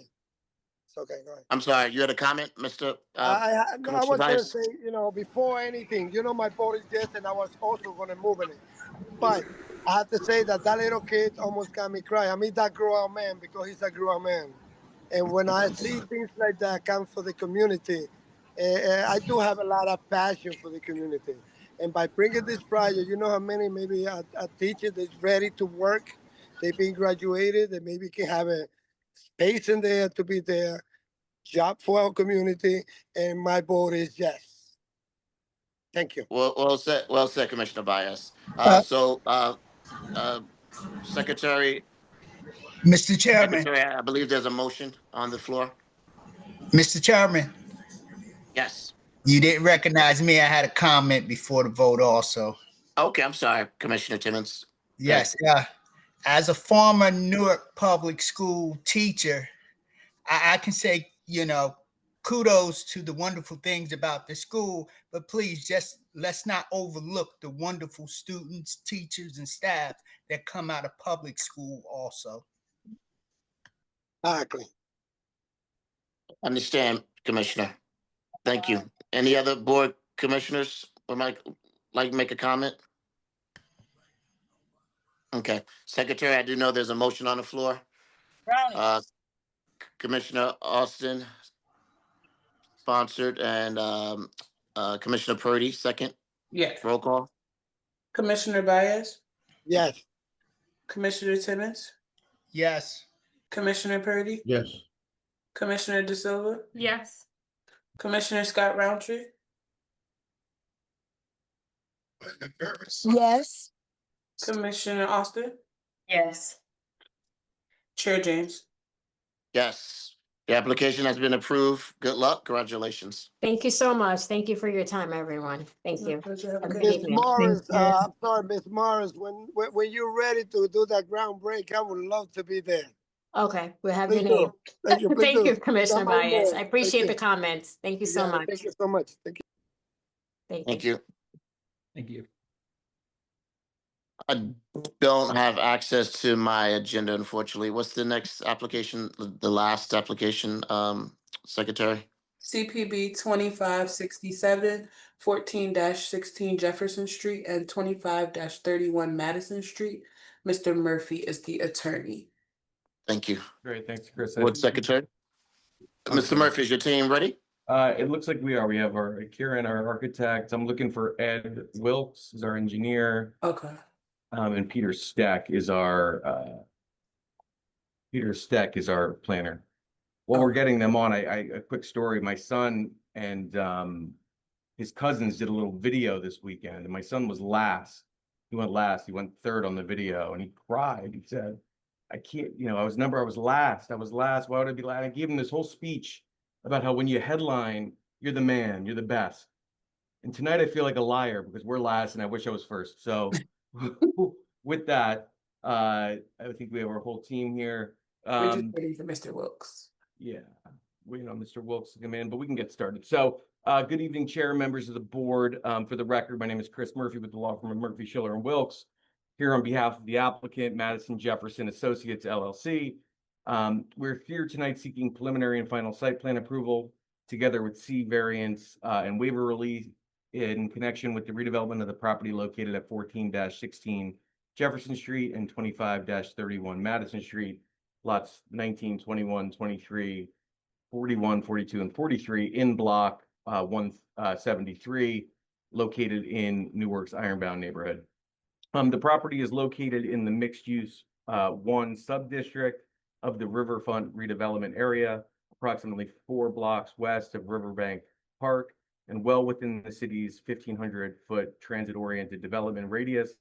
S10: It's okay, go ahead.
S1: I'm sorry, you had a comment, Mr.
S10: No, I
S1: Commissioner
S10: was gonna
S1: Bias?
S10: say, before anything, my vote is yes, and I was also gonna move in it. But I have to say that little kid almost got me cry. I mean, that grown man, because he's a grown man. And when I see things like that come for the community, I do have a lot of passion for the community. And by bringing this project, how many maybe a teacher that's ready to work, they've been graduated, and maybe can have a space in there to be there, job for our community, and my vote is yes. Thank you.
S1: Well said, Commissioner Bias. Secretary,
S5: Mr. Chairman,
S1: Secretary, I believe there's a motion on the floor.
S5: Mr. Chairman,
S1: Yes.
S5: you didn't recognize me. I had a comment before the vote also.
S1: Okay, I'm sorry, Commissioner Timmons.
S5: Yes, as a former Newark public school teacher, I can say, kudos to the wonderful things about the school, but please let's not overlook the wonderful students, teachers, and staff that come out of public school also.
S10: Exactly.
S1: Understand, Commissioner. Thank you. Any other board commissioners would like to make a comment? Okay, Secretary, I do know there's a motion on the floor. Commissioner Austin sponsored, and Commissioner Purdy second.
S2: Yes.
S1: Roll call.
S2: Commissioner Baez,
S10: Yes.
S2: Commissioner Timmons,
S5: Yes.
S2: Commissioner Purdy,
S10: Yes.
S2: Commissioner De Silva,
S14: Yes.
S2: Commissioner Scott Roundtree,
S15: Yes.
S2: Commissioner Austin,
S14: Yes.
S2: Chair James.
S1: Yes, the application has been approved. Good luck. Congratulations.
S4: Thank you so much. Thank you for your time, everyone. Thank you. Have a good
S10: Ms.
S4: evening.
S10: Morris, I'm sorry, Ms. Morris, when you're ready to do that groundbreak, I would love to be there.
S4: Okay, we'll have your
S10: Please
S4: name.
S10: do. Thank you. Please
S4: Thank
S10: do.
S4: you, Commissioner
S10: Come on
S4: Baez.
S10: board.
S4: I appreciate
S10: Thank
S4: the
S10: you.
S4: comments. Thank you so
S10: Yeah,
S4: much.
S10: Thank you so much. Thank you.
S4: Thank
S1: Thank
S4: you.
S1: you.
S9: Thank you.
S1: I don't have access to my agenda, unfortunately. What's the next application, the last application, Secretary?
S2: CPB 2567, 14-16 Jefferson Street, and 25-31 Madison Street. Mr. Murphy is the attorney.
S1: Thank you.
S9: Great, thanks, Chris.
S1: Board Secretary? Mr.
S9: Okay.
S1: Murphy, is your team ready?
S9: It looks like we are. We have our Kieran, our architect. I'm looking for Ed Wilkes as our engineer.
S2: Okay.
S9: And Peter Steck is our planner. While we're getting them on, a quick story. My son and his cousins did a little video this weekend, and my son was last. He went last. He went third on the video, and he cried. He said, "I can't. I was last. I was last. Why would I be last?" I gave him this whole speech about how when you headline, you're the man, you're the best. And tonight I feel like a liar because we're last, and I wish I was first. So with that, I think we have our whole team here.
S2: We're just waiting for Mr. Wilkes.
S9: Yeah, waiting on Mr. Wilkes to come in, but we can get started. So good evening, Chair, members of the board. For the record, my name is Chris Murphy with the law firm of Murphy, Schiller, and Wilkes, here on behalf of the applicant, Madison Jefferson Associates, LLC. We're here tonight seeking preliminary and final site plan approval together with C variance and waiver relief in connection with the redevelopment of the property located at 14-16 Jefferson Street and 25-31 Madison Street, lots 19, 21, 23, 41, 42, and 43 in block 173, located in Newark's Ironbound neighborhood. The property is located in the mixed-use 1 sub-district of the Riverfront redevelopment area, approximately 4 blocks west of Riverbank Park, and well within the city's 1,500-foot transit-oriented development radius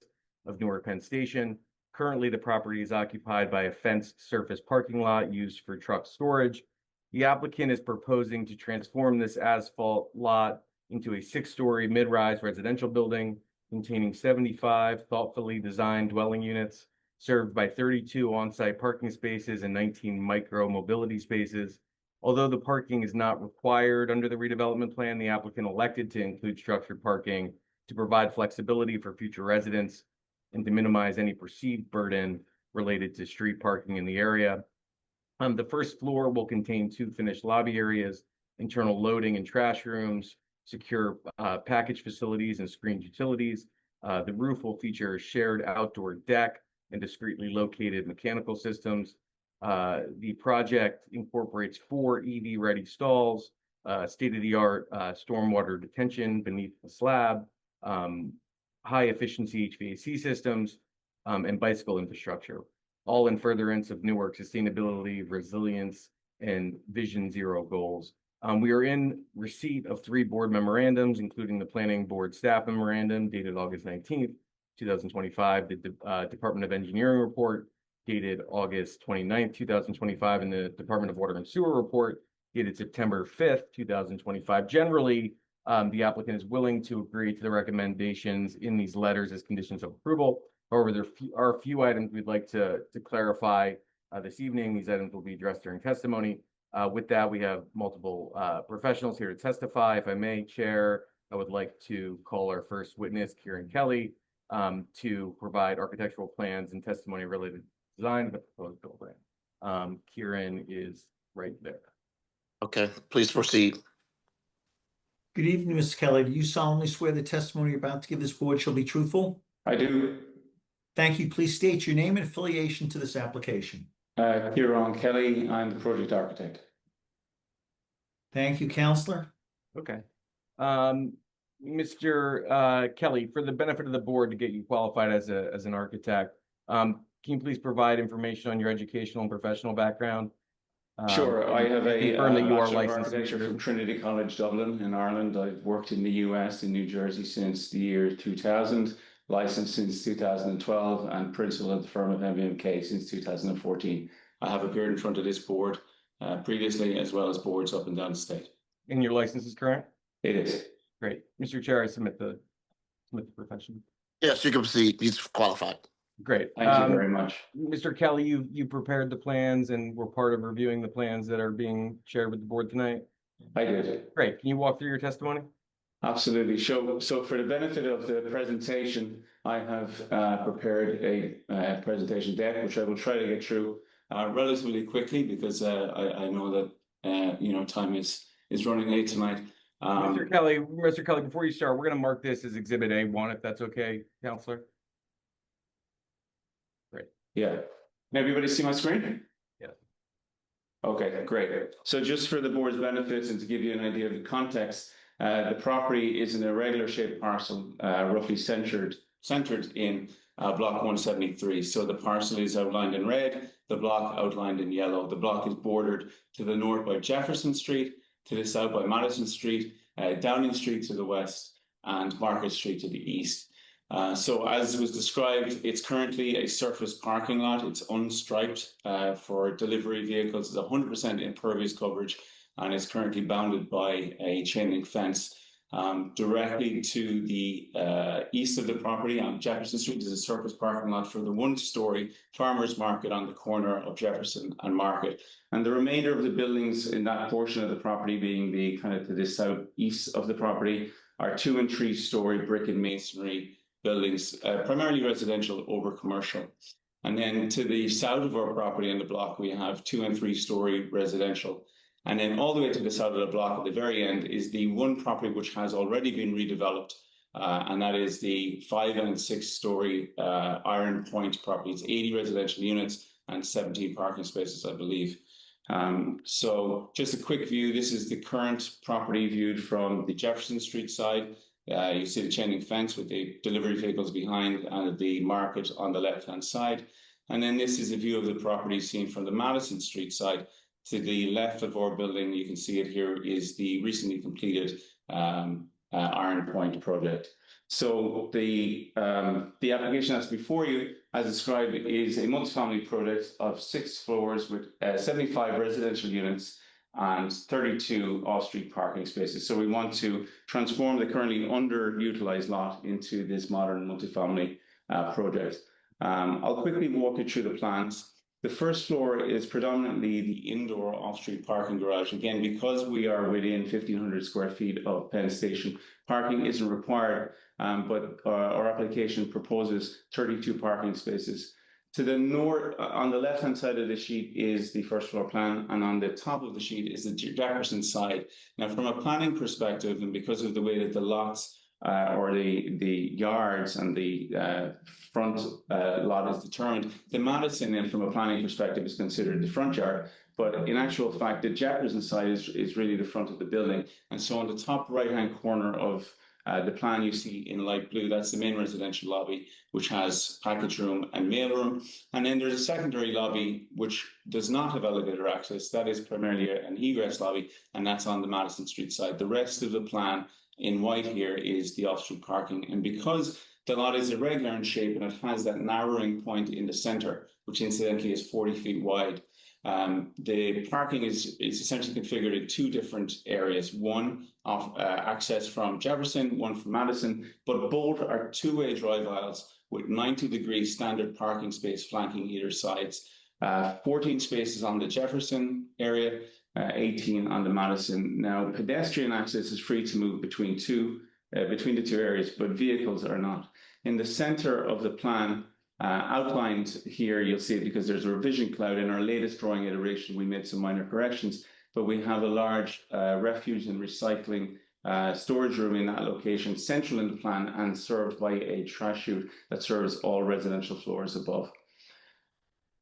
S9: of Newark Penn Station. Currently, the property is occupied by a fenced surface parking lot used for truck storage. The applicant is proposing to transform this asphalt lot into a 6-story mid-rise residential building containing 75 thoughtfully designed dwelling units served by 32 on-site parking spaces and 19 micro mobility spaces. Although the parking is not required under the redevelopment plan, the applicant elected to include structured parking to provide flexibility for future residents and to minimize any perceived burden related to street parking in the area. The first floor will contain 2 finished lobby areas, internal loading and trash rooms, secure package facilities and screened utilities. The roof will feature a shared outdoor deck and discreetly located mechanical systems. The project incorporates 4 EV-ready stalls, state-of-the-art stormwater detention beneath the slab, high-efficiency HVAC systems, and bicycle infrastructure, all in furtherance of Newark sustainability, resilience, and Vision Zero goals. We are in receipt of 3 board memorandums, including the Planning Board Staff Memorandum dated August 19th, 2025, the Department of Engineering report dated August 29th, 2025, and the Department of Water and Sewer report dated September 5th, 2025. Generally, the applicant is willing to agree to the recommendations in these letters as conditions of approval. However, there are a few items we'd like to clarify this evening. These items will be addressed during testimony. With that, we have multiple professionals here to testify. If I may, Chair, I would like to call our first witness, Kieran Kelly, to provide architectural plans and testimony related to design of the proposed building. Kieran is right there.
S1: Okay, please proceed.
S3: Good evening, Mr. Kelly. Do you solemnly swear the testimony you're about to give this board shall be truthful?
S16: I do.
S3: Thank you. Please state your name and affiliation to this application.
S16: Kieran Kelly, I'm the project architect.
S3: Thank you, Counselor.
S9: Okay. Mr. Kelly, for the benefit of the board to get you qualified as an architect, can you please provide information on your educational and professional background?
S16: Sure. I have a
S9: confirm that you are
S16: Bachelor of
S9: licensed
S16: Architecture from Trinity College Dublin in Ireland. I've worked in the US in New Jersey since the year 2000, licensed since 2012, and principal at the firm of MBMK since 2014. I have appeared in front of this board previously, as well as boards up and down the state.
S9: And your license is current?
S16: It is.
S9: Great. Mr. Chair, I submit the profession.
S1: Yes, you can proceed. He's qualified.
S9: Great.
S16: Thank you very much.
S9: Mr. Kelly, you prepared the plans and were part of reviewing the plans that are being shared with the board tonight?
S16: I did.
S9: Great. Can you walk through your testimony?
S16: Absolutely. So for the benefit of the presentation, I have prepared a presentation deck, which I will try to get through relatively quickly because I know that time is running late tonight.
S9: Mr. Kelly, before you start, we're going to mark this as Exhibit A1, if that's okay, Counselor. Great.
S16: Yeah. Can everybody see my screen?
S9: Yeah.
S16: Okay, great. So just for the board's benefit and to give you an idea of the context, the property is an irregular shaped parcel, roughly centered in block 173. So the parcel is outlined in red, the block outlined in yellow. The block is bordered to the north by Jefferson Street, to the south by Madison Street, Downing Street to the west, and Market Street to the east. So as was described, it's currently a surface parking lot. It's unstriped for delivery vehicles. It's 100% impervious coverage, and it's currently bounded by a chain link fence. Directly to the east of the property on Jefferson Street is a surface parking lot for the 1-story farmers market on the corner of Jefferson and Market. And the remainder of the buildings in that portion of the property, being the kind of to the southeast of the property, are 2- and 3-story brick and masonry buildings, primarily residential over commercial. And then to the south of our property on the block, we have 2- and 3-story residential. And then all the way to the south of the block at the very end is the one property which has already been redeveloped, and that is the 5- and 6-story Iron Point property. It's 80 residential units and 17 parking spaces, I believe. So just a quick view. This is the current property viewed from the Jefferson Street side. You see the chain link fence with the delivery vehicles behind and the market on the left-hand side. And then this is a view of the property seen from the Madison Street side. To the left of our building, you can see it here, is the recently completed Iron Point project. So the application that's before you, as described, is a multifamily project of 6 floors with 75 residential units and 32 off-street parking spaces. So we want to transform the currently underutilized lot into this modern multifamily project. I'll quickly walk you through the plans. The first floor is predominantly the indoor off-street parking garage. Again, because we are within 1,500 square feet of Penn Station, parking isn't required, but our application proposes 32 parking spaces. To the north, on the left-hand side of the sheet is the first floor plan, and on the top of the sheet is the Jefferson side. Now, from a planning perspective, and because of the way that the lots or the yards and the front lot is determined, the Madison end from a planning perspective is considered the front yard. But in actual fact, the Jefferson side is really the front of the building. And so on the top right-hand corner of the plan you see in light blue, that's the main residential lobby, which has package room and mail room. And then there's a secondary lobby, which does not have elevator access. That is primarily an egress lobby, and that's on the Madison Street side. The rest of the plan in white here is the off-street parking. And because the lot is irregular in shape and it has that narrowing point in the center, which incidentally is 40 feet wide, the parking is essentially configured in two different areas. One of access from Jefferson, one from Madison, but both are two-way drive aisles with 90-degree standard parking space flanking either sides. 14 spaces on the Jefferson area, 18 on the Madison. Now, pedestrian access is free to move between the two areas, but vehicles are not. In the center of the plan, outlined here, you'll see it because there's a revision cloud. In our latest drawing iteration, we made some minor corrections, but we have a large refuge and recycling storage room in that location, central in the plan and served by a trash chute that serves all residential floors above.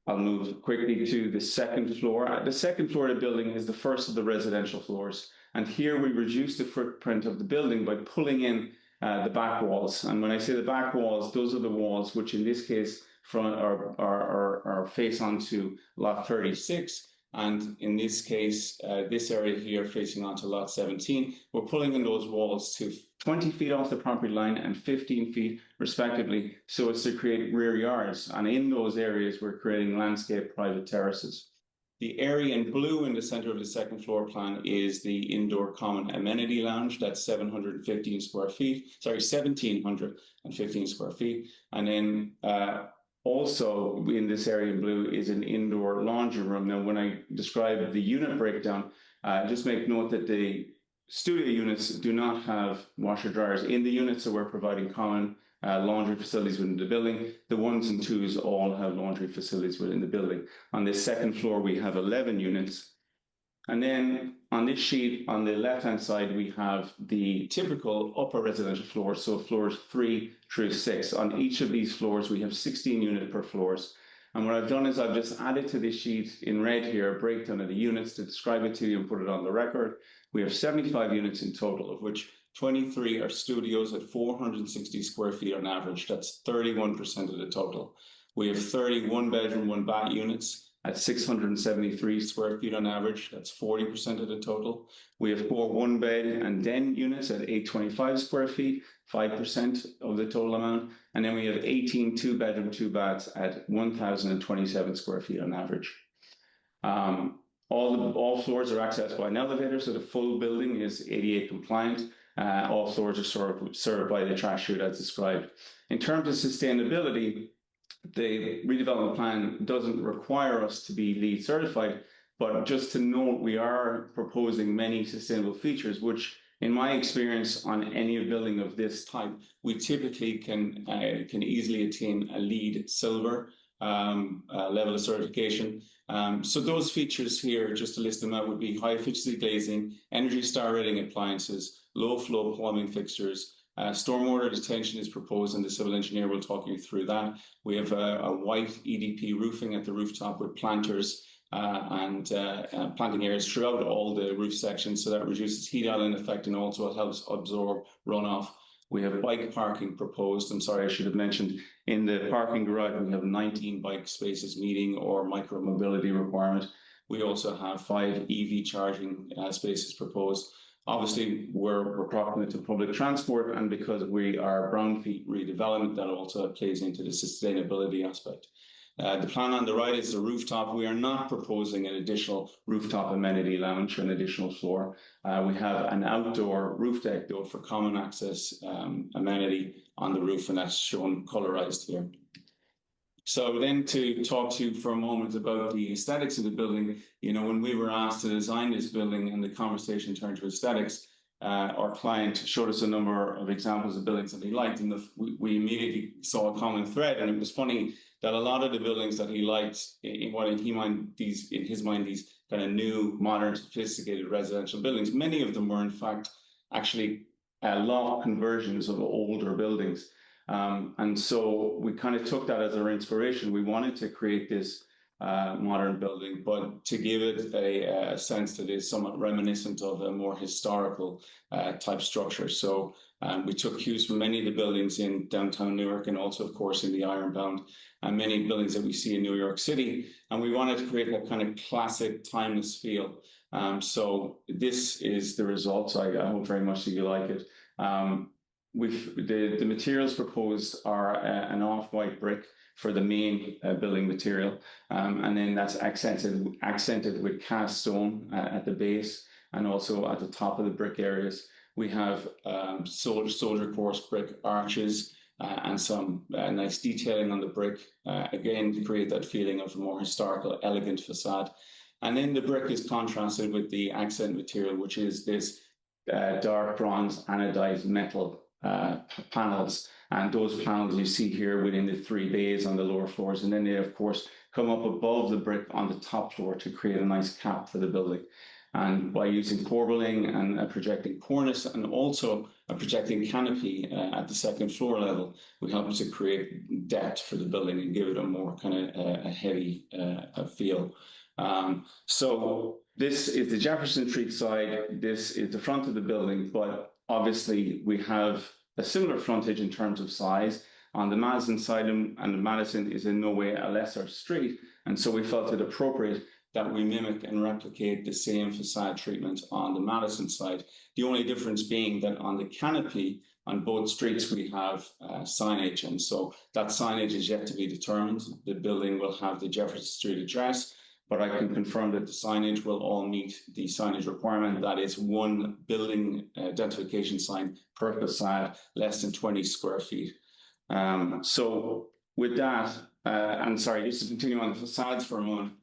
S16: I'll move quickly to the second floor. The second floor of the building is the first of the residential floors. And here we reduce the footprint of the building by pulling in the back walls. And when I say the back walls, those are the walls which in this case are face onto lot 36. And in this case, this area here facing onto lot 17, we're pulling in those walls to 20 feet off the property line and 15 feet respectively, so as to create rear yards. And in those areas, we're creating landscape private terraces. The area in blue in the center of the second floor plan is the indoor common amenity lounge. That's 715 square feet, sorry, 1,715 square feet. And then also in this area in blue is an indoor laundry room. Now, when I describe the unit breakdown, just make note that the studio units do not have washer dryers in the units, so we're providing common laundry facilities within the building. The ones and twos all have laundry facilities within the building. On this second floor, we have 11 units. And then on this sheet, on the left-hand side, we have the typical upper residential floors, so floors 3 through 6. On each of these floors, we have 16 units per floors. And what I've done is I've just added to this sheet in red here a breakdown of the units to describe it to you and put it on the record. We have 75 units in total, of which 23 are studios at 460 square feet on average. That's 31% of the total. We have 31 bedroom, 1 bath units at 673 square feet on average. That's 40% of the total. We have 4 one-bed and den units at 825 square feet, 5% of the total amount. And then we have 18 two-bedroom, 2 baths at 1,027 square feet on average. All floors are accessed by an elevator, so the full building is ADA compliant. All floors are served by the trash chute as described. In terms of sustainability, the redevelopment plan doesn't require us to be LEED certified, but just to note, we are proposing many sustainable features, which in my experience on any building of this type, we typically can easily attain a LEED silver level of certification. So those features here, just to list them out, would be high efficiency glazing, Energy Star rating appliances, low flow plumbing fixtures. Stormwater detention is proposed, and the civil engineer will talk you through that. We have a white EDP roofing at the rooftop with planters and planting areas throughout all the roof sections, so that reduces heat island effect and also helps absorb runoff. We have bike parking proposed. I'm sorry, I should have mentioned in the parking garage, we have 19 bike spaces meeting or micro mobility requirement. We also have 5 EV charging spaces proposed. Obviously, we're proximate to public transport, and because we are brownfield redevelopment, that also plays into the sustainability aspect. The plan on the right is the rooftop. We are not proposing an additional rooftop amenity lounge or an additional floor. We have an outdoor roof deck though for common access amenity on the roof, and that's shown colorized here. So then to talk to you for a moment about the aesthetics of the building, you know, when we were asked to design this building and the conversation turned to aesthetics, our client showed us a number of examples of buildings that he liked, and we immediately saw a common thread. And it was funny that a lot of the buildings that he liked, in his mind, these kind of new, modern, sophisticated residential buildings, many of them were in fact actually loft conversions of older buildings. And so we kind of took that as our inspiration. We wanted to create this modern building, but to give it a sense that is somewhat reminiscent of a more historical type structure. So we took cues from many of the buildings in downtown Newark, and also, of course, in the Ironbound, and many buildings that we see in New York City. And we wanted to create that kind of classic, timeless feel. So this is the result. I hope very much that you like it. The materials proposed are an off-white brick for the main building material, and then that's accented with cast stone at the base and also at the top of the brick areas. We have soldier course brick arches and some nice detailing on the brick, again to create that feeling of a more historical, elegant facade. And then the brick is contrasted with the accent material, which is this dark bronze anodized metal panels, and those panels you see here within the 3 bays on the lower floors, and then they of course come up above the brick on the top floor to create a nice cap for the building. And by using corbelling and a projecting cornice and also a projecting canopy at the second floor level, we help to create depth for the building and give it a more kind of a heavy feel. So this is the Jefferson Street side. This is the front of the building, but obviously we have a similar frontage in terms of size on the Madison side, and the Madison is in no way a lesser street. And so we felt it appropriate that we mimic and replicate the same facade treatment on the Madison side. The only difference being that on the canopy on both streets we have signage, and so that signage is yet to be determined. The building will have the Jefferson Street address, but I can confirm that the signage will all meet the signage requirement. That is one building identification sign per facade, less than 20 square feet. So with that, I'm sorry, just to continue on the facades for a moment.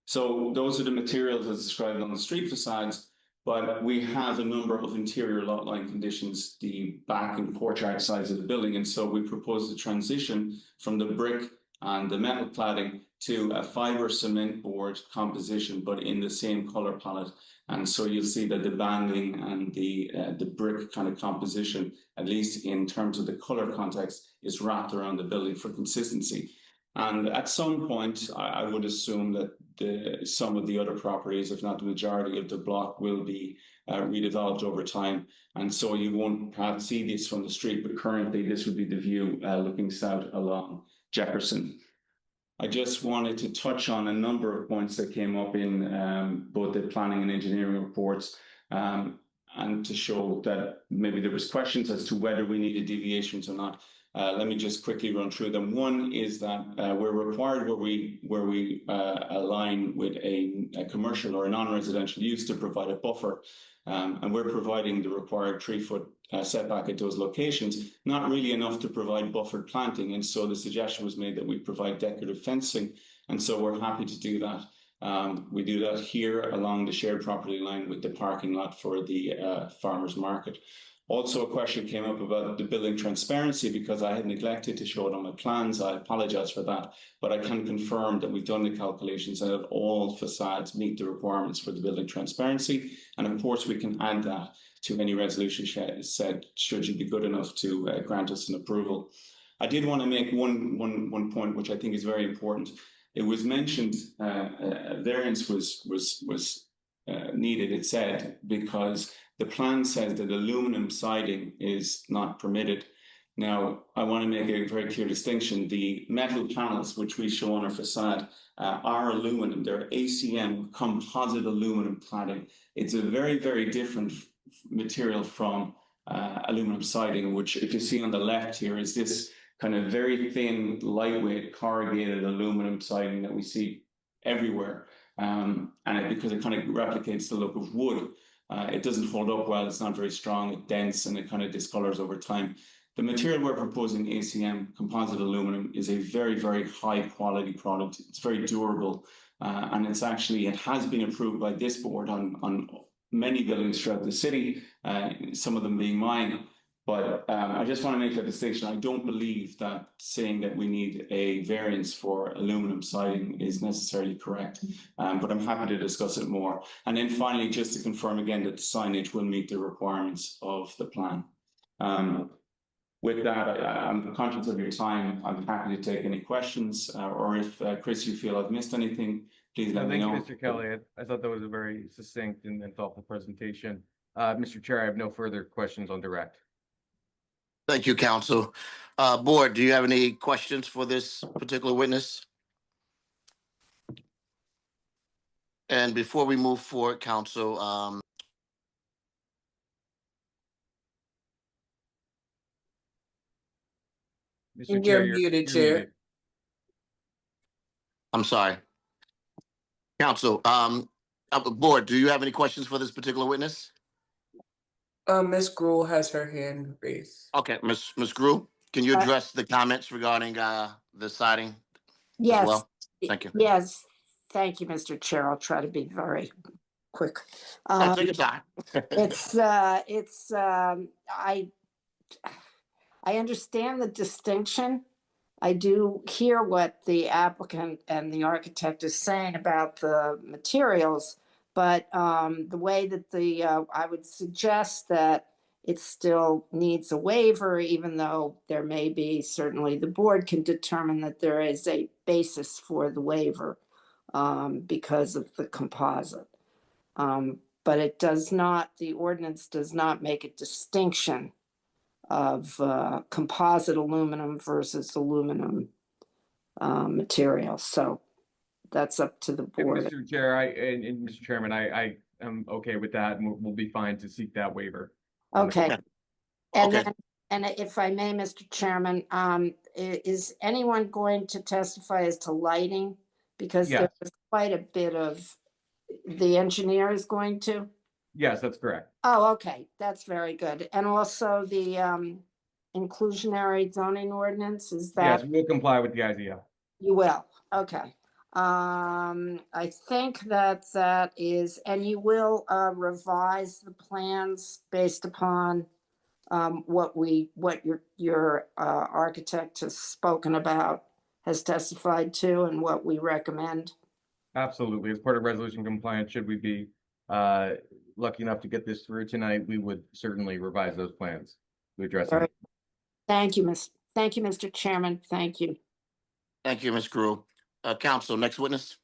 S16: So those are the materials as described on the street facades, but we have a number of interior lot line conditions, the back and courtyard sides of the building. And so we propose the transition from the brick and the metal cladding to a fiber cement board composition, but in the same color palette. And so you'll see that the banding and the brick kind of composition, at least in terms of the color context, is wrapped around the building for consistency. And at some point, I would assume that some of the other properties, if not the majority of the block, will be redeveloped over time. And so you won't perhaps see this from the street, but currently this would be the view looking south along Jefferson. I just wanted to touch on a number of points that came up in both the planning and engineering reports, and to show that maybe there was questions as to whether we needed deviations or not. Let me just quickly run through them. One is that we're required where we align with a commercial or a non-residential use to provide a buffer, and we're providing the required 3-foot setback at those locations, not really enough to provide buffered planting. And so the suggestion was made that we provide decorative fencing. And so we're happy to do that. We do that here along the shared property line with the parking lot for the farmers market. Also, a question came up about the building transparency because I had neglected to show it on my plans. I apologize for that, but I can confirm that we've done the calculations and that all facades meet the requirements for the building transparency. And of course, we can add that to any resolution said, should you be good enough to grant us an approval. I did want to make one point, which I think is very important. It was mentioned variance was needed, it said, because the plan says that aluminum siding is not permitted. Now, I want to make a very clear distinction. The metal panels, which we show on our facade, are aluminum. They're ACM, composite aluminum cladding. It's a very, very different material from aluminum siding, which if you see on the left here is this kind of very thin, lightweight, corrugated aluminum siding that we see everywhere. Because it kind of replicates the look of wood. It doesn't hold up well, it's not very strong, it's dense, and it kind of discolors over time. The material we're proposing, ACM, composite aluminum, is a very, very high quality product. It's very durable, and it has been approved by this board on many buildings throughout the city, some of them being mine. But I just want to make that distinction. I don't believe that saying that we need a variance for aluminum siding is necessarily correct, but I'm happy to discuss it more. And then finally, just to confirm again that the signage will meet the requirements of the plan. With that, I'm conscious of your time. I'm happy to take any questions, or if Chris, you feel I've missed anything, please let me know.
S9: Thank you, Mr. Kelly. I thought that was a very succinct and thoughtful presentation. Mr. Chair, I have no further questions on direct.
S1: Thank you, counsel. Board, do you have any questions for this particular witness? And before we move forward, counsel,
S2: Mr. Chair, you're muted, Chair. Muted.
S1: I'm sorry. Counsel, board, do you have any questions for this particular witness?
S2: Ms. Gruhl has her hand raised.
S1: Okay, Ms. Gruhl, can you address the comments regarding the siding
S12: Yes.
S1: as well? Thank you.
S12: Yes. Thank you, Mr. Chair. I'll try to be very quick.
S1: Take your time.
S12: I understand the distinction. I do hear what the applicant and the architect is saying about the materials, but the way that I would suggest that it still needs a waiver, even though there may be, certainly the board can determine that there is a basis for the waiver because of the composite. But it does not, the ordinance does not make a distinction of composite aluminum versus aluminum material. So that's up to the board.
S9: Mr. Chair, and Mr. Chairman, I am okay with that, and we'll be fine to seek that waiver.
S12: Okay. And
S1: Okay.
S12: then, and if I may, Mr. Chairman, is anyone going to testify as to lighting? Because
S9: Yes.
S12: there's quite a bit of, the engineer is going to?
S9: Yes, that's correct.
S12: Oh, okay, that's very good. And also the inclusionary zoning ordinance, is that?
S9: Yes, we'll comply with the IZO.
S12: You will, okay. I think that is, and you will revise the plans based upon what your architect has spoken about, has testified to, and what we recommend.
S9: Absolutely. As part of resolution compliance, should we be lucky enough to get this through tonight, we would certainly revise those plans to address it.
S12: Thank you, Mr. Chairman. Thank you.
S1: Thank you, Ms. Gruhl. Counsel, next witness.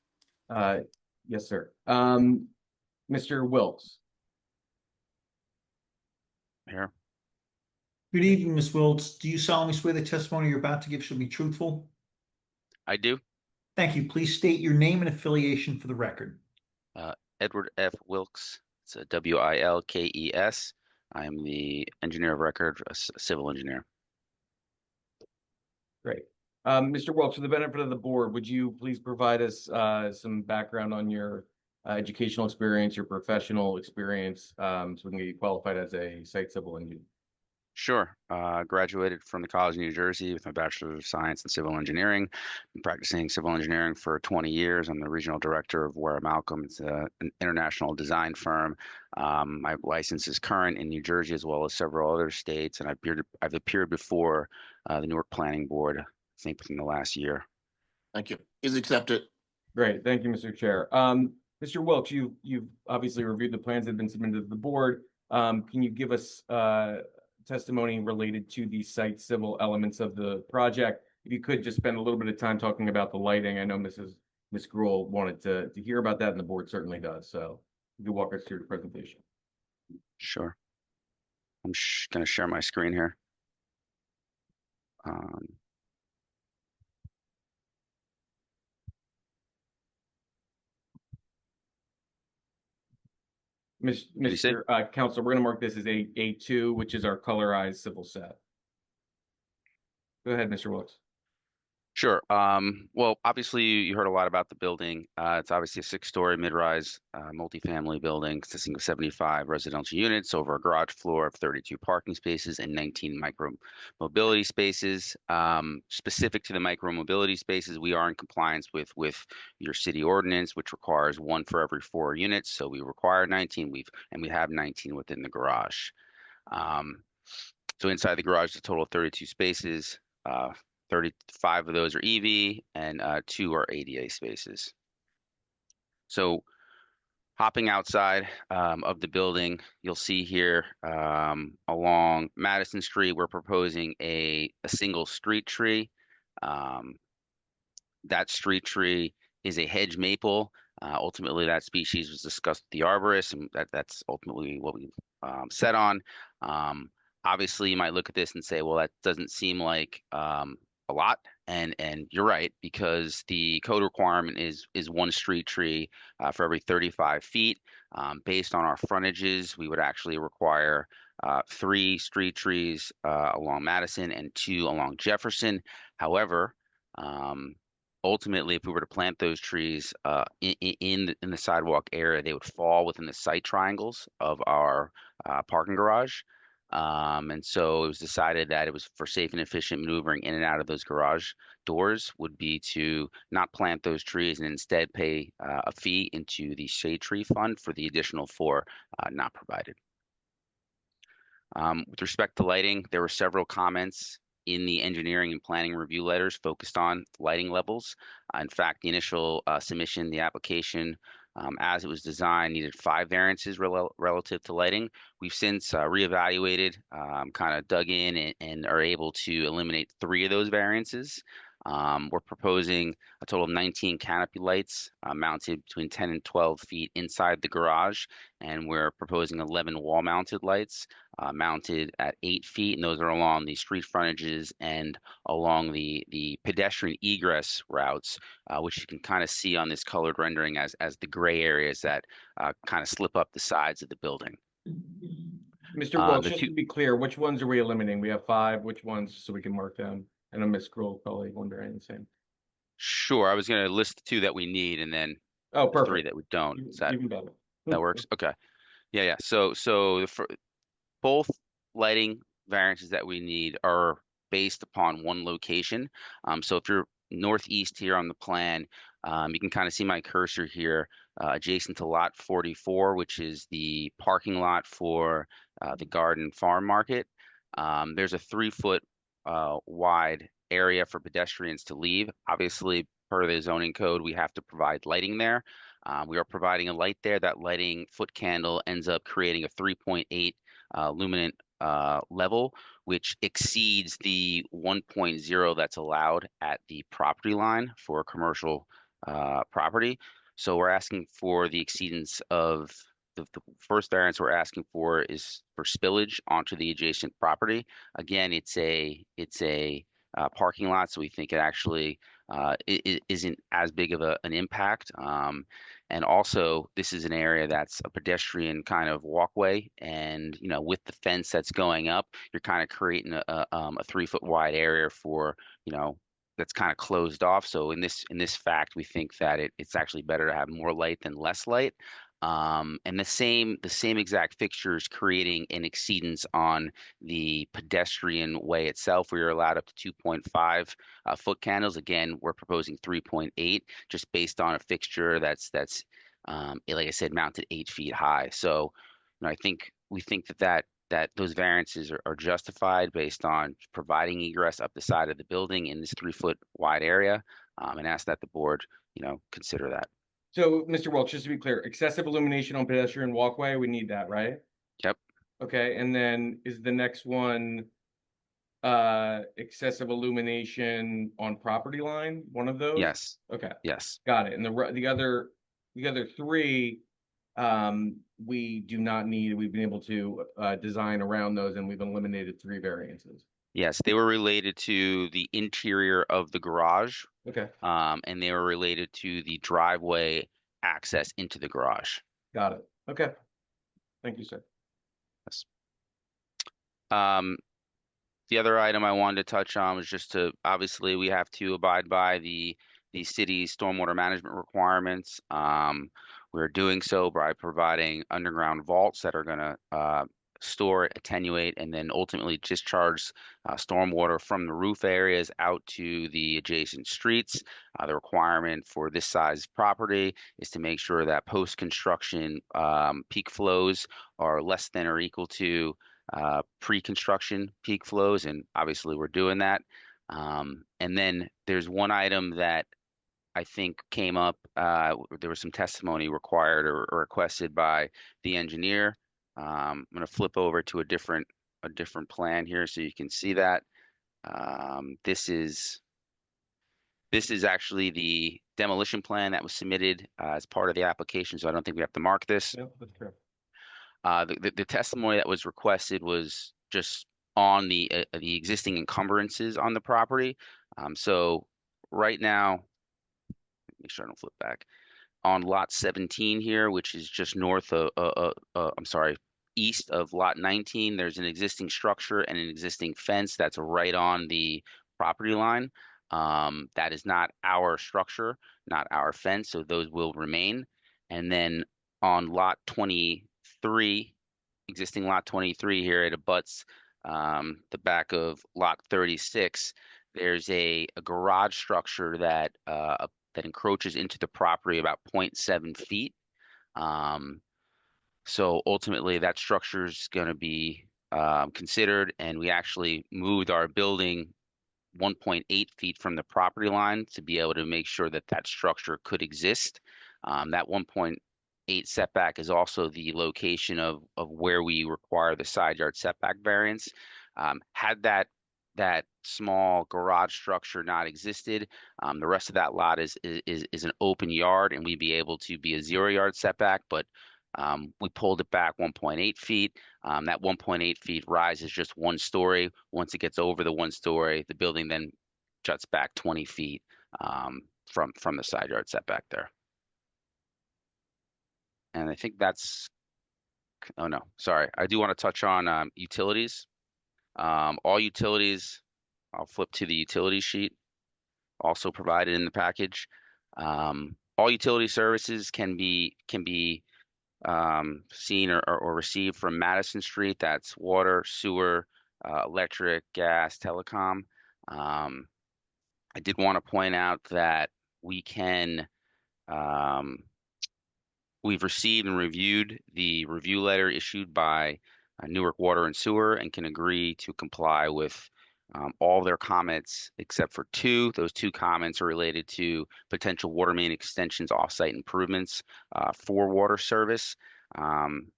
S9: Yes, sir. Mr. Wilkes.
S18: Here.
S3: Good evening, Ms. Wilkes. Do you solemnly swear the testimony you're about to give shall be truthful?
S18: I do.
S3: Thank you. Please state your name and affiliation for the record.
S18: Edward F. Wilkes. It's a Wilkes. I am the engineer of record, a civil engineer.
S9: Great. Mr. Wilkes, for the benefit of the board, would you please provide us some background on your educational experience, your professional experience, so we can get you qualified as a site civil engineer?
S18: Sure. Graduated from the College of New Jersey with my Bachelor of Science in Civil Engineering. Been practicing civil engineering for 20 years. I'm the regional director of Ware Malcolm. It's an international design firm. My license is current in New Jersey as well as several other states, and I've appeared before the Newark Planning Board, I think within the last year.
S1: Thank you. Is accepted.
S9: Great. Thank you, Mr. Chair. Mr. Wilkes, you've obviously reviewed the plans that have been submitted to the board. Can you give us testimony related to the site civil elements of the project? If you could just spend a little bit of time talking about the lighting. I know Ms. Gruhl wanted to hear about that, and the board certainly does. So you can walk us through the presentation.
S18: Sure. I'm going to share my screen here.
S9: Mr. Council, we're going to mark this as A2, which is our colorized civil set.
S20: Go ahead, Mr. Wilkes.
S18: Sure. Well, obviously, you heard a lot about the building. It's obviously a six-story mid-rise multifamily building consisting of 75 residential units over a garage floor of 32 parking spaces and 19 micro mobility spaces. Specific to the micro mobility spaces, we are in compliance with your city ordinance, which requires one for every 4 units. So we require 19. We have 19 within the garage. So inside the garage, a total of 32 spaces. 35 of those are EV and 2 are ADA spaces. So hopping outside of the building, you'll see here along Madison Street, we're proposing a single street tree. That street tree is a hedge maple. Ultimately, that species was discussed with the arborist, and that's ultimately what we set on. Obviously, you might look at this and say, well, that doesn't seem like a lot, and you're right, because the code requirement is one street tree for every 35 feet. Based on our frontages, we would actually require 3 street trees along Madison and 2 along Jefferson. However, ultimately, if we were to plant those trees in the sidewalk area, they would fall within the sight triangles of our parking garage. And so it was decided that it was for safe and efficient maneuvering in and out of those garage doors would be to not plant those trees and instead pay a fee into the shade tree fund for the additional 4 not provided. With respect to lighting, there were several comments in the engineering and planning review letters focused on lighting levels. In fact, the initial submission, the application, as it was designed, needed 5 variances relative to lighting. We've since reevaluated, kind of dug in and are able to eliminate 3 of those variances. We're proposing a total of 19 canopy lights mounted between 10 and 12 feet inside the garage, and we're proposing 11 wall-mounted lights mounted at 8 feet, and those are along the street frontages and along the pedestrian egress routes, which you can kind of see on this colored rendering as the gray areas that kind of slip up the sides of the building.
S20: Mr. Welch, just to be clear, which ones are we eliminating? We have 5. Which ones, so we can mark them? And a Ms. Gruhl probably wondering the same.
S18: Sure, I was going to list the 2 that we need and then
S20: perfect.
S18: 3 that we don't. Is that,
S20: even better.
S18: That works? Okay. Yeah. So both lighting variances that we need are based upon one location. So if you're northeast here on the plan, you can kind of see my cursor here adjacent to lot 44, which is the parking lot for the Garden Farm Market. There's a 3-foot wide area for pedestrians to leave. Obviously, per the zoning code, we have to provide lighting there. We are providing a light there. That lighting foot candle ends up creating a 3.8 luminant level, which exceeds the 1.0 that's allowed at the property line for a commercial property. So we're asking for the exceedance of the first variance we're asking for is for spillage onto the adjacent property. Again, it's a parking lot, so we think it actually isn't as big of an impact. And also, this is an area that's a pedestrian kind of walkway, and with the fence that's going up, you're kind of creating a 3-foot wide area for that's kind of closed off. So in this fact, we think that it's actually better to have more light than less light. And the same exact fixtures creating an exceedance on the pedestrian way itself. We are allowed up to 2.5 foot candles. Again, we're proposing 3.8, just based on a fixture that's like I said, mounted 8 feet high. So, we think that those variances are justified based on providing egress up the side of the building in this 3-foot wide area, and ask that the board, consider that.
S20: So, Mr. Welch, just to be clear, excessive illumination on pedestrian walkway, we need that, right?
S18: Yep.
S20: Okay, and then is the next one excessive illumination on property line, one of those?
S18: Yes.
S20: Okay.
S18: Yes.
S20: Got it. And the other 3, we do not need. We've been able to design around those, and we've eliminated 3 variances.
S18: Yes, they were related to the interior of the garage.
S20: Okay.
S18: And they were related to the driveway access into the garage.
S20: Got it. Okay. Thank you, sir.
S18: Yes. The other item I wanted to touch on was just to, obviously, we have to abide by the city's stormwater management requirements. We're doing so by providing underground vaults that are going to store, attenuate, and then ultimately discharge stormwater from the roof areas out to the adjacent streets. The requirement for this size property is to make sure that post-construction peak flows are less than or equal to pre-construction peak flows, and obviously we're doing that. And then there's one item that I think came up. There was some testimony required or requested by the engineer. I'm going to flip over to a different plan here so you can see that. This is actually the demolition plan that was submitted as part of the application, so I don't think we have to mark this.
S9: Yep, that's correct.
S18: The testimony that was requested was just on the existing encumbrances on the property. So right now, make sure I don't flip back. On lot 17 here, which is just north of, I'm sorry, east of lot 19, there's an existing structure and an existing fence that's right on the property line. That is not our structure, not our fence, so those will remain. And then on lot 23, existing lot 23 here, it abuts the back of lot 36. There's a garage structure that encroaches into the property about 0.7 feet. So ultimately, that structure is going to be considered, and we actually moved our building 1.8 feet from the property line to be able to make sure that that structure could exist. That 1.8 setback is also the location of where we require the side yard setback variance. Had that small garage structure not existed, the rest of that lot is an open yard, and we'd be able to be a 0 yard setback, but we pulled it back 1.8 feet. That 1.8 feet rises just 1 story. Once it gets over the 1 story, the building then juts back 20 feet from the side yard setback there. And I think that's, oh no, sorry. I do want to touch on utilities. All utilities, I'll flip to the utility sheet, also provided in the package. All utility services can be seen or received from Madison Street. That's water, sewer, electric, gas, telecom. I did want to point out that we've received and reviewed the review letter issued by Newark Water and Sewer and can agree to comply with all their comments except for 2. Those 2 comments are related to potential water main extensions, offsite improvements for water service.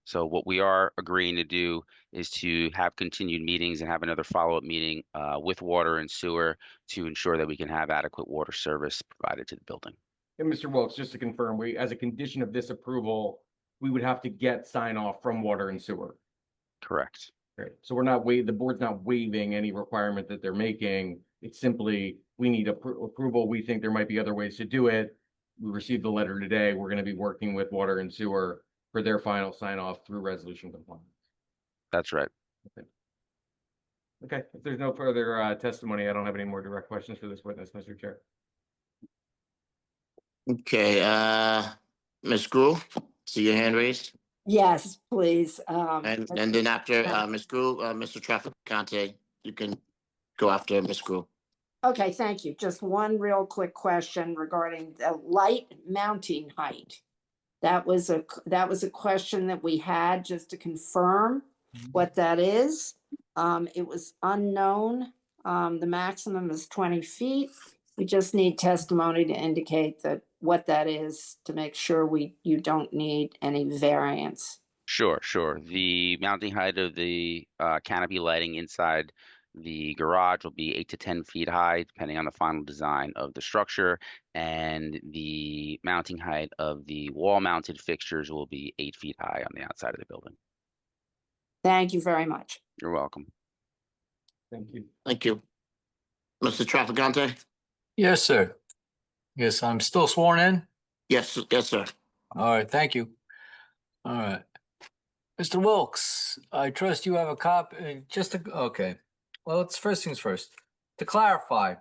S18: So what we are agreeing to do is to have continued meetings and have another follow-up meeting with water and sewer to ensure that we can have adequate water service provided to the building.
S19: And Mr. Wilkes, just to confirm, as a condition of this approval, we would have to get sign off from water and sewer.
S18: Correct.
S19: Great. So the board's not waiving any requirement that they're making. It's simply, we need approval. We think there might be other ways to do it. We received the letter today. We're going to be working with water and sewer for their final sign off through resolution compliance.
S18: That's right.
S19: Okay. If there's no further testimony, I don't have any more direct questions for this witness, Mr. Chair.
S1: Okay, Ms. Gruhl, see your hand raised?
S12: Yes, please.
S1: And then after Ms. Gruhl, Mr. Trafficante, you can go after Ms. Gruhl.
S12: Okay, thank you. Just one real quick question regarding the light mounting height. That was a question that we had just to confirm what that is. It was unknown. The maximum is 20 feet. We just need testimony to indicate that what that is to make sure you don't need any variance.
S18: Sure. The mounting height of the canopy lighting inside the garage will be 8 to 10 feet high, depending on the final design of the structure, and the mounting height of the wall-mounted fixtures will be 8 feet high on the outside of the building.
S12: Thank you very much.
S18: You're welcome.
S19: Thank you.
S1: Thank you. Mr. Trafficante?
S20: Yes, sir. Yes, I'm still sworn in.
S1: Yes, sir.
S20: All right, thank you. All right. Mr. Wilkes, I trust you have a copy, okay. well, it's first things first. To clarify,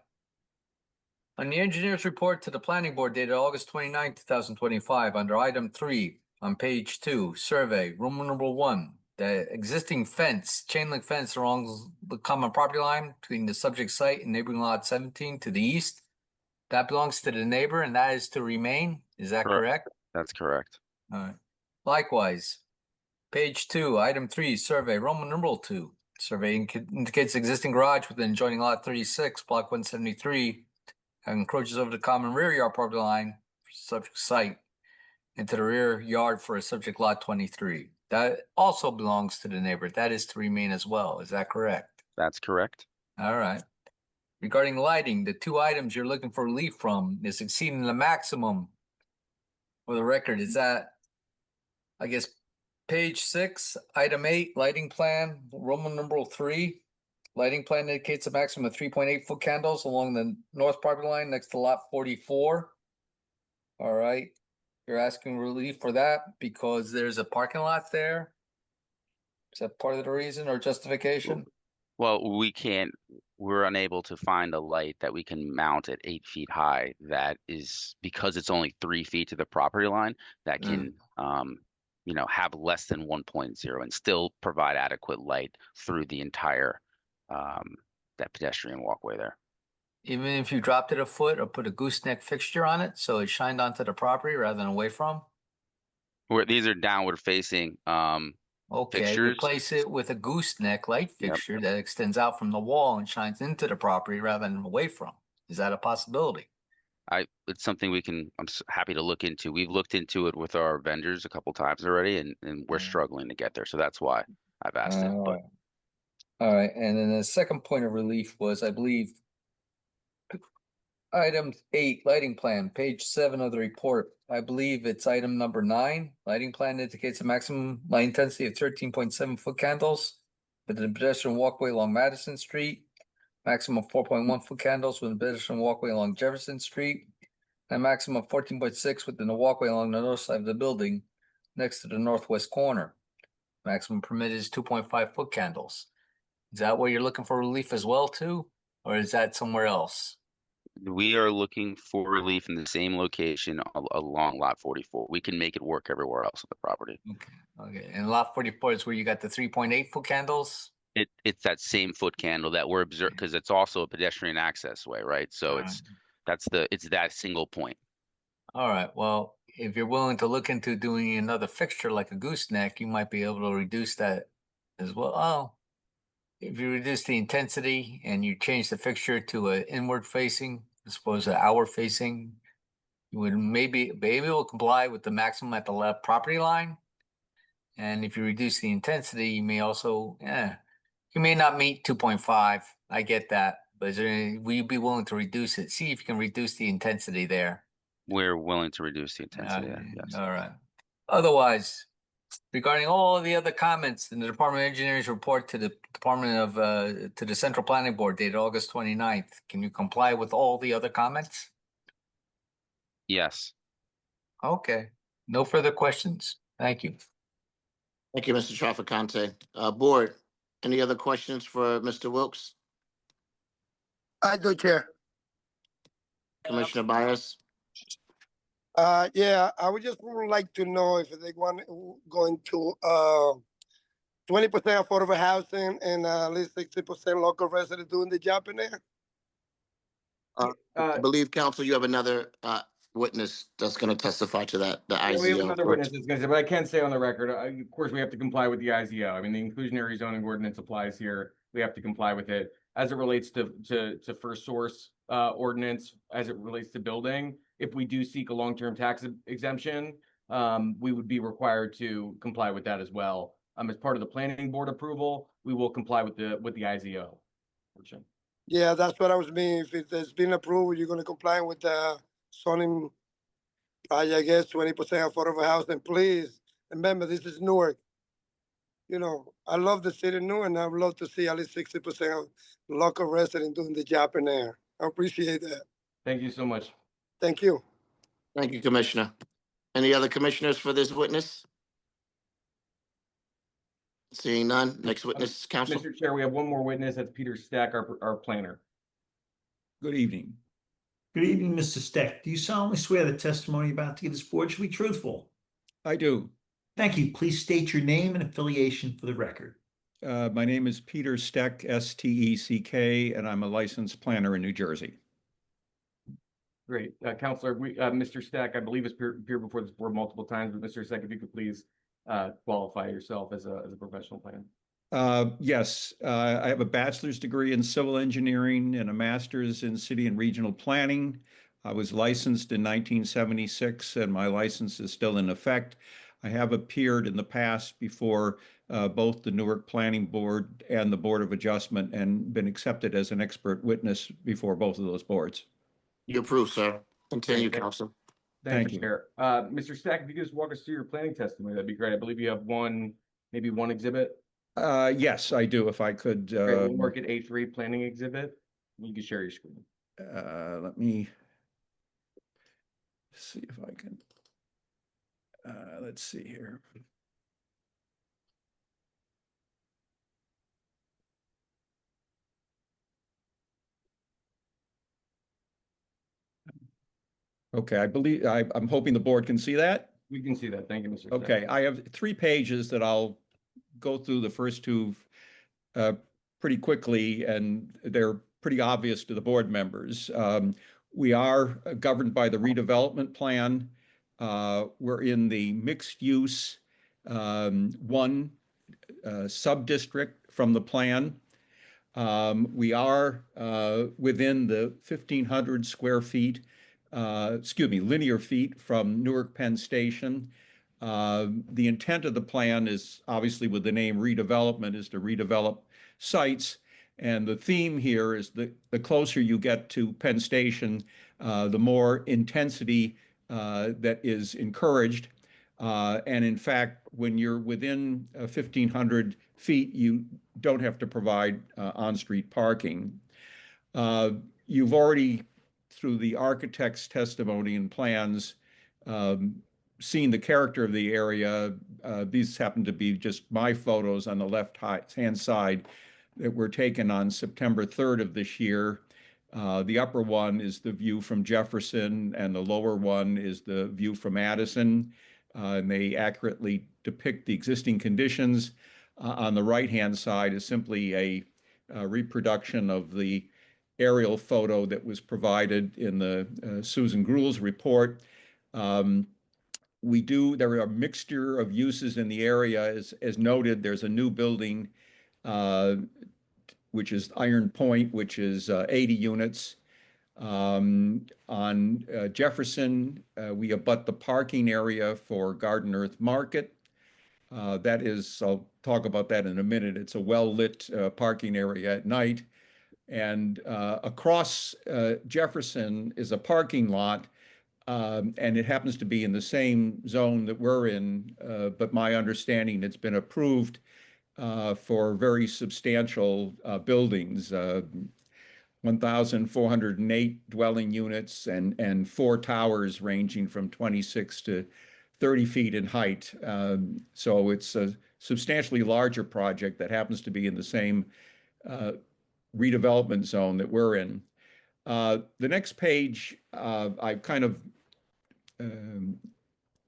S20: on the engineer's report to the planning board dated August 29, 2025, under item 3 on page 2, survey, room number 1, the existing fence, chain link fence along the common property line between the subject site and neighboring lot 17 to the east, that belongs to the neighbor and that is to remain. Is that correct?
S18: That's correct.
S20: All right. Likewise, page 2, item 3, survey, Roman numeral 2. Survey indicates existing garage within adjoining lot 36, block 173, and encroaches over the common rear yard property line for subject site into the rear yard for a subject lot 23. That also belongs to the neighbor. That is to remain as well. Is that correct?
S18: That's correct.
S20: All right. Regarding lighting, the 2 items you're looking for relief from is exceeding the maximum. For the record, is that, I guess, page 6, item 8, lighting plan, Roman numeral 3. Lighting plan indicates a maximum of 3.8 foot candles along the north property line next to lot 44. All right. You're asking relief for that because there's a parking lot there? Is that part of the reason or justification?
S18: Well, we're unable to find a light that we can mount at 8 feet high. That is because it's only 3 feet to the property line that can, have less than 1.0 and still provide adequate light through the entire, that pedestrian walkway there.
S20: Even if you dropped it a foot or put a gooseneck fixture on it so it shined onto the property rather than away from?
S18: These are downward facing,
S20: Okay,
S18: fixtures.
S20: replace it with a gooseneck light fixture that extends out from the wall and shines into the property rather than away from. Is that a possibility?
S18: It's something I'm happy to look into. We've looked into it with our vendors a couple times already, and we're struggling to get there. So that's why I've asked it. But
S20: All right, and then the second point of relief was, I believe, item 8, lighting plan, page 7 of the report. I believe it's item number 9. Lighting plan indicates a maximum light intensity of 13.7 foot candles with a pedestrian walkway along Madison Street. Maximum 4.1 foot candles with a pedestrian walkway along Jefferson Street. And maximum 14.6 within the walkway along the north side of the building next to the northwest corner. Maximum permitted is 2.5 foot candles. Is that where you're looking for relief as well too? Or is that somewhere else?
S18: we are looking for relief in the same location along lot 44. We can make it work everywhere else on the property.
S20: Okay, and lot 44 is where you got the 3.8 foot candles?
S18: It's that same foot candle that we're observing because it's also a pedestrian access way, right? So it's that single point.
S20: All right, well, if you're willing to look into doing another fixture like a gooseneck, you might be able to reduce that as well. Oh, if you reduce the intensity and you change the fixture to an inward facing as opposed to outward facing, you would maybe be able to comply with the maximum at the left property line. And if you reduce the intensity, you may also, you may not meet 2.5. I get that, but will you be willing to reduce it? See if you can reduce the intensity there.
S18: We're willing to reduce the intensity. Yes.
S20: All right. Otherwise, regarding all the other comments in the Department of Engineering's report to the Department of to the Central Planning Board dated August 29th, can you comply with all the other comments?
S18: Yes.
S20: Okay. No further questions. Thank you.
S1: Thank you, Mr. Trafficante. Board, any other questions for Mr. Wilkes?
S10: I do, Chair.
S1: Commissioner Bias?
S10: Yeah, I would just like to know if they going to 20% affordable housing and at least 60% local residents doing the job in there.
S1: I believe, counsel, you have another witness that's going to testify to that, the IZO.
S19: We have another witness that's going to say, but I can say on the record, of course, we have to comply with the IZO. I mean, the inclusionary zoning ordinance applies here. We have to comply with it. As it relates to first source ordinance, as it relates to building, if we do seek a long-term tax exemption, we would be required to comply with that as well. As part of the planning board approval, we will comply with the IZO.
S10: Yeah, that's what I was meaning. If it's been approved, you're going to comply with the zoning, I guess, 20% affordable housing. Please remember, this is Newark. You know, I love the city of Newark, and I would love to see at least 60% of local residents doing the job in there. I appreciate that.
S19: Thank you so much.
S10: Thank you.
S1: Thank you, Commissioner. Any other commissioners for this witness? Seeing none. Next witness, counsel.
S19: Mr. Chair, we have one more witness. That's Peter Stack, our planner.
S3: Good evening. Good evening, Mr. Steck. Do you solemnly swear the testimony about to give this board shall be truthful?
S6: I do.
S3: Thank you. Please state your name and affiliation for the record.
S6: My name is Peter Steck, S-T-E-C-K, and I'm a licensed planner in New Jersey.
S19: Great. Counselor, Mr. Stack, I believe, has appeared before this board multiple times, but Mr. Stack, if you could please qualify yourself as a professional planner.
S6: Yes, I have a bachelor's degree in civil engineering and a master's in city and regional planning. I was licensed in 1976, and my license is still in effect. I have appeared in the past before both the Newark Planning Board and the Board of Adjustment and been accepted as an expert witness before both of those boards.
S1: You approve, sir. Continue,
S19: Great.
S1: counsel.
S6: Thank you.
S19: Chair. Mr. Stack, if you could just walk us through your planning testimony, that'd be great. I believe you have maybe one exhibit.
S6: Yes, I do. If I could.
S19: Great. We'll work at A3 planning exhibit. You can share your screen.
S6: Let me see if I can. Let's see here. Okay, I'm hoping the board can see that.
S19: We can see that. Thank you, Mr.
S6: Okay,
S19: Stack.
S6: I have 3 pages that I'll go through the first 2 pretty quickly, and they're pretty obvious to the board members. We are governed by the redevelopment plan. We're in the mixed use 1 sub-district from the plan. We are within the 1,500 square feet, linear feet from Newark Penn Station. The intent of the plan is obviously with the name redevelopment is to redevelop sites. And the theme here is the closer you get to Penn Station, the more intensity that is encouraged. And in fact, when you're within 1,500 feet, you don't have to provide on-street parking. You've already, through the architect's testimony and plans, seen the character of the area. These happen to be just my photos on the left-hand side that were taken on September 3rd of this year. The upper one is the view from Jefferson, and the lower one is the view from Addison. And they accurately depict the existing conditions. On the right-hand side is simply a reproduction of the aerial photo that was provided in the Susan Gruhl's report. There are a mixture of uses in the area. As noted, there's a new building, which is Iron Point, which is 80 units. On Jefferson, we abut the parking area for Garden Earth Market. I'll talk about that in a minute. It's a well-lit parking area at night. And across Jefferson is a parking lot, and it happens to be in the same zone that we're in, but my understanding it's been approved for very substantial buildings, 1,408 dwelling units and 4 towers ranging from 26 to 30 feet in height. So it's a substantially larger project that happens to be in the same redevelopment zone that we're in. The next page, I've kind of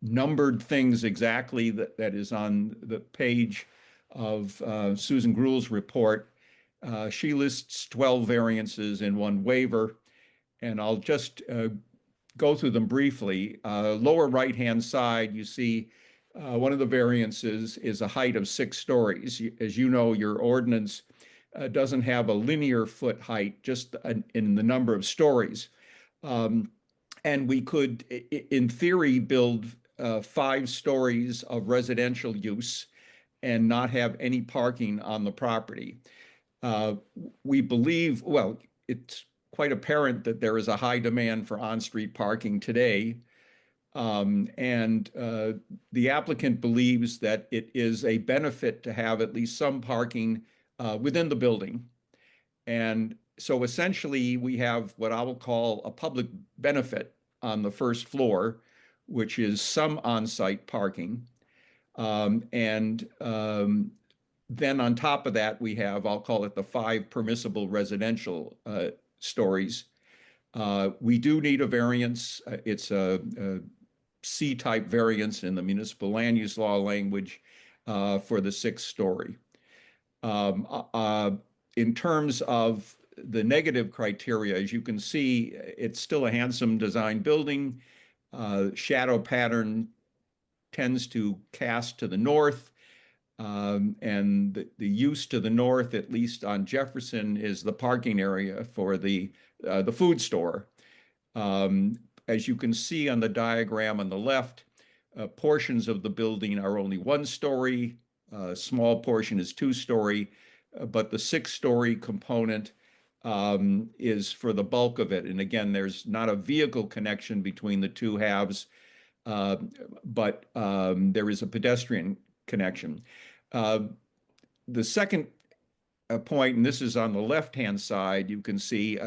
S6: numbered things exactly that is on the page of Susan Gruhl's report. She lists 12 variances in 1 waiver, and I'll just go through them briefly. Lower right-hand side, you see one of the variances is a height of 6 stories. As you know, your ordinance doesn't have a linear foot height, just in the number of stories. And we could, in theory, build 5 stories of residential use and not have any parking on the property. We believe, well, it's quite apparent that there is a high demand for on-street parking today. And the applicant believes that it is a benefit to have at least some parking within the building. And so essentially we have what I will call a public benefit on the first floor, which is some on-site parking. Then on top of that, we have, I'll call it the 5 permissible residential stories. We do need a variance. It's a C-type variance in the municipal land use law language for the 6th story. In terms of the negative criteria, as you can see, it's still a handsome design building. Shadow pattern tends to cast to the north. And the use to the north, at least on Jefferson, is the parking area for the food store. As you can see on the diagram on the left, portions of the building are only 1 story. A small portion is 2 story, but the 6 story component is for the bulk of it. And again, there's not a vehicle connection between the 2 halves, but there is a pedestrian connection. The second point, and this is on the left-hand side, you can see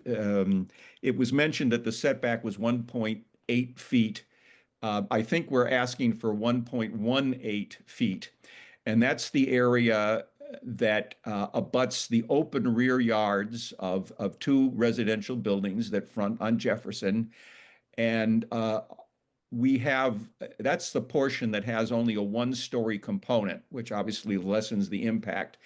S6: it was mentioned that the setback was 1.8 feet. I think we're asking for 1.18 feet, and that's the area that abuts the open rear yards of 2 residential buildings that front on Jefferson. And that's the portion that has only a 1-story component, which obviously lessens the impact.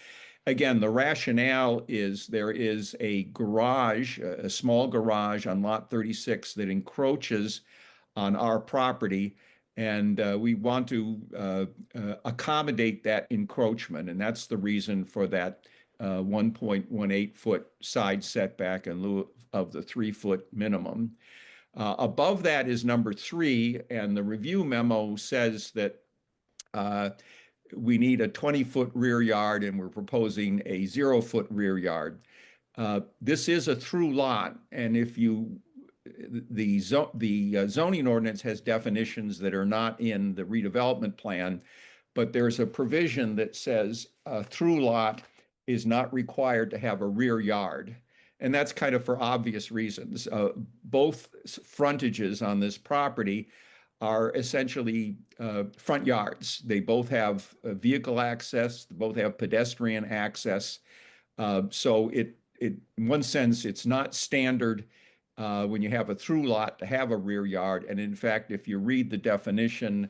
S6: Again, the rationale is there is a garage, a small garage on lot 36 that encroaches on our property, and we want to accommodate that encroachment, and that's the reason for that 1.18 foot side setback in lieu of the 3-foot minimum. Above that is number 3, and the review memo says that we need a 20-foot rear yard, and we're proposing a 0-foot rear yard. This is a through lot, and if the zoning ordinance has definitions that are not in the redevelopment plan, but there's a provision that says a through lot is not required to have a rear yard. And that's kind of for obvious reasons. Both frontages on this property are essentially front yards. They both have vehicle access, they both have pedestrian access. So in one sense, it's not standard when you have a through lot to have a rear yard. And in fact, if you read the definition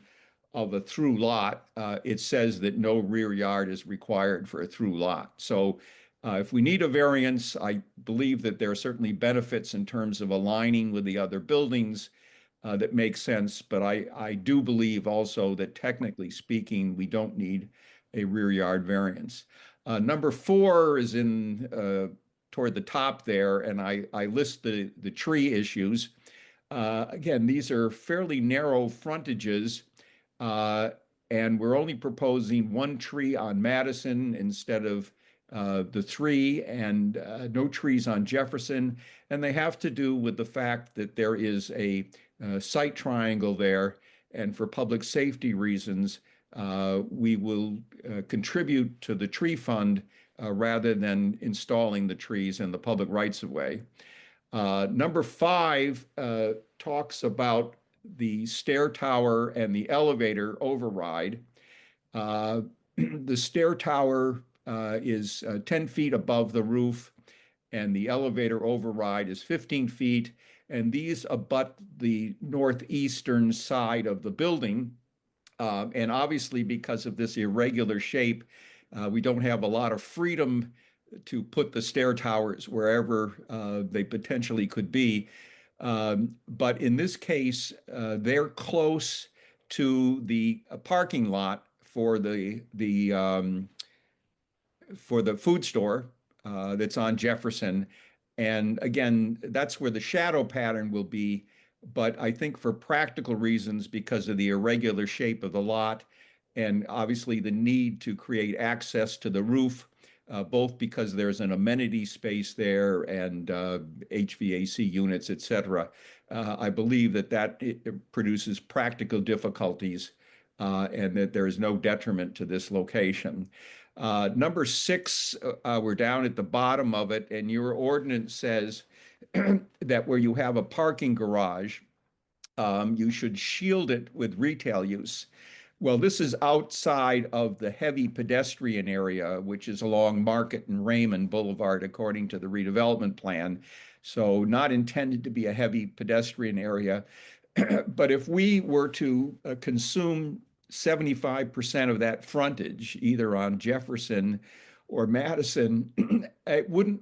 S6: of a through lot, it says that no rear yard is required for a through lot. So if we need a variance, I believe that there are certainly benefits in terms of aligning with the other buildings that make sense, but I do believe also that technically speaking, we don't need a rear yard variance. Number 4 is in toward the top there, and I list the tree issues. Again, these are fairly narrow frontages, and we're only proposing 1 tree on Madison instead of the 3, and no trees on Jefferson. And they have to do with the fact that there is a site triangle there, and for public safety reasons, we will contribute to the tree fund rather than installing the trees in the public rights of way. Number 5 talks about the stair tower and the elevator override. The stair tower is 10 feet above the roof, and the elevator override is 15 feet. And these abut the northeastern side of the building. And obviously, because of this irregular shape, we don't have a lot of freedom to put the stair towers wherever they potentially could be. But in this case, they're close to the parking lot for the food store that's on Jefferson. And again, that's where the shadow pattern will be. But I think for practical reasons, because of the irregular shape of the lot, and obviously the need to create access to the roof, both because there's an amenity space there and HVAC units, et cetera, I believe that it produces practical difficulties and that there is no detriment to this location. Number 6, we're down at the bottom of it, and your ordinance says that where you have a parking garage, you should shield it with retail use. Well, this is outside of the heavy pedestrian area, which is along Market and Raymond Boulevard, according to the redevelopment plan. So not intended to be a heavy pedestrian area. But if we were to consume 75% of that frontage, either on Jefferson or Madison, it wouldn't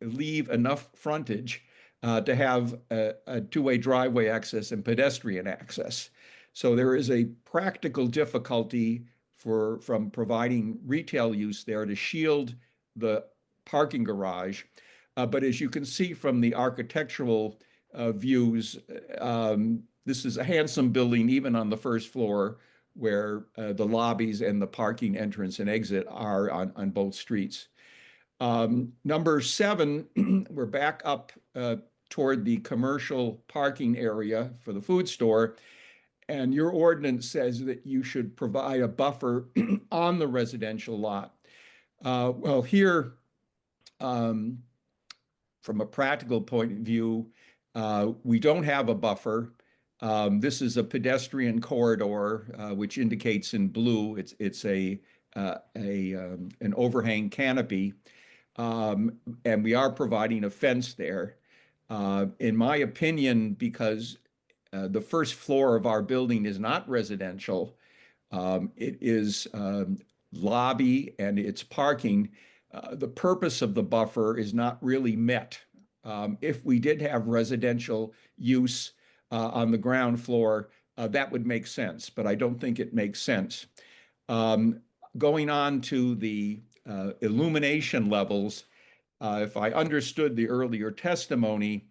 S6: leave enough frontage to have a two-way driveway access and pedestrian access. So there is a practical difficulty from providing retail use there to shield the parking garage. But as you can see from the architectural views, this is a handsome building, even on the first floor, where the lobbies and the parking entrance and exit are on both streets. Number 7, we're back up toward the commercial parking area for the food store. And your ordinance says that you should provide a buffer on the residential lot. Well, here, from a practical point of view, we don't have a buffer. This is a pedestrian corridor, which indicates in blue it's an overhang canopy, and we are providing a fence there. In my opinion, because the first floor of our building is not residential, it is lobby and it's parking. The purpose of the buffer is not really met. If we did have residential use on the ground floor, that would make sense, but I don't think it makes sense. Going on to the illumination levels, if I understood the earlier testimony,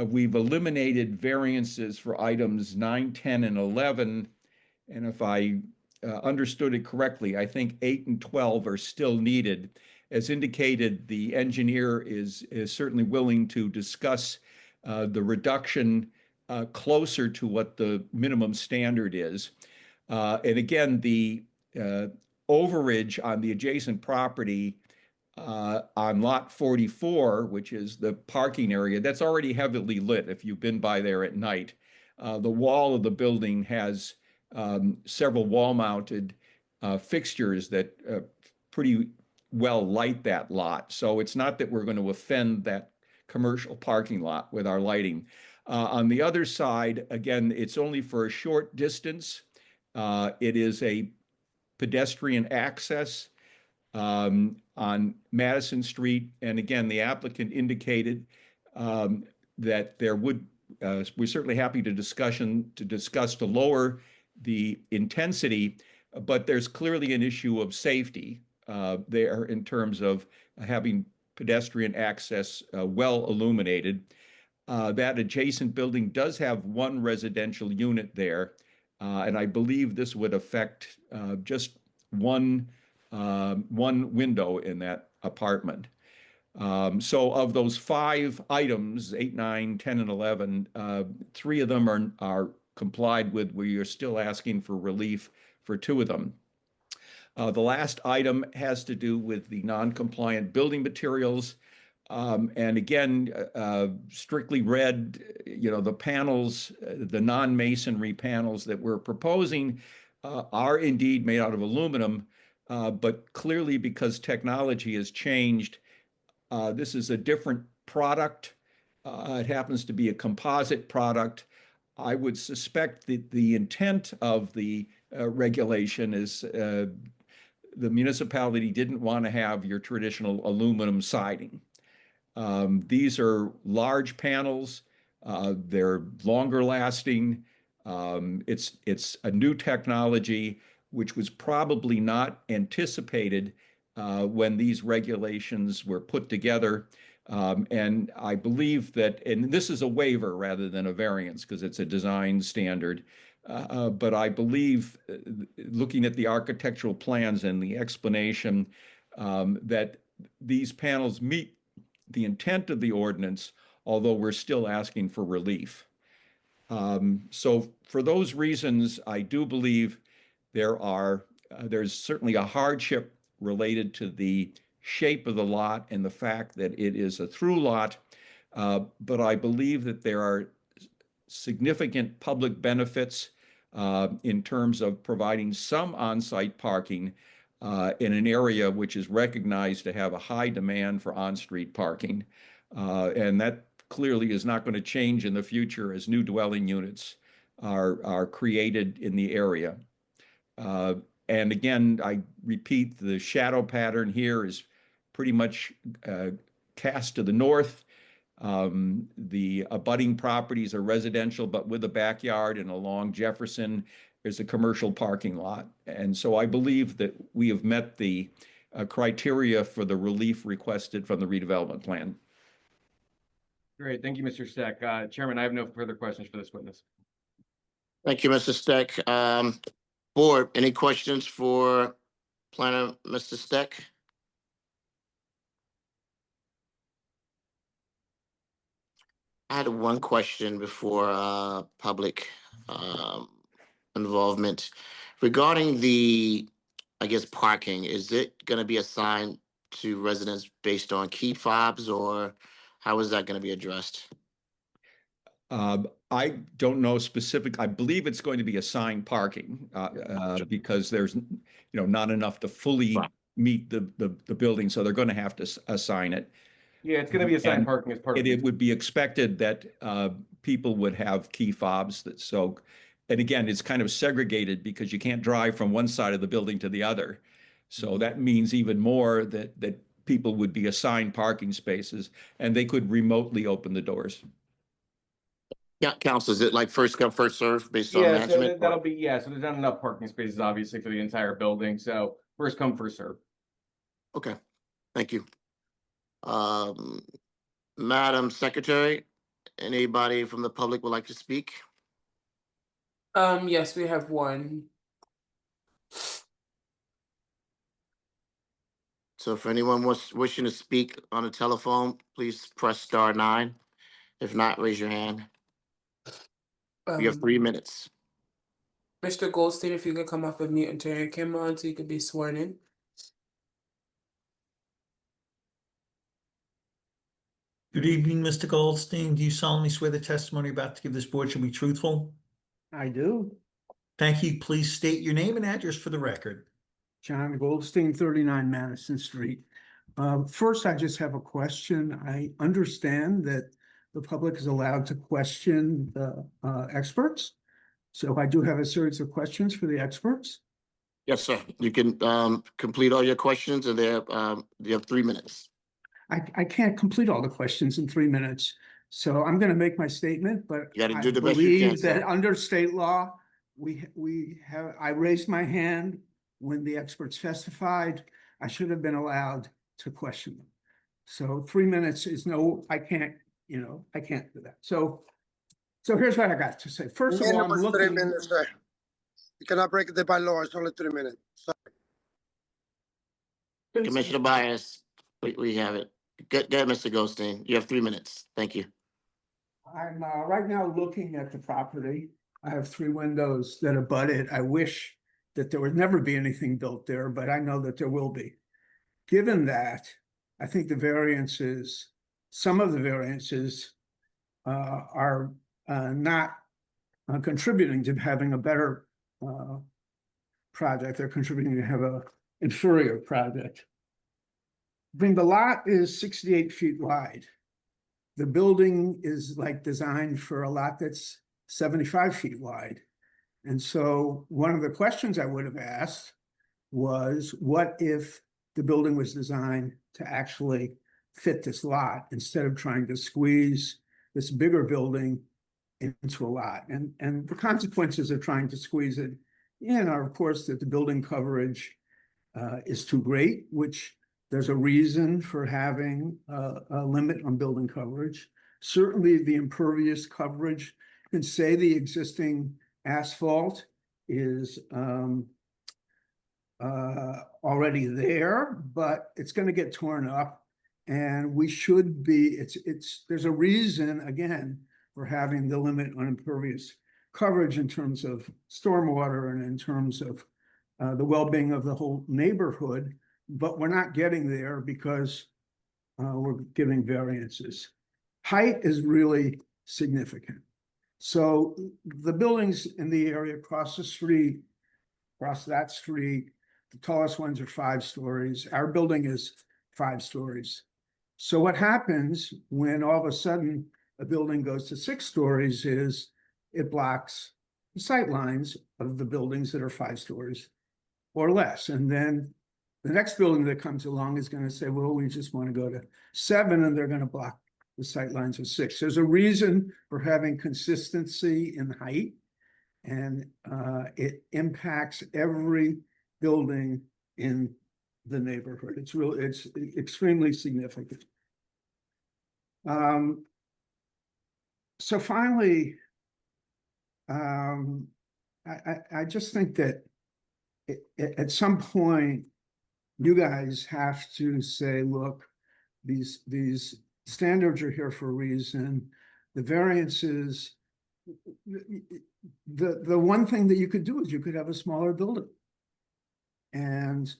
S6: we've eliminated variances for items 9, 10, and 11. And if I understood it correctly, I think 8 and 12 are still needed. As indicated, the engineer is certainly willing to discuss the reduction closer to what the minimum standard is. And again, the overage on the adjacent property on lot 44, which is the parking area, that's already heavily lit if you've been by there at night. The wall of the building has several wall-mounted fixtures that pretty well light that lot. So it's not that we're going to offend that commercial parking lot with our lighting. On the other side, again, it's only for a short distance. It is a pedestrian access on Madison Street. And again, the applicant indicated that there would, we're certainly happy to discuss to lower the intensity, but there's clearly an issue of safety there in terms of having pedestrian access well illuminated. That adjacent building does have one residential unit there, and I believe this would affect just one window in that apartment. So of those 5 items, 8, 9, 10, and 11, 3 of them are complied with. We are still asking for relief for 2 of them. The last item has to do with the non-compliant building materials. And again, strictly read, the panels, the non-masonry panels that we're proposing are indeed made out of aluminum, but clearly because technology has changed, this is a different product. It happens to be a composite product. I would suspect that the intent of the regulation is the municipality didn't want to have your traditional aluminum siding. These are large panels. They're longer lasting. It's a new technology which was probably not anticipated when these regulations were put together. And I believe that, and this is a waiver rather than a variance because it's a design standard, but I believe, looking at the architectural plans and the explanation, that these panels meet the intent of the ordinance, although we're still asking for relief. So for those reasons, I do believe there's certainly a hardship related to the shape of the lot and the fact that it is a through lot, but I believe that there are significant public benefits in terms of providing some on-site parking in an area which is recognized to have a high demand for on-street parking. And that clearly is not going to change in the future as new dwelling units are created in the area. And again, I repeat, the shadow pattern here is pretty much cast to the north. The abutting properties are residential, but with a backyard, and along Jefferson, there's a commercial parking lot. And so I believe that we have met the criteria for the relief requested from the redevelopment plan.
S19: Great. Thank you, Mr. Steck. Chairman, I have no further questions for this witness.
S1: Thank you, Mr. Steck. Board, any questions for planner, Mr. Steck? I had one question before public involvement regarding the, I guess, parking. Is it going to be assigned to residents based on key fobs, or how is that going to be addressed?
S6: I don't know specific. I believe it's going to be assigned parking because there's, not enough to fully meet the building, so they're going to have to assign it.
S19: Yeah, it's going to be assigned parking as part of
S6: it. Would be expected that people would have key fobs and again, it's kind of segregated because you can't drive from one side of the building to the other. So that means even more that people would be assigned parking spaces and they could remotely open the doors.
S1: Yeah, Council, is it like first come, first serve based on management?
S19: So that'll be, so there's not enough parking spaces, obviously, for the entire building. So first come, first serve.
S1: Okay, thank you. Madam Secretary, anybody from the public would like to speak?
S2: Yes, we have one.
S1: So if anyone was wishing to speak on the telephone, please press *9. If not, raise your hand. You have 3 minutes.
S2: Mr. Goldstein, if you could come up and mute and turn your camera on so you could be sworn in.
S3: Good evening, Mr. Goldstein. Do you solemnly swear the testimony you're about to give this board shall be truthful?
S13: I do.
S3: Thank you. Please state your name and address for the record.
S13: John Goldstein, 39 Madison Street. First, I just have a question. I understand that the public is allowed to question the experts. So I do have a series of questions for the experts.
S1: Yes, sir. You can complete all your questions, and you have 3 minutes.
S13: I can't complete all the questions in 3 minutes, so I'm going to make my statement, but
S1: You got to
S13: I
S1: do the best you can,
S13: believe that
S1: sir.
S13: under state law, I raised my hand when the experts testified. I should have been allowed to question them. So 3 minutes is I can't do that. So here's what I got to say. First of all, I'm
S10: Minimum 3
S13: looking.
S10: minutes, sir. You cannot break the bylaw. It's only 3 minutes. Sorry.
S1: Commissioner Bias, we have it. Go ahead, Mr. Goldstein. You have 3 minutes. Thank you.
S13: I'm right now looking at the property. I have 3 windows that abut it. I wish that there would never be anything built there, but I know that there will be. Given that, I think some of the variances are not contributing to having a better project. They're contributing to have an inferior project. The lot is 68 feet wide. The building is designed for a lot that's 75 feet wide. And so one of the questions I would have asked was, what if the building was designed to actually fit this lot instead of trying to squeeze this bigger building into a lot? And the consequences of trying to squeeze it in are, of course, that the building coverage is too great, which there's a reason for having a limit on building coverage. Certainly the impervious coverage can say the existing asphalt is already there, but it's going to get torn up, and we should be, there's a reason, again, for having the limit on impervious coverage in terms of stormwater and in terms of the well-being of the whole neighborhood, but we're not getting there because we're giving variances. Height is really significant. So the buildings in the area across the street, across that street, the tallest ones are 5 stories. Our building is 5 stories. So what happens when all of a sudden a building goes to 6 stories is it blocks the sight lines of the buildings that are 5 stories or less. And then the next building that comes along is going to say, well, we just want to go to 7, and they're going to block the sight lines of 6. There's a reason for having consistency in height, and it impacts every building in the neighborhood. It's extremely significant. So finally, I just think that at some point, you guys have to say, look, these standards are here for a reason. The variances, the one thing that you could do is you could have a smaller building. And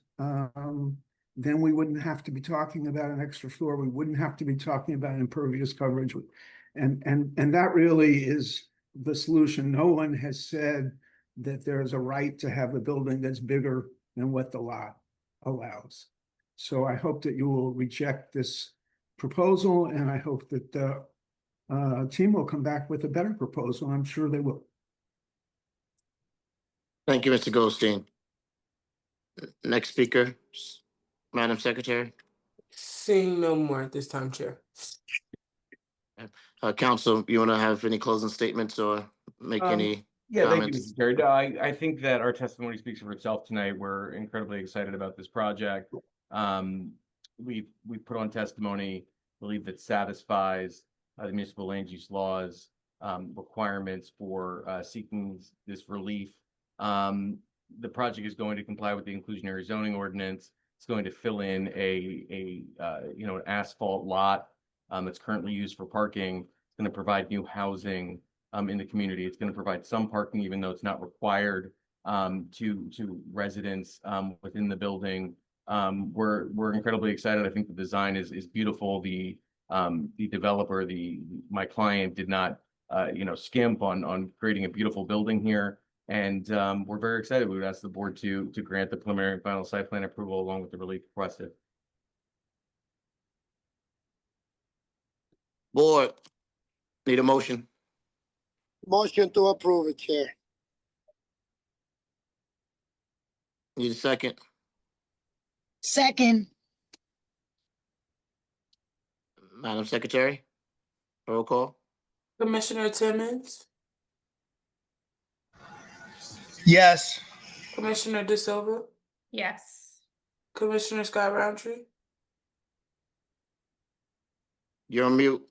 S13: then we wouldn't have to be talking about an extra floor. We wouldn't have to be talking about impervious coverage. And that really is the solution. No one has said that there is a right to have a building that's bigger than what the lot allows. So I hope that you will reject this proposal, and I hope that the team will come back with a better proposal. I'm sure they will.
S1: Thank you, Mr. Goldstein. Next speaker, Madam Secretary.
S2: Seeing no more at this time, Chair.
S1: Council, you want to have any closing statements or make any
S19: Yeah, thank you,
S1: comments?
S19: Mr. Chair. No, I think that our testimony speaks for itself tonight. We're incredibly excited about this project. We put on testimony, believe that satisfies the municipal land use laws requirements for seeking this relief. The project is going to comply with the inclusionary zoning ordinance. It's going to fill in an asphalt lot that's currently used for parking. It's going to provide new housing in the community. It's going to provide some parking, even though it's not required to residents within the building. We're incredibly excited. I think the design is beautiful. The developer, my client, did not skimp on creating a beautiful building here. And we're very excited. We would ask the board to grant the preliminary and final site plan approval along with the relief requested.
S1: Board, need a motion?
S10: Motion to approve it, Chair.
S1: Need a second?
S15: Second,
S1: Madam Secretary, roll call.
S2: Commissioner Timmons,
S5: Yes.
S2: Commissioner De Silva,
S14: Yes.
S2: Commissioner Scott Roundtree,
S1: You're on mute,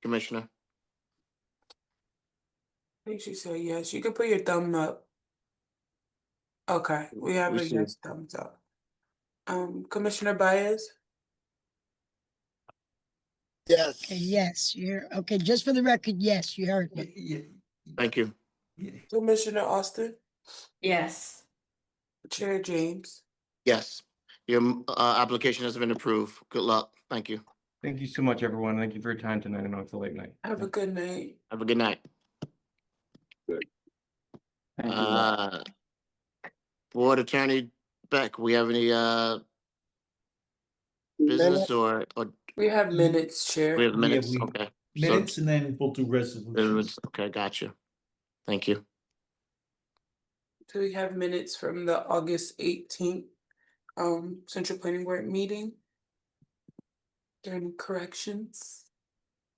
S1: Commissioner.
S2: I think she said yes. You can put your thumb up. Okay, we have
S1: We
S2: a
S1: see.
S2: yes thumbs up. Commissioner Baez,
S10: Yes.
S15: okay, yes, okay, just for the record, yes, you heard me.
S1: Thank you.
S2: Commissioner Austin,
S14: Yes.
S2: Chair James.
S1: Yes, your application has been approved. Good luck. Thank you.
S19: Thank you so much, everyone. Thank you for your time tonight. I know it's a late night.
S2: Have a good night.
S1: Have a good night. Board Attorney Beck, we have any business or
S2: We have minutes, Chair.
S1: we have minutes?
S3: we-
S1: Okay.
S3: Minutes, and then we'll do resolutions.
S1: Okay, gotcha. Thank you.
S2: So we have minutes from the August 18th Central Planning Board meeting. Are there any corrections?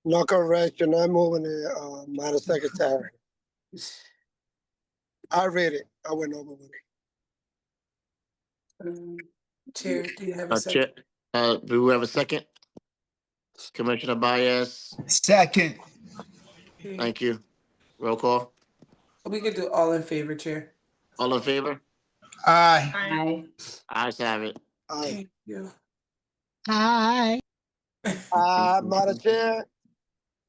S10: No correction. I'm moving it, Madam Secretary. I read it. I went over with it.
S2: Chair, do you have a second?
S1: Chair, do we have a second? Commissioner Baez,
S5: Second.
S1: thank you. Roll call.
S2: We could do all in favor, Chair.
S1: All in favor?
S5: Aye.
S14: Aye.
S1: Ayes have it.
S10: Aye.
S2: Thank you.
S15: Hi.
S10: Madam Chair,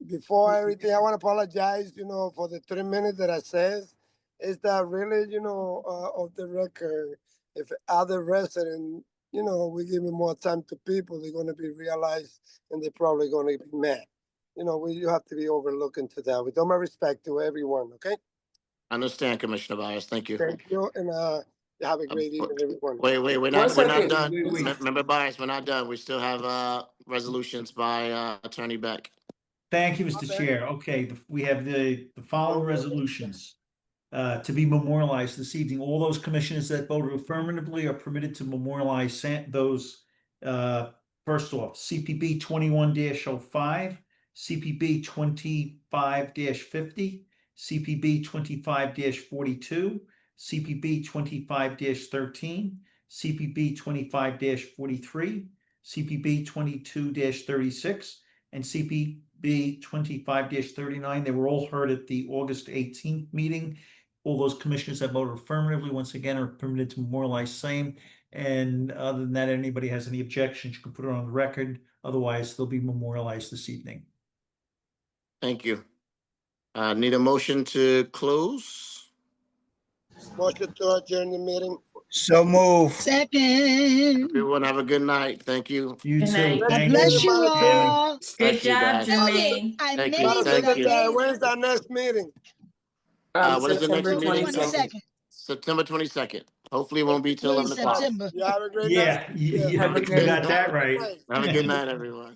S10: before everything, I want to apologize, for the 3 minutes that I says. Is that really, of the record, if other residents, we give more time to people, they're going to be realized and they're probably going to be mad. you have to be overlooking to that. With all my respect to everyone, okay?
S1: Understand, Commissioner Bias. Thank you.
S10: Thank you, and have a great evening, everyone.
S1: Wait, we're
S2: One
S1: not
S2: second.
S1: done.
S3: Wait.
S1: Member Bias, we're not done. We still have resolutions by Attorney Beck.
S3: Thank you, Mr. Chair. Okay, we have the following resolutions to be memorialized this evening. All those commissioners that voted affirmatively are permitted to memorialize those. First off, CPB 21-05, CPB 25-50, CPB 25-42, CPB 25-13, CPB 25-43, CPB 22-36, and CPB 25-39. They were all heard at the August 18th meeting. All those commissioners that voted affirmatively, once again, are permitted to memorialize same. And other than that, anybody has any objections, you can put it on the record. Otherwise, they'll be memorialized this evening.
S1: Thank you. Need a motion to close?
S10: Motion to adjourn the meeting.
S5: So move.
S15: Second.
S1: Everyone have a good night. Thank you.
S3: You
S14: Good
S3: too.
S14: night.
S15: God
S3: Thank
S15: bless
S3: you.
S15: you all.
S14: Good
S1: Thank you,
S14: job,
S1: guys.
S14: Jermaine.
S15: I
S1: Thank
S15: made
S1: you,
S15: it.
S1: thank you.
S10: When's our next meeting?
S1: What is the next
S2: September
S1: meeting?
S2: 22nd.
S1: September 22nd. Hopefully it won't be till
S15: In
S1: 11 o'clock.
S15: September.
S10: You have a great
S3: Yeah,
S10: night.
S3: you
S2: Have a
S3: you
S2: great
S3: got that right.
S1: Have a good night, everyone.